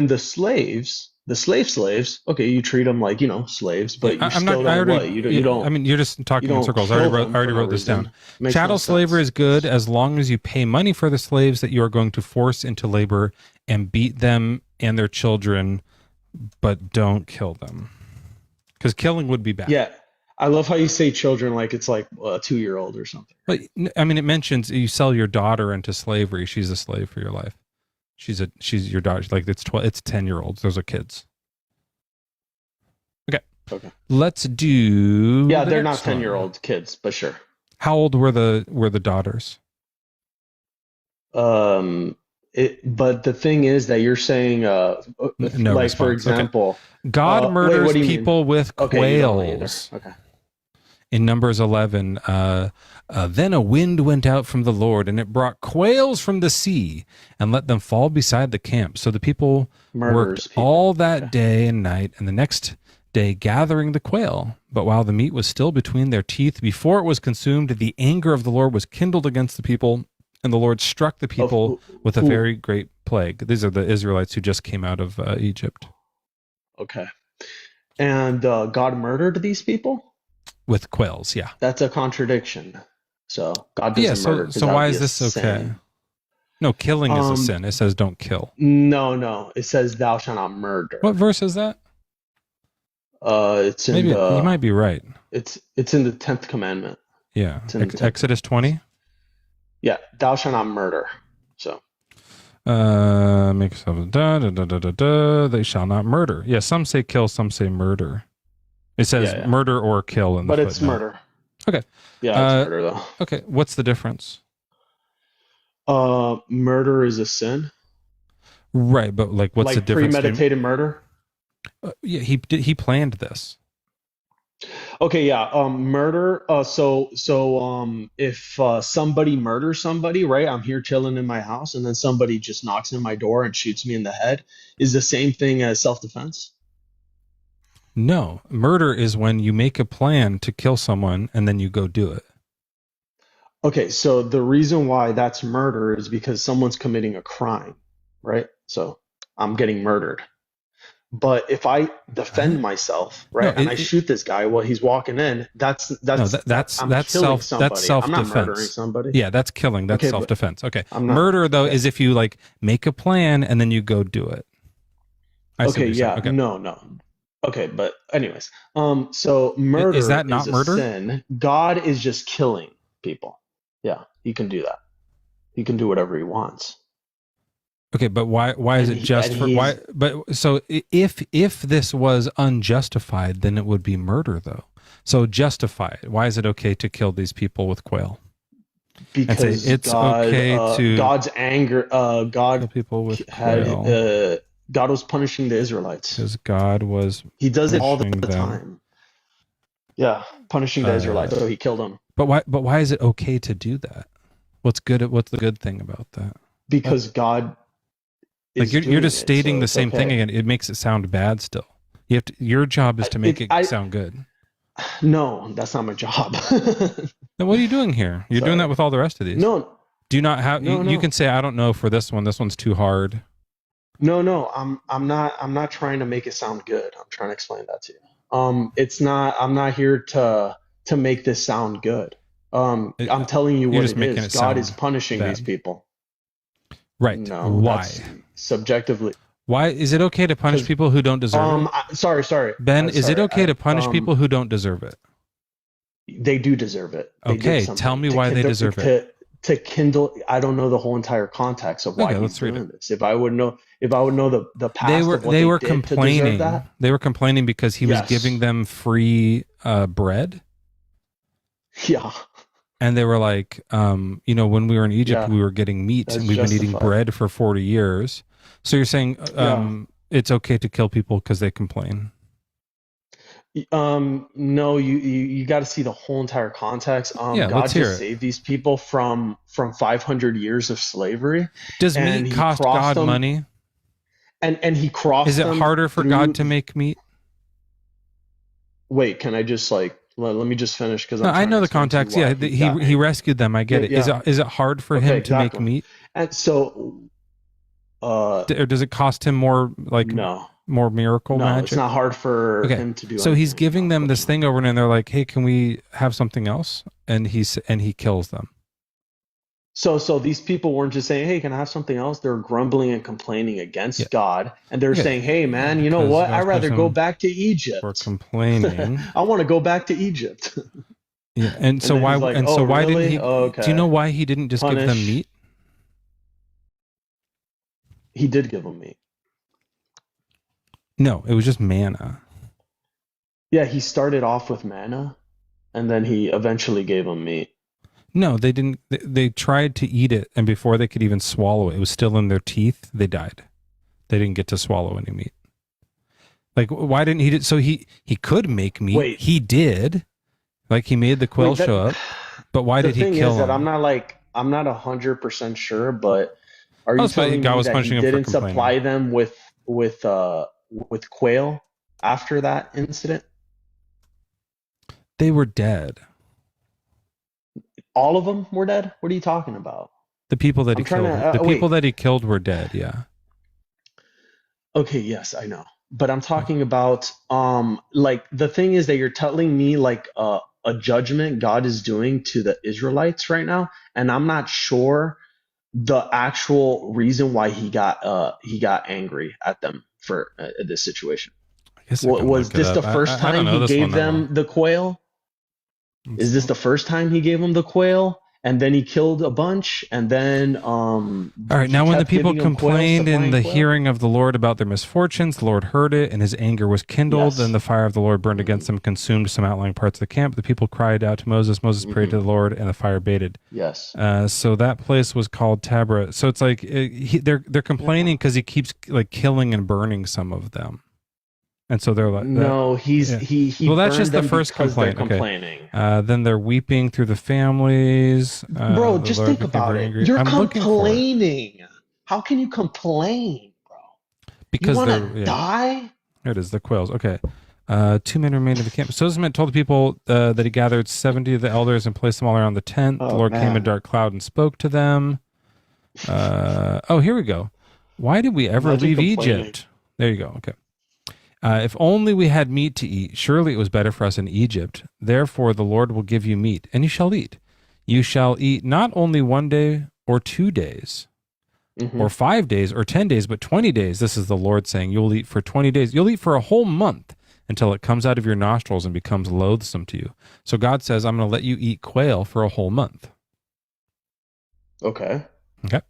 the slaves, the slaves, okay, you treat them like slaves, but you I'm not. still I don't already. you don't I mean, you're just you talking in don't circles. I kill already wrote. them I already for no wrote this reason. down. Makes Chattel no slavery sense. is good as long as you pay money for the slaves that you are going to force into labor and beat them and their children, but don't kill them, because killing would be bad. Yeah, I love how you say children like it's like a 2-year-old or something. But I mean, it mentions you sell your daughter into slavery. She's a slave for your life. She's your daughter. Like it's 10-year-olds. Those are kids. Okay. Let's do. Yeah, the they're not next one. 10-year-old kids, but sure. How old were the daughters? But the thing is that you're saying, No like response. for example, God murders what do you mean? people with Okay, you don't either. quails. Okay. In Numbers 11, then a wind went out from the Lord, and it brought quails from the sea, and let them fall beside the camp. So the people worked all that day and night, and the next day gathering the quail. But while the meat was still between their teeth, before it was consumed, the anger of the Lord was kindled against the people, and the Lord struck the people with a very great plague. These are the Israelites who just came out of Egypt. Okay. And God murdered these people? With quails, yeah. That's a contradiction. So God doesn't murder. 'cause So that would why be is a this okay? sin. No, killing is a sin. It says don't kill. No. It says thou shalt not murder. What verse is that? It's in Maybe you might be right. It's in the 10th commandment. Yeah. It's in the 10th. Exodus 20? Yeah, thou shalt not murder. So make yourself they shall not murder. Yeah, some say kill, some say murder. It says murder or kill in the but it's footnote. murder. Okay. Yeah, it's murder though. Okay, what's the difference? Murder is a sin. Right, but like what's the difference? Premeditated murder? Yeah, he planned this. Okay, yeah. Murder. So if somebody murders somebody, right? I'm here chilling in my house, and then somebody just knocks on my door and shoots me in the head. Is the same thing as self-defense? No, murder is when you make a plan to kill someone and then you go do it. Okay, so the reason why that's murder is because someone's committing a crime, right? So I'm getting murdered. But if I defend myself, right, and I shoot this guy while he's walking in, that's killing somebody. self-defense. I'm not murdering somebody. Yeah, that's killing. That's Okay, self-defense. Okay. I'm not- Murder though is if you like make a plan and then you go do it. I see what Okay, you're yeah, saying. Okay. no. Okay, but anyways, so murder Is that not a murder? sin. God is just killing people. Yeah, he can do that. He can do whatever he wants. Okay, but why is it just for why? But so if this was unjustified, then it would be murder, though. So justified. Why is it okay to kill these people with quail? Because it's okay to God's anger. God kill people with had quail. God was punishing the Israelites. Because God was. He does it all the punishing them. time. Yeah, punishing the Israelites. So he killed them. But why is it okay to do that? What's the good thing about that? Because God. Like you're just stating the same thing again. It makes it sound bad still. Your job is to make it sound good. No, that's not my job. Then what are you doing here? You're doing that with all the rest of these. No. Do you not have No, you can say I don't know for this one. This one's too hard. No, I'm not trying to make it sound good. I'm trying to explain that to you. I'm not here to make this sound good. I'm telling you what it is. God is punishing these people. Right. No. Why? Subjectively. Why is it okay to punish people who don't deserve it? Sorry. Ben, is it okay to punish people who don't deserve it? They do deserve it. Okay, tell me why they deserve it. To kindle, I don't know the whole entire context of why he's doing this. If I would know the past, they were did complaining. to deserve that. They were complaining because he was giving them free bread. Yeah. And they were like, when we were in Egypt, we were getting meat and we've been eating bread for 40 years. So you're saying it's okay to kill people because they complain? No, you got to see the whole entire context. God let's hear just saved these people from 500 years of slavery. Does meat cost God money? And he crossed. Is it harder for God to make meat? Wait, can I just Let me just finish because No, I know the context. Yeah, he rescued them. I get it. Yeah. Is it hard for him to make meat? And so, Or does it cost him more more miracle magic? it's not hard for him to do. So he's giving them this thing over, and they're like, "Hey, can we have something else?" And he kills them. So these people weren't just saying, "Hey, can I have something else?" They're grumbling and complaining against God, and they're saying, "Hey, man, you know what? I'd rather go back to Egypt." For complaining, I want to go back to Egypt. Yeah, and so why? Like, and so why really? didn't he? Okay. Do you know why he didn't just give them meat? He did give them meat. No, it was just manna. Yeah, he started off with manna, and then he eventually gave them meat. No, they didn't. They tried to eat it, and before they could even swallow it, it was still in their teeth. They died. They didn't get to swallow any meat. Like, why didn't he? So he could make meat. Wait. He did. Like, he made the quail show up. But why did he kill The thing is him? that I'm not 100% sure, but are you telling me God was that punishing he him for didn't supply them with quail after that incident? They were dead. All of them were dead? What are you talking about? The people that he killed. Wait. That he killed were dead. Yeah. Okay, yes, I know. But I'm talking about like the thing is that you're telling me like a judgment God is doing to the Israelites right now, and I'm not sure the actual reason why he got angry at them for this situation. Was this the first time he gave them the quail? Is this the first time he gave them the quail? And then he killed a bunch, and then all right. Now, when the people complained in the hearing of the Lord about their misfortunes, the Lord heard it, and his anger was kindled. Then the fire of the Lord burned against them, consumed some outlying parts of the camp. The people cried out to Moses. Moses prayed to the Lord, and the fire abated. Yes. So that place was called Tabra. So it's like they're complaining because he keeps like killing and burning some of them. And so they're like, no, he well, that's just the burned them first because they're complaint. complaining. Then they're weeping through the families. Bro, just Lord think became about very it. angry. You're I'm looking for it. complaining. How can you complain, bro? Because you they're want to die? There it is, the quails. Okay. 2 men remained in the camp. So Moses told the people that he gathered 70 of the elders and placed them all around the tent. The Lord came in a dark cloud and spoke to them. Here we go. Why did we ever leave Egypt? There you go. Okay. If only we had meat to eat, surely it was better for us in Egypt. Therefore, the Lord will give you meat, and you shall eat. You shall eat not only 1 day or 2 days, or 5 days or 10 days, but 20 days. This is the Lord saying, you'll eat for 20 days. You'll eat for a whole month until it comes out of your nostrils and becomes loathsome to you. So God says, I'm going to let you eat quail for a whole month. Okay. Okay.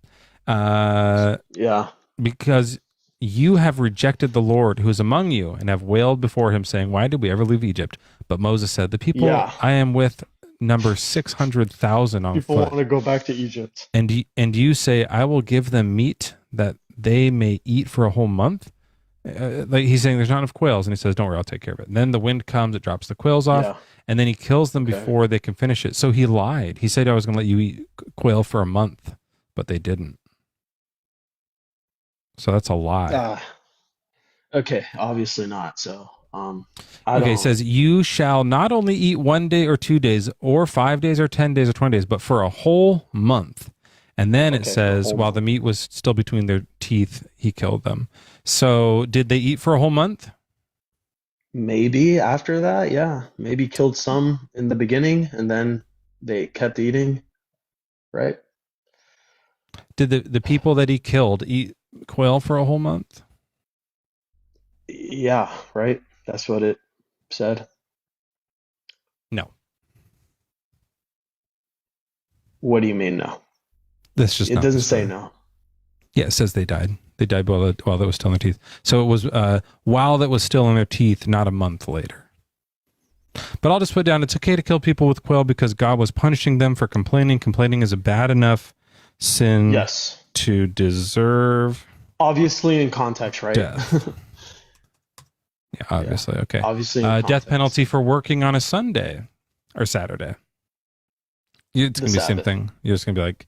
Yeah. Because you have rejected the Lord who is among you and have wailed before him, saying, why did we ever leave Egypt? But Moses said, the people I am with number 600,000 on People foot. want to go back to Egypt. And you say, I will give them meat that they may eat for a whole month. Like he's saying, there's not enough quails. And he says, don't worry, I'll take care of it. And then the wind comes, it drops the quails off, and then he kills them before they can finish it. So he lied. He said, I was going to let you eat quail for a month, but they didn't. So that's a lie. Okay, obviously not. So, it says, you shall not only eat 1 day or 2 days, or 5 days or 10 days or 20 days, but for a whole month. And then it says, while the meat was still between their teeth, he killed them. So did they eat for a whole month? Maybe after that, yeah. Maybe killed some in the beginning, and then they kept eating, right? Did the people that he killed eat quail for a whole month? Yeah, right. That's what it said. No. What do you mean no? That's just it doesn't say no. Yeah, it says they died. They died while that was still in their teeth. So it was while that was still in their teeth, not a month later. But I'll just put down, it's okay to kill people with quail because God was punishing them for complaining. Complaining is a bad enough sin to deserve. Obviously in context, right? Death. Yeah, obviously. Okay. Obviously. Death penalty for working on a Sunday or Saturday. It's going to be the same thing. You're just going to be like,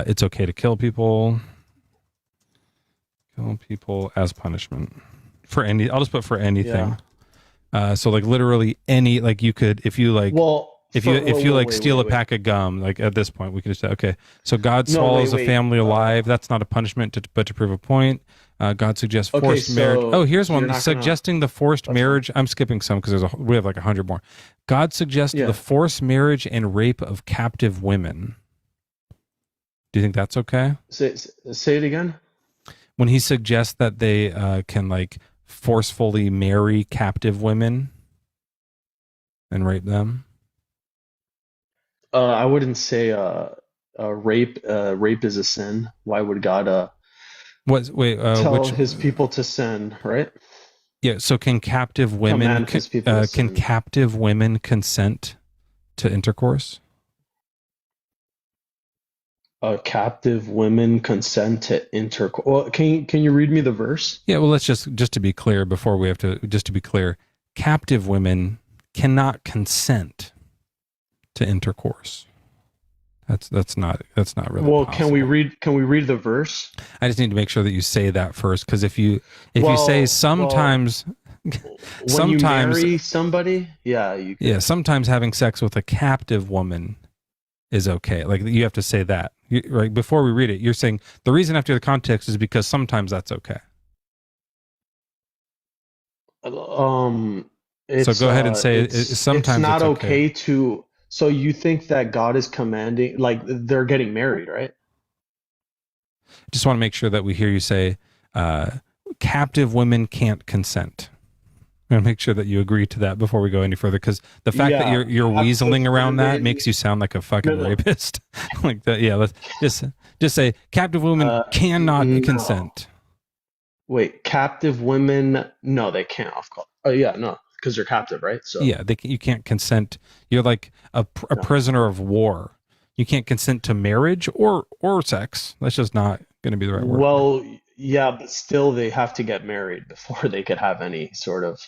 it's okay to kill people. Kill people as punishment. For any, I'll just put for anything. So like literally any, like you could, if you like, Well, if you like steal a pack of gum, like at this point we could just say, okay, so God swallows a family alive. That's not a punishment, but to prove a point. God suggests forced marriage. Oh, here's one. Suggesting the forced marriage. I'm skipping some because we have like 100 more. God suggests the forced marriage and rape of captive women. Do you think that's okay? Say it again. When he suggests that they can like forcefully marry captive women and rape them. I wouldn't say rape. Rape is a sin. Why would God tell his people to sin? Right? Yeah. So can captive women can captive women consent to intercourse? Captive women consent to intercourse. Well, can you read me the verse? Yeah. Well, let's just to be clear before we have to just to be clear, captive women cannot consent to intercourse. That's not really well possible. Can we read the verse? I just need to make sure that you say that first, because if you say sometimes when you marry somebody, you can. Sometimes having sex with a captive woman is okay. Like you have to say that right before we read it. You're saying the reason after the context is because sometimes that's okay. So go ahead and say sometimes it's not okay to. So you think that God is commanding, like they're getting married, right? Just want to make sure that we hear you say captive women can't consent. I'm going to make sure that you agree to that before we go any further, because the fact that you're weaseling around that makes you sound like a fucking rapist. Like that. Yeah, let's just say captive women cannot consent. Wait, captive women? No, they can't. Of course. Oh yeah, no. Because you're captive, right? So yeah, you can't consent. You're like a prisoner of war. You can't consent to marriage or sex. That's just not going to be the right word. Well, yeah, but still, they have to get married before they could have any sort of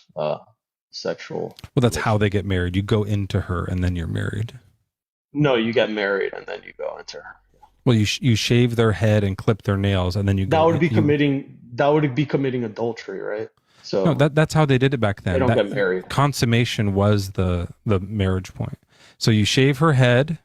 sexual. Well, that's how they get married. You go into her and then you're married. No, you get married and then you go into her. Well, you shave their head and clip their nails and then you go. That would be committing adultery, right? So no, that's how they did it back then. They don't get married. Consummation was the marriage point. So you shave her head,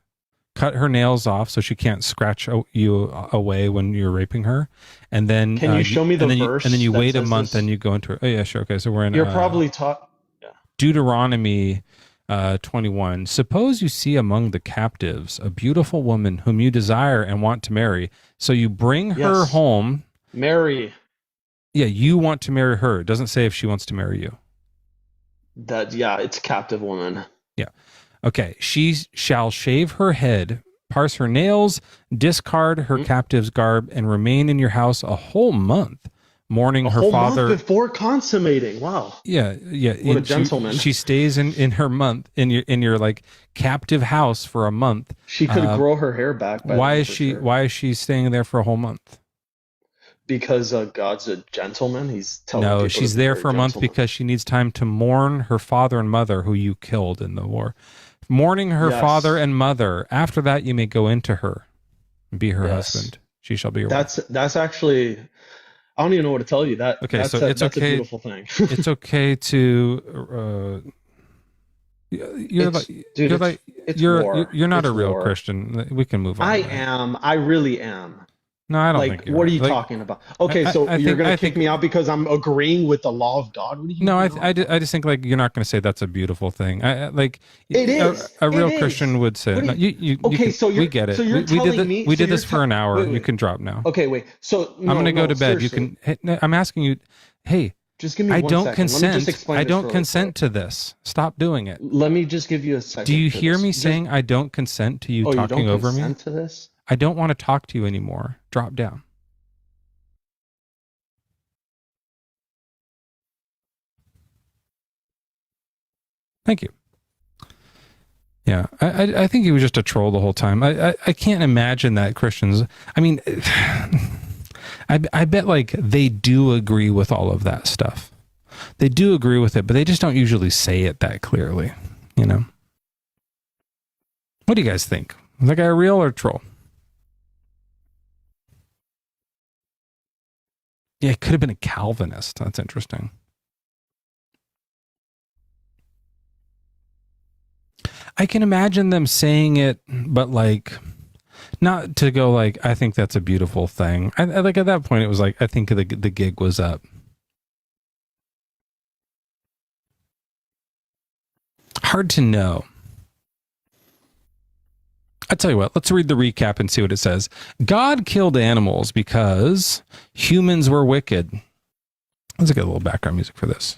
cut her nails off so she can't scratch you away when you're raping her, and then can you show me the verse? And then you wait a month and you go into her. Oh yeah, sure. Okay, so we're in. You're probably taught. Yeah. Deuteronomy 21. Suppose you see among the captives a beautiful woman whom you desire and want to marry, so you bring her home. Marry. Yeah, you want to marry her. It doesn't say if she wants to marry you. It's a captive woman. Yeah. Okay. She shall shave her head, parse her nails, discard her captive's garb, and remain in your house a whole month, mourning her father month before consummating. Wow. Yeah. What a gentleman. She stays in her month in your like captive house for a month. She could grow her hair back. Why is she staying there for a whole month? Because God's a gentleman. He's telling no, people she's there for a month because she needs time to mourn her father and mother who you killed in the war. Mourning her father and mother. After that, you may go into her and be her husband. She shall be your wife. That's actually, I don't even know what to tell you. That's okay. A beautiful thing. It's okay to. You're not a real Christian. We can move on. I am. I really am. No, I don't think you're what are you talking about? Okay, so you're going to kick me out because I'm agreeing with the law of God? What do you No, I just think like you're not going to say that's a beautiful thing. It is. A real Christian would say. No, we get it. So you're telling me we did this for an hour. Wait. You can drop now. Okay, wait. So I'm going to go to bed. Seriously. You can. I'm asking you. Hey, just give me I one don't second. consent. Let me just explain I this don't really consent quick. to this. Stop doing it. Let me just give you a second. Do you hear me saying I don't consent to you talking over me? You don't consent to this? I don't want to talk to you anymore. Drop down. Thank you. Yeah, I think he was just a troll the whole time. I can't imagine that Christians. I mean, I bet like they do agree with all of that stuff. They do agree with it, but they just don't usually say it that clearly. You know. What do you guys think? Is that guy real or troll? Yeah, it could have been a Calvinist. That's interesting. I can imagine them saying it, but like, not to go like, I think that's a beautiful thing. I like at that point, it was like, I think the gig was up. Hard to know. I tell you what, let's read the recap and see what it says. God killed animals because humans were wicked. Let's get a little background music for this.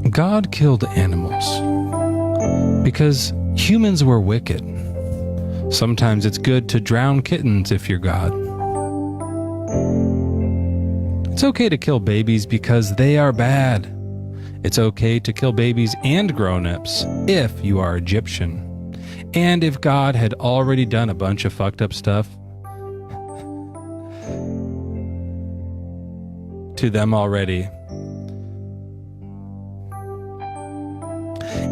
God killed animals because humans were wicked. Sometimes it's good to drown kittens if you're God. It's okay to kill babies because they are bad. It's okay to kill babies and grown-ups if you are Egyptian. And if God had already done a bunch of fucked up stuff to them already.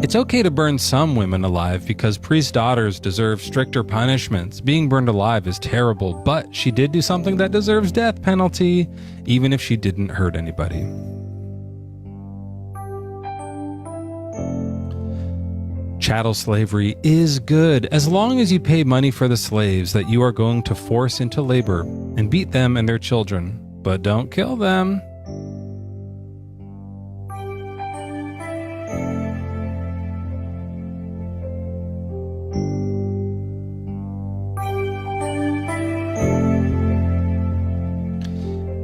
It's okay to burn some women alive because priest daughters deserve stricter punishments. Being burned alive is terrible, but she did do something that deserves death penalty, even if she didn't hurt anybody. Chattel slavery is good as long as you pay money for the slaves that you are going to force into labor and beat them and their children, but don't kill them.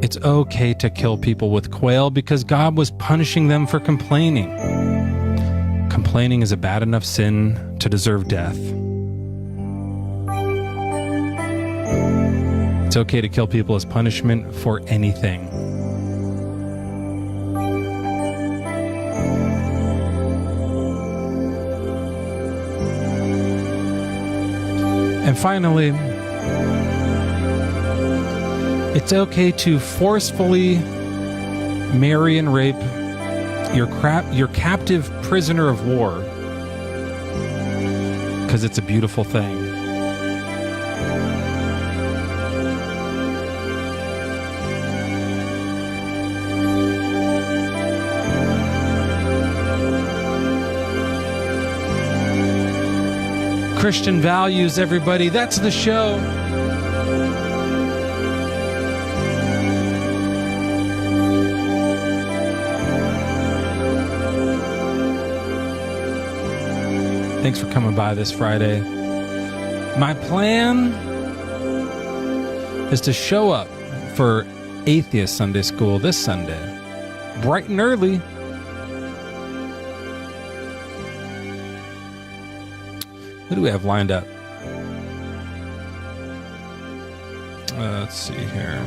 It's okay to kill people with quail because God was punishing them for complaining. Complaining is a bad enough sin to deserve death. It's okay to kill people as punishment for anything. And finally, it's okay to forcefully marry and rape your captive prisoner of war because it's a beautiful thing. Christian values, everybody. That's the show. Thanks for coming by this Friday. My plan is to show up for Atheist Sunday School this Sunday, bright and early. Who do we have lined up? Let's see here.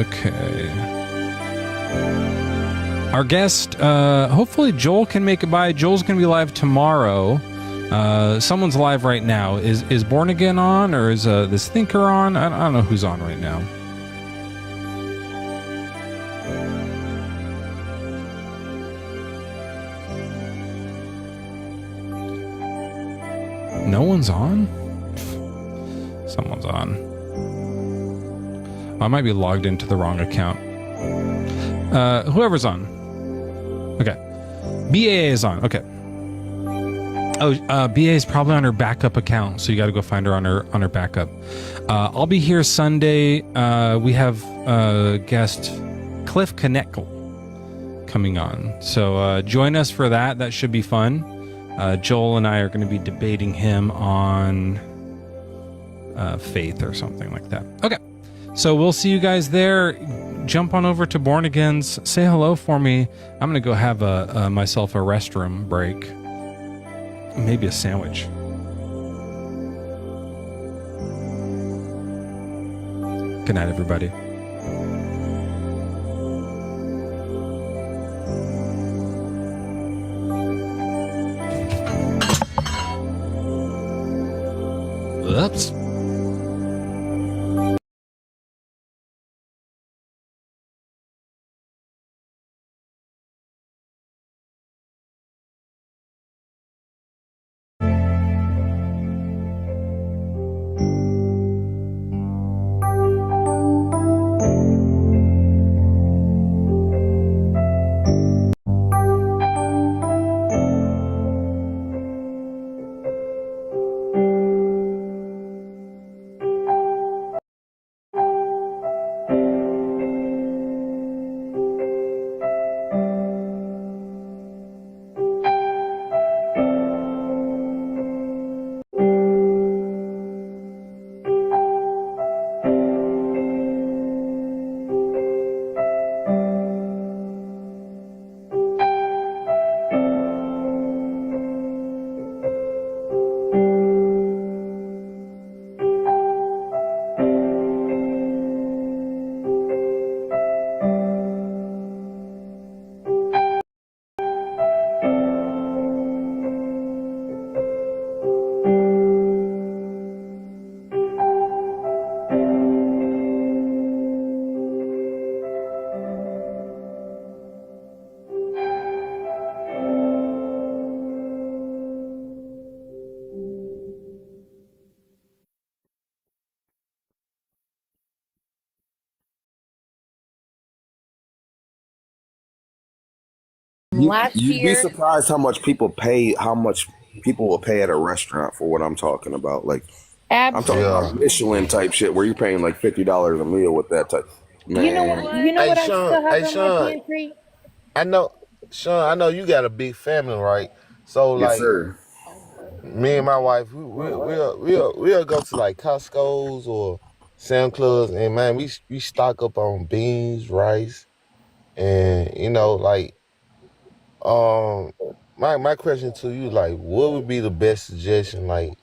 Okay. Our guest, hopefully Joel can make it by. Joel's going to be live tomorrow. Someone's live right now. Is Born Again on, or is this Thinker on? I don't know who's on right now. No one's on? Someone's on. I might be logged into the wrong account. Whoever's on. Okay. BAA is on. Okay. Oh, BA is probably on her backup account, so you got to go find her on her backup. I'll be here Sunday. We have guest Cliff Kneckle coming on, so join us for that. That should be fun. Joel and I are going to be debating him on faith or something like that. Okay. So we'll see you guys there. Jump on over to Born Again's. Say hello for me. I'm going to go have myself a restroom break. Maybe a sandwich. Good night, everybody. Oops. You'd be surprised how much people will pay at a restaurant for what I'm talking about. Like, I'm talking about Michelin type shit where you're paying like $50 a meal with that type. Man. You know what I still have in my pantry? I know, Sean, I know you got a big family, right? So Yes, like, sir. me and my wife, we'll go to like Costco's or Sam's Clubs, and man, we stock up on beans, rice, and like, my question to you, like, what would be the best suggestion, like,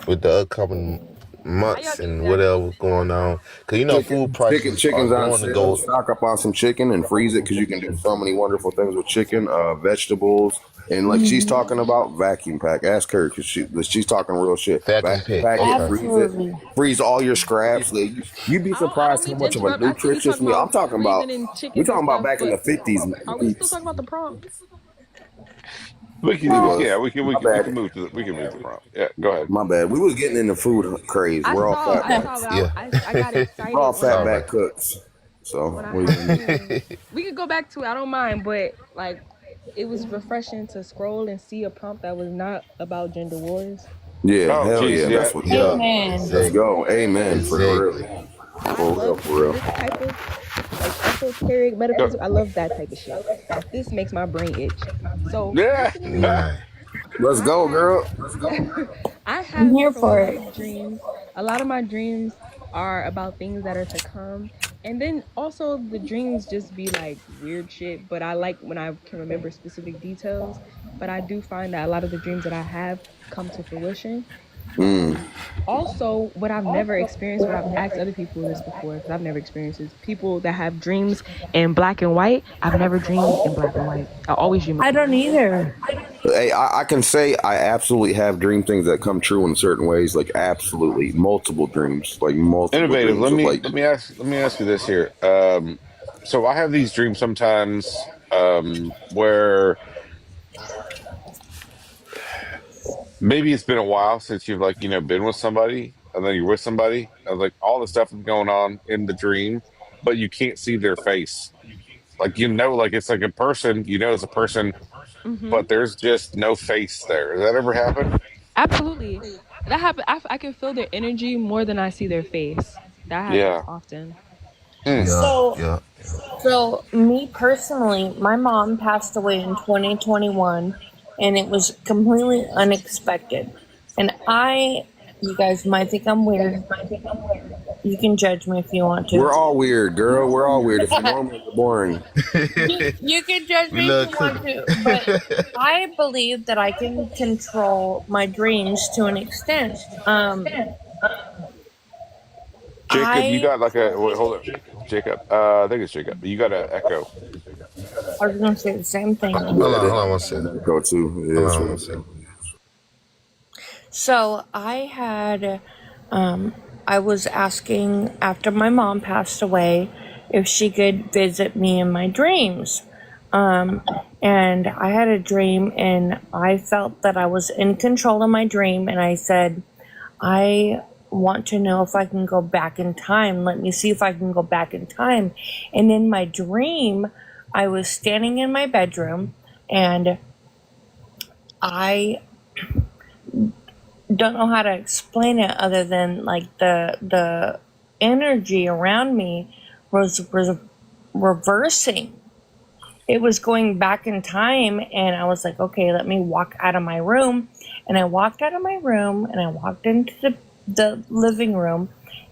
with the upcoming months and whatever's going on? Because food prices are Chicken's on going to sale. go. Stock up on some chicken and freeze it because you can do so many wonderful things with chicken, vegetables, and like she's talking about vacuum pack. Ask her because she's talking real shit. Vacuum pack it, freeze it, freeze all your scraps. Like, you'd be surprised how much of a nutritious meal. I'm talking about. We're talking about back in the 50s. Are we still talking about the prompts? We can move to the prompt. Yeah, go ahead. My bad. We was getting in the food craze. We're all fat back. I got excited. We're all fat back cooks. So we could go back to it. I don't mind, but like, it was refreshing to scroll and see a prompt that was not about gender wars. Yeah, hell yeah. That's what. Amen. Let's go. Amen. For real. For real. This type of like esoteric metaphysical. I love that type of shit. Like, this makes my brain itch. So let's go, girl. Let's go. I have prophetic dreams. A lot of my dreams are about things that are to come. And then also the dreams just be like weird shit, but I like when I can remember specific details. But I do find that a lot of the dreams that I have come to fruition. Also, what I've never experienced, what I've asked other people this before, because I've never experienced this, people that have dreams in black and white. I've never dreamed in black and white. I always dream. I don't either. Hey, I can say I absolutely have dream things that come true in certain ways, like absolutely multiple dreams, like multiple. Innovative. Dreams Let me ask you this here. So I have these dreams sometimes where maybe it's been a while since you've been with somebody, and then you're with somebody, and like all the stuff is going on in the dream, but you can't see their face. Like like it's like a person, it's a person, but there's just no face there. Does that ever happen? Absolutely. That happen. I can feel their energy more than I see their face. That happens often. So me personally, my mom passed away in 2021, and it was completely unexpected. And you guys might think I'm weird. You can judge me if you want to. We're all weird, girl. We're all weird. If you're normal, you're boring. You can judge me if you want to, but I believe that I can control my dreams to an extent. Jacob, you I got like a wait, hold up, Jacob. I think it's Jacob. You got an echo. I was gonna say the same thing. Hold on one second. Go to. Yeah, Hold on true. one second. So I had, I was asking after my mom passed away if she could visit me in my dreams. And I had a dream and I felt that I was in control of my dream. And I said, I want to know if I can go back in time. Let me see if I can go back in time. And in my dream, I was standing in my bedroom and I don't know how to explain it other than like the energy around me was reversing. It was going back in time, and I was like, okay, let me walk out of my room. And I walked out of my room and I walked into the living room,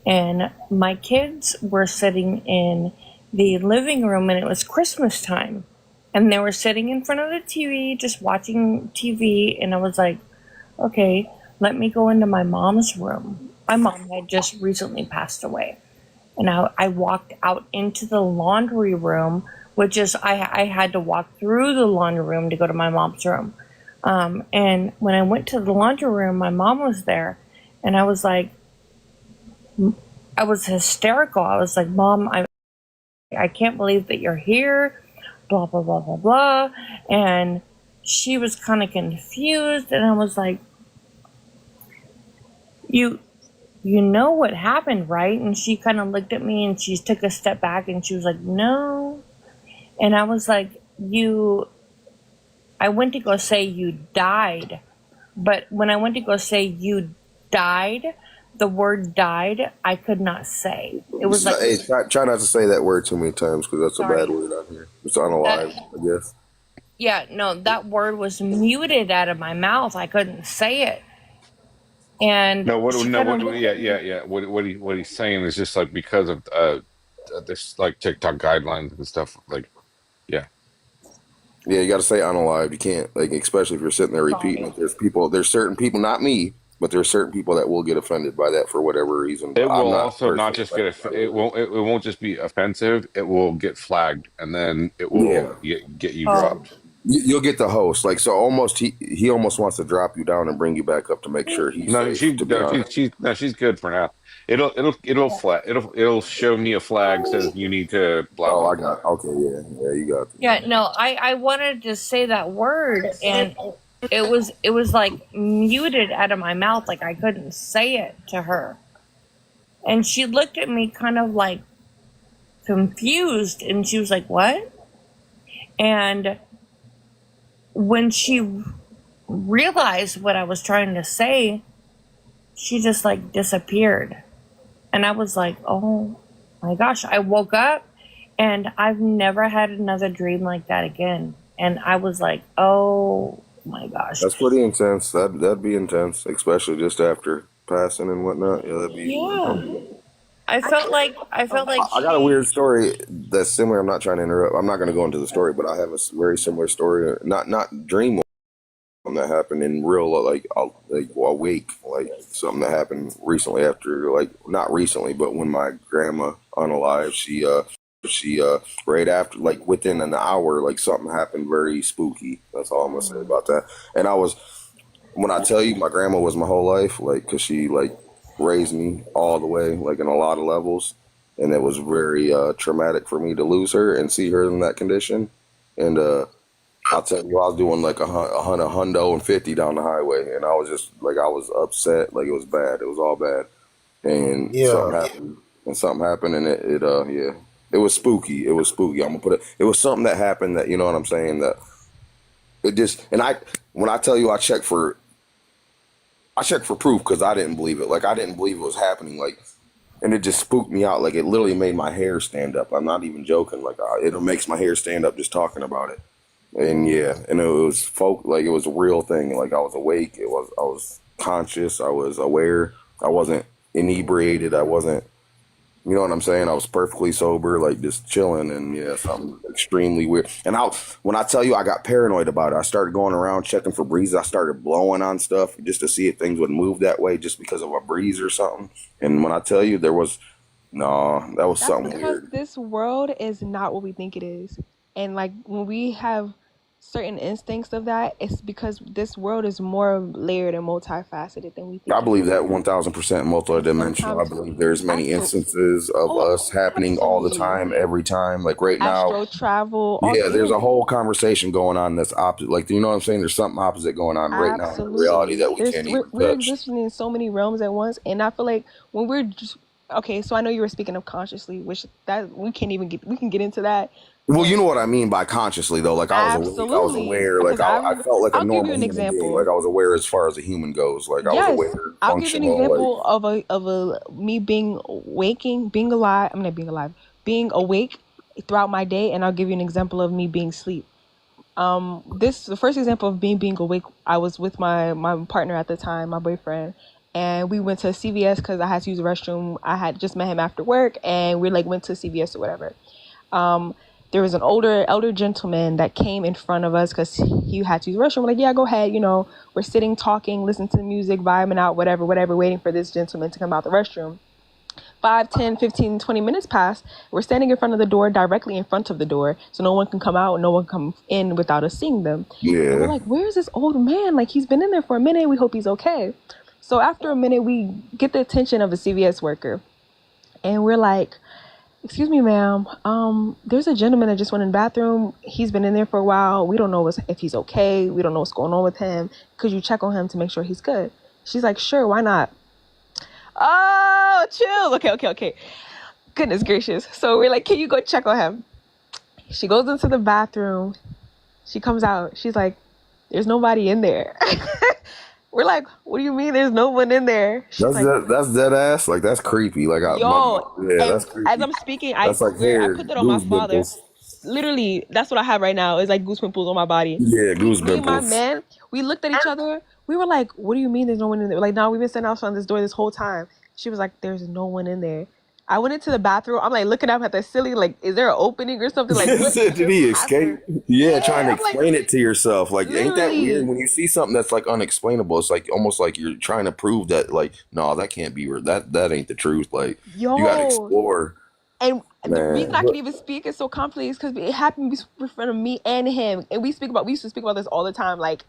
and my kids were sitting in the living room, and it was Christmas time, and they were sitting in front of the TV just watching TV. And I was like, okay, let me go into my mom's room. My mom had just recently passed away. And I walked out into the laundry room, which is, I had to walk through the laundry room to go to my mom's room. And when I went to the laundry room, my mom was there. And I was like, I was hysterical. I was like, Mom, I can't believe that you're here, blah, blah, blah, blah, blah. And she was kind of confused. And I was like, you know what happened, right? And she kind of looked at me and she took a step back and she was like, no. And I was like, I went to go say you died. But when I went to go say you died, the word died, I could not say. It was like, Hey, try not to say that word too many times because that's Sorry. a bad word out here. It's unalive, I guess. yeah, no, that word was muted out of my mouth. I couldn't say it. And No, what? she No, kind of what? looked Yeah, at yeah, me. yeah. What he's saying is just like because of this like TikTok guidelines and stuff. Like, yeah. Yeah, you got to say unalive. You can't, like, especially if you're sitting there repeating it. There's certain people, not me, but there's certain people that will get offended by that for whatever reason. But It I'm will not also not personally just get offended by it won't it won't just be offensive. It will get flagged, and then it it. will Yeah. get you Oh, dropped. You'll get the host. Like, so almost he almost wants to drop you down and bring you back up to make sure he's No, safe, to be honest. she's good for now. It'll show me a flag says you need to blah Oh, blah I blah. got, okay, yeah, you got yeah, no, I wanted to say that word and it was like muted out of my mouth, like I couldn't say it to her. And she looked at me kind of like confused and she was like, what? And when she realized what I was trying to say, she just like disappeared. And I was like, oh my gosh. I woke up and I've never had another dream like that again. And I was like, oh my gosh. That's pretty intense. That'd be intense, especially just after passing and whatnot. Yeah, that'd be. Yeah. I felt like I got a she, weird story that's similar. I'm not trying to interrupt. I'm not going to go into the story, but I have a very similar story. Not dream one that happened in real like awake, like something that happened recently after, like, not recently, but when my grandma unalive, she right after, like within an hour, like something happened very spooky. That's all I'm gonna say about that. And when I tell you, my grandma was my whole life, like, because she like raised me all the way, like in a lot of levels, and it was very traumatic for me to lose her and see her in that condition. And I'll tell you, I was doing like a hundo and 50 down the highway, and I was just like, I was upset, like it was bad, it was all bad, and something happened, and it was spooky. It was spooky. I'm gonna put it. It was something that happened that, you know what I'm saying, that it just, and when I tell you I checked for proof because I didn't believe it. Like, I didn't believe it was happening. Like, and it just spooked me out. Like, it literally made my hair stand up. I'm not even joking. Like, it makes my hair stand up just talking about it. And yeah, and it was like it was a real thing. Like, I was awake. I was conscious. I was aware. I wasn't inebriated. I wasn't, you know what I'm saying? I was perfectly sober, like just chilling, and yeah, something extremely weird. And when I tell you, I got paranoid about it. I started going around checking for breezes. I started blowing on stuff just to see if things would move that way, just because of a breeze or something. And when I tell you, there was No, that was That's something because weird. this world is not what we think it is. And like when we have certain instincts of that, it's because this world is more layered and multifaceted than we think I it believe is. that 1000% multidimensional. I Sometimes, believe there's many instances of oh, us happening all the absolutely. time, every time. Like right now, Astro travel, yeah, there's a yeah. whole conversation going on that's opposite. Like, you know what I'm saying? There's something opposite going on right now in reality Absolutely. that we can't even We're touch. existing in so many realms at once, and I feel like when we're just, okay, so I know you were speaking of consciously, which that we can get into that. Well, you know what I mean by consciously, though. Like, I was awake, I was Absolutely, aware. Like, because I felt like a I'll give you normal an human being. example. Like, I was aware as far as a human goes. Like, I was Yes, aware, I'll give you an functional. Like, example of a me being being alive. I'm not being alive, being awake throughout my day, and I'll give you an example of me being asleep. The first example of being awake, I was with my partner at the time, my boyfriend, and we went to CVS because I had to use the restroom. I had just met him after work, and we like went to CVS or whatever. There was an elder gentleman that came in front of us because he had to use the restroom. We're like, yeah, go ahead. You know, we're sitting, talking, listening to the music, vibing out, whatever, waiting for this gentleman to come out the restroom. 5, 10, 15, 20 minutes pass. We're standing in front of the door, directly in front of the door, so no one can come out, no one can come in without us seeing them. yeah. And we're like, where's this old man? Like, he's been in there for a minute. We hope he's okay. So after a minute, we get the attention of a CVS worker. And we're like, excuse me, ma'am. There's a gentleman that just went in the bathroom. He's been in there for a while. We don't know if he's okay. We don't know what's going on with him. Could you check on him to make sure he's good? She's like, sure, why not? Oh, chill. Okay. Goodness gracious. So we're like, can you go check on him? She goes into the bathroom. She comes out. She's like, there's nobody in there. We're like, what do you mean there's no one in there? She's that's dead ass. Like, that's creepy. Like, that's creepy. As I'm speaking, That's like hair, I put that on my goose father. pimples. Literally, that's what I have right now. It's like goose pimples on my body. Yeah, goose Me and my pimples. man, we looked at each other. We were like, what do you mean there's no one in there? Like, no, we've been sitting outside this door this whole time. She was like, there's no one in there. I went into the bathroom. I'm like looking up at the ceiling, like, is there an opening or something? Like, what? Did he escape? Yeah, trying to I'm like, explain it to yourself. Like, ain't that literally. weird when you see something that's like unexplainable? It's like almost like you're trying to prove that, like, no, that can't be real. That ain't the truth. Like, you gotta explore. And the Man. reason I can even speak is so confidently is because it happened in front of me and him. And we used to speak about this all the time. Like,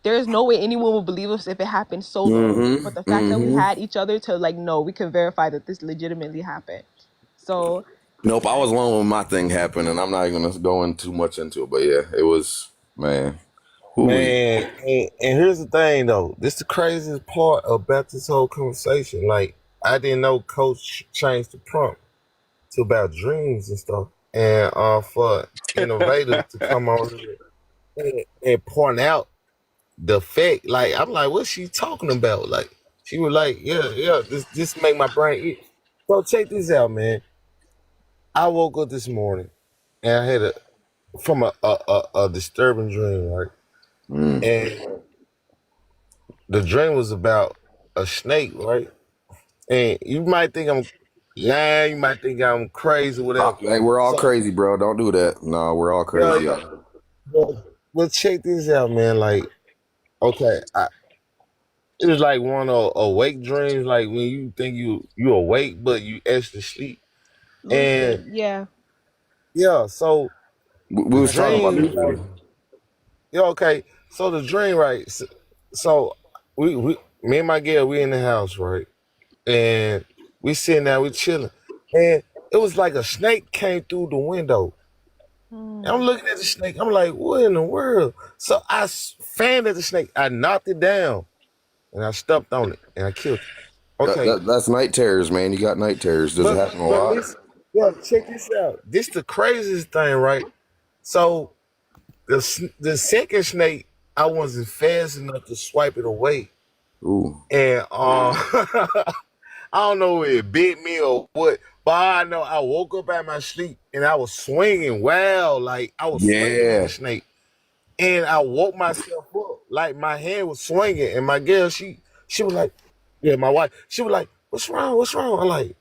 there's no way anyone would believe us if it happened so long. But the fact that we had each other to like, no, we can verify that this legitimately happened. So Nope, I was alone when my thing happened, and I'm not even gonna go in too much into it. But yeah, it was, man. Man, and here's the thing though. This the craziest part about this whole conversation. Like, I didn't know Coach changed the prompt to about dreams and stuff, and for innovators to come on here and point out the fact. Like, I'm like, what's she talking about? Like, she was like, yeah, this make my brain itch. So check this out, man. I woke up this morning and I had a disturbing dream, right? And the dream was about a snake, right? And you might think I'm lying, you might think I'm crazy, whatever. Hey, we're all crazy, bro. Don't do that. No, we're all crazy. Well, check this out, man. Like, okay, it was like one of awake dreams, like when you think you awake, but you actually sleep. And yeah. So we was talking about this. dream, yeah, okay. So the dream, right? So we me and my girl, we in the house, right? And we sitting there, we chilling, and it was like a snake came through the window. And I'm looking at the snake. I'm like, what in the world? So I fanned at the snake. I knocked it down, and I stepped on it, and I killed it. Okay, That's night terrors, man. You got night terrors. Does it happen a lot? Check this out. This the craziest thing, right? So the second snake, I wasn't fast enough to swipe it away. Ooh. And I don't know if it bit me or what, but I know I woke up out of my sleep and I was swinging wild, like I was swinging at the snake. And I woke myself up, like my hand was swinging, and my girl, she was like, yeah, my wife, she was like, what's wrong? I'm like,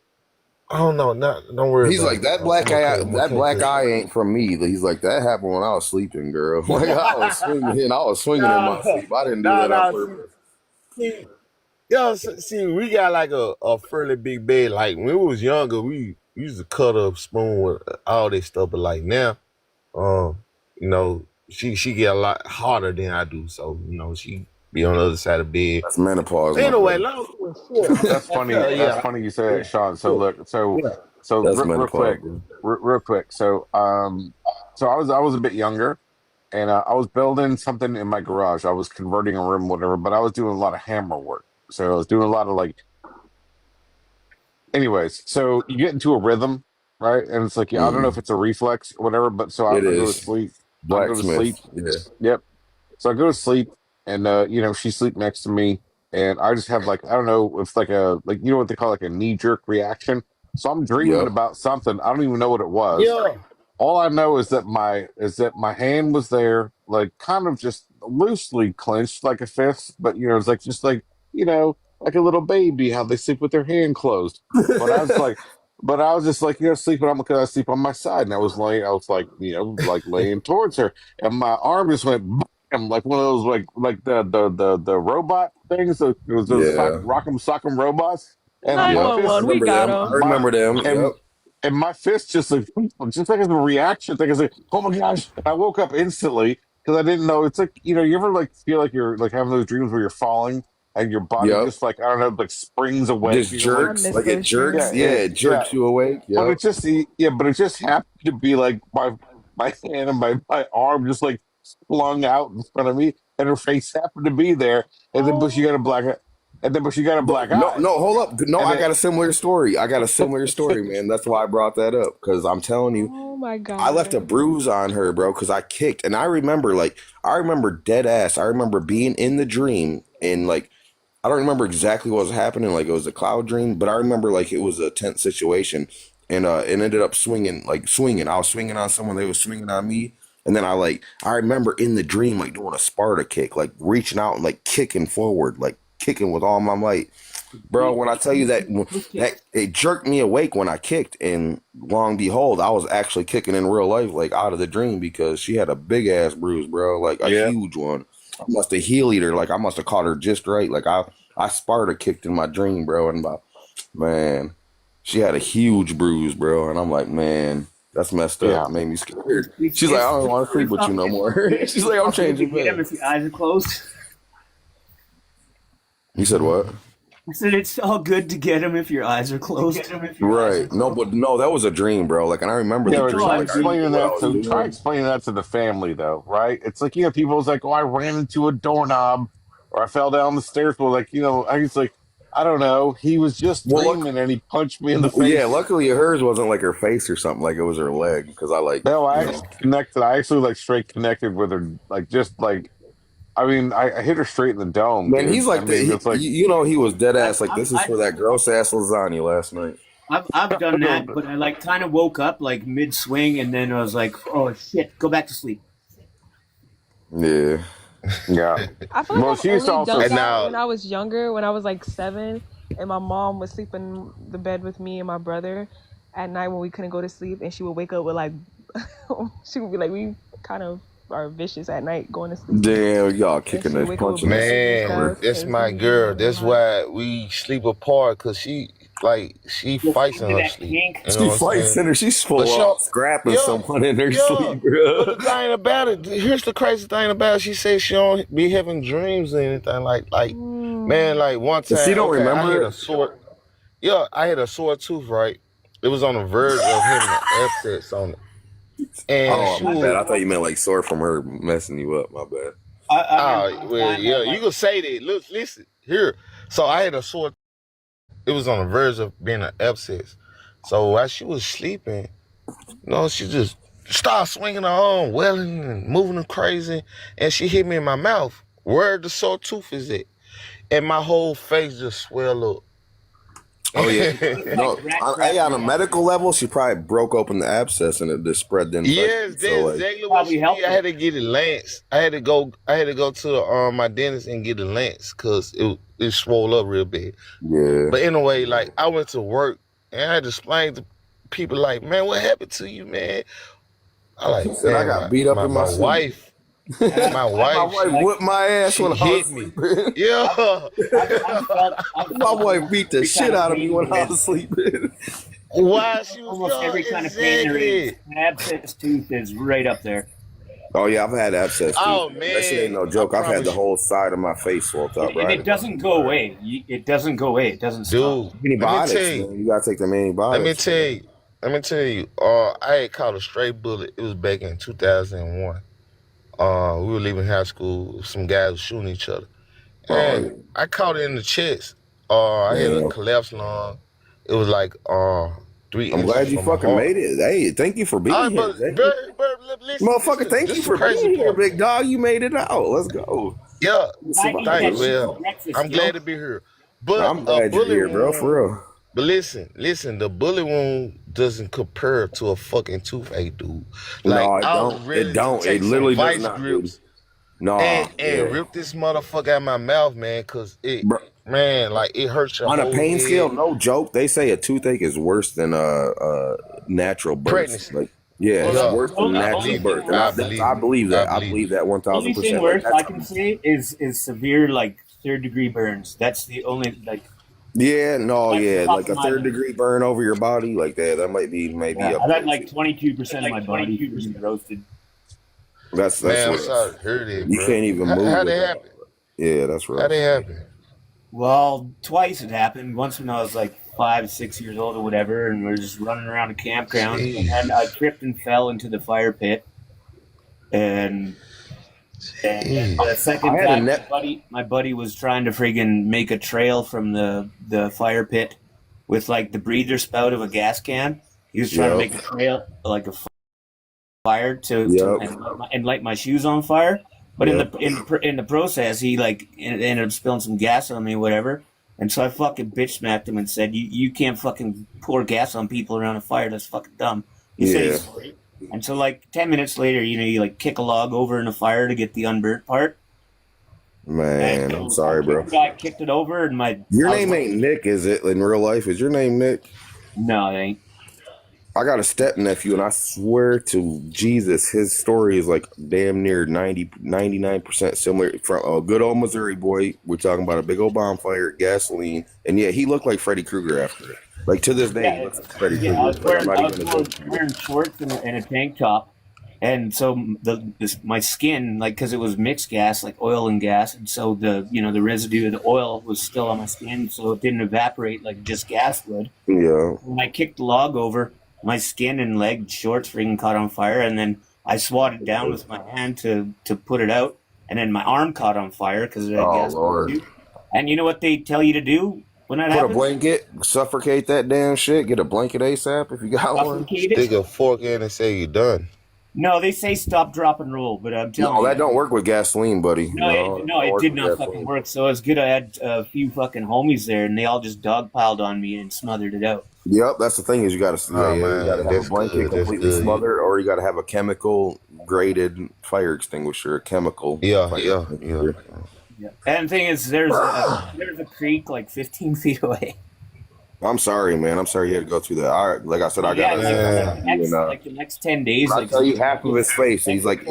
I don't know, don't worry. He's like, that black eye ain't from me. He's like, that happened when I was sleeping, girl. Like, I was swinging in my sleep. I didn't do that on purpose. Yeah, see, we got like a fairly big bed. Like when we was younger, we used to cut up spoon with all this stuff, but like now, um, she get a lot harder than I do. So, she be on the other side of the bed. That's menopause, my Anyway, brother. long story short, That's funny. That's yeah, funny you say that, Sean. So look, so That's real menopause, quick, bro. real quick. So I was a bit younger, and I was building something in my garage. I was converting a room, whatever, but I was doing a lot of hammer work. So I was doing a lot of like, anyways. So you get into a rhythm, right? And it's like, yeah, I don't know if it's a reflex or whatever, but so It I go to is sleep. I go to sleep. blacksmith. Yeah. Yep. So I go to sleep, and she sleep next to me, and I just have like, I don't know, it's like what they call like a knee jerk reaction. So I'm dreaming Yep. about something. I don't even know what it was. yeah. All I know is that my hand was there, like kind of just loosely clenched like a fist, but it's like just like a little baby, how they sleep with their hand closed. But I was like, but I was just like, sleeping on because I sleep on my side, and I was like, like laying towards her, and my arm just went bam, like one of those like the robot things. It was those Yeah. rock'em sock'em robots, and my Yep. I fist, 911, we remember got them. I him. remember them. and Yep. and my fist just like as a reaction thing, I was like, oh my gosh. And I woke up instantly because I didn't know. It's like, you ever like feel like you're like having those dreams where you're falling and your body Yep. just like, I don't know, like springs awake. Just You're like, I jerks. miss Like it those jerks. yeah, dreams. Yeah, it, it yeah. jerks you awake. But Yep. it just happened to be like my hand and my arm just like flung out in front of me, and her face happened to be there. And then, but she got a black, but she got a black No, eye. no, hold up. No, And I then, got a similar story. I got a similar story, man. That's why I brought that up. Because I'm telling you, Oh my I left a god. bruise on her, bro, because I kicked. And I remember dead ass. I remember being in the dream and like, I don't remember exactly what was happening. Like it was a cloud dream, but I remember like it was a tense situation, and it ended up swinging. I was swinging on someone. They was swinging on me, and then I remember in the dream like doing a Sparta kick, like reaching out and like kicking forward, like kicking with all my might, bro. When I tell you that it jerked me awake when I kicked, and long and behold, I was actually kicking in real life, like out of the dream, because she had a big ass bruise, bro, like a Yeah. huge one. I must have healed her. Like I must have caught her just right. Like I Sparta kicked in my dream, bro. And man, she had a huge bruise, bro. And I'm like, man, that's messed up. yeah. It made me scared. She's like, I don't want to sleep with you no more. She's like, I'm changing Get him bed. if your eyes are closed. You said what? I said it's all good to get him if your eyes are closed. Right. No, but no, that was a dream, bro. Like, and I remember the Yeah, dream. try Like, I remember explaining what I that was to try doing. explaining that to the family though, right? It's like, people's like, oh, I ran into a doorknob or I fell down the stairs, but like, I was like, I don't know. He was just Well, look, dreaming and he punched me in the yeah, face. luckily hers wasn't like her face or something. Like, it was her leg. Because No, I actually like straight connected with her, like just like I mean, I hit her straight in the dome, man, dude. he's like, I mean, it's like he was dead ass. Like, this is for that gross ass lasagna last night. I've done that, but I like kind of woke up like mid swing, and then I was like, "Oh shit, go back to sleep." Yeah. Yeah. I feel like Well, I've she used to only also. done And that now, when I was younger, when I was like 7, and my mom would sleep in the bed with me and my brother at night when we couldn't go to sleep, and she would wake up with like, she would be like, we kind of are vicious at night going to sleep. Damn, y'all And kicking she would that wake up with punching that blisters and man, stuff that's because my we girl. wouldn't That's mind. why we sleep apart, because she fights in Into her that sleep. kink. You know She what I'm fights saying? in her. She's But full she on don't, scrapping yeah, someone in her yeah. sleep, bro. But the thing about it, here's the crazy thing about it. She says she don't be having dreams or anything man, like one But she time, don't okay, remember it. I had a sore tooth, right? It was on the verge of having an abscess on it. And Oh, she my bad. was, I thought you meant like sore from her messing you up. My bad. I remember one well, time yeah, that you can say that. Look, listen, here. So I had a sore, it was on the verge of being an abscess. So while she was sleeping, she just started swinging her arm, wailing and moving her crazy. And she hit me in my mouth, where the sore tooth is at. And my whole face just swelled up. Oh yeah, no. On a medical level, she probably broke open the abscess and it just spread the infection. Yes, that's So like, exactly what she did. I had to get it lanced. I had to go to my dentist and get it lanced because it swole up real bad. yeah. But anyway, like I went to work and I had to explain to people like, man, what happened to you, man? I She like, said I man, got beat up in my my sleep. wife. My wife, whipped my ass when I was hit me. sleeping. Yeah. My wife beat the shit out of me when I was sleeping. Why she was Almost every kind of pain there is. An abscess tooth is right up there. Oh yeah, I've had abscess too. Oh That shit ain't man, no joke. I've had promise the you. whole side of my face swelled up. And it doesn't go away. It doesn't go away. It doesn't stop. Dude, Antibiotics, let me tell you. man. You gotta take them Let me antibiotics. tell you. Let me tell you. I had caught a stray bullet. It was back in 2001. We were leaving high school. Some guys were shooting each other, and I caught it in the chest. I had a collapsed lung. It was like 3 I'm inches glad you from my fucking heart. made it. Hey, thank you for being All right, here. but, Thank bro, you. listen, Motherfucker, thank this you the for crazy being here, part. big dog. You made it out. Let's go. Yeah, Survive. thanks. Well, I'm glad to be here. But I'm a glad you're bullet here, bro. wound. For real. But listen. The bullet wound doesn't compare to a fucking toothache, dude. Like No, it I don't. was It ready to don't. take It some literally does vice not, dude. grips No, and rip this motherfucker out my mouth, man, cause Bro, like it hurts your on a whole pain scale, head. no joke. They say a toothache is worse than a natural birth. Pregnancy. Like, yeah, it's Yeah, worse than I natural believe birth, it. and I I believe it. believe that. I believe believe it. that Only thing 1000%. Like worse I that's can say is severe like 3rd-degree burns. That's the only like. yeah, no, That's the yeah, top like of a my list. 3rd-degree burn over your body, like that. That might be maybe Yeah, up I've there had like too. 22% of my body freaking roasted. That's Man, I'm rough. sorry to hear that, You bro. can't even move. How'd with it that. happen? Yeah, that's rough. How'd it happen? Well, twice it happened. Once when I was like 5, 6 years old or whatever, and we were just running around a campground, and I tripped and fell into the fire pit. And the second I had a time, my buddy was trying to friggin' make a trail from the fire pit with like the breather spout of a gas can. He was trying to make a trail like a fire to light my shoes on fire. But in the process, he like ended up spilling some gas on me, or whatever. And so I fucking bitch smacked him and said, "You can't fucking pour gas on people around a fire. That's fucking dumb." He said he's sorry. And so like 10 minutes later, you like kick a log over in a fire to get the unburnt part. Man, I'm sorry, bro. I kicked it over, and Your name ain't Nick, is it? In real life, is your name Nick? No, it ain't. I got a step nephew, and I swear to Jesus, his story is like damn near 99% similar. From a good old Missouri boy, we're talking about a big old bonfire, gasoline, and yeah, he looked like Freddy Krueger after it. Like to this day, he looks like Freddy Krueger. I was wearing shorts and a tank top, and so my skin, like, because it was mixed gas, like oil and gas, and so the residue of the oil was still on my skin, so it didn't evaporate like just gas would. Yeah. When I kicked the log over, my skin and leg and shorts freaking caught on fire, and then I swatted down with my hand to put it out, and then my arm caught on fire because it had gas. Lord. And you know what they tell you to do when that happens? Put a blanket, suffocate that damn shit. Get a blanket ASAP if you got one. Stick a fork in and say you're done. No, they say stop, drop, and roll, but I'm telling you. No, that don't work with gasoline, buddy. No, it did not fucking work. So it was good. I had a few fucking homies there, and they all just dogpiled on me and smothered it out. Yep, that's the thing is you got to you got to have a blanket completely smothered, or you got to have a chemical graded fire extinguisher, a chemical. Yeah. And the thing is, there's a creek like 15 feet away. I'm sorry, man. I'm sorry you had to go through that. Like I said, I got the next 10 days. I'll tell you half of his face. He's like,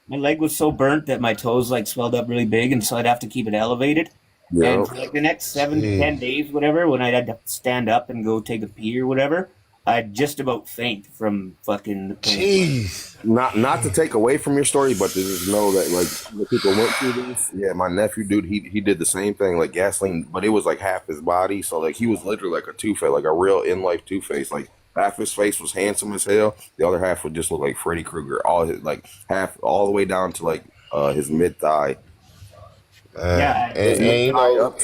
my leg was so burnt that my toes like swelled up really big, and so I'd have to keep it elevated. Yeah. And for like the next 7 to 10 days, whatever, when I had to stand up and go take a pee or whatever, I'd just about faint from fucking the pain. Jeez. Not to take away from your story, but to just know that like the people went through this. Yeah, my nephew, dude, he did the same thing, like gasoline, but it was like half his body. So like he was literally like a Two-Face, like a real in life Two-Face. Like half his face was handsome as hell, the other half would just look like Freddy Krueger. All his like half all the way down to like his mid thigh. And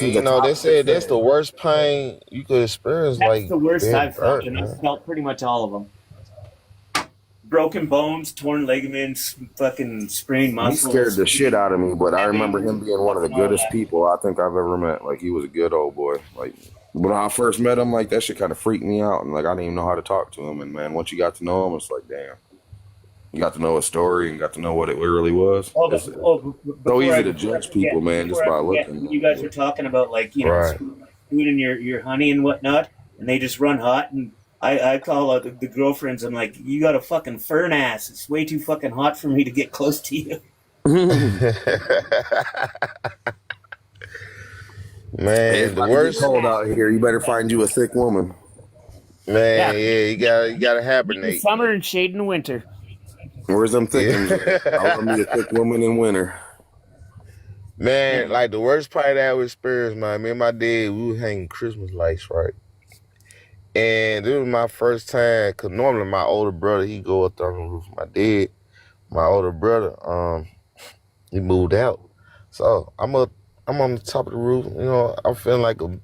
you know, they said that's the worst pain you could experience. That's like the worst being I've felt, burnt, and man. I've felt pretty much all of them. Broken bones, torn ligaments, fucking sprained He muscles. scared the shit out of me, but I remember him being one of the goodest people I think I've ever met. Like he was a good old boy. Like when I first met him, like that shit kind of freaked me out, and like I didn't even know how to talk to him. And man, once you got to know him, it's like damn. You got to know his story and got to know what it really was. It's so easy to judge people, man, just by looking. You guys were talking about like food and your honey and whatnot, and they just run hot. And I call out the girlfriends. I'm like, you got a fucking fern ass. It's way too fucking hot for me to get close to you. Man, It's the about to get worst. cold out here. You better find you a thick woman. Man, you gotta Heat in hibernate. summer and shade in winter. Where's them thick ones? Yeah. I love me a thick woman in winter. Man, like the worst part that I ever experienced, man, me and my dad, we were hanging Christmas lights, right? And this was my first time, cause normally my older brother, he go up there on the roof. My dad, my older brother, he moved out. So I'm on the top of the roof, you know, I'm feeling like a big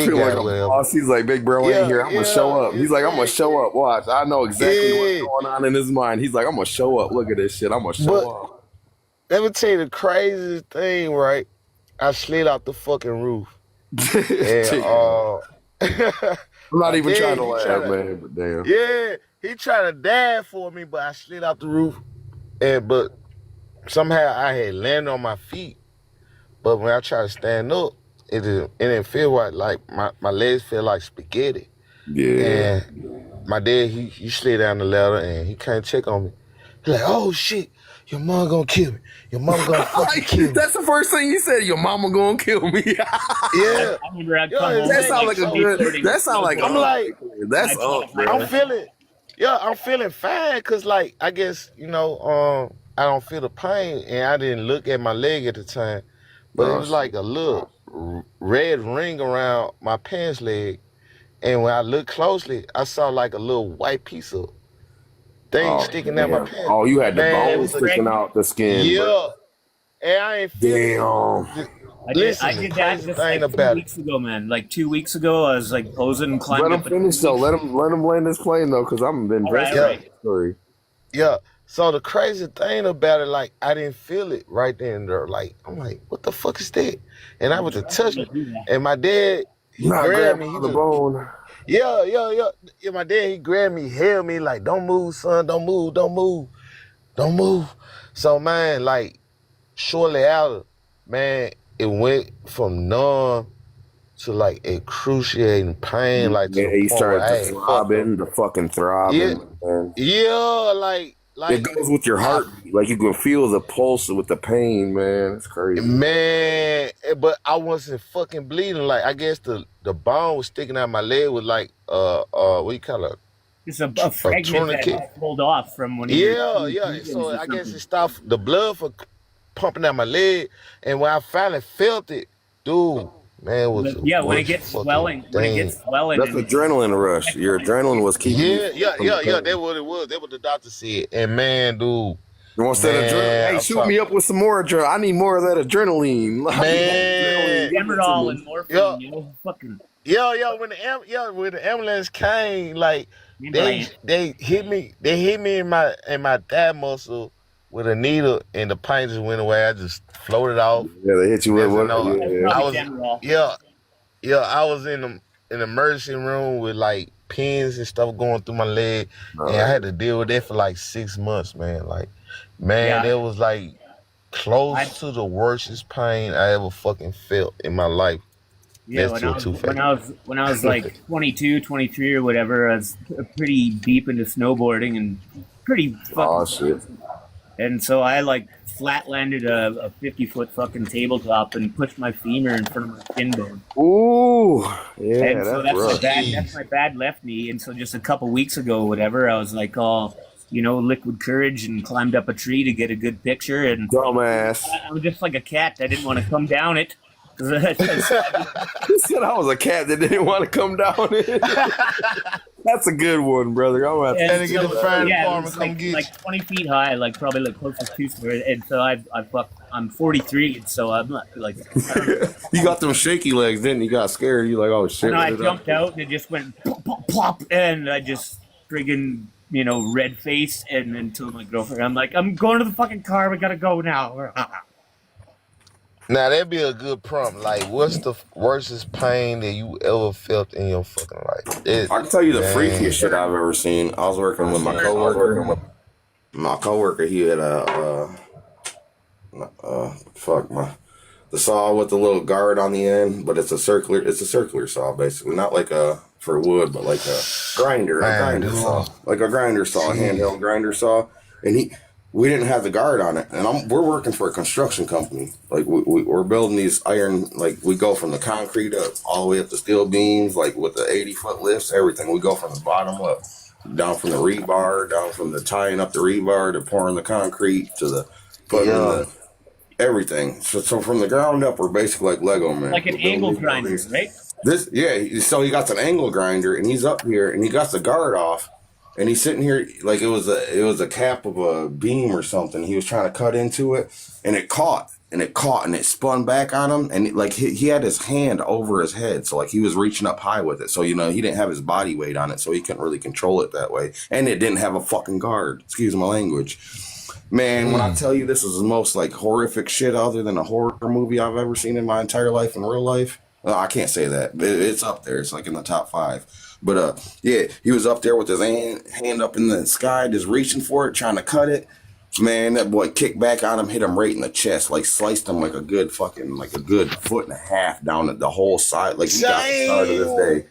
Feel guy like or a whatever. boss. He's like, big bro ain't here. I'm gonna show up. He's like, I'm gonna show up. Watch. I know exactly what's going on in his mind. He's like, I'm gonna show up. Look at this shit. I'm gonna show up. Let me tell you the craziest thing, right? I slid off the fucking roof. And I'm not even trying to he laugh, man, but damn. Yeah, he tried to dive for me, but I slid off the roof. But somehow I had landed on my feet. But when I tried to stand up, it didn't feel right. Like my legs feel like spaghetti. Yeah. And my dad, he slid down the ladder and he came check on me. He's like, oh shit, your mom gonna kill me. Your mom gonna fucking kill me. That's the first thing you said. Your mama gonna kill me. Yeah. I remember I'd come home. That sounds like a good. That sounds like I'm like, that's up, bro. I'm feeling fine because, like, I guess, I don't feel the pain and I didn't look at my leg at the time. But it was like a little red ring around my pants leg. And when I looked closely, I saw like a little white piece of thing sticking out my pants. Oh, you had the Man, bones sticking out the skin. Yeah. Bro. And I ain't feeling it. I did that just like 2 weeks ago, man. Like 2 weeks ago, I was like posing and climbing. Let him finish though. Let him land this plane though, because I'm invested in the story. Yeah. So the crazy thing about it, like, I didn't feel it right then and there. Like, I'm like, what the fuck is that? And I went to touch it. And my dad, he grabbed me. He the bone. Yeah. My dad, he grabbed me, held me, like, don't move, son. Don't move. So, man, like, shortly after, man, it went from numb to, like, excruciating pain. Like, to he the point started where to throbbing, the fucking throbbing. Yeah, like it goes with your heart. Like you can feel the pulse with the pain, man. It's crazy. Man, but I wasn't fucking bleeding. Like, I guess the bone was sticking out my leg with like what do you call it? It's a fragment that pulled off from when Yeah. So I guess it stopped the blood from pumping out my leg, and when I finally felt it, dude, man, it was when it gets swelling, that's adrenaline rush. Your adrenaline was keeping. Yeah. That's what it was. That's what the doctor said. And man, dude, hey, shoot me up with some more adrenaline. I need more of that adrenaline. Man, Demerol and morphine, fucking. When the ambulance came, like they hit me in my thigh muscle with a needle, and the pain just went away. I just floated off. Yeah, they hit you with what? I was in the emergency room with like pins and stuff going through my leg, and I had to deal with that for like 6 months, man. Like, that was like close to the worstest pain I ever fucking felt in my life. Yeah, when I was like 22, 23 or whatever, I was pretty deep into snowboarding and pretty fucking shit. And so I like flat landed a 50-foot fucking tabletop and pushed my femur in front of my shin bone. Ooh, yeah, and so that's my bad left knee. And so just a couple weeks ago, whatever, I was like all, liquid courage and climbed up a tree to get a good picture. And dumbass, I was just like a cat that didn't want to come down it. He said I was a cat that didn't want to come down it. That's a good one, brother. I'm about to get the fire department come get like 20 feet high, like probably like close to 2 stories. And so I'm 43, and so I'm not like. You got them shaky legs, didn't you? You got scared. You like, oh shit. And I jumped out and it just went plop, plop, plop, and I just friggin' red face, and then told my girlfriend, I'm like, I'm going to the fucking car. We gotta go now. Now, that'd be a good prompt. Like, what's the worstest pain that you ever felt in your fucking life? I can tell you the freakiest shit I've ever seen. I was working with my coworker. My coworker, he had the saw with the little guard on the end, but it's a circular saw, basically. Not like for wood, but like a grinder saw. Like a grinder saw, a handheld grinder saw. And we didn't have the guard on it, and we're working for a construction company. Like we're building these iron, like we go from the concrete up all the way up to steel beams, like with the 80-foot lifts, everything. We go from the bottom up, down from the rebar, down from the tying up the rebar to pouring the concrete to the putting in the everything. So from the ground up, we're basically like Lego man, like an angle grinder, right? So he got an angle grinder, and he's up here, and he got the guard off. And he's sitting here like it was a cap of a beam or something. He was trying to cut into it, and it caught, and it spun back on him, and like he had his hand over his head, so like he was reaching up high with it. So he didn't have his body weight on it, so he couldn't really control it that way. And it didn't have a fucking guard. Excuse my language, man. When I tell you this is the most like horrific shit other than a horror movie I've ever seen in my entire life in real life. I can't say that. It's up there. It's like in the top 5. But he was up there with his hand up in the sky, just reaching for it, trying to cut it. Man, that boy kicked back on him, hit him right in the chest, like sliced him like a good 1.5 down the whole side. Like he got the start of this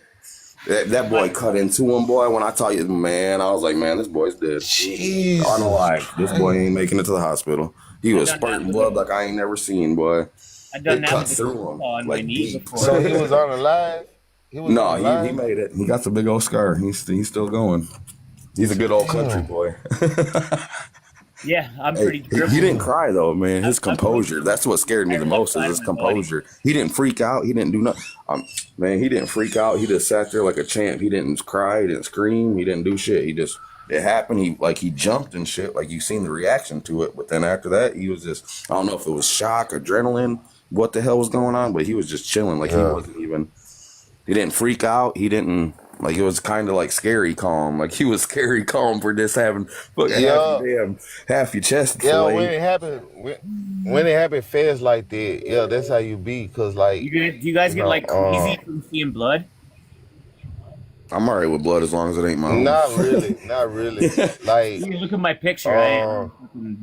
day. That boy cut into him, boy. When I tell you, man, I was like, man, this boy's dead. Jeez. I know why. This boy ain't making it to the hospital. He was spurting blood like I ain't never seen, boy. I done it that cut with through him on like my knees deep. before. So he was on the line? He made it. He got the big old scar. He's still going. He's a good old country boy. Yeah, I'm pretty. He didn't cry though, man. His composure. That's what scared me the most. Is his composure. He didn't freak out. He didn't do nothing. Man, he didn't freak out. He just sat there like a champ. He didn't cry. He didn't scream. He didn't do shit. It happened. He jumped and shit. Like you seen the reaction to it. But then after that, he was just. I don't know if it was shock, adrenaline, what the hell was going on. But he was just chilling. Like he wasn't even. He didn't freak out. He didn't it was kind of like scary calm. Like he was scary calm for just having half your chest. Yeah, when it happened fast like that, that's how you be. Cause like, do you guys get like crazy from seeing blood? I'm alright with blood as long as it ain't my own. Not really. Like, you look at my picture,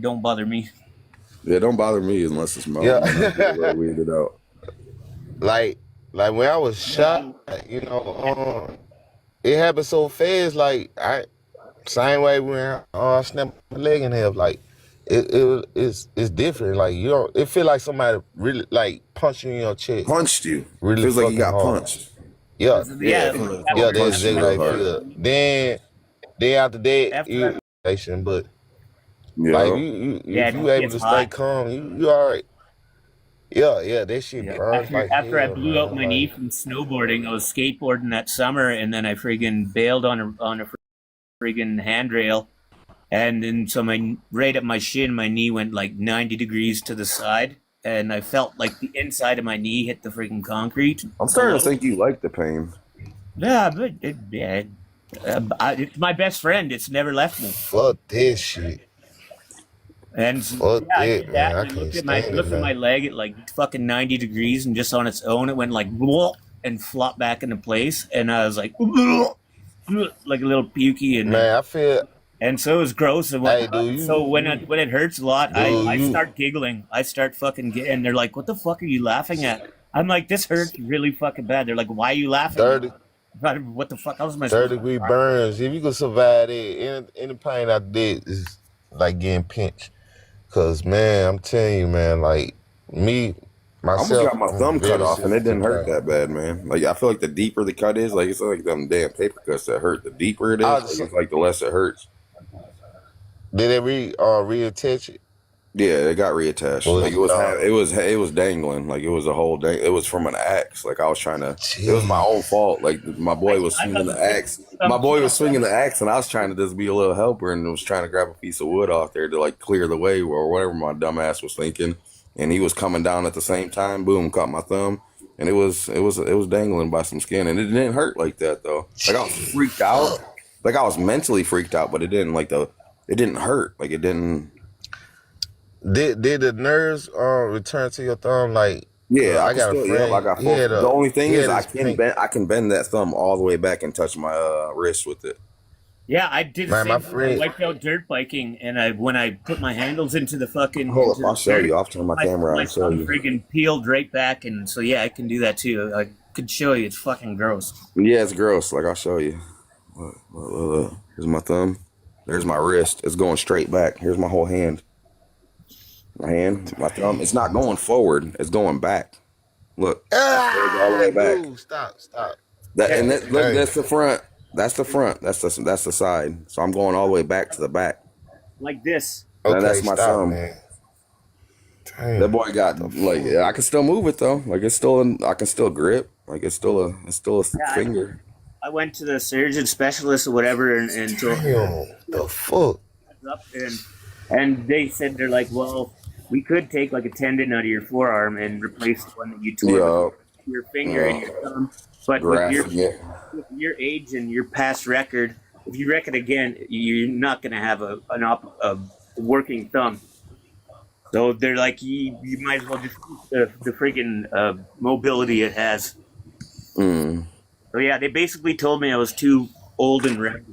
don't bother me. Yeah, don't bother me unless it's my own. Yeah. Weed it out. Like when I was shot, it happened so fast. Like same way when I snapped my leg in half. Like it's different. Like it feel like somebody really like punched you in your chest. Punched you. Really feels like you got hard. punched. Yeah, that's exactly how I feel. Then after that, but like if you able to stay calm, you all right. Yeah, that shit burns After I blew out my knee from snowboarding, I was skateboarding that summer, and then I friggin' bailed on a friggin' handrail, and then so right at my shin, my knee went like 90 degrees to the side, and I felt like the inside of my knee hit the friggin' concrete. I'm starting to think you like the pain. Yeah, but it's my best friend. It's never left me. Fuck this shit. And I did that. And I looked at my leg at like fucking 90 degrees, and just on its own, it went like and flopped back into place. And I was like, like a little pukey. And man, I feel. And so it was gross. And so when it hurts a lot, I start giggling. I start fucking giggling. And they're like, "What the fuck are you laughing at?" I'm like, "This hurts really fucking bad." They're like, "Why are you laughing?" What the fuck? I was my 30-degree burns. If you could survive it, any pain I did is like getting pinched. Cause man, I'm telling you, man, like me, myself, I almost got my thumb cut off, and it didn't hurt that bad, man. Like I feel like the deeper the cut is, like it's like them damn paper cuts that hurt. The deeper it is, it's like the less it hurts. Did it reattach it? Yeah, it got reattached. Like it was dangling. Like it was a whole dang. It was from an axe. Like I was trying to. It was my own fault. Like my boy was swinging the axe. My boy was swinging the axe, and I was trying to just be a little helper, and was trying to grab a piece of wood off there to like clear the way or whatever my dumb ass was thinking. And he was coming down at the same time. Boom, caught my thumb, and it was dangling by some skin, and it didn't hurt like that though. Like I was freaked out. Like I was mentally freaked out, but it didn't it didn't hurt. Like it didn't. Did the nerves return to your thumb? Like yeah, I got a friend. I got the only thing is I can bend that thumb all the way back and touch my wrist with it. Yeah, I did. My friend wiped out dirt biking, and when I put my handles into the fucking. Hold up, I'll show you. I'll turn my camera on and show you. Freaking peeled right back, and so yeah, I can do that too. I could show you. It's fucking gross. Yeah, it's gross. Like I'll show you. Look, here's my thumb. There's my wrist. It's going straight back. Here's my whole hand. My thumb. It's not going forward. It's going back. Look, all the way back. Dude, stop. Look, that's the front. That's the front. That's the side. So I'm going all the way back to the back. Like this. Okay, that's my thumb. Man. That boy got I can still move it though. Like I can still grip. Like it's still a finger. I went to the surgeon specialist or whatever and told the fuck. And they said, they're like, well, we could take like a tendon out of your forearm and replace the one that you tore with your finger and your thumb. But with your age and your past record, if you wreck it again, you're not going to have a working thumb. So they're like, you might as well just keep the freaking mobility it has. Mm. So yeah, they basically told me I was too old and wrecked.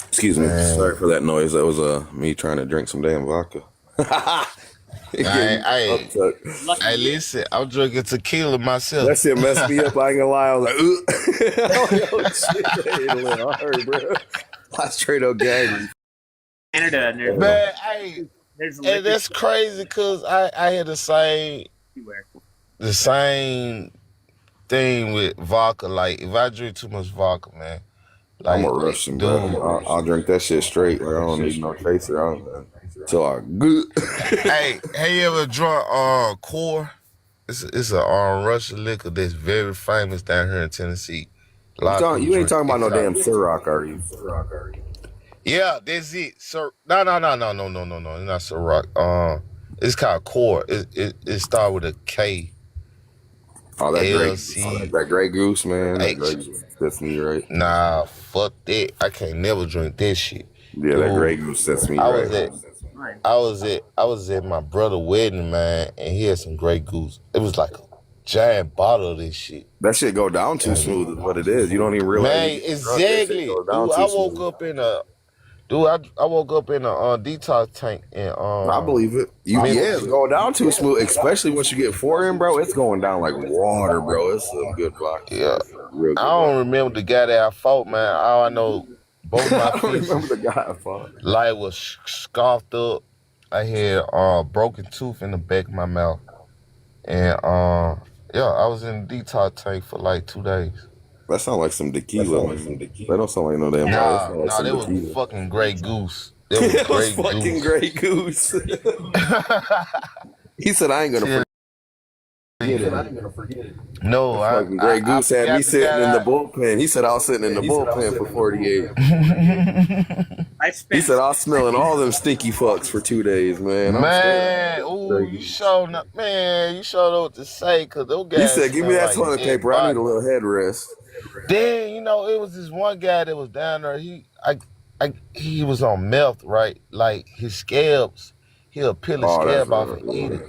Excuse me. Sorry for that noise. That was me trying to drink some damn vodka. Hey, listen, I'm drinking tequila myself. That shit messed me up. I ain't gonna lie. I was like, oh, shit, that hit a little hard, bro. I straight up gagged. Canada, and man, and that's crazy because I had the same thing with vodka. Like if I drink too much vodka, man, like, I'm a Russian, bro. I'll drink that shit straight. Like I don't need no chaser. Until I good. Hey, have you ever drunk Core? It's a Russian liquor that's very famous down here in Tennessee. You ain't talking about no damn Ciroc, are you? Yeah, that's it. Sir, no. It's not Ciroc. It's called Core. It started with a K. Oh, that Grey Goose, man. That Grey Goose sets me right. Nah, fuck that. I can't never drink this shit. Yeah, that Grey Goose sets me right. I was at my brother's wedding, man, and he had some Grey Goose. It was like a giant bottle of this shit. That shit go down too smooth is what it is. You don't even realize. Man, exactly. Dude, I woke up in a detox tank and I believe it. It's going down too smooth, especially once you get foreign, bro. It's going down like water, bro. It's a good block. Yeah. I don't remember the guy that I fought, man. All I know, both my feet. Remember the guy I fought. Light was scoffed up. I had broken tooth in the back of my mouth. And I was in the detox tank for like 2 days. That sounds like some tequila. That don't sound like no damn. Nah, that was fucking Grey Goose. It was fucking Grey Goose. He said, I ain't gonna forget it. No, Grey Goose had me sitting in the bullpen. He said I was sitting in the bullpen for 48. He said I was smelling all them stinky fucks for 2 days, man. You showed up what to say, cause those guys. He said, "Give me that toilet paper. I need a little headrest." Then it was this one guy that was down there. He was on meth, right? Like his scabs, he'll peel his scab off and eat it.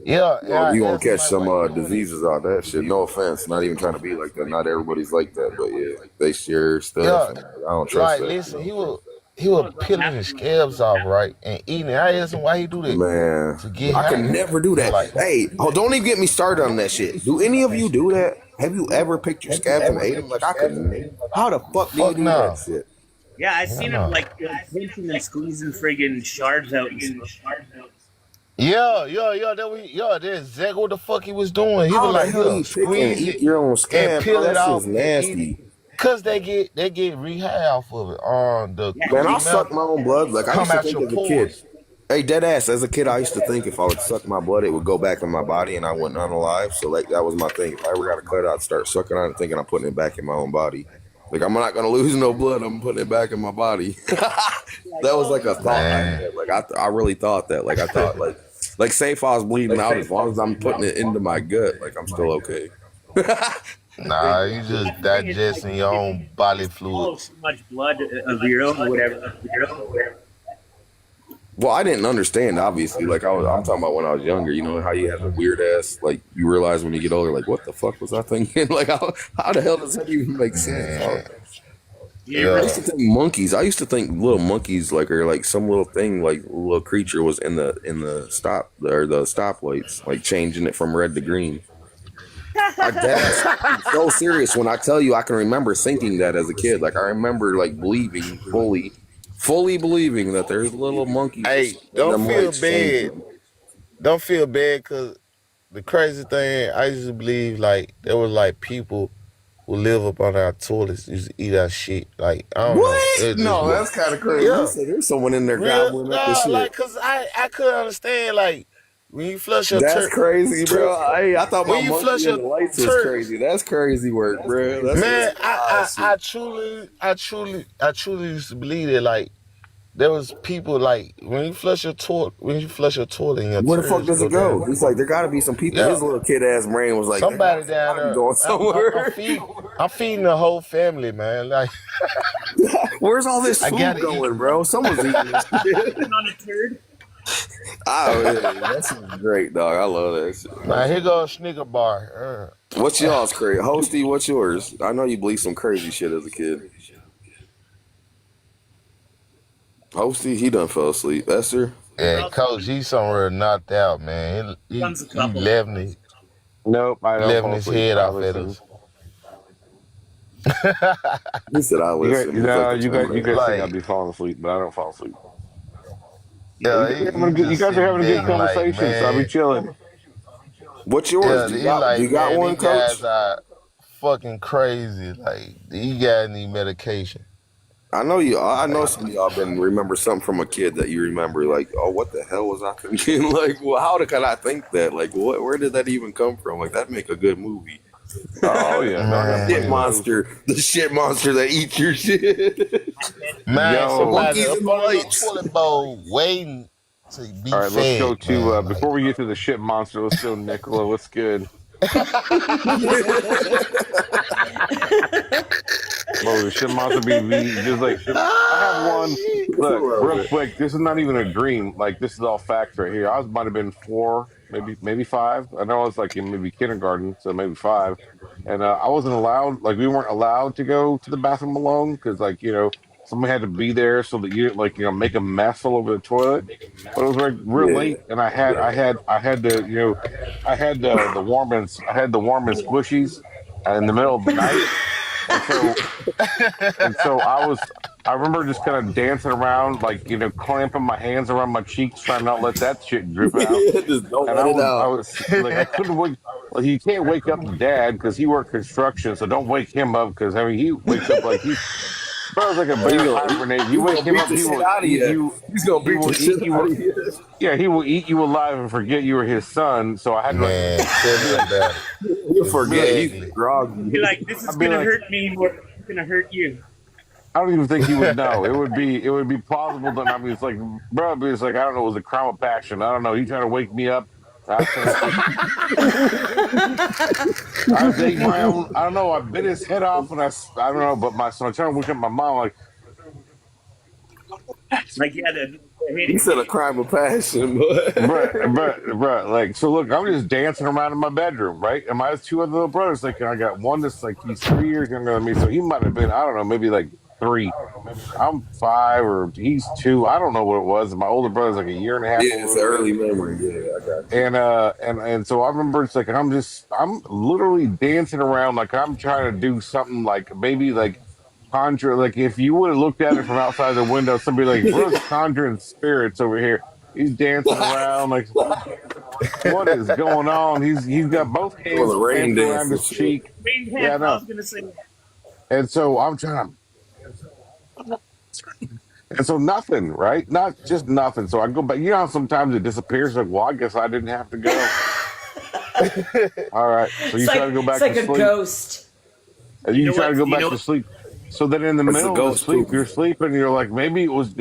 Yeah, you gonna catch some diseases out that shit. No offense, not even trying to be like that. Not everybody's like that, but yeah, they share stuff. Yeah, I don't trust that. Listen, he was peeling his scabs off, right, and eating it. I asked him why he do that. Man, I could never do that. Hey, don't even get me started on that shit. Do any of you do that? Have you ever picked your scabs and ate them? Like I couldn't. How the fuck do you do that shit? Yeah, I seen him like pinching and squeezing friggin' shards out. Yeah, that's exactly what the fuck he was doing. He was like, squeeze it, your own scab, and peel it off. Nasty. Cause they get rehab off of it. Man, I suck my own blood. Like I used to think as a kid. Hey, dead ass. As a kid, I used to think if I would suck my blood, it would go back in my body, and I wouldn't unalive. So like that was my thing. If I ever got a cut, I'd start sucking on it, thinking I'm putting it back in my own body. Like I'm not gonna lose no blood. I'm putting it back in my body. That was like a thought I had. Like I really thought that. Like I thought like say if I was bleeding out, as long as I'm putting it into my gut, like I'm still okay. Nah, you just digesting your own body fluids. Too much blood of your own or whatever. Well, I didn't understand, obviously. Like I'm talking about when I was younger. You know how you have a weird ass. Like you realize when you get older, like what the fuck was I thinking? Like how the hell does that even make sense? I used to think monkeys. I used to think little monkeys, like or like some little thing, like little creature was in the stop or the stoplights, like changing it from red to green. I deadass I'm so serious when I tell you I can remember thinking that as a kid. Like I remember like believing fully believing that there's little monkeys Hey, and don't them feel lights bad. changing. Don't feel bad because the crazy thing, I used to believe like there was like people who live up on our toilets used to eat our shit. Like, I don't know. What? It just No, was, that's kind of crazy. You yeah. said there's someone in there Real, gobbling up the no, shit. like, cause I couldn't understand, like, when you flush your That's crazy, bro. I thought my when you monkey flush and your the lights was turd, crazy. That's crazy work, bro. That's some man, wild shit. I truly used to believe that, like, there was people, like, when you flush your toilet and your Where the fuck turds does go it go? down, He's like, there got to be some people. yeah, His little kid ass brain was like, somebody that down got to be there, going somewhere. I'm feeding the whole family, man. Like, Where's all this I food gotta eat. going, bro? Someone's eating this shit. On a turd. Oh, yeah, that shit's great, dog. I love that shit. Now, here goes Snicker bar. What's y'all's crazy? Hosty, what's yours? I know you believe some crazy shit as a kid. Hosty, he done fell asleep. Esther? Yeah, Coach, he's somewhere knocked out, man. He Nope, I don't left fall his asleep. head I off at listen. us. He said, I You guys, listen. He's like the you Terminator. guys think I'd be falling asleep, but I don't fall asleep. Yeah, You guys are having a good conversation, so I'll be chilling. What's yours? Do you got one, these Coach? guys are fucking crazy. Like, these guys need medication. I know you. I know some of y'all been remember something from a kid that you remember. Like, oh, what the hell was I thinking? Like, well, how could I think that? Like, where did that even come from? Like, that make a good movie. Oh yeah, no, I got plenty Shit of monster, the shit monster that eats your shit. Man, somebody monkeys up in the on the lights. toilet bowl waiting to be All right, let's fed, go to man. before we get to the shit monster. Let's go, Nicola. What's good? Bro, the shit monster be just like I have one. Look, real quick. This is not even a dream. Like this is all facts right here. I might have been 4, maybe 5. I know I was like in maybe kindergarten, so maybe 5. And I wasn't allowed. Like we weren't allowed to go to the bathroom alone because like somebody had to be there so that you like make a mess all over the toilet. But it was like real late, and I had the the warm and squishies in the middle of the night. And so I remember just kind of dancing around, like, clamping my hands around my cheeks, trying to not let that shit drip out. Just don't And let it I out. was like, I couldn't wake, like, you can't wake up dad because he worked construction. So don't wake him up because, I mean, he wakes up like bro, it's like a bear hibernate. You wake him up, he will eat you. He's gonna beat the shit out of you. Yeah, he will eat you alive and forget you were his son. So I had to You forget he's groggy. You're like, this is gonna hurt me more than it's gonna hurt you. I don't even think he would know. It would be plausible that I mean it's like bro, it's like I don't know, it was a crime of passion. I don't know. He trying to wake me up. I think my own. I don't know. I bit his head off, and I don't know. But so I'm trying to wake up my mom. Like He said a crime of passion, but bruh. Like so, look, I'm just dancing around in my bedroom, right? And my 2 other little brothers, like, I got one that's like he's 3 years younger than me, so he might have been, I don't know, maybe like 3. I'm 5 or he's 2. I don't know what it was. And my older brother's like a year and a half. Yeah, it's early memory. Yeah, I got you. And so I remember it's like I'm literally dancing around like I'm trying to do something like maybe like conjure, like if you would have looked at it from outside the window, somebody like bro's conjuring spirits over here. He's dancing around like what is going on? He's got both hands rain around dance his cheek. I was gonna say. And so I'm trying to. And so nothing, right? Not just nothing. So I go back. You know how sometimes it disappears? Like, well, I guess I didn't have to go. All right. So you try to go back to sleep. It's like a ghost. And you try to go back to sleep. So then in the middle of the sleep, you're sleeping, and you're like, maybe it was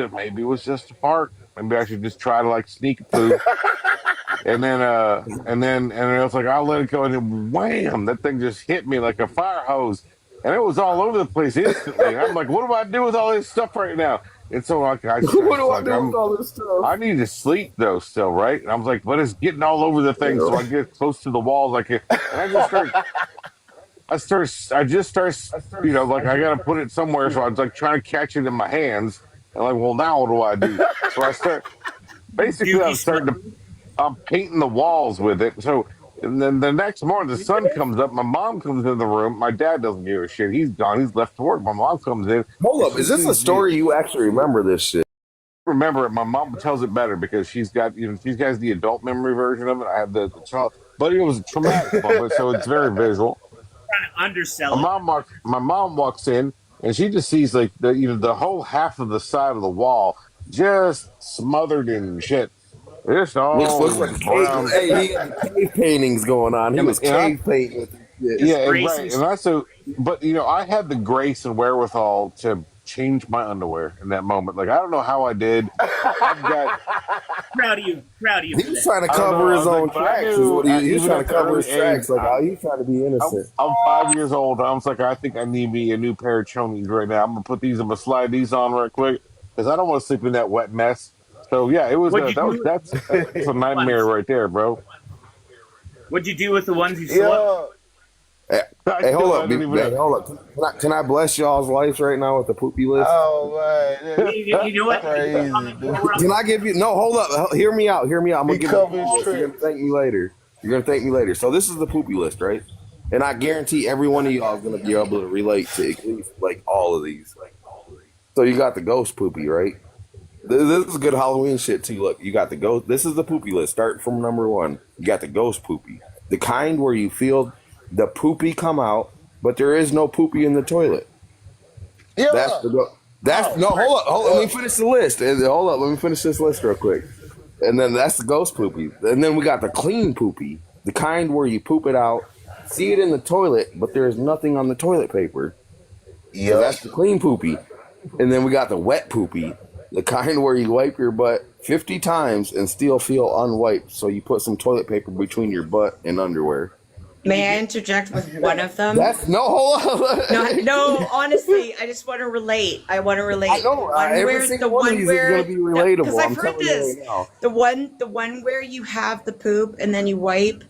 just a fart. Maybe I should just try to like sneak a poo. and then I was like, I'll let it go. And then wham, that thing just hit me like a fire hose. And it was all over the place instantly. And I'm like, what do I do with all this stuff right now? And so what do I do with all this stuff? I need to sleep though, still, right? And I was like, but it's getting all over the thing. So I get close to the walls, like, and I just start. I just start, like I gotta put it somewhere. So I was like trying to catch it in my hands, and like, well, now what do I do? So I start. Basically, I'm painting the walls with it. So And then the next morning, the sun comes up. My mom comes in the room. My dad doesn't give a shit. He's gone. He's left to work. My mom comes in. Hold up, is this a story you actually remember this shit? Remember it. My mom tells it better because she's got she's got the adult memory version of it. I have the child, but it was a traumatic moment, so it's very visual. Trying to undersell My mom walks in and she just sees like the whole half of the side of the wall just smothered in shit. It's all Looks like brown. Hey, he had cave paintings going on. He was cave painting with this shit. Yeah, right. And also, but I had the grace and wherewithal to change my underwear in that moment. Like I don't know how I did. I've got proud of you. He was trying to cover his own tracks. Is what he was trying to cover his tracks. Like how he's trying to be innocent. I'm 5 years old. I was like, I think I need me a new pair of chonies right now. I'm gonna put these. I'm gonna slide these on right quick because I don't want to sleep in that wet mess. So yeah, it was. That's a nightmare right there, bro. What'd you do with the ones you slept? Hey, hold up. Can I bless y'all's lives right now with the poopy list? Oh man, you know what? Crazy, Can I give you? No, hold up. Hear me out. I'm gonna give you. You're gonna thank me later. So this is the poopy list, right? And I guarantee every one of y'all is gonna be able to relate to at least like all of these. So you got the ghost poopy, right? This is good Halloween shit too. Look, you got the ghost. This is the poopy list. Start from number 1. You got the ghost poopy, the kind where you feel the poopy come out, but there is no poopy in the toilet. Yeah. No. Hold up. Let me finish the list. Hold up. Let me finish this list real quick. And then that's the ghost poopy. And then we got the clean poopy, the kind where you poop it out, see it in the toilet, but there's nothing on the toilet paper. Yeah. So that's the clean poopy. And then we got the wet poopy, the kind where you wipe your butt 50 times and still feel unwiped. So you put some toilet paper between your butt and underwear. May I interject with one of them? Hold on. No, honestly, I just want to relate. I know. Every single one of these is going to be relatable. Because I've heard this. The one where you have the poop and then you wipe,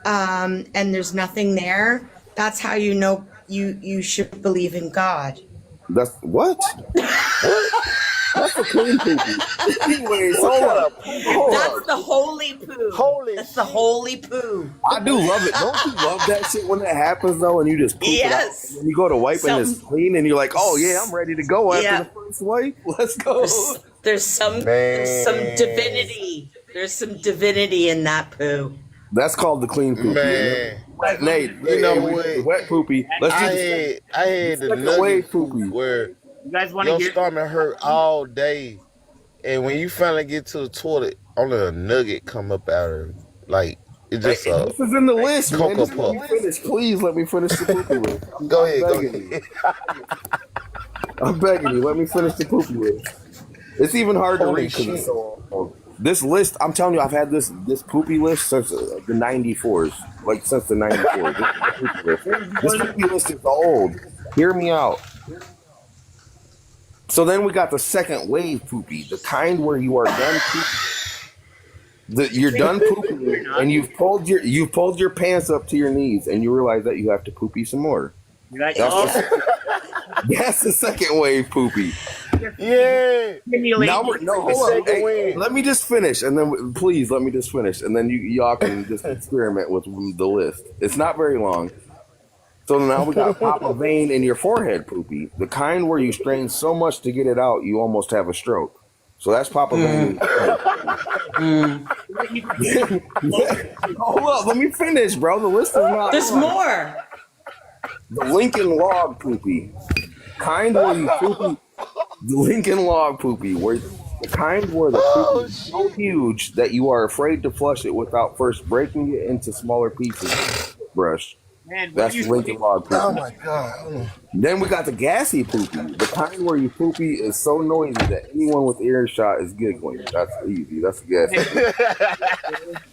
and there's nothing there. That's how you know you should believe in God. That's what? That's the clean poopy. Anyways, hold up. That's the holy poo. That's the holy poo. I do love it. Don't you love that shit when that happens though, and you just poop it out? And you go to wipe and it's clean, and you're like, oh yeah, I'm ready to go after the first wipe. Let's go. There's some divinity. There's some divinity in that poo. That's called the clean poopy. Man. Nate, you know what? Wet poopy. Let's do I had the nugget poopy where you guys want your stomach hurt all day, and when you finally get to the toilet, only a nugget come up out of it. Like it just. This is in the list, man. Cocoa Puff. Please let me finish the poopy list. Go ahead. I'm begging you. Let me finish the poopy list. It's even hard to read because it's so long. This list, I'm telling you, I've had this poopy list since the 94s. Like since the 94s. This poopy list is old. Hear me out. So then we got the second wave poopy, the kind where you are done pooping. You're done pooping and you've pulled your pants up to your knees and you realize that you have to poopy some more. That's the second wave poopy. Yeah. Hold on. Hey, let me just finish, and then please let me just finish, and then y'all can just experiment with the list. It's not very long. So now we got pop a vein in your forehead poopy, the kind where you strain so much to get it out you almost have a stroke. So that's pop a vein. Hold up, let me finish, bro. The list is not. There's more. The Lincoln Log poopy, kind where you poopy. The Lincoln Log poopy, where the kind where the poopy is so huge that you are afraid to flush it without first breaking it into smaller pieces. Brush. Man, that's Lincoln Log poopy. Oh my god. Then we got the gassy poopy, the kind where your poopy is so noisy that anyone with earshot is giggling. That's easy. That's gassy.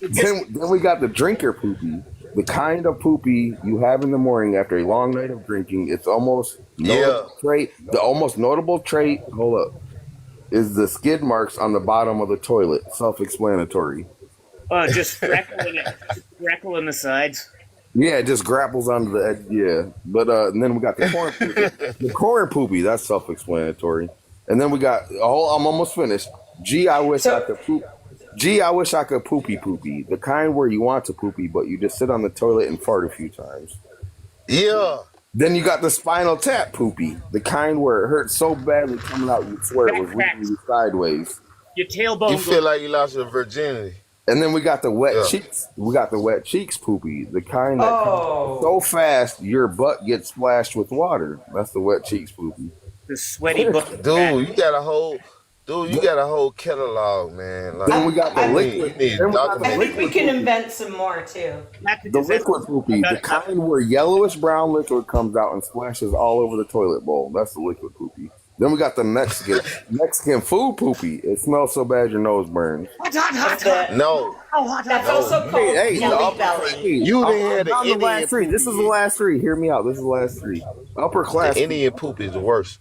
Then we got the drinker poopy, the kind of poopy you have in the morning after a long night of drinking. It's almost notable trait. The almost notable trait, hold up, is the skid marks on the bottom of the toilet. Self-explanatory. Just freckle in the sides. Yeah, it just grapples onto the edge. Yeah, but and then we got the corn poopy. The corn poopy, that's self-explanatory. And then we got I'm almost finished. Gee, I wish I could poop. Gee, I wish I could poopy, the kind where you want to poopy, but you just sit on the toilet and fart a few times. Yeah. Then you got the spinal tap poopy, the kind where it hurts so badly coming out you swear it was leaving you sideways. Your tailbone. You feel like you lost your virginity. And then we got the wet cheeks. We got the wet cheeks poopy, the kind that comes so fast your butt gets splashed with water. That's the wet cheeks poopy. The sweaty butt. Dude, you got a whole catalog, man. Like, then we got the liquid. I think we can invent some more too. The liquid poopy, the kind where yellowish brown liquid comes out and splashes all over the toilet bowl. That's the liquid poopy. Then we got the Mexican food poopy. It smells so bad your nose burns. No. That's also called jelly belly. You didn't hear the Indian last three. This is the last three. Hear me out. This is the last three. Upper class. The Indian poop is the worst.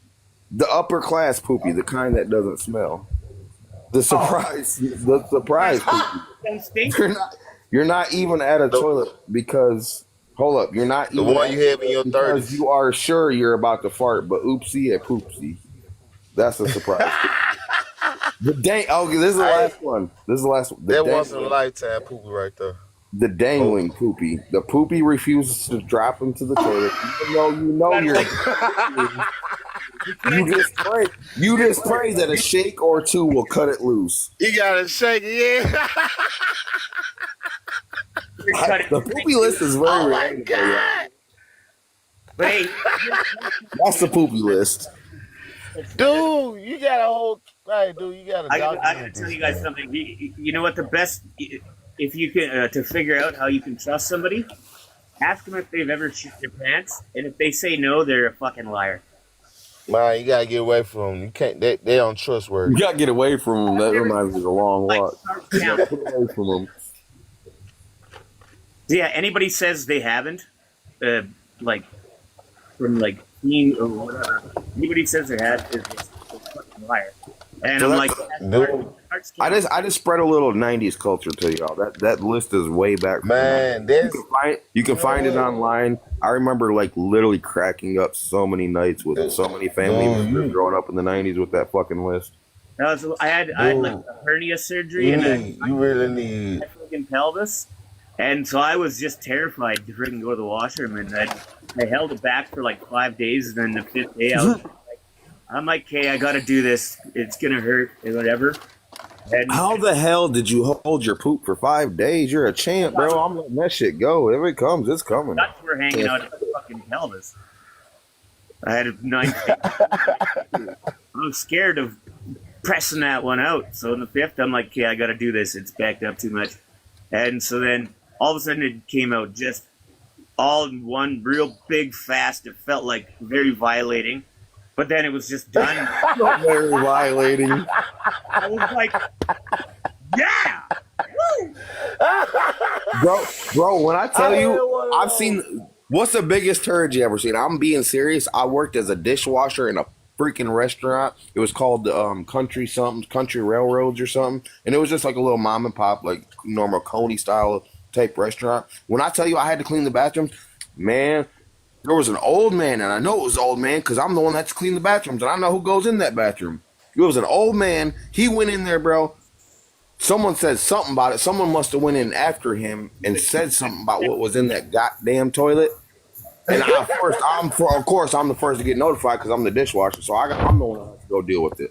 The upper class poopy, the kind that doesn't smell. The surprise poopy. You're not even at a toilet because hold up, you're not even the one you have in your 30s. You are sure you're about to fart, but oopsie at poopsie. That's a surprise. Okay, this is the last one. This is the last one. That was a lifetime poopy right there. The dangling poopy. The poopy refuses to drop into the toilet, even though you know you're. You just pray that a shake or two will cut it loose. You gotta shake it, yeah. The poopy list is very Oh my God. Wait. That's the poopy list. Dude, you got a whole. Hey, dude, you got a. I gotta tell you guys something. You know what? The best, if you can, to figure out how you can trust somebody, ask them if they've ever shit their pants, and if they say no, they're a fucking liar. Man, you gotta get away from them. You can't. They untrustworthy. You gotta get away from them. That reminds me of a long walk. Get away from them. Yeah, anybody says they haven't, like from like teen or whatever. Anybody says they have is a fucking liar. And So I'm like, I just spread a little '90s culture to y'all. That list is way back. Man, you can find it online. I remember like literally cracking up so many nights with so many family members growing up in the '90s with that fucking list. I had like a hernia surgery and you really need my fucking pelvis, and so I was just terrified to freaking go to the washroom, and I held it back for like 5 days, and then the 5th day I'm like, okay, I gotta do this. It's gonna hurt and whatever. And How the hell did you hold your poop for 5 days? You're a champ, bro. I'm letting that shit go. If it comes, it's coming. nuts were hanging out of the fucking pelvis. I had a 9. I was scared of pressing that one out. So in the 5th, I'm like, okay, I gotta do this. It's backed up too much. And so then all of a sudden it came out just all in one real big fast. It felt like very violating. But then it was just done. Not very violating. I was like, yeah! Woo! Bro, when I tell you, I've seen, what's the biggest turd you ever seen? I'm being serious. I worked as a dishwasher in a freaking restaurant. It was called Country Railroads or something. And it was just like a little mom and pop, like normal Coney style type restaurant. When I tell you I had to clean the bathrooms, man, there was an old man, and I know it was an old man because I'm the one that's cleaned the bathrooms, and I know who goes in that bathroom. It was an old man. He went in there, bro. Someone said something about it. Someone must have went in after him and said something about what was in that goddamn toilet. And of course, I'm the first to get notified because I'm the dishwasher, so I'm the one that has to go deal with it.